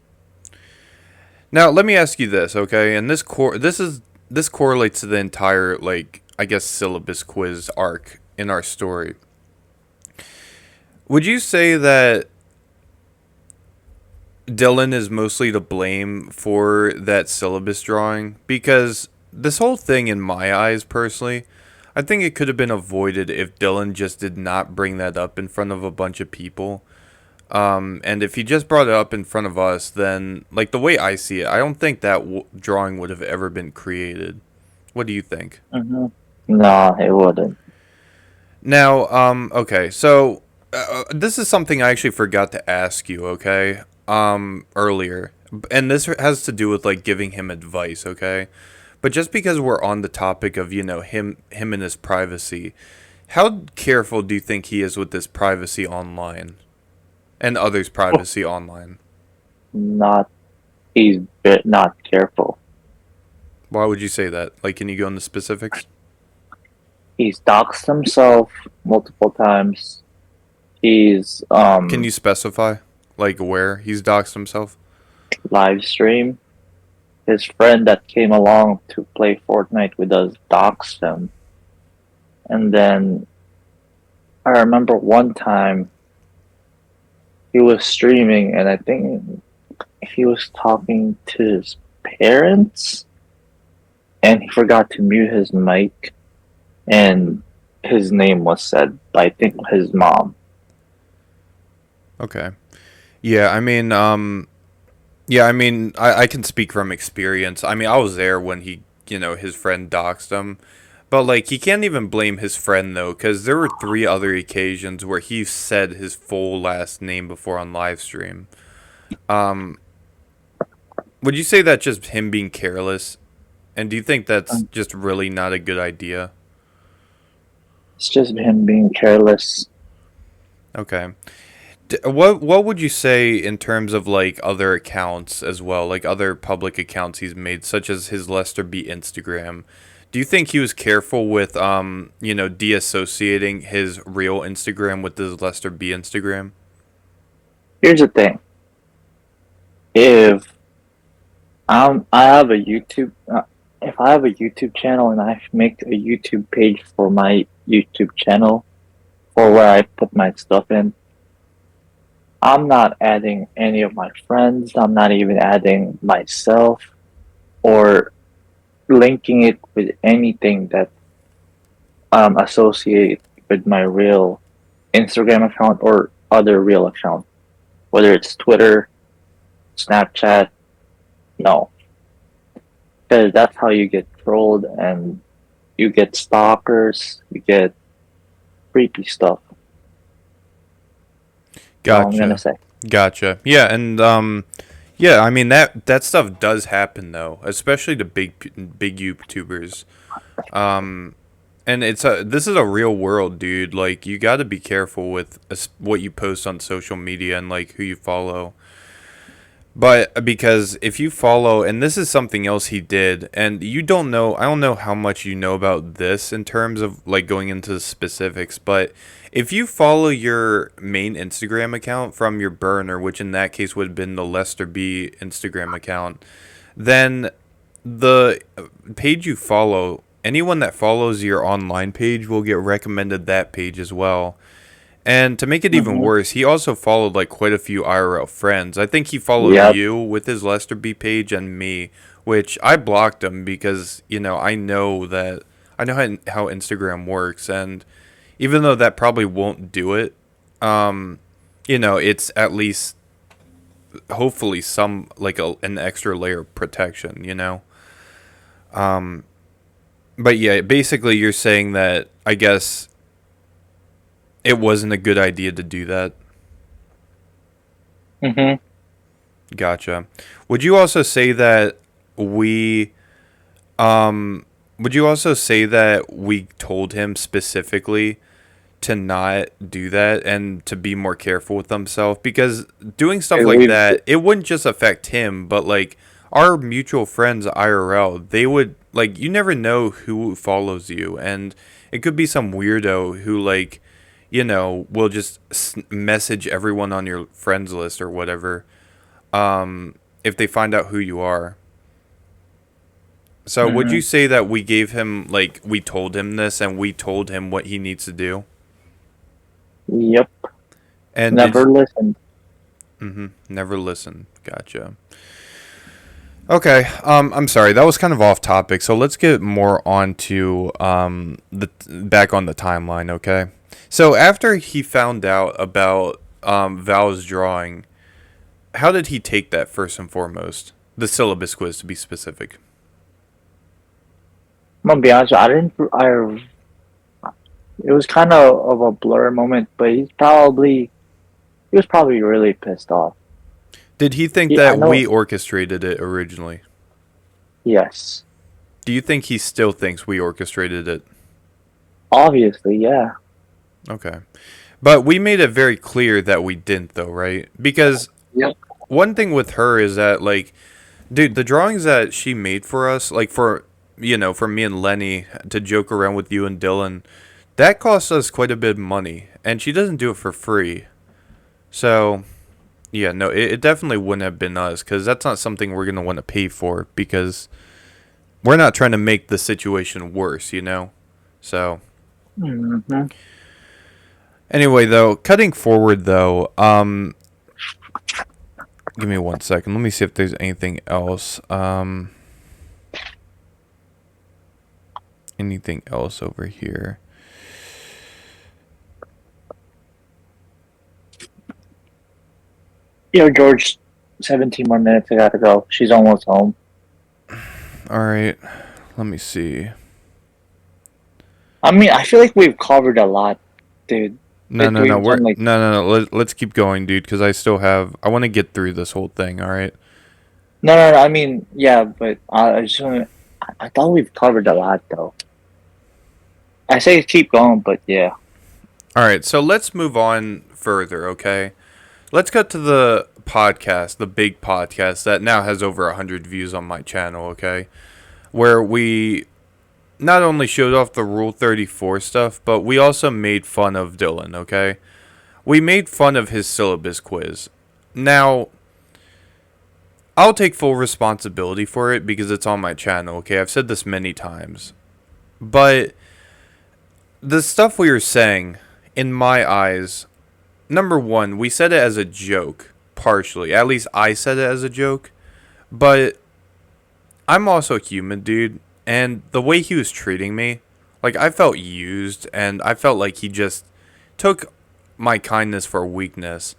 Now, let me ask you this, okay? And this correlates to the entire like I guess syllabus quiz arc in our story. Would you say that Dylan is mostly to blame for that syllabus drawing? Because this whole thing, in my eyes, personally, I think it could have been avoided if Dylan just did not bring that up in front of a bunch of people. And if he just brought it up in front of us, then, like, the way I see it, I don't think that drawing would have ever been created. What do you think? Hmm. No, it wouldn't. Now, okay, so this is something I actually forgot to ask you, okay, earlier, and this has to do with like giving him advice, okay, but just because we're on the topic of him and his privacy, how careful do you think he is with this privacy online and others' privacy online? Not he's not careful. Why would you say that? Like, can you go into specifics? He's doxed himself multiple times. He's Can you specify, like, where he's doxed himself? live stream. His friend that came along to play Fortnite with us doxed him. And then I remember one time he was streaming, and I think he was talking to his parents, and he forgot to mute his mic, and his name was said by I think his mom. Okay. Yeah, I can speak from experience. I mean, I was there when his friend doxed him. But, like, he can't even blame his friend, though, because there were three other occasions where he said his full last name before on live stream. Um, would you say that's just him being careless? And do you think that's Um, just really not a good idea? It's just him being careless. Okay. What would you say in terms of like other accounts as well, like other public accounts he's made, such as his Lester B Instagram? Do you think he was careful with deassociating his real Instagram with his Lester B Instagram? Here's the thing: if I have a if I have a YouTube channel and I make a YouTube page for my YouTube channel for where I put my stuff in, I'm not adding any of my friends. I'm not even adding myself or linking it with anything that associate with my real Instagram account or other real account, whether it's Twitter, Snapchat. No, because that's how you get trolled and you get stalkers, you get creepy stuff. That's all I'm gonna Gotcha. say. Gotcha. Yeah, and yeah, I mean that stuff does happen though, especially to big YouTubers. Um and this is a real world, dude. Like you got to be careful with what you post on social media and like who you follow. But because if you follow, and this is something else he did, and you don't know, I don't know how much you know about this in terms of like going into the specifics, but if you follow your main Instagram account from your burner, which in that case would have been the Lester B Instagram account, then the page you follow, anyone that follows your online page will get recommended that page as well. And to make it even Hmm. worse, he also followed like quite a few IRL friends. I think he followed Yep. you with his Lester B page and me, which I blocked him because, I know how Instagram works and even though that probably won't do it, um, it's at least hopefully some like an extra layer of protection, you know. Um, but yeah, basically you're saying that I guess it wasn't a good idea to do that. Hmm. Gotcha. Would you also say that we um would you also say that we told him specifically to not do that and to be more careful with himself because doing stuff like We've that it wouldn't just affect him but like our mutual friends IRL they would like you never know who follows you and it could be some weirdo who like will just message everyone on your friends list or whatever if they find out who you are. So would hmm you say that we gave him like we told him this and we told him what he needs to do? Yep. And did Never listened. never listen. Gotcha. Okay. I'm sorry. That was kind of off topic. So let's get more onto the back on the timeline. Okay. So after he found out about Val's drawing, how did he take that first and foremost? The syllabus quiz, to be specific. I'm gonna be honest. I didn't. I. It was kind of a blur moment, but he was probably really pissed off. Did he think I that we know. orchestrated it originally? Yes. Do you think he still thinks we orchestrated it? Obviously, yeah. Okay. But we made it very clear that we didn't, though, right? Because Yep. one thing with her is that, like, dude, the drawings that she made for us, like, for me and Lenny to joke around with you and Dylan, that cost us quite a bit of money. And she doesn't do it for free. So, yeah, no, it definitely wouldn't have been us, because that's not something we're going to want to pay for, because we're not trying to make the situation worse, you know? So, Hmm. anyway, though, cutting forward though, Give me 1 second. Let me see if there's anything else. Anything else over here? Yo, George, 17 more minutes. I gotta go. She's almost home. All right. Let me see. I mean, I feel like we've covered a lot, dude. No, no, no. Between We're some like, no, no, no. Let's keep going, dude, because I still have. I want to get through this whole thing. All right. no, no, no. I mean, yeah, but I just want. I thought we've covered a lot, though. I say keep going, but yeah. All right. So let's move on further. Okay. Let's go to the podcast, the big podcast that now has over 100 views on my channel. Okay, where we not only showed off the Rule 34 stuff, but we also made fun of Dylan. Okay, we made fun of his syllabus quiz. Now, I'll take full responsibility for it because it's on my channel, okay? I've said this many times. But the stuff we were saying, in my eyes, number one, we said it as a joke, partially. At least I said it as a joke. But I'm also human, dude. And the way he was treating me, like, I felt used, and I felt like he just took my kindness for weakness.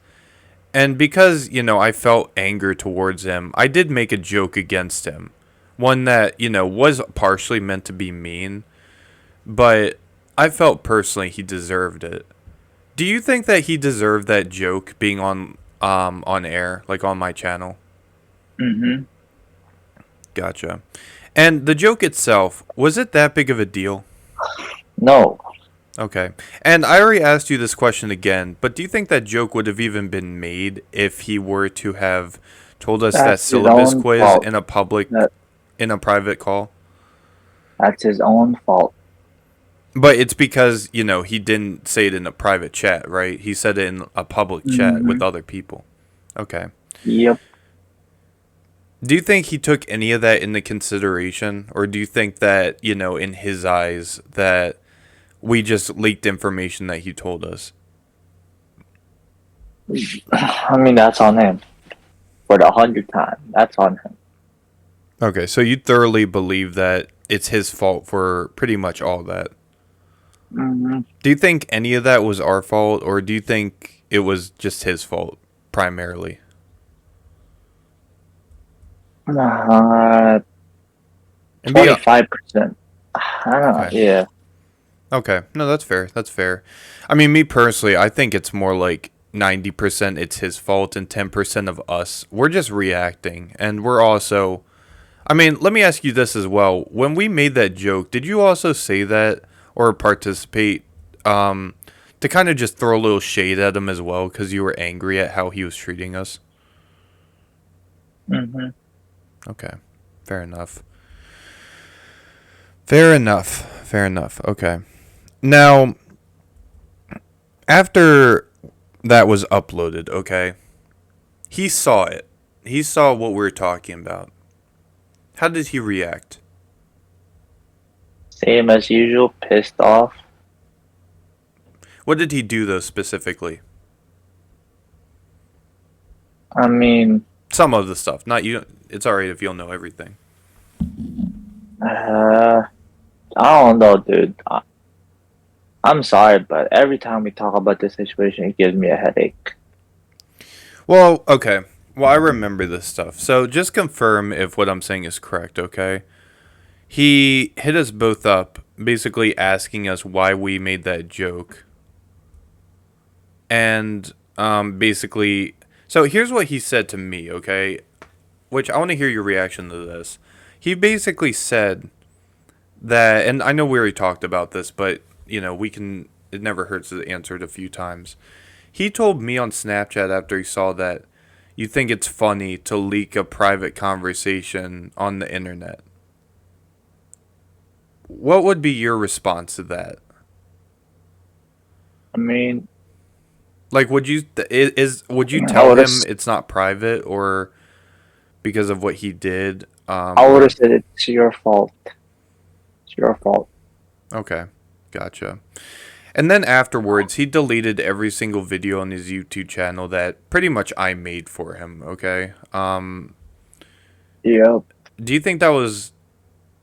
And because, I felt anger towards him, I did make a joke against him. One that, was partially meant to be mean, but I felt personally he deserved it. Do you think that he deserved that joke being on air, like on my channel? Mm-hmm. Gotcha. And the joke itself, was it that big of a deal? No, Okay. And I already asked you this question again, but do you think that joke would have even been made if he were to have told us that that's his syllabus own quiz fault. in a public, That in a private call? that's his own fault. But it's because, he didn't say it in a private chat, right? He said it in a public chat Mm-hmm. with other people. Okay. Yep. Do you think he took any of that into consideration? Or do you think that, in his eyes, that we just leaked information that he told us? I mean, that's on him for the 100th time. That's on him. Okay, so you thoroughly believe that it's his fault for pretty much all that. Mm-hmm. Do you think any of that was our fault, or do you think it was just his fault primarily? Uh, And be 25%. I don't know. okay. Yeah. Okay, no, that's fair. That's fair. I mean, me personally, I think it's more like 90% it's his fault and 10% of us. We're just reacting, and we're also. I mean, let me ask you this as well. When we made that joke, did you also say that or participate to kind of just throw a little shade at him as well because you were angry at how he was treating us? Mm-hmm. Okay, fair enough. Fair enough. Fair enough. Okay. Now, after that was uploaded, okay, he saw it. He saw what we were talking about. How did he react? Same as usual. Pissed off. What did he do, though, specifically? I mean, Some of the stuff. Not you. It's alright if you don't know everything. I don't know, dude. I'm sorry, but every time we talk about this situation, it gives me a headache. Well, okay. Well, I remember this stuff. So just confirm if what I'm saying is correct, okay? He hit us both up, basically asking us why we made that joke. And basically, so here's what he said to me, okay? Which I want to hear your reaction to this. He basically said that, and I know we already talked about this, but, we can, it never hurts to answer it a few times. He told me on Snapchat after he saw that you think it's funny to leak a private conversation on the internet. What would be your response to that? I mean, Like, would you I tell would have, him it's not private or because of what he did? I would Or have said it's your fault. It's your fault. okay, gotcha. And then afterwards, he deleted every single video on his YouTube channel that pretty much I made for him. Okay. Yep. Do you think that was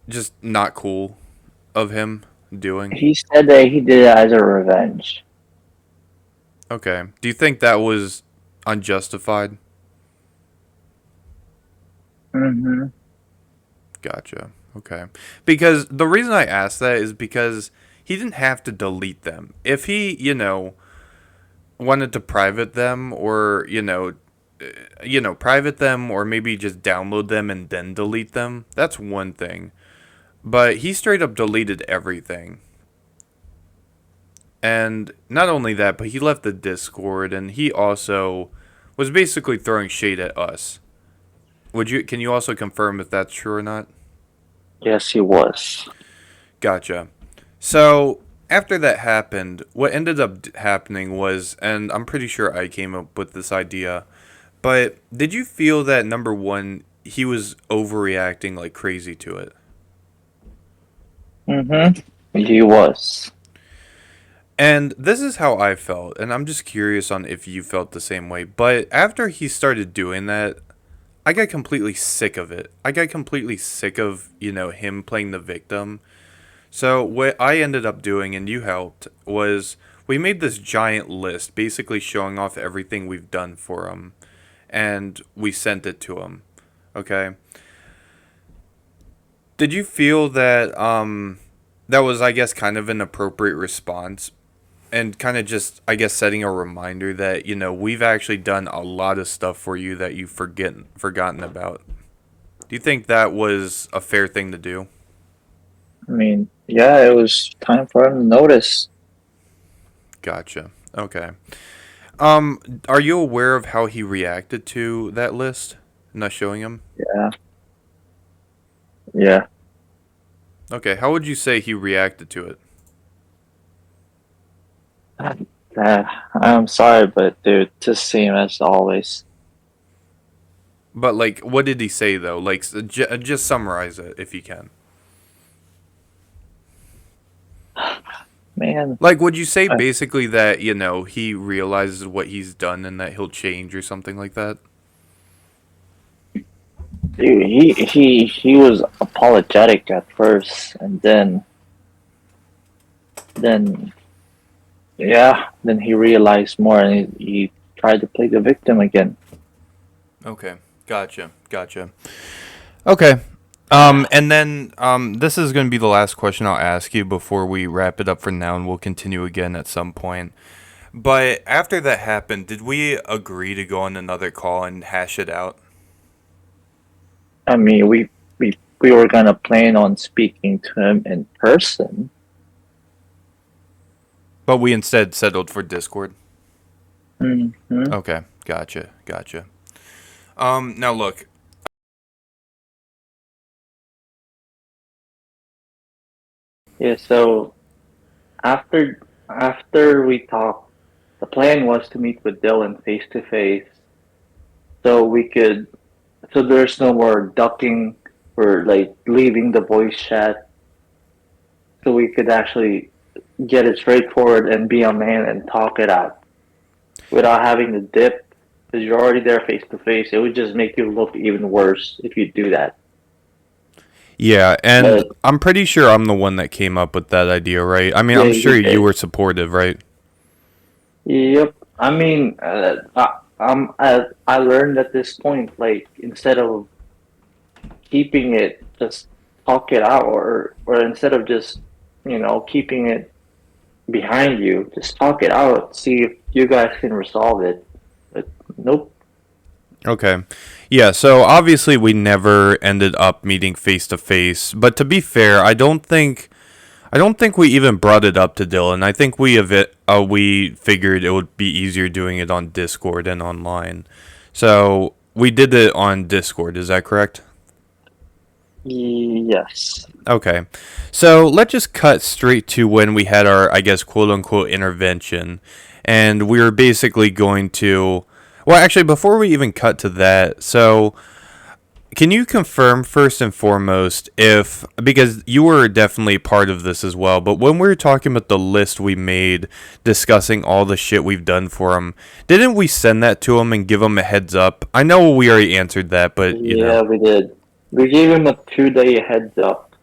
just not cool of him doing? He said that he did it as a revenge. Okay. Do you think that was unjustified? Mm-hmm. Gotcha. Okay. Because the reason I asked that is because he didn't have to delete them. If he, wanted to private them or, private them or maybe just download them and then delete them, that's one thing. But he straight up deleted everything. And not only that, but he left the Discord and he also was basically throwing shade at us. Can you also confirm if that's true or not? Yes, he was. Gotcha. So after that happened, what ended up happening was, and I'm pretty sure I came up with this idea, but did you feel that number one, he was overreacting like crazy to it? Mm-hmm. He was. And this is how I felt, and I'm just curious on if you felt the same way. But after he started doing that, I got completely sick of it. I got completely sick of, him playing the victim. So what I ended up doing, and you helped, was we made this giant list, basically showing off everything we've done for him, and we sent it to him. Okay. Did you feel that that was, I guess, kind of an appropriate response, and kind of just, I guess, setting a reminder that we've actually done a lot of stuff for you that you've forgotten about? Do you think that was a fair thing to do? I mean, yeah, it was time for him to notice. Gotcha. Okay. Are you aware of how he reacted to that list? Not showing him? Yeah. Yeah. Okay, how would you say he reacted to it? I'm sorry, but dude, just same as always. But like, what did he say though? Like, just summarize it if you can. Man, Like, would you say I- basically that he realizes what he's done and that he'll change or something like that? dude, he was apologetic at first, and then yeah, then he realized more, and he tried to play the victim again. Okay, gotcha. Okay. And then this is going to be the last question I'll ask you before we wrap it up for now, and we'll continue again at some point. But after that happened, did we agree to go on another call and hash it out? I mean, we were gonna plan on speaking to him in person. But we instead settled for Discord. Hmm. Okay, gotcha. Now look, Yeah. So after we talked, the plan was to meet with Dylan face to face, so we could so there's no more ducking or like leaving the voice chat, so we could actually get it straightforward and be a man and talk it out without having to dip because you're already there face to face. It would just make you look even worse if you do that. yeah, and But I'm pretty sure I'm the one that came up with that idea, right? I mean, yeah, I'm you sure you did. were supportive, right? Yep. I mean, I learned at this point, like instead of keeping it, just talk it out, or instead of just keeping it behind you, just talk it out, see if you guys can resolve it. But nope. Okay. Yeah, so obviously we never ended up meeting face to face, but to be fair, I don't think we even brought it up to Dylan. I think we figured it would be easier doing it on Discord and online. So, we did it on Discord, is that correct? Yes. Okay. So, let's just cut straight to when we had our, I guess, quote unquote intervention. And we were basically going to. Well, actually, before we even cut to that, so can you confirm first and foremost if, because you were definitely part of this as well, but when we were talking about the list we made discussing all the shit we've done for him, didn't we send that to him and give him a heads up? I know we already answered that, but you know. Yeah, we did. We gave him a 2 day heads up.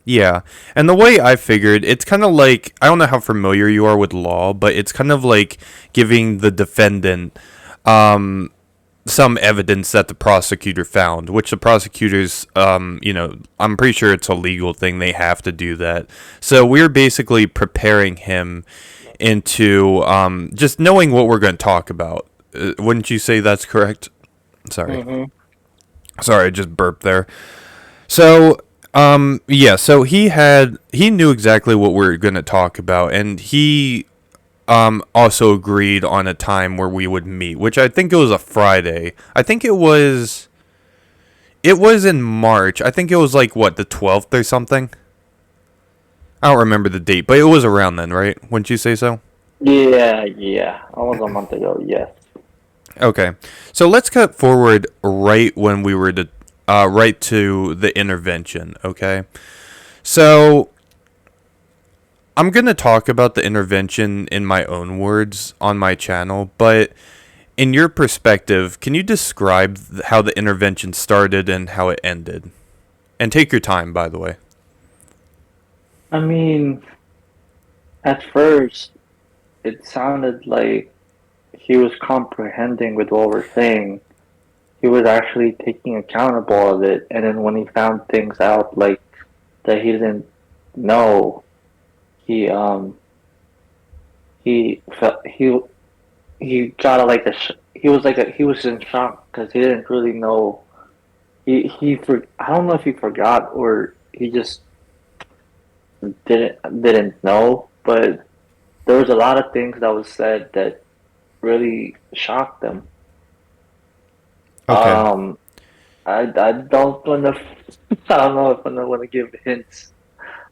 Yeah. And the way I figured, it's kind of like, I don't know how familiar you are with law, but it's kind of like giving the defendant um, some evidence that the prosecutor found, which the prosecutors, I'm pretty sure it's a legal thing. They have to do that. So we're basically preparing him into just knowing what we're going to talk about. Wouldn't you say that's correct? Sorry. Mm-hmm. Sorry, I just burped there. So, yeah, so he knew exactly what we are going to talk about, and he also agreed on a time where we would meet, which I think it was a Friday. I think it was in March. I think it was like what, the 12th or something. I don't remember the date, but it was around then, right? Wouldn't you say so? Yeah. Almost a month ago, yes. Okay, so let's cut forward right when we were right to the intervention. Okay, so I'm gonna talk about the intervention in my own words on my channel, but in your perspective, can you describe how the intervention started and how it ended? And take your time, by the way. I mean, at first, it sounded like he was comprehending with what we're saying. He was actually taking accountable of it, and then when he found things out like that he didn't know, he he felt he got a, like a he was like he was in shock because he didn't really know. I don't know if he forgot or he just didn't know, but there was a lot of things that was said that really shocked them. Okay. Um, I don't want to I don't know if I want to give hints,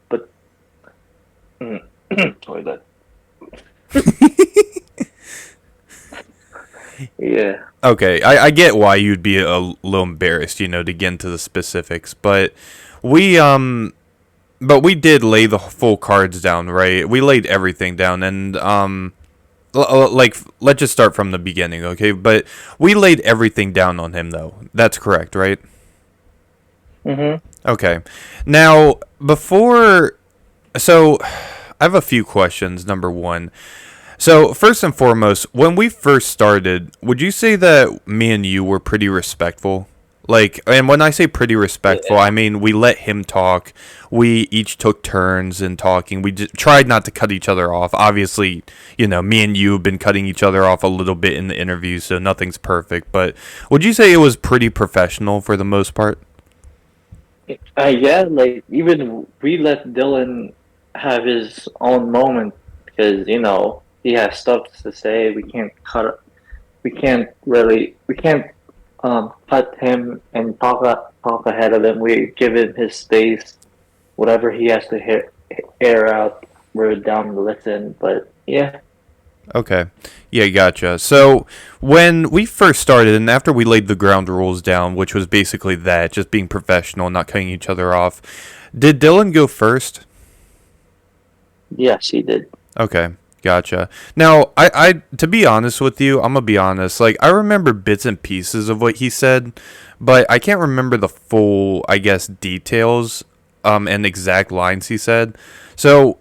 but toilet. Yeah. Okay, I get why you'd be a little embarrassed, to get into the specifics, we um we did lay the full cards down, right? We laid everything down, and like let's just start from the beginning, okay? But we laid everything down on him, though. That's correct, right? Mhm. Okay. Now, so I have a few questions. Number one, so first and foremost, when we first started, would you say that me and you were pretty respectful? Like, and when I say pretty respectful, I Yeah. mean we let him talk. We each took turns in talking. We just tried not to cut each other off. Obviously, me and you have been cutting each other off a little bit in the interview, so nothing's perfect. But would you say it was pretty professional for the most part? Yeah, like even we let Dylan have his own moment because he has stuff to say. We can't cut him and talk ahead of him. We give him his space. Whatever he has to air out, we're down to listen. But yeah. Okay. Yeah, gotcha. So when we first started and after we laid the ground rules down, which was basically that, just being professional, not cutting each other off, did Dylan go first? Yes, he did. Okay. Gotcha. Now, I to be honest with you, I'm gonna be honest. Like, I remember bits and pieces of what he said, but I can't remember the full, I guess, details, and exact lines he said. So,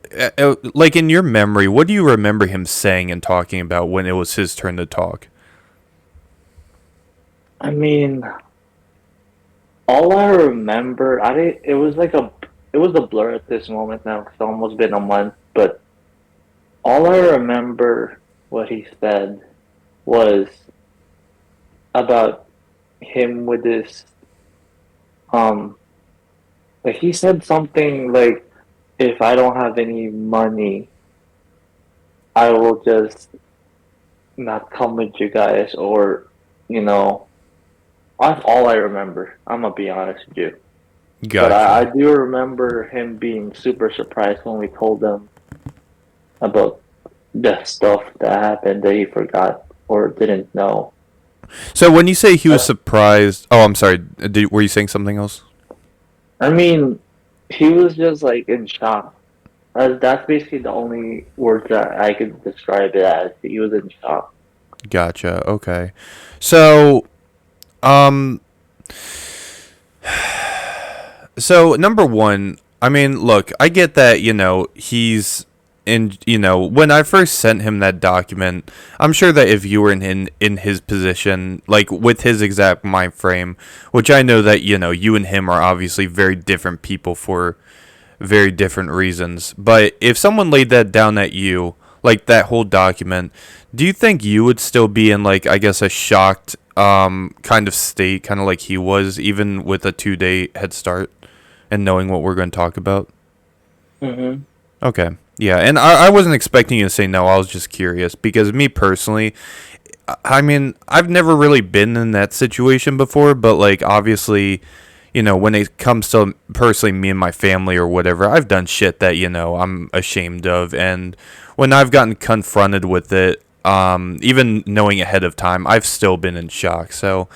like in your memory, what do you remember him saying and talking about when it was his turn to talk? I mean, all I remember, I didn't. It was a blur at this moment now. 'Cause it's almost been a month, but all I remember what he said was about him with this. Um, like he said something like, "If I don't have any money, I will just not come with you guys," or you know, that's all I remember. I'm gonna be honest with you. But I Gotcha. do remember him being super surprised when we told him about the stuff that happened that he forgot or didn't know. So when you say he was Uh, surprised, oh, I'm sorry. Were you saying something else? I mean, he was just like in shock. That's basically the only word that I could describe it as. He was in shock. Gotcha. Okay. So, um, so number one, I mean, look, I get that, he's in, when I first sent him that document, I'm sure that if you were in his position, like with his exact mind frame, which I know that, you and him are obviously very different people for very different reasons. But if someone laid that down at you, like that whole document, do you think you would still be in, like, I guess, a shocked kind of state, kind of like he was, even with a 2 day head start and knowing what we're going to talk about? Mm-hmm. Okay. Yeah, and I wasn't expecting you to say no. I was just curious because me personally, I mean, I've never really been in that situation before, but like obviously, when it comes to personally me and my family or whatever, I've done shit that, I'm ashamed of. And when I've gotten confronted with it, even knowing ahead of time, I've still been in shock. So,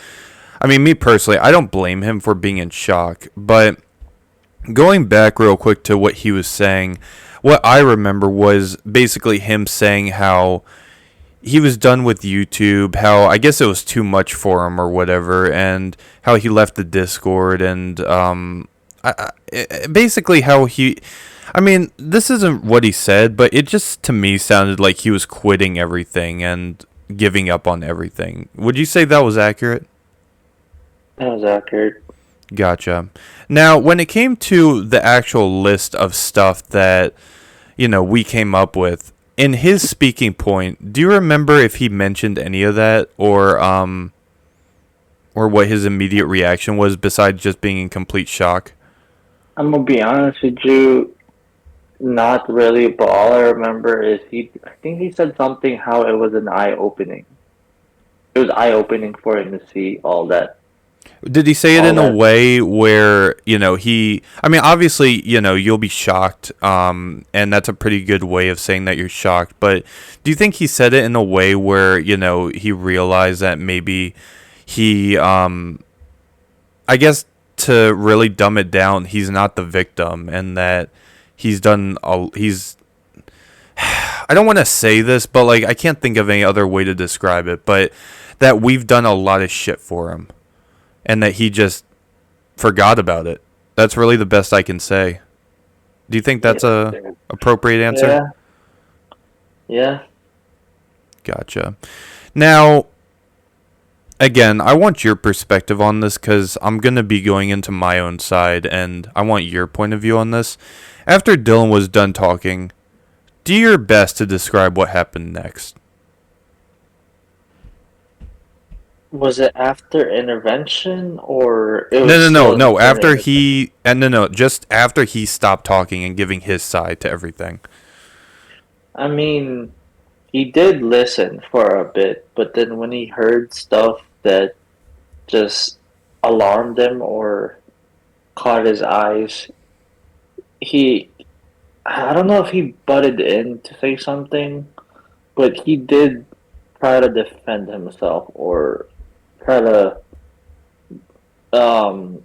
I mean, me personally, I don't blame him for being in shock. But going back real quick to what he was saying, what I remember was basically him saying how he was done with YouTube, how I guess it was too much for him or whatever, and how he left the Discord, and basically how he. I mean, this isn't what he said, but it just to me sounded like he was quitting everything and giving up on everything. Would you say that was accurate? That was accurate. Gotcha. Now, when it came to the actual list of stuff that, we came up with, in his speaking point, do you remember if he mentioned any of that or what his immediate reaction was besides just being in complete shock? I'm gonna be honest with you, not really, but all I remember is I think he said something how it was an eye opening. It was eye opening for him to see Did he say it all in a that. way where, I mean, obviously, you'll be shocked, and that's a pretty good way of saying that you're shocked, but do you think he said it in a way where, he realized that maybe he, I guess to really dumb it down, he's not the victim and that he's, I don't want to say this, but like, I can't think of any other way to describe it, but that we've done a lot of shit for him and that he just forgot about it. That's really the best I can say. Do you think that's a Yeah, appropriate answer? yeah, yeah. Gotcha. Now, again, I want your perspective on this because I'm going to be going into my own side and I want your point of view on this. After Dylan was done talking, do your best to describe what happened next. Was it after intervention or it No, was no, no, still no. during After the time? he, and no, no, just after he stopped talking and giving his side to everything. I mean, he did listen for a bit, but then when he heard stuff that just alarmed him or caught his eyes, he I don't know if he butted in to say something, but he did try to defend himself or try to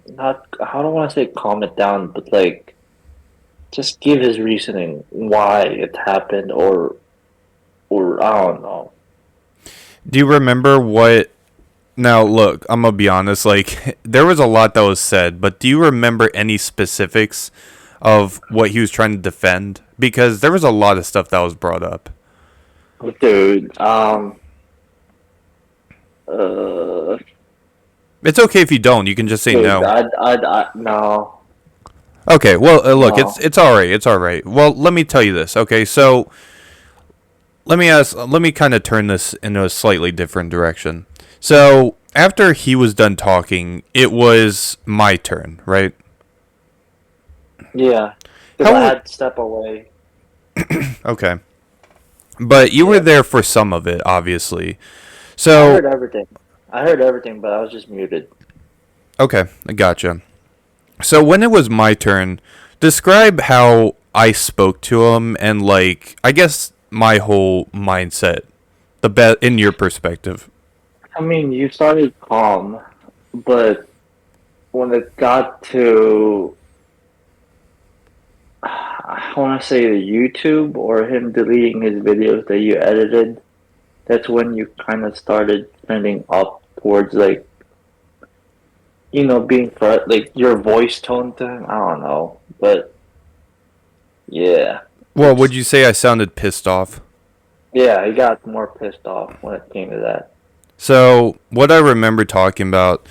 not I don't want to say calm it down, but like just give his reasoning why it happened or I don't know. Do you remember what? Now, look, I'm gonna be honest. Like, there was a lot that was said, but do you remember any specifics of what he was trying to defend? Because there was a lot of stuff that was brought up. Dude, uh, It's okay if you don't. You can just say dude, no. no, Okay. Well, look, it's no. it's all right. It's all right. Well, let me tell you this. Okay, so let me ask. Let me kind of turn this into a slightly different direction. So after he was done talking, it was my turn, right? Yeah, because I How? had to step away. Okay. But you were Yeah, there for some of it, obviously. I So, heard everything. I heard everything, but I was just muted. okay, I gotcha. So when it was my turn, describe how I spoke to him and like I guess my whole mindset, the in your perspective. I mean, you started calm, but when it got to, I want to say the YouTube or him deleting his videos that you edited, that's when you kind of started trending up towards like, being like your voice tone to him. I don't know, but yeah, Well, would it's you say I sounded pissed off? yeah, I got more pissed off when it came to that. So, what I remember talking about,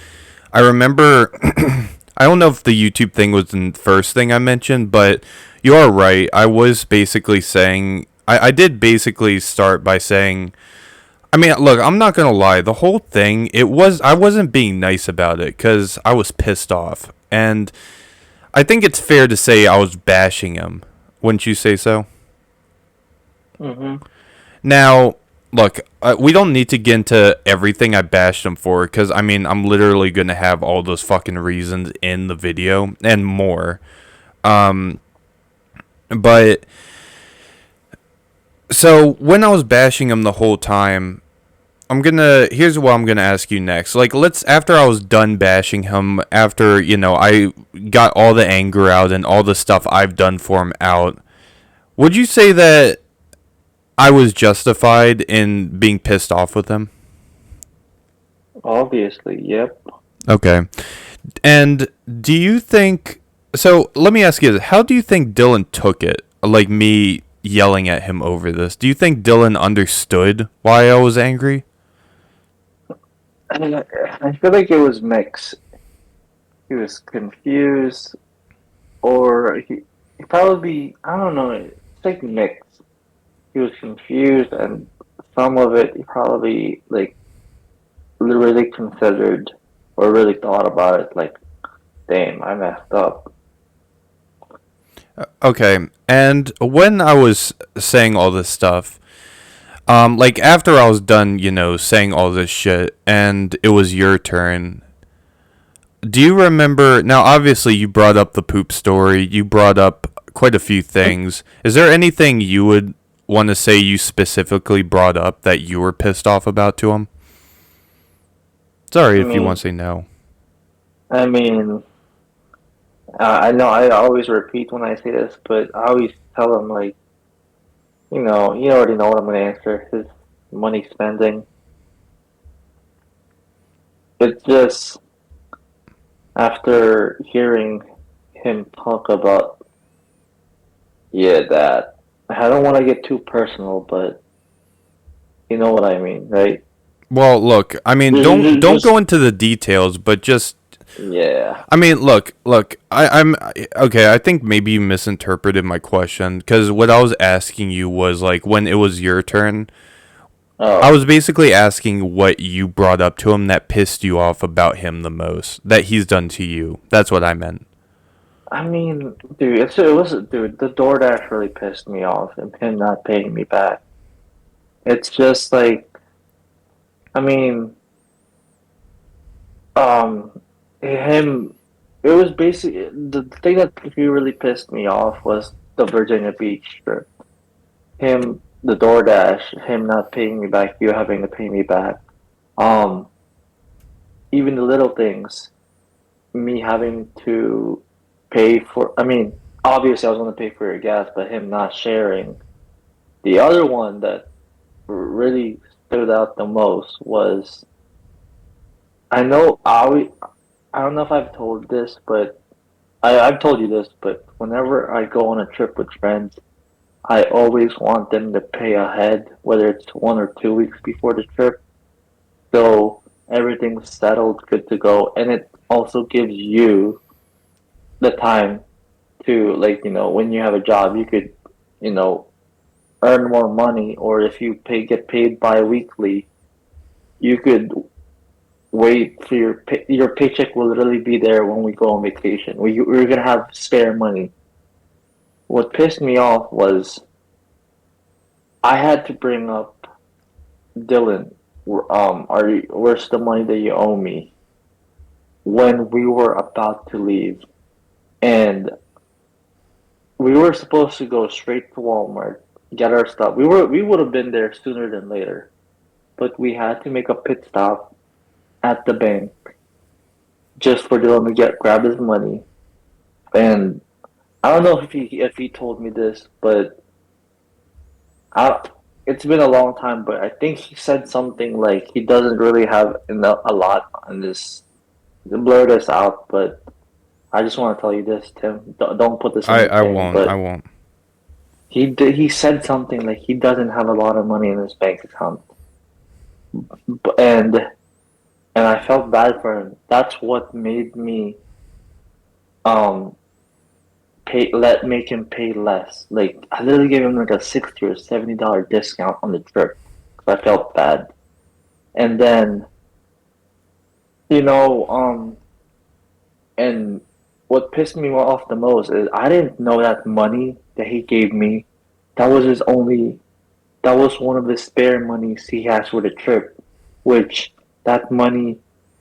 I remember, I don't know if the YouTube thing was the first thing I mentioned, but you are right. I was basically saying, I did basically start by saying, I mean, look, I'm not gonna lie. The whole thing, I wasn't being nice about it because I was pissed off, and I think it's fair to say I was bashing him. Wouldn't you say so? Mm-hmm. Now, look, we don't need to get into everything I bashed him for, because I mean, I'm literally gonna have all those fucking reasons in the video and more. Um, but so when I was bashing him the whole time, here's what I'm gonna ask you next. Like, let's after I was done bashing him, after I got all the anger out and all the stuff I've done for him out. Would you say that I was justified in being pissed off with him? Obviously, yep. Okay. And do you think so? Let me ask you this: how do you think Dylan took it? Like me yelling at him over this. Do you think Dylan understood why I was angry? I feel like it was mixed. He was confused, or he probably, I don't know. It's like mixed. He was confused, and some of it he probably like really considered or really thought about it. Like, damn, I messed up. Okay. And when I was saying all this stuff, like after I was done, saying all this shit, and it was your turn. Do you remember? Now, obviously, you brought up the poop story. You brought up quite a few things. Is there anything you would want to say you specifically brought up that you were pissed off about to him? Sorry I if you mean, want to say no. I mean, I know I always repeat when I say this, but I always tell him like, you already know what I'm gonna answer. His money spending. It's just after hearing him talk about, yeah, that. I don't want to get too personal, but you know what I mean, right? Well, look, I mean, don't Just go into the details, but just yeah. I mean, look. I'm okay. I think maybe you misinterpreted my question because what I was asking you was like when it was your turn. I Oh, was basically asking what you brought up to him that pissed you off about him the most that he's done to you. That's what I meant. I mean, dude, dude. The DoorDash really pissed me off, and him not paying me back. It's just like, I mean, um, him. It was basically the thing that really pissed me off was the Virginia Beach trip. Him, the DoorDash, him not paying me back, you having to pay me back. Um, Even the little things, me having to pay for. I mean, obviously I was going to pay for your gas, but him not sharing. The other one that really stood out the most was I know I don't know if I've told this, but I've told you this, but whenever I go on a trip with friends, I always want them to pay ahead, whether it's 1 or 2 weeks before the trip, so everything's settled, good to go, and it also gives you the time to, like, when you have a job, you could, you know, earn more money, or if you get paid bi-weekly, you could wait for your paycheck will literally be there when we go on vacation. We're gonna have spare money. What pissed me off was I had to bring up Dylan. Where's the money that you owe me? When we were about to leave, and we were supposed to go straight to Walmart, get our stuff. We would have been there sooner than later, but we had to make a pit stop at the bank just for Dylan to get grab his money. And I don't know if he told me this, but I it's been a long time. But I think he said something like he doesn't really have enough a lot on this. Blur this out, but I just want to tell you this, Tim. Don't put this in I your I thing, won't. I but won't. he said something like he doesn't have a lot of money in his bank account, and I felt bad for him. That's what made me um make him pay less. Like I literally gave him like a $60 or $70 discount on the trip because I felt bad. And then you know and what pissed me off the most is I didn't know that money that he gave me that was his only that was one of the spare monies he has for the trip, which that money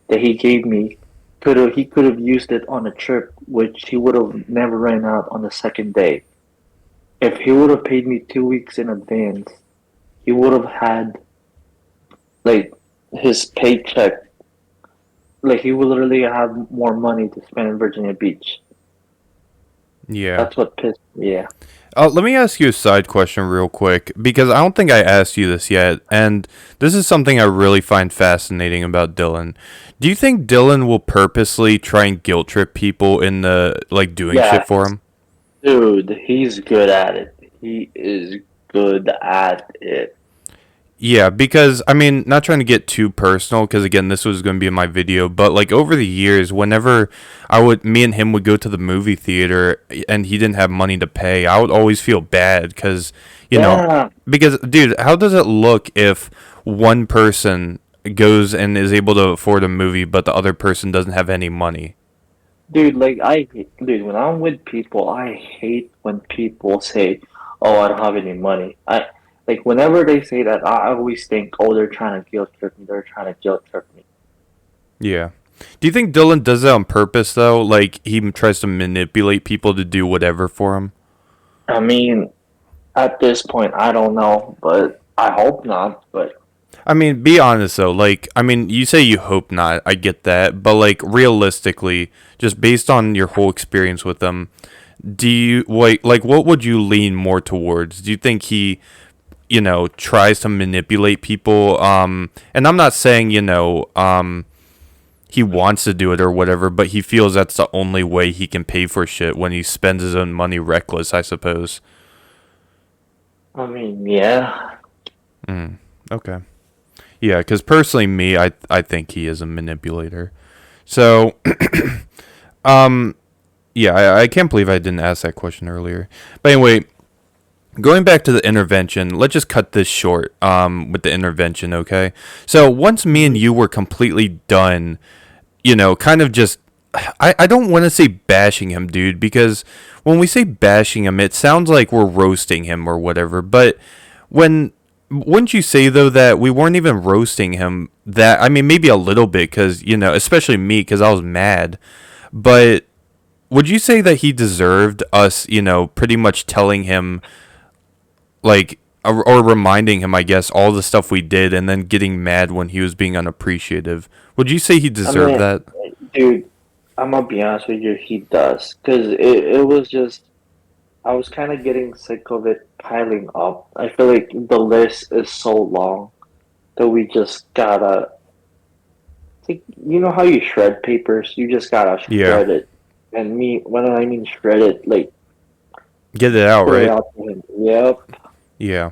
that he gave me could have used it on a trip, which he would have never ran out on the second day. If he would have paid me 2 weeks in advance, he would have had like his paycheck. Like he would literally have more money to spend in Virginia Beach. Yeah. That's what pissed me. Yeah. Let me ask you a side question real quick because I don't think I asked you this yet, and this is something I really find fascinating about Dylan. Do you think Dylan will purposely try and guilt trip people in the like doing shit Yeah, for him? dude, he's good at it. He is good at it. Yeah, because I mean, not trying to get too personal, because again, this was going to be in my video, but like over the years, whenever me and him would go to the movie theater and he didn't have money to pay, I would always feel bad because, Yeah, because dude, how does it look if one person goes and is able to afford a movie, but the other person doesn't have any money? dude, dude, when I'm with people, I hate when people say, "Oh, I don't have any money." Like whenever they say that, I always think, "Oh, they're trying to guilt trip me. They're trying to guilt trip me." Yeah. Do you think Dylan does that on purpose though? Like he tries to manipulate people to do whatever for him? I mean, at this point, I don't know, but I hope not. But I mean, be honest though. Like, I mean, you say you hope not. I get that, but like realistically, just based on your whole experience with them, do you like what would you lean more towards? Do you think he, tries to manipulate people? And I'm not saying he wants to do it or whatever, but he feels that's the only way he can pay for shit when he spends his own money reckless. I suppose. I mean, yeah, Okay. Yeah, because personally, I think he is a manipulator. So, yeah, I can't believe I didn't ask that question earlier. But anyway, going back to the intervention, let's just cut this short. With the intervention, okay? So once me and you were completely done, kind of just. I don't want to say bashing him, dude, because when we say bashing him, it sounds like we're roasting him or whatever. But when wouldn't you say though that we weren't even roasting him? That I mean, maybe a little bit, because especially me, because I was mad. But would you say that he deserved us, pretty much telling him like or reminding him, I guess, all the stuff we did, and then getting mad when he was being unappreciative? Would you say he I deserved mean, that? dude, I'm gonna be honest with you, he does, because it was just I was kind of getting sick of it piling up. I feel like the list is so long that we just gotta, like, you know how you shred papers? You just gotta Yeah, shred it. And when I mean shred it, like get it out, put it right? out to him. Yep. Yeah.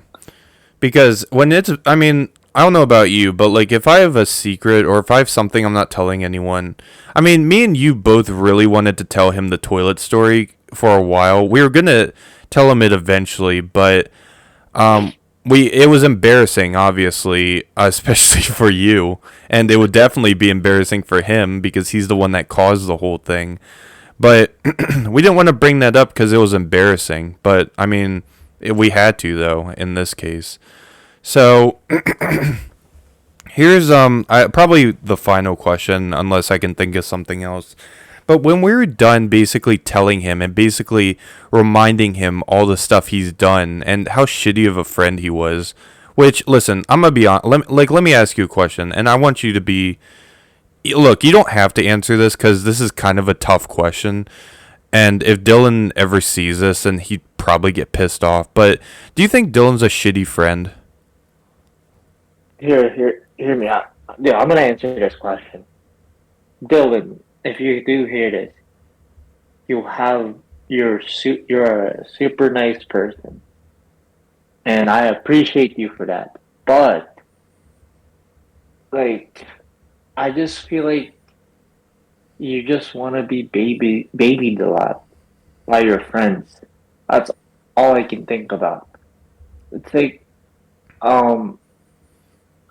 Because when I mean, I don't know about you, but like if I have a secret or if I have something I'm not telling anyone, I mean, me and you both really wanted to tell him the toilet story for a while. We were gonna tell him it eventually, but it was embarrassing, obviously, especially for you, and it would definitely be embarrassing for him because he's the one that caused the whole thing. But we didn't want to bring that up because it was embarrassing. But I mean, we had to though in this case. So here's probably the final question, unless I can think of something else. But when we were done basically telling him and basically reminding him all the stuff he's done and how shitty of a friend he was, which listen, I'm gonna be on. Let me ask you a question, and I want you to be Look, you don't have to answer this because this is kind of a tough question. And if Dylan ever sees this, then he'd probably get pissed off. But do you think Dylan's a shitty friend? Hear me out. Yeah, I'm gonna answer this question. Dylan, if you do hear this, you have you're a super nice person, and I appreciate you for that. But like, I just feel like you just want to be babied a lot by your friends. That's all I can think about. It's like, um,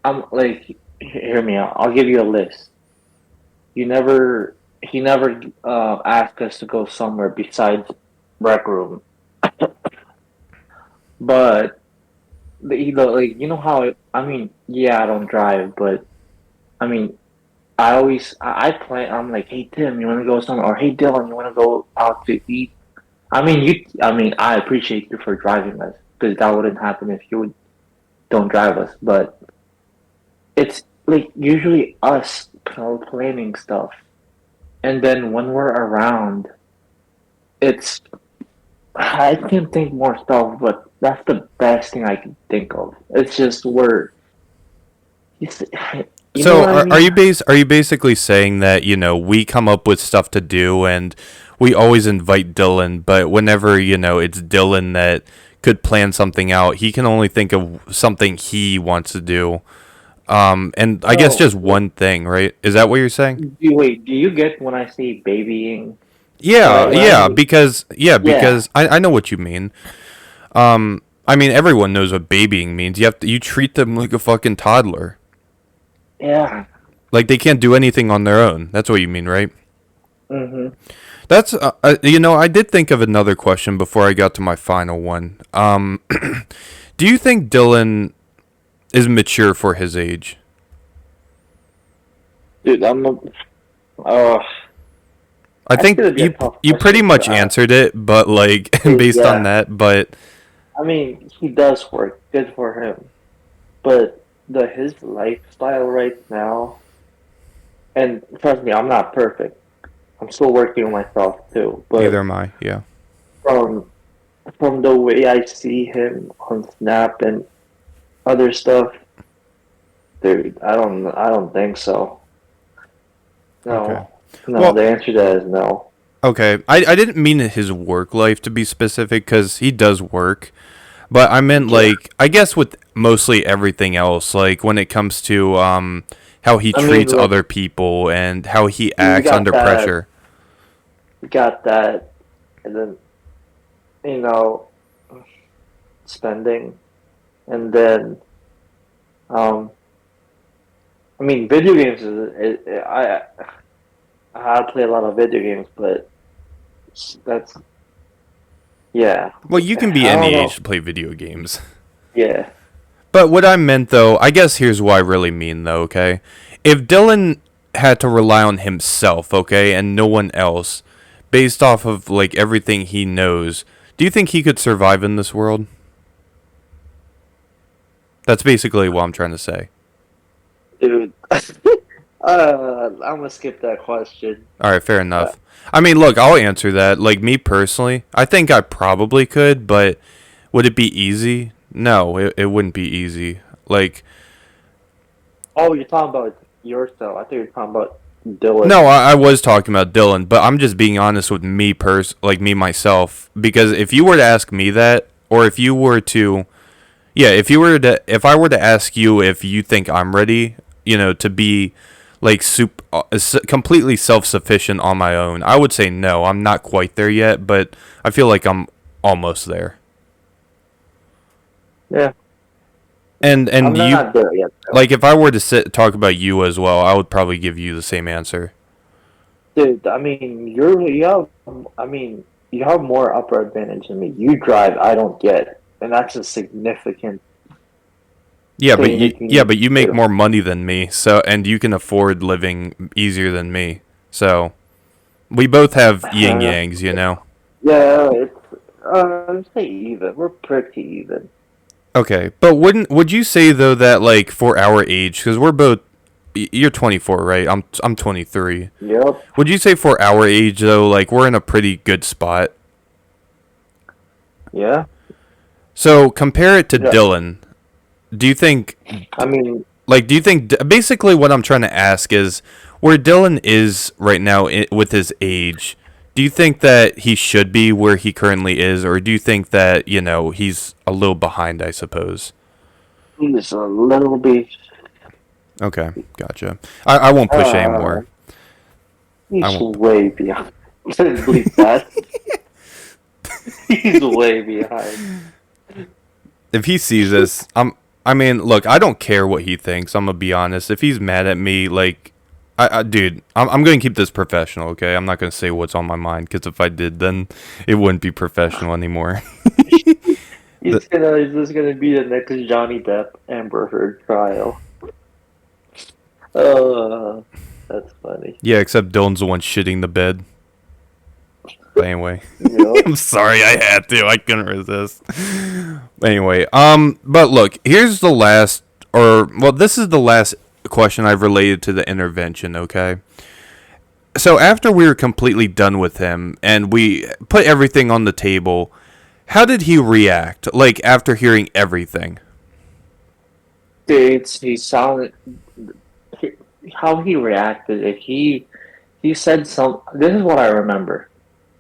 I'm like, hear me out. I'll give you a list. You never, he never asked us to go somewhere besides rec room. But like, you know how I mean, yeah, I don't drive, but I mean, I plan. I'm like, hey Tim, you want to go somewhere? Or hey Dylan, you want to go out to eat? I mean, I appreciate you for driving us because that wouldn't happen if you don't drive us. But it's like usually us planning stuff, and then when we're around, it's I can think more stuff, but that's the best thing I can think of. It's just it's, you know So what I mean? are you basically saying that, we come up with stuff to do and we always invite Dylan, but whenever, it's Dylan that could plan something out, he can only think of something he wants to do. And I guess No, just one thing, right? Is that what you're saying? wait. Do you get when I say babying? Yeah, When I yeah, mean, yeah, because I know what you mean. I mean everyone knows what babying means. You treat them like a fucking toddler. yeah. Like they can't do anything on their own. That's what you mean, right? Mhm. That's I did think of another question before I got to my final one. Do you think Dylan is mature for his age? Dude, uh, I that's think gonna be a tough you pretty question to much ask. answered it, but like based on Yeah, that, but I mean, he does work. Good for him. But his lifestyle right now, and trust me, I'm not perfect. I'm still working on myself too. neither But am I. Yeah. from from the way I see him on Snap and other stuff, dude, I don't think so. Okay. No, no. Well, The answer to that is no. okay. I didn't mean his work life to be specific because he does work, but I meant Yeah, like I guess with mostly everything else, like when it comes to how he I mean, treats look, other people and how he you acts got under that, pressure. you got that, and then you know, spending, and then um, I mean, video games I play a lot of video games, but that's yeah. Well, you can be I don't any age to know. play video games. Yeah. But what I meant though, I guess here's what I really mean though, okay? If Dylan had to rely on himself, okay, and no one else, based off of like everything he knows, do you think he could survive in this world? That's basically what I'm trying to say. Dude. I'm gonna skip that question. All right, fair Uh, enough. I mean, look, I'll answer that. Like me personally, I think I probably could, but would it be easy? No, it wouldn't be easy. Like oh, you're talking about yourself. I think you're talking about Dylan. no, I was talking about Dylan, but I'm just being honest with me like me myself because if you were to ask me that or if you were to if I were to ask you if you think I'm ready, to be like completely self-sufficient on my own, I would say no, I'm not quite there yet, but I feel like I'm almost there. Yeah, And I'm you not there yet though. like if I were to talk about you as well, I would probably give you the same answer. Dude, I mean, you have, I mean, you have more upper advantage than me. You drive, I don't get, and that's a significant thing that you Yeah, need but you to make do. more money than me, so and you can afford living easier than me. So we both have yin yangs, you know. Yeah, it's say even. We're pretty even. Okay, but would you say though that like for our age, because we're both you're 24, right? I'm 23. Yep. Would you say for our age though, like we're in a pretty good spot? Yeah. So compare it to Yeah. Dylan. Do you think I mean, do you think basically what I'm trying to ask is where Dylan is right now with his age? Do you think that he should be where he currently is, or do you think that he's a little behind? I suppose. he's a little bit. Okay, gotcha. I won't push Uh, anymore. I he's won't. way behind. Believe that. He's way behind. If he sees this, I mean, look, I don't care what he thinks. I'm gonna be honest. If he's mad at me, like, dude, I'm gonna keep this professional. Okay, I'm not gonna say what's on my mind because if I did, then it wouldn't be professional anymore. The- It's just gonna be the next Johnny Depp Amber Heard trial. Uh, that's funny. yeah, except Dylan's the one shitting the bed. But anyway, Yep. I'm sorry, I had to. I couldn't resist. Anyway, but look, here's the last, this is the last question I've related to the intervention. Okay. So after we were completely done with him and we put everything on the table, how did he react? Like after hearing everything? He sounded he, how he reacted. If he said some. This is what I remember.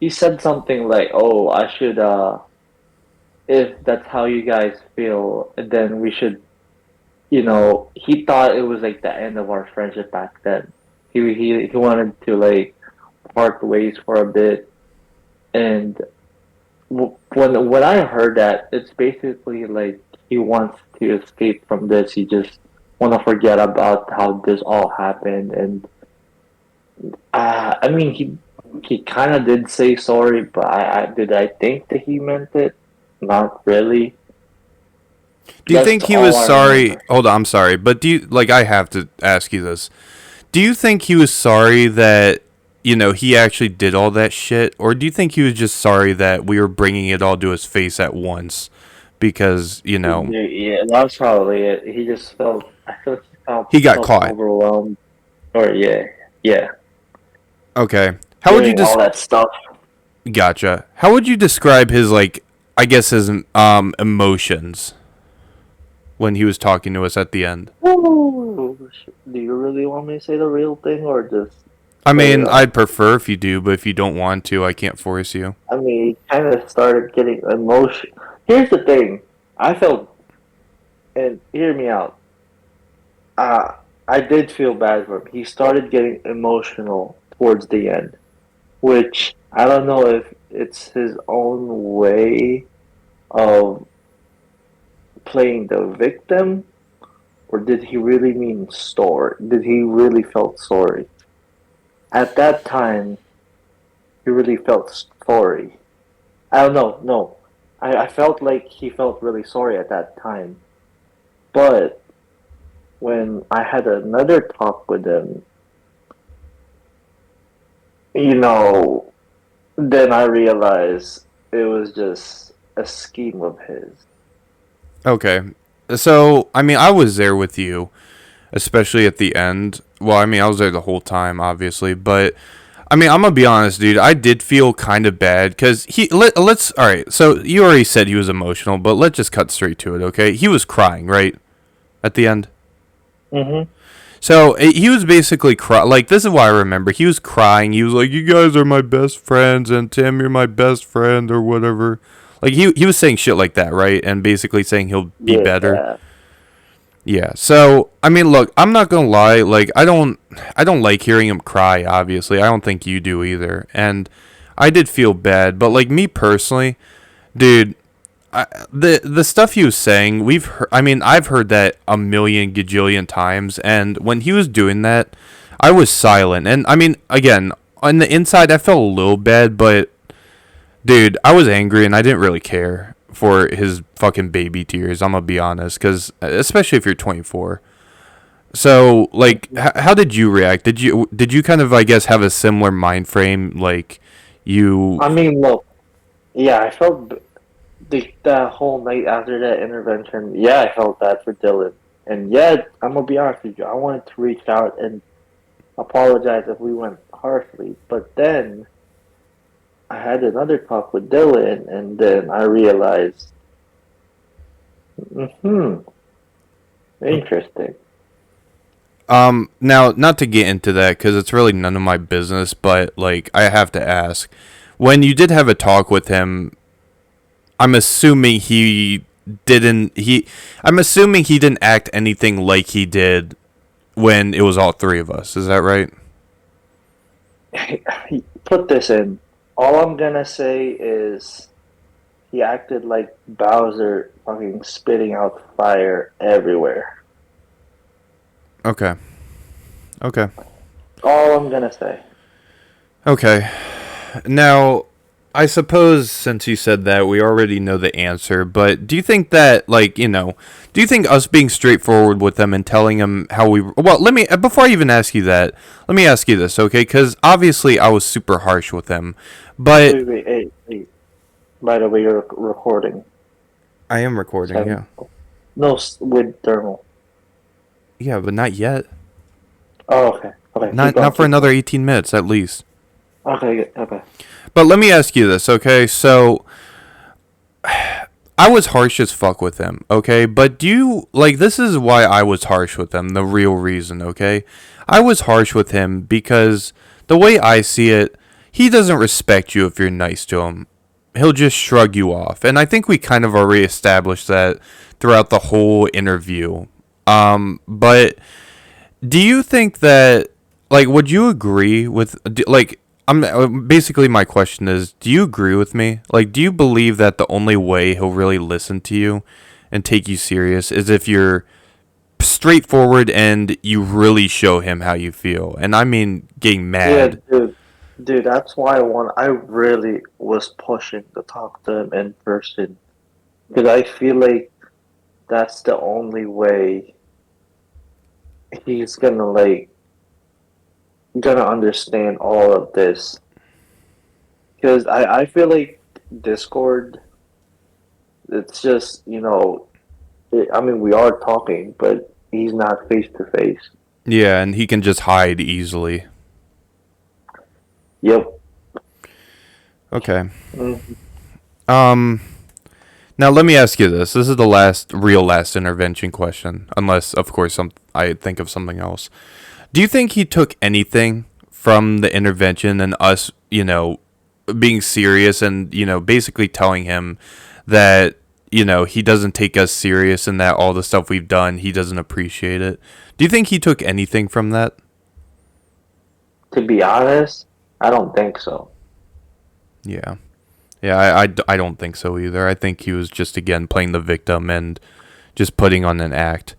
He said something like, "Oh, I should. If that's how you guys feel, then we should." He thought it was like the end of our friendship back then. He wanted to like part ways for a bit, and when I heard that, it's basically like he wants to escape from this. He just want to forget about how this all happened, and I mean he kind of did say sorry, but I think that he meant it. Not really. Do you That's think he all was I sorry? remember. Hold on, I'm sorry, but do you like I have to ask you this. Do you think he was sorry that he actually did all that shit, or do you think he was just sorry that we were bringing it all to his face at once because Yeah, that's probably it. He just felt. I feel he he got felt caught? overwhelmed. Or yeah, Okay, how would you hearing all just that stuff. gotcha? How would you describe his like? I guess his emotions when he was talking to us at the end. Ooh, do you really want me to say the real thing or just I say mean, I'd prefer if you do, but if you don't want to, I can't force you. I mean, he kind of started getting emotion. Here's the thing. I felt, and hear me out. Uh, I did feel bad for him. He started getting emotional towards the end, which I don't know if it's his own way of playing the victim, or did he really mean sorry? Did he really felt sorry? At that time, he really felt sorry. I don't know. No, I felt like he felt really sorry at that time. But when I had another talk with him, you know, then I realized it was just a scheme of his. Okay. So, I mean, I was there with you, especially at the end. Well, I mean, I was there the whole time, obviously, but I mean, I'm gonna be honest, dude. I did feel kind of bad because let's. All right. So you already said he was emotional, but let's just cut straight to it, okay? He was crying, right, at the end. Mm-hmm. So he was basically like this is what I remember. He was crying. He was like, "You guys are my best friends, and Tim, you're my best friend, or whatever." Like he was saying shit like that, right? And basically saying he'll be better. Yeah. Yeah. So I mean, look, I'm not gonna lie. Like I don't like hearing him cry. Obviously, I don't think you do either. And I did feel bad, but like me personally, dude, the stuff he was saying, I mean, I've heard that a million gajillion times, and when he was doing that, I was silent. And I mean, again, on the inside, I felt a little bad, but dude, I was angry, and I didn't really care for his fucking baby tears. I'm gonna be honest, because especially if you're 24. So, like, how did you react? Did you kind of, I guess, have a similar mind frame, like you? I mean, look. Yeah, I felt the whole night after that intervention. Yeah, I felt bad for Dylan, And yeah, I'm gonna be honest with you. I wanted to reach out and apologize if we went harshly, but then I had another talk with Dylan, and then I realized, hmm, interesting. Now, not to get into that because it's really none of my business, but like I have to ask, when you did have a talk with him, I'm assuming he didn't he I'm assuming he didn't act anything like he did when it was all three of us. Is that right? Put this in. All I'm gonna say is he acted like Bowser fucking spitting out fire everywhere. Okay. Okay. All I'm gonna say. Okay. Now, I suppose since you said that, we already know the answer, but do you think that, like, do you think us being straightforward with them and telling them how we. Well, let me. Before I even ask you that, let me ask you this, okay? Because obviously I was super harsh with them, but. Wait, hey. By the way, you're recording. I am recording, Seven. yeah. No, with thermal. Yeah, but not yet. Oh, okay. Okay, keep Not going, for keep another going. 18 minutes at least. Okay, good, okay. But let me ask you this, okay? So I was harsh as fuck with him, okay? But do you like this is why I was harsh with him, the real reason, okay? I was harsh with him because the way I see it, he doesn't respect you if you're nice to him. He'll just shrug you off. And I think we kind of already established that throughout the whole interview. But do you think that, like, would you agree with, like, I'm basically my question is, do you agree with me? Like, do you believe that the only way he'll really listen to you and take you serious is if you're straightforward and you really show him how you feel? And I mean, getting Yeah, mad. dude, that's why I really was pushing to talk to him in person. Because I feel like that's the only way he's gonna, like, gonna understand all of this. Because I feel like Discord, it's just, I mean, we are talking, but he's not face to face. Yeah, and he can just hide easily. Yep. Okay. Mm. Um. Now let me ask you this. This is the last intervention question, unless of course I think of something else. Do you think he took anything from the intervention and us, being serious and, basically telling him that, he doesn't take us serious and that all the stuff we've done, he doesn't appreciate it? Do you think he took anything from that? To be honest, I don't think so. Yeah. Yeah, I don't think so either. I think he was just, again, playing the victim and just putting on an act.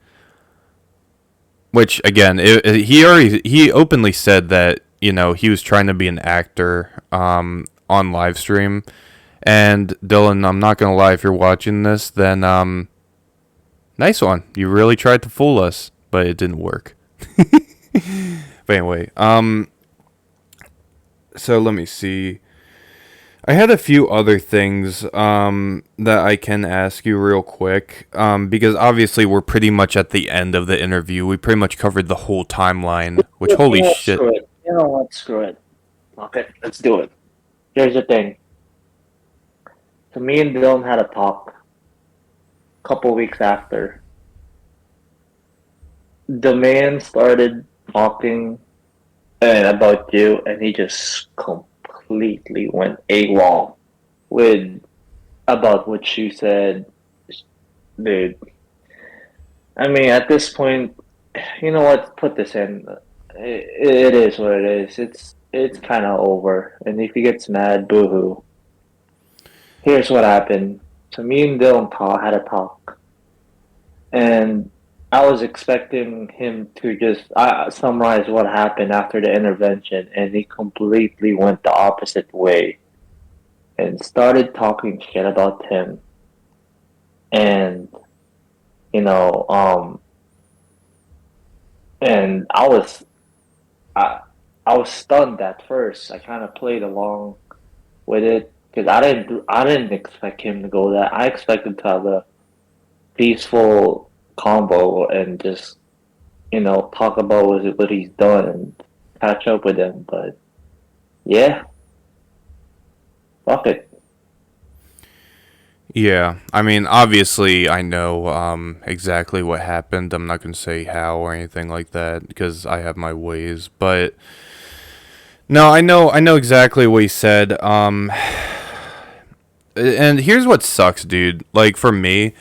Which again, he openly said that he was trying to be an actor on live stream. And Dylan, I'm not gonna lie, if you're watching this, then nice one. You really tried to fool us, but it didn't work. But anyway, so let me see. I had a few other things that I can ask you real quick because obviously we're pretty much at the end of the interview. We pretty much covered the whole timeline, which You holy know what? shit. Screw it. You know what? Screw it. Okay, let's do it. Here's the thing. So me and Dylan had a talk a couple weeks after. The man started talking about you, and he just completely went AWOL with about what you said, dude. I mean, at this point, you know what? Put this in. It is what it is. It's kind of over. And if he gets mad, boohoo. Here's what happened. So me and Dylan had a talk, and I was expecting him to just summarize what happened after the intervention, and he completely went the opposite way and started talking shit about him. And you know, and I, I was stunned at first. I kind of played along with it because I didn't expect him to go that. I expected to have a peaceful combo and just talk about what he's done and catch up with him. But yeah, fuck it. Yeah, I mean, obviously, I know exactly what happened. I'm not gonna say how or anything like that because I have my ways. But no, I know exactly what he said. And here's what sucks, dude. Like for me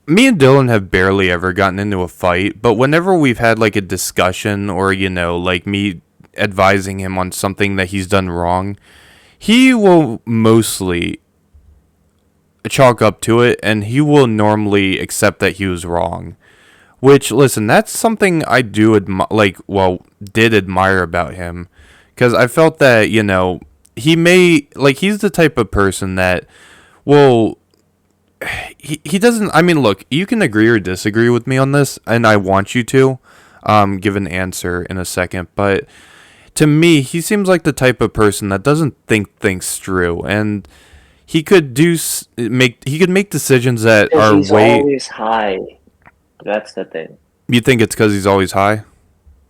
and Dylan have barely ever gotten into a fight. But whenever we've had like a discussion or like me advising him on something that he's done wrong, he will mostly chalk up to it and he will normally accept that he was wrong. Which, listen, that's something I do did admire about him. Because I felt that, he's the type of person that will. He doesn't. I mean, look, you can agree or disagree with me on this, and I want you to give an answer in a second. But to me, he seems like the type of person that doesn't think things through. And he could make decisions that Because are he's way. always high. That's the thing. You think it's because he's always high?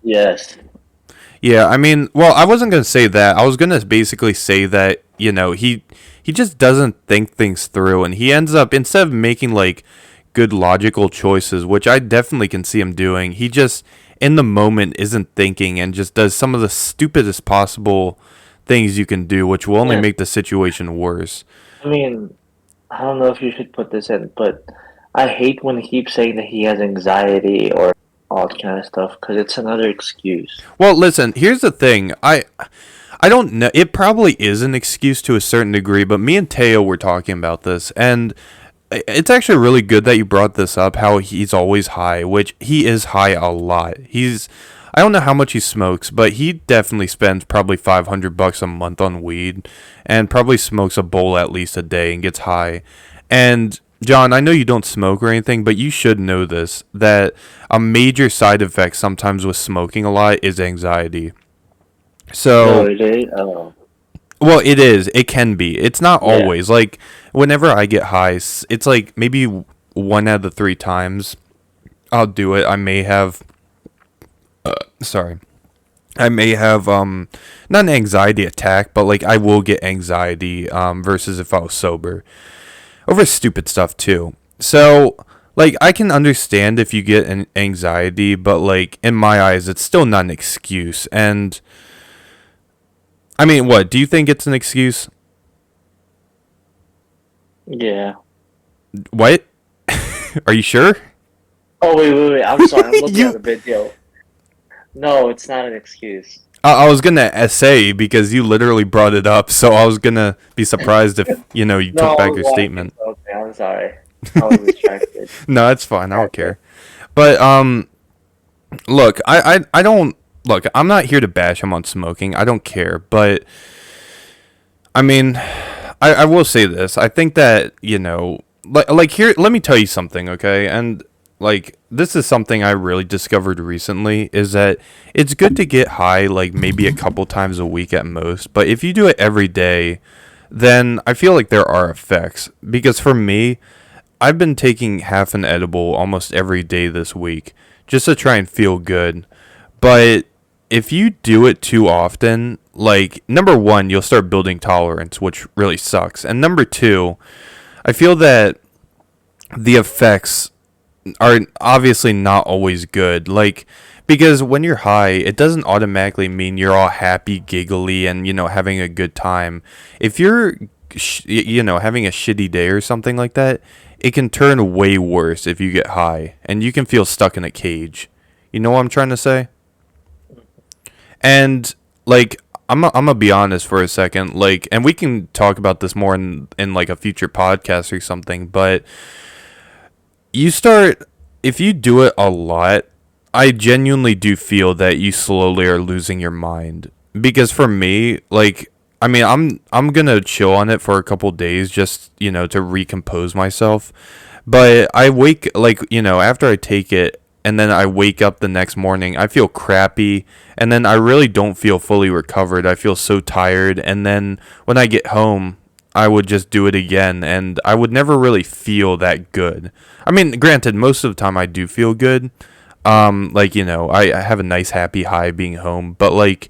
Yes. Yeah, I mean, well, I wasn't gonna say that. I was gonna basically say that he just doesn't think things through, and he ends up instead of making like good logical choices, which I definitely can see him doing. He just in the moment isn't thinking and just does some of the stupidest possible things you can do, which will only Yeah. make the situation worse. I mean, I don't know if you should put this in, but I hate when he keeps saying that he has anxiety or all that kind of stuff because it's another excuse. Well, listen, here's the thing. I don't know. It probably is an excuse to a certain degree, but me and Teo were talking about this, and it's actually really good that you brought this up. How he's always high, which he is high a lot. I don't know how much he smokes, but he definitely spends probably $500 a month on weed, and probably smokes a bowl at least a day and gets high. And John, I know you don't smoke or anything, but you should know this that a major side effect sometimes with smoking a lot is anxiety. No, So it ain't. Oh, well, it is. It can be. It's not yeah. always. Like, whenever I get high, it's like maybe one out of the three times I'll do it. Sorry. I may have, not an anxiety attack, but like I will get anxiety, versus if I was sober. Over stupid stuff, too. So, like, I can understand if you get an anxiety, but like, in my eyes, it's still not an excuse. And, I mean, what? Do you think it's an excuse? Yeah. What? Are you sure? Oh, wait. I'm sorry. I'm looking at you. a video. No, it's not an excuse. I was gonna say because you literally brought it up, so I was gonna be surprised if you No, took I back was your watching statement. something. I'm sorry. I was distracted. No, it's fine. I don't Okay. care. But look, I don't look. I'm not here to bash him on smoking. I don't care. But I mean, I will say this. I think that like here. Let me tell you something, okay? And like this is something I really discovered recently is that it's good to get high like maybe a couple times a week at most. But if you do it every day, then I feel like there are effects. Because for me, I've been taking half an edible almost every day this week just to try and feel good. But if you do it too often, like number one, you'll start building tolerance, which really sucks. And number two, I feel that the effects are obviously not always good. Like, because when you're high, it doesn't automatically mean you're all happy, giggly, and, having a good time. If you're, having a shitty day or something like that, it can turn way worse if you get high, and you can feel stuck in a cage. You know what I'm trying to say? And like I'm gonna be honest for a second, like, and we can talk about this more in like a future podcast or something. But you start if you do it a lot, I genuinely do feel that you slowly are losing your mind. Because for me, like, I mean, I'm gonna chill on it for a couple days just to recompose myself. But I wake like after I take it and then I wake up the next morning, I feel crappy, and then I really don't feel fully recovered. I feel so tired, and then when I get home, I would just do it again, and I would never really feel that good. I mean, granted, most of the time I do feel good. Like, I have a nice happy high being home, but like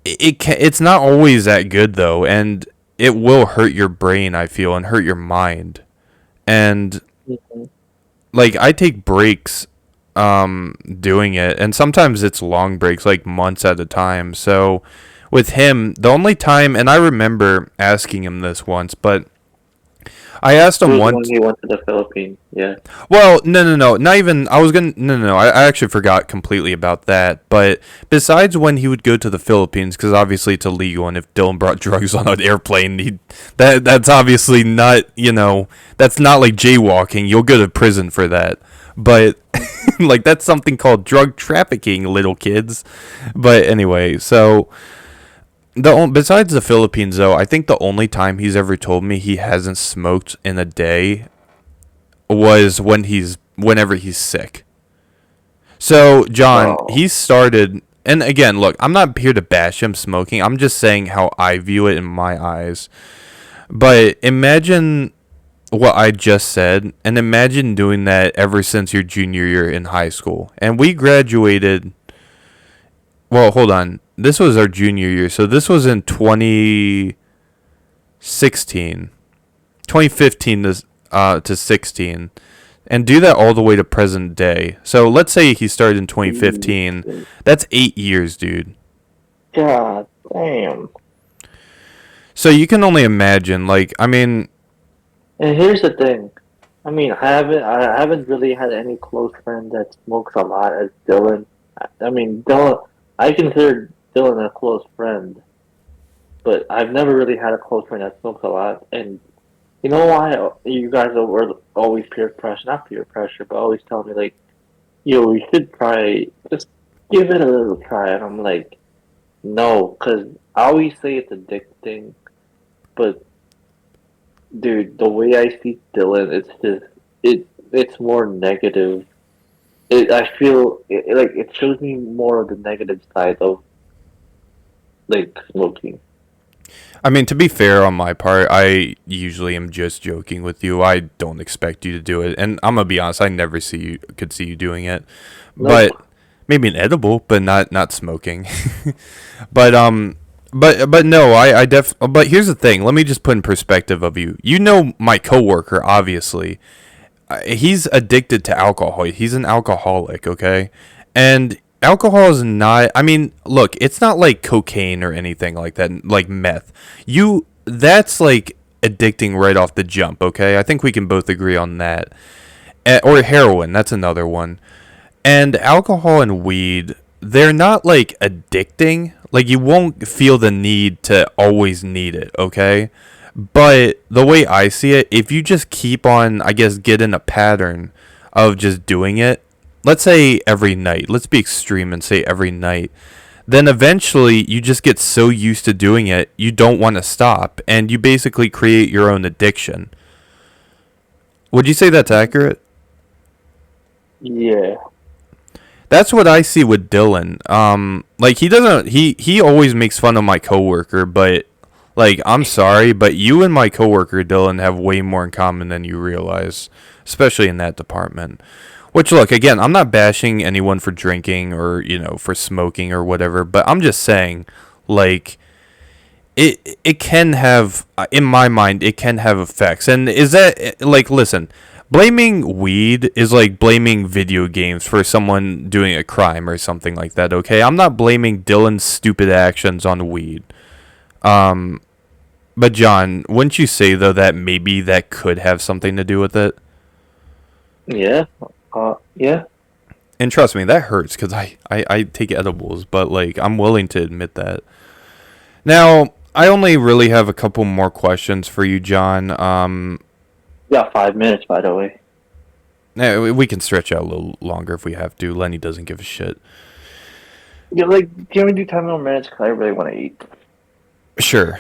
it's not always that good though, and it will hurt your brain, I feel, and hurt your mind. And Mhm. like I take breaks doing it, and sometimes it's long breaks, like months at a time. So with him, the only time, and I remember asking him this once, but I asked It him was when once. he went to the Philippines. Yeah. Well, no, not even. I was gonna. No. I actually forgot completely about that. But besides when he would go to the Philippines, because obviously it's illegal, and if Dylan brought drugs on an airplane, that's obviously not. That's not like jaywalking. You'll go to prison for that. But like that's something called drug trafficking, little kids. But anyway, so besides the Philippines, though, I think the only time he's ever told me he hasn't smoked in a day was whenever he's sick. So, John, Oh. he started, and again, look, I'm not here to bash him smoking. I'm just saying how I view it in my eyes. But imagine what I just said, and imagine doing that ever since your junior year in high school. And we graduated. Well, hold on. This was our junior year, so this was in 2016, 2015 to 16, and do that all the way to present day. So let's say he started in 2015. Jesus. That's 8 years, dude. God damn. So you can only imagine. Like, I mean, And here's the thing. I mean, I haven't really had any close friend that smokes a lot as Dylan. I mean, Dylan. I consider Dylan a close friend, but I've never really had a close friend that smokes a lot. And you know why? You guys were always peer pressure, not peer pressure, but always tell me like, "Yo, we should try. Just give it a little try." And I'm like, "No," because I always say it's addicting, but dude, the way I see Dylan, it's just it's more negative. I feel like it shows me more of the negative side of like smoking. I mean, to be fair on my part, I usually am just joking with you. I don't expect you to do it, and I'm gonna be honest. I never could see you doing it, but Nope. maybe an edible, but not smoking. but but no, but here's the thing. Let me just put in perspective of you. You know my coworker, obviously. He's addicted to alcohol. He's an alcoholic, okay? And alcohol is not, I mean, look, it's not like cocaine or anything like that, like meth. That's like addicting right off the jump, okay? I think we can both agree on that. Or heroin, that's another one. And alcohol and weed, they're not like addicting. Like you won't feel the need to always need it, okay? But the way I see it, if you just keep on, I guess, get in a pattern of just doing it, let's say every night, let's be extreme and say every night, then eventually you just get so used to doing it, you don't want to stop, and you basically create your own addiction. Would you say that's accurate? Yeah. That's what I see with Dylan. Like he doesn't, he always makes fun of my coworker, but like I'm sorry, but you and my coworker Dylan have way more in common than you realize, especially in that department. Which look, again, I'm not bashing anyone for drinking or, for smoking or whatever, but I'm just saying like it can have, in my mind, it can have effects. And is that like, listen, blaming weed is like blaming video games for someone doing a crime or something like that, okay? I'm not blaming Dylan's stupid actions on weed. Um but John, wouldn't you say though that maybe that could have something to do with it? Yeah. Yeah. And trust me, that hurts because I take edibles, but like I'm willing to admit that. Now, I only really have a couple more questions for you, John. You got 5 minutes, by the way. We can stretch out a little longer if we have to. Lenny doesn't give a shit. Yeah, like, can we do 10 more minutes? Cause I really want to eat. Sure.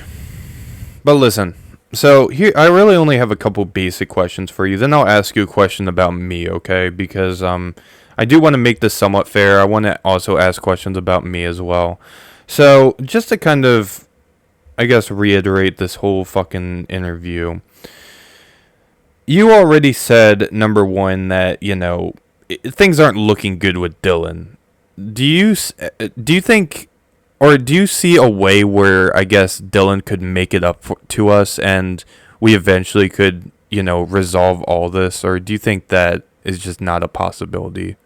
But listen, so here I really only have a couple basic questions for you. Then I'll ask you a question about me, okay? Because I do want to make this somewhat fair. I want to also ask questions about me as well. So, just to kind of I guess, reiterate this whole fucking interview. You already said, number one, that, things aren't looking good with Dylan. Do you think, or do you see a way where, I guess, Dylan could make it up to us and we eventually could, resolve all this? Or do you think that is just not a possibility?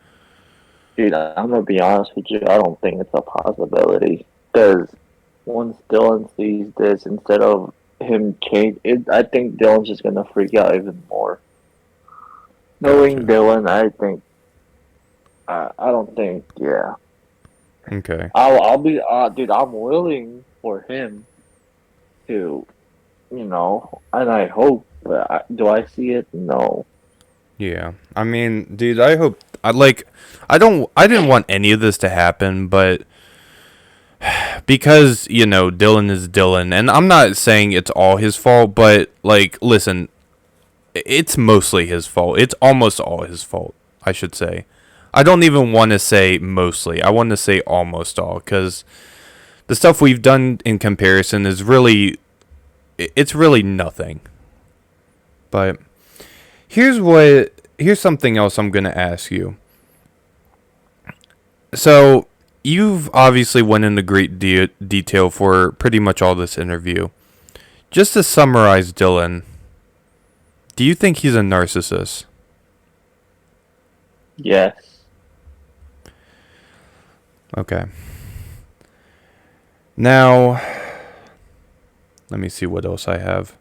Dude, I'm gonna be honest with you. I don't think it's a possibility because once Dylan sees this, instead of him change, I think Dylan's just gonna freak out even more. Knowing Gotcha. Dylan, I think I don't think. Yeah, Okay. I'll be dude. I'm willing for him to, and I hope. But do I see it? No. Yeah. I mean, dude, I hope I didn't want any of this to happen, but because, Dylan is Dylan, and I'm not saying it's all his fault, but like listen, it's mostly his fault. It's almost all his fault, I should say. I don't even want to say mostly. I want to say almost all cuz the stuff we've done in comparison is really it's really nothing. But here's something else I'm going to ask you. So, you've obviously went into great detail for pretty much all this interview. Just to summarize Dylan, do you think he's a narcissist? Yes. Okay. Now, let me see what else I have.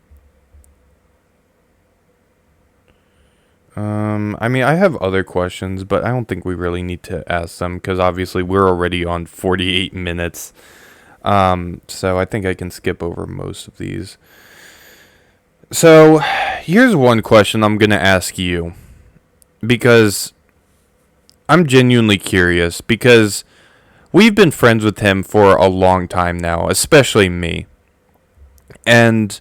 I mean, I have other questions, but I don't think we really need to ask them because obviously we're already on 48 minutes. So I think I can skip over most of these. So, here's one question I'm going to ask you because I'm genuinely curious because we've been friends with him for a long time now, especially me. And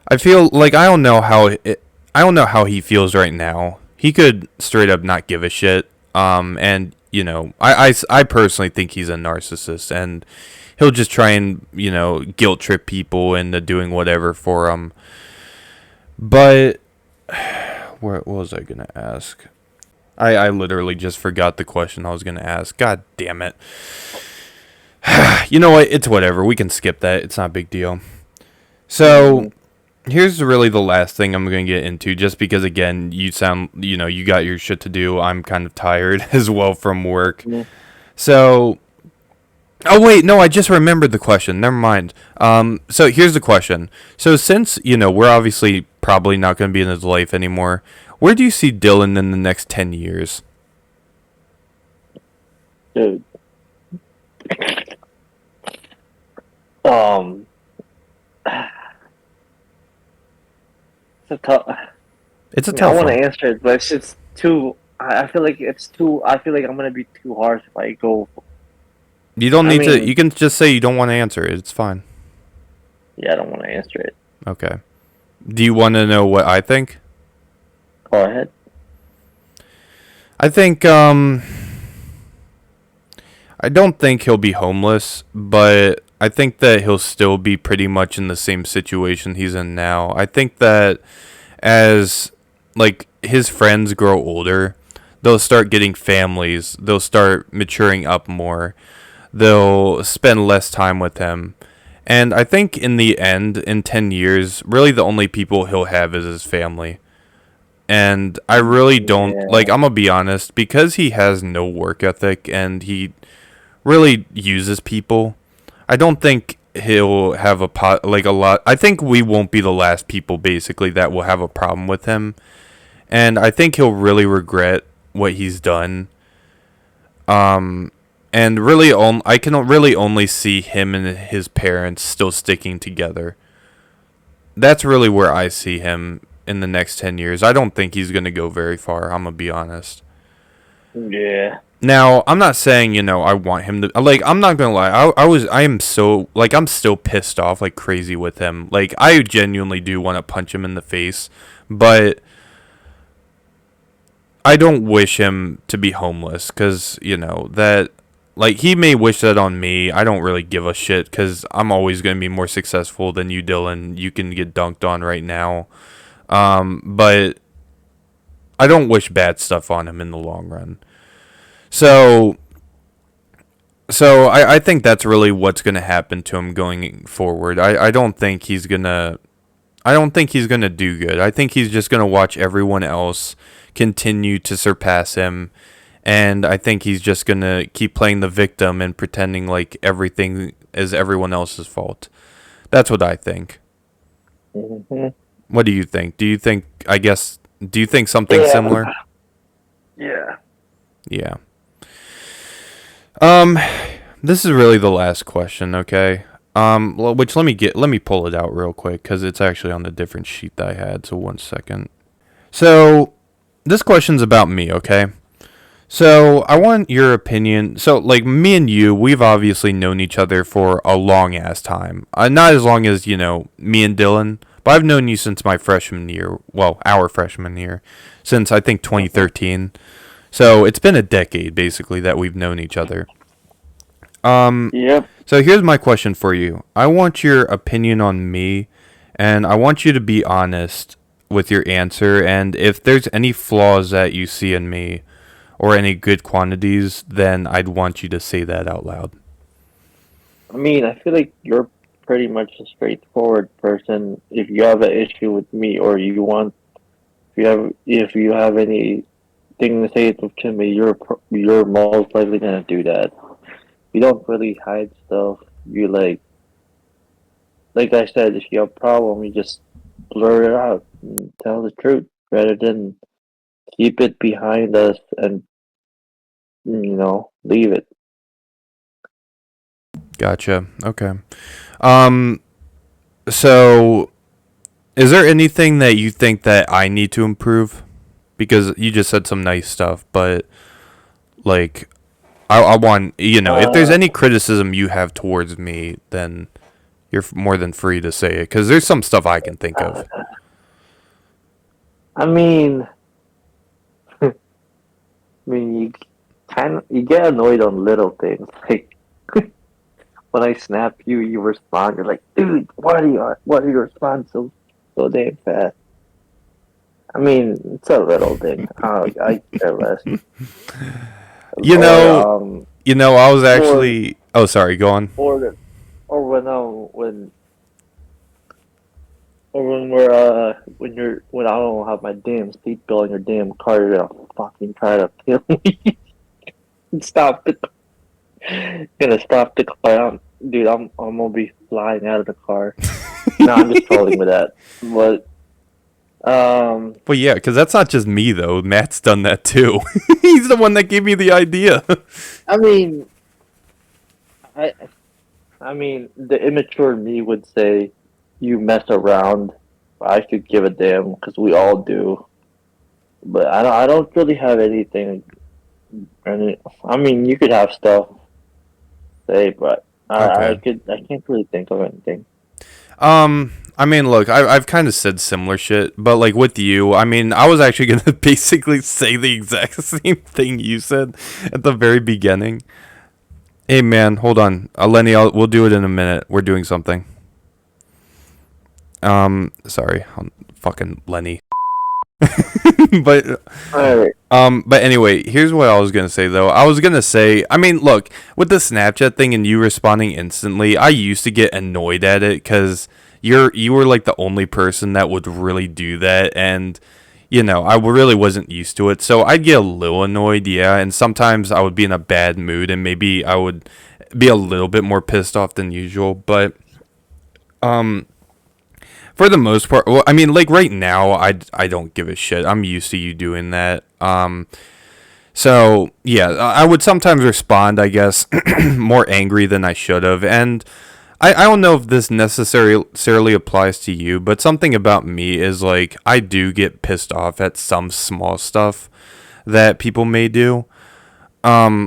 I feel like I don't know how he feels right now. He could straight up not give a shit. And I personally think he's a narcissist, and he'll just try and guilt trip people into doing whatever for him. But what was I gonna ask? I literally just forgot the question I was gonna ask. God damn it. You know what? It's whatever. We can skip that. It's not a big deal. So here's really the last thing I'm going to get into, just because, again, you got your shit to do. I'm kind of tired as well from work. Yeah. So, oh, wait, no, I just remembered the question. Never mind. So here's the question. So since, we're obviously probably not going to be in his life anymore, where do you see Dylan in the next 10 years? Dude. Um. It's a tough. It's a I tough want to one. answer it, but it's just too. I feel like it's too. I feel like I'm gonna be too harsh if I go. You don't I need to, mean, you can just say you don't want to answer it. It's fine. yeah, I don't want to answer it. Okay. Do you want to know what I think? Go ahead. I think, I don't think he'll be homeless, but I think that he'll still be pretty much in the same situation he's in now. I think that as like his friends grow older, they'll start getting families, they'll start maturing up more. They'll spend less time with him. And I think in the end, in 10 years, really the only people he'll have is his family. And I really don't, like, Yeah. I'm gonna be honest, because he has no work ethic and he really uses people. I don't think he'll have like a lot. I think we won't be the last people basically that will have a problem with him, and I think he'll really regret what he's done. And really, I can really only see him and his parents still sticking together. That's really where I see him in the next 10 years. I don't think he's gonna go very far. I'm gonna be honest. Yeah. Now, I'm not saying, I want him to, like, I'm not gonna lie, I am so, like, I'm still pissed off like crazy with him. Like, I genuinely do want to punch him in the face, but I don't wish him to be homeless, because, that, like he may wish that on me. I don't really give a shit because I'm always gonna be more successful than you, Dylan. You can get dunked on right now, but I don't wish bad stuff on him in the long run. So, I think that's really what's gonna happen to him going forward. I don't think he's gonna. I don't think he's gonna do good. I think he's just gonna watch everyone else continue to surpass him, and I think he's just gonna keep playing the victim and pretending like everything is everyone else's fault. That's what I think. Hmm. What do you think? Do you think? I guess. Do you think something Yeah. similar? Yeah. Yeah. Um, this is really the last question. Okay. Which let me pull it out real quick because it's actually on a different sheet that I had. So 1 second. So this question's about me. Okay. So I want your opinion. So like me and you, we've obviously known each other for a long ass time. Not as long as me and Dylan, but I've known you since my freshman year. Well, our freshman year, since I think 2013. So it's been a decade basically that we've known each other. Yep. So here's my question for you. I want your opinion on me, and I want you to be honest with your answer. And if there's any flaws that you see in me, or any good quantities, then I'd want you to say that out loud. I mean, I feel like you're pretty much a straightforward person. If you have an issue with me, or if you have anything to say to me, you're most likely gonna do that. You don't really hide stuff. You like I said, if you have a problem, you just blur it out and tell the truth rather than keep it behind us and leave it. Gotcha. Okay. Um. So, is there anything that you think that I need to improve? Because you just said some nice stuff, but like, I want if there's Uh, any criticism you have towards me, then you're more than free to say it. Because there's some stuff I can think of. I mean, I mean, you get annoyed on little things. Like when I snap you, you respond. You're like, dude, why do you respond so damn fast? I mean, it's a little thing. I care less. You Or know, I was or actually. Oh, sorry. Go on. or or when I don't have my damn seatbelt in your damn car, you're gonna fucking try to kill me. Stop the Gonna stop the car. Dude, I'm gonna be flying out of the car. No, I'm just trolling with that. But But yeah, because that's not just me though. Matt's done that too. He's the one that gave me the idea. I mean, I I mean, the immature me would say you mess around. I could give a damn because we all do. But I don't really have anything. I mean, you could have stuff to say, but Okay. I can't really think of anything. I mean, look, I've kind of said similar shit, but like with you, I mean, I was actually gonna basically say the exact same thing you said at the very beginning. Hey, man, hold on, Lenny, we'll do it in a minute. We're doing something. Sorry, fucking Lenny. but All right. but anyway, here's what I was gonna say though. I was gonna say, I mean, look, with the Snapchat thing and you responding instantly, I used to get annoyed at it because you were like the only person that would really do that, and I really wasn't used to it, so I'd get a little annoyed, yeah, and sometimes I would be in a bad mood, and maybe I would be a little bit more pissed off than usual, but um for the most part, well, I mean, like right now, I don't give a shit. I'm used to you doing that. So yeah, I would sometimes respond, I guess, more angry than I should have, and I don't know if this necessarily applies to you, but something about me is like I do get pissed off at some small stuff that people may do.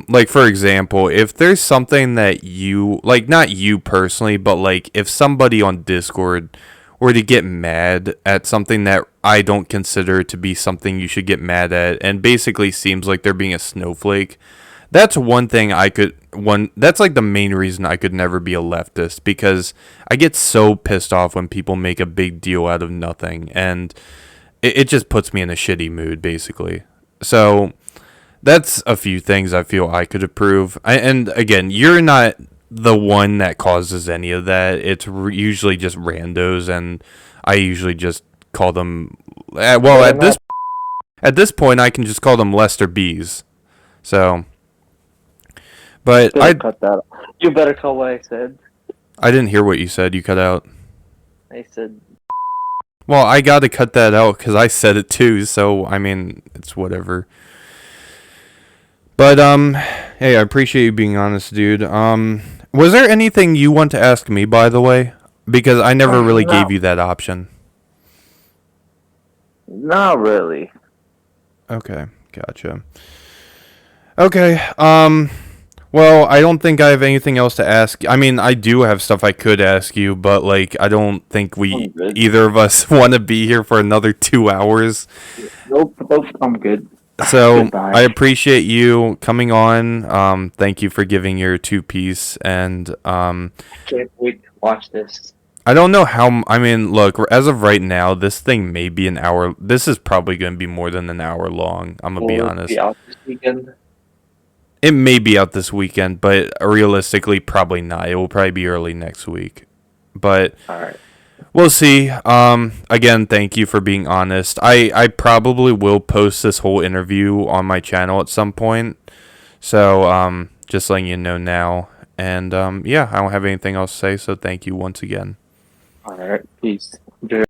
Like for example, if there's something that you like, not you personally, but like if somebody on Discord were to get mad at something that I don't consider to be something you should get mad at, and basically seems like they're being a snowflake, that's one thing I could that's like the main reason I could never be a leftist, because I get so pissed off when people make a big deal out of nothing, and it just puts me in a shitty mood, basically. So that's a few things I feel I could improve. And again, you're not the one that causes any of that. It's usually just randos, and I usually just call them. Well, Better not. at this point, I can just call them Lester B's. So, but Better cut that. You better cut what I said. I didn't hear what you said. You cut out. I said. Well, I got to cut that out because I said it too. So I mean, it's whatever. But hey, I appreciate you being honest, dude. Was there anything you want to ask me, by the way? Because I never really No, gave you that option. not really. Okay, gotcha. Okay, well, I don't think I have anything else to ask. I mean, I do have stuff I could ask you, but like, I don't think I'm we good. either of us want to be here for another 2 hours. Nope, nope, I'm good. So Goodbye. I appreciate you coming on. Thank you for giving your two piece, and Can't wait to watch this. I don't know how. I mean, look, as of right now, this thing may be an hour. This is probably going to be more than an hour long. I'm gonna be Will it be honest. out this weekend? It may be out this weekend, but realistically, probably not. It will probably be early next week. But Alright. we'll see. Again, thank you for being honest. I probably will post this whole interview on my channel at some point. So, just letting you know now. And, yeah, I don't have anything else to say, so thank you once again. Alright, peace.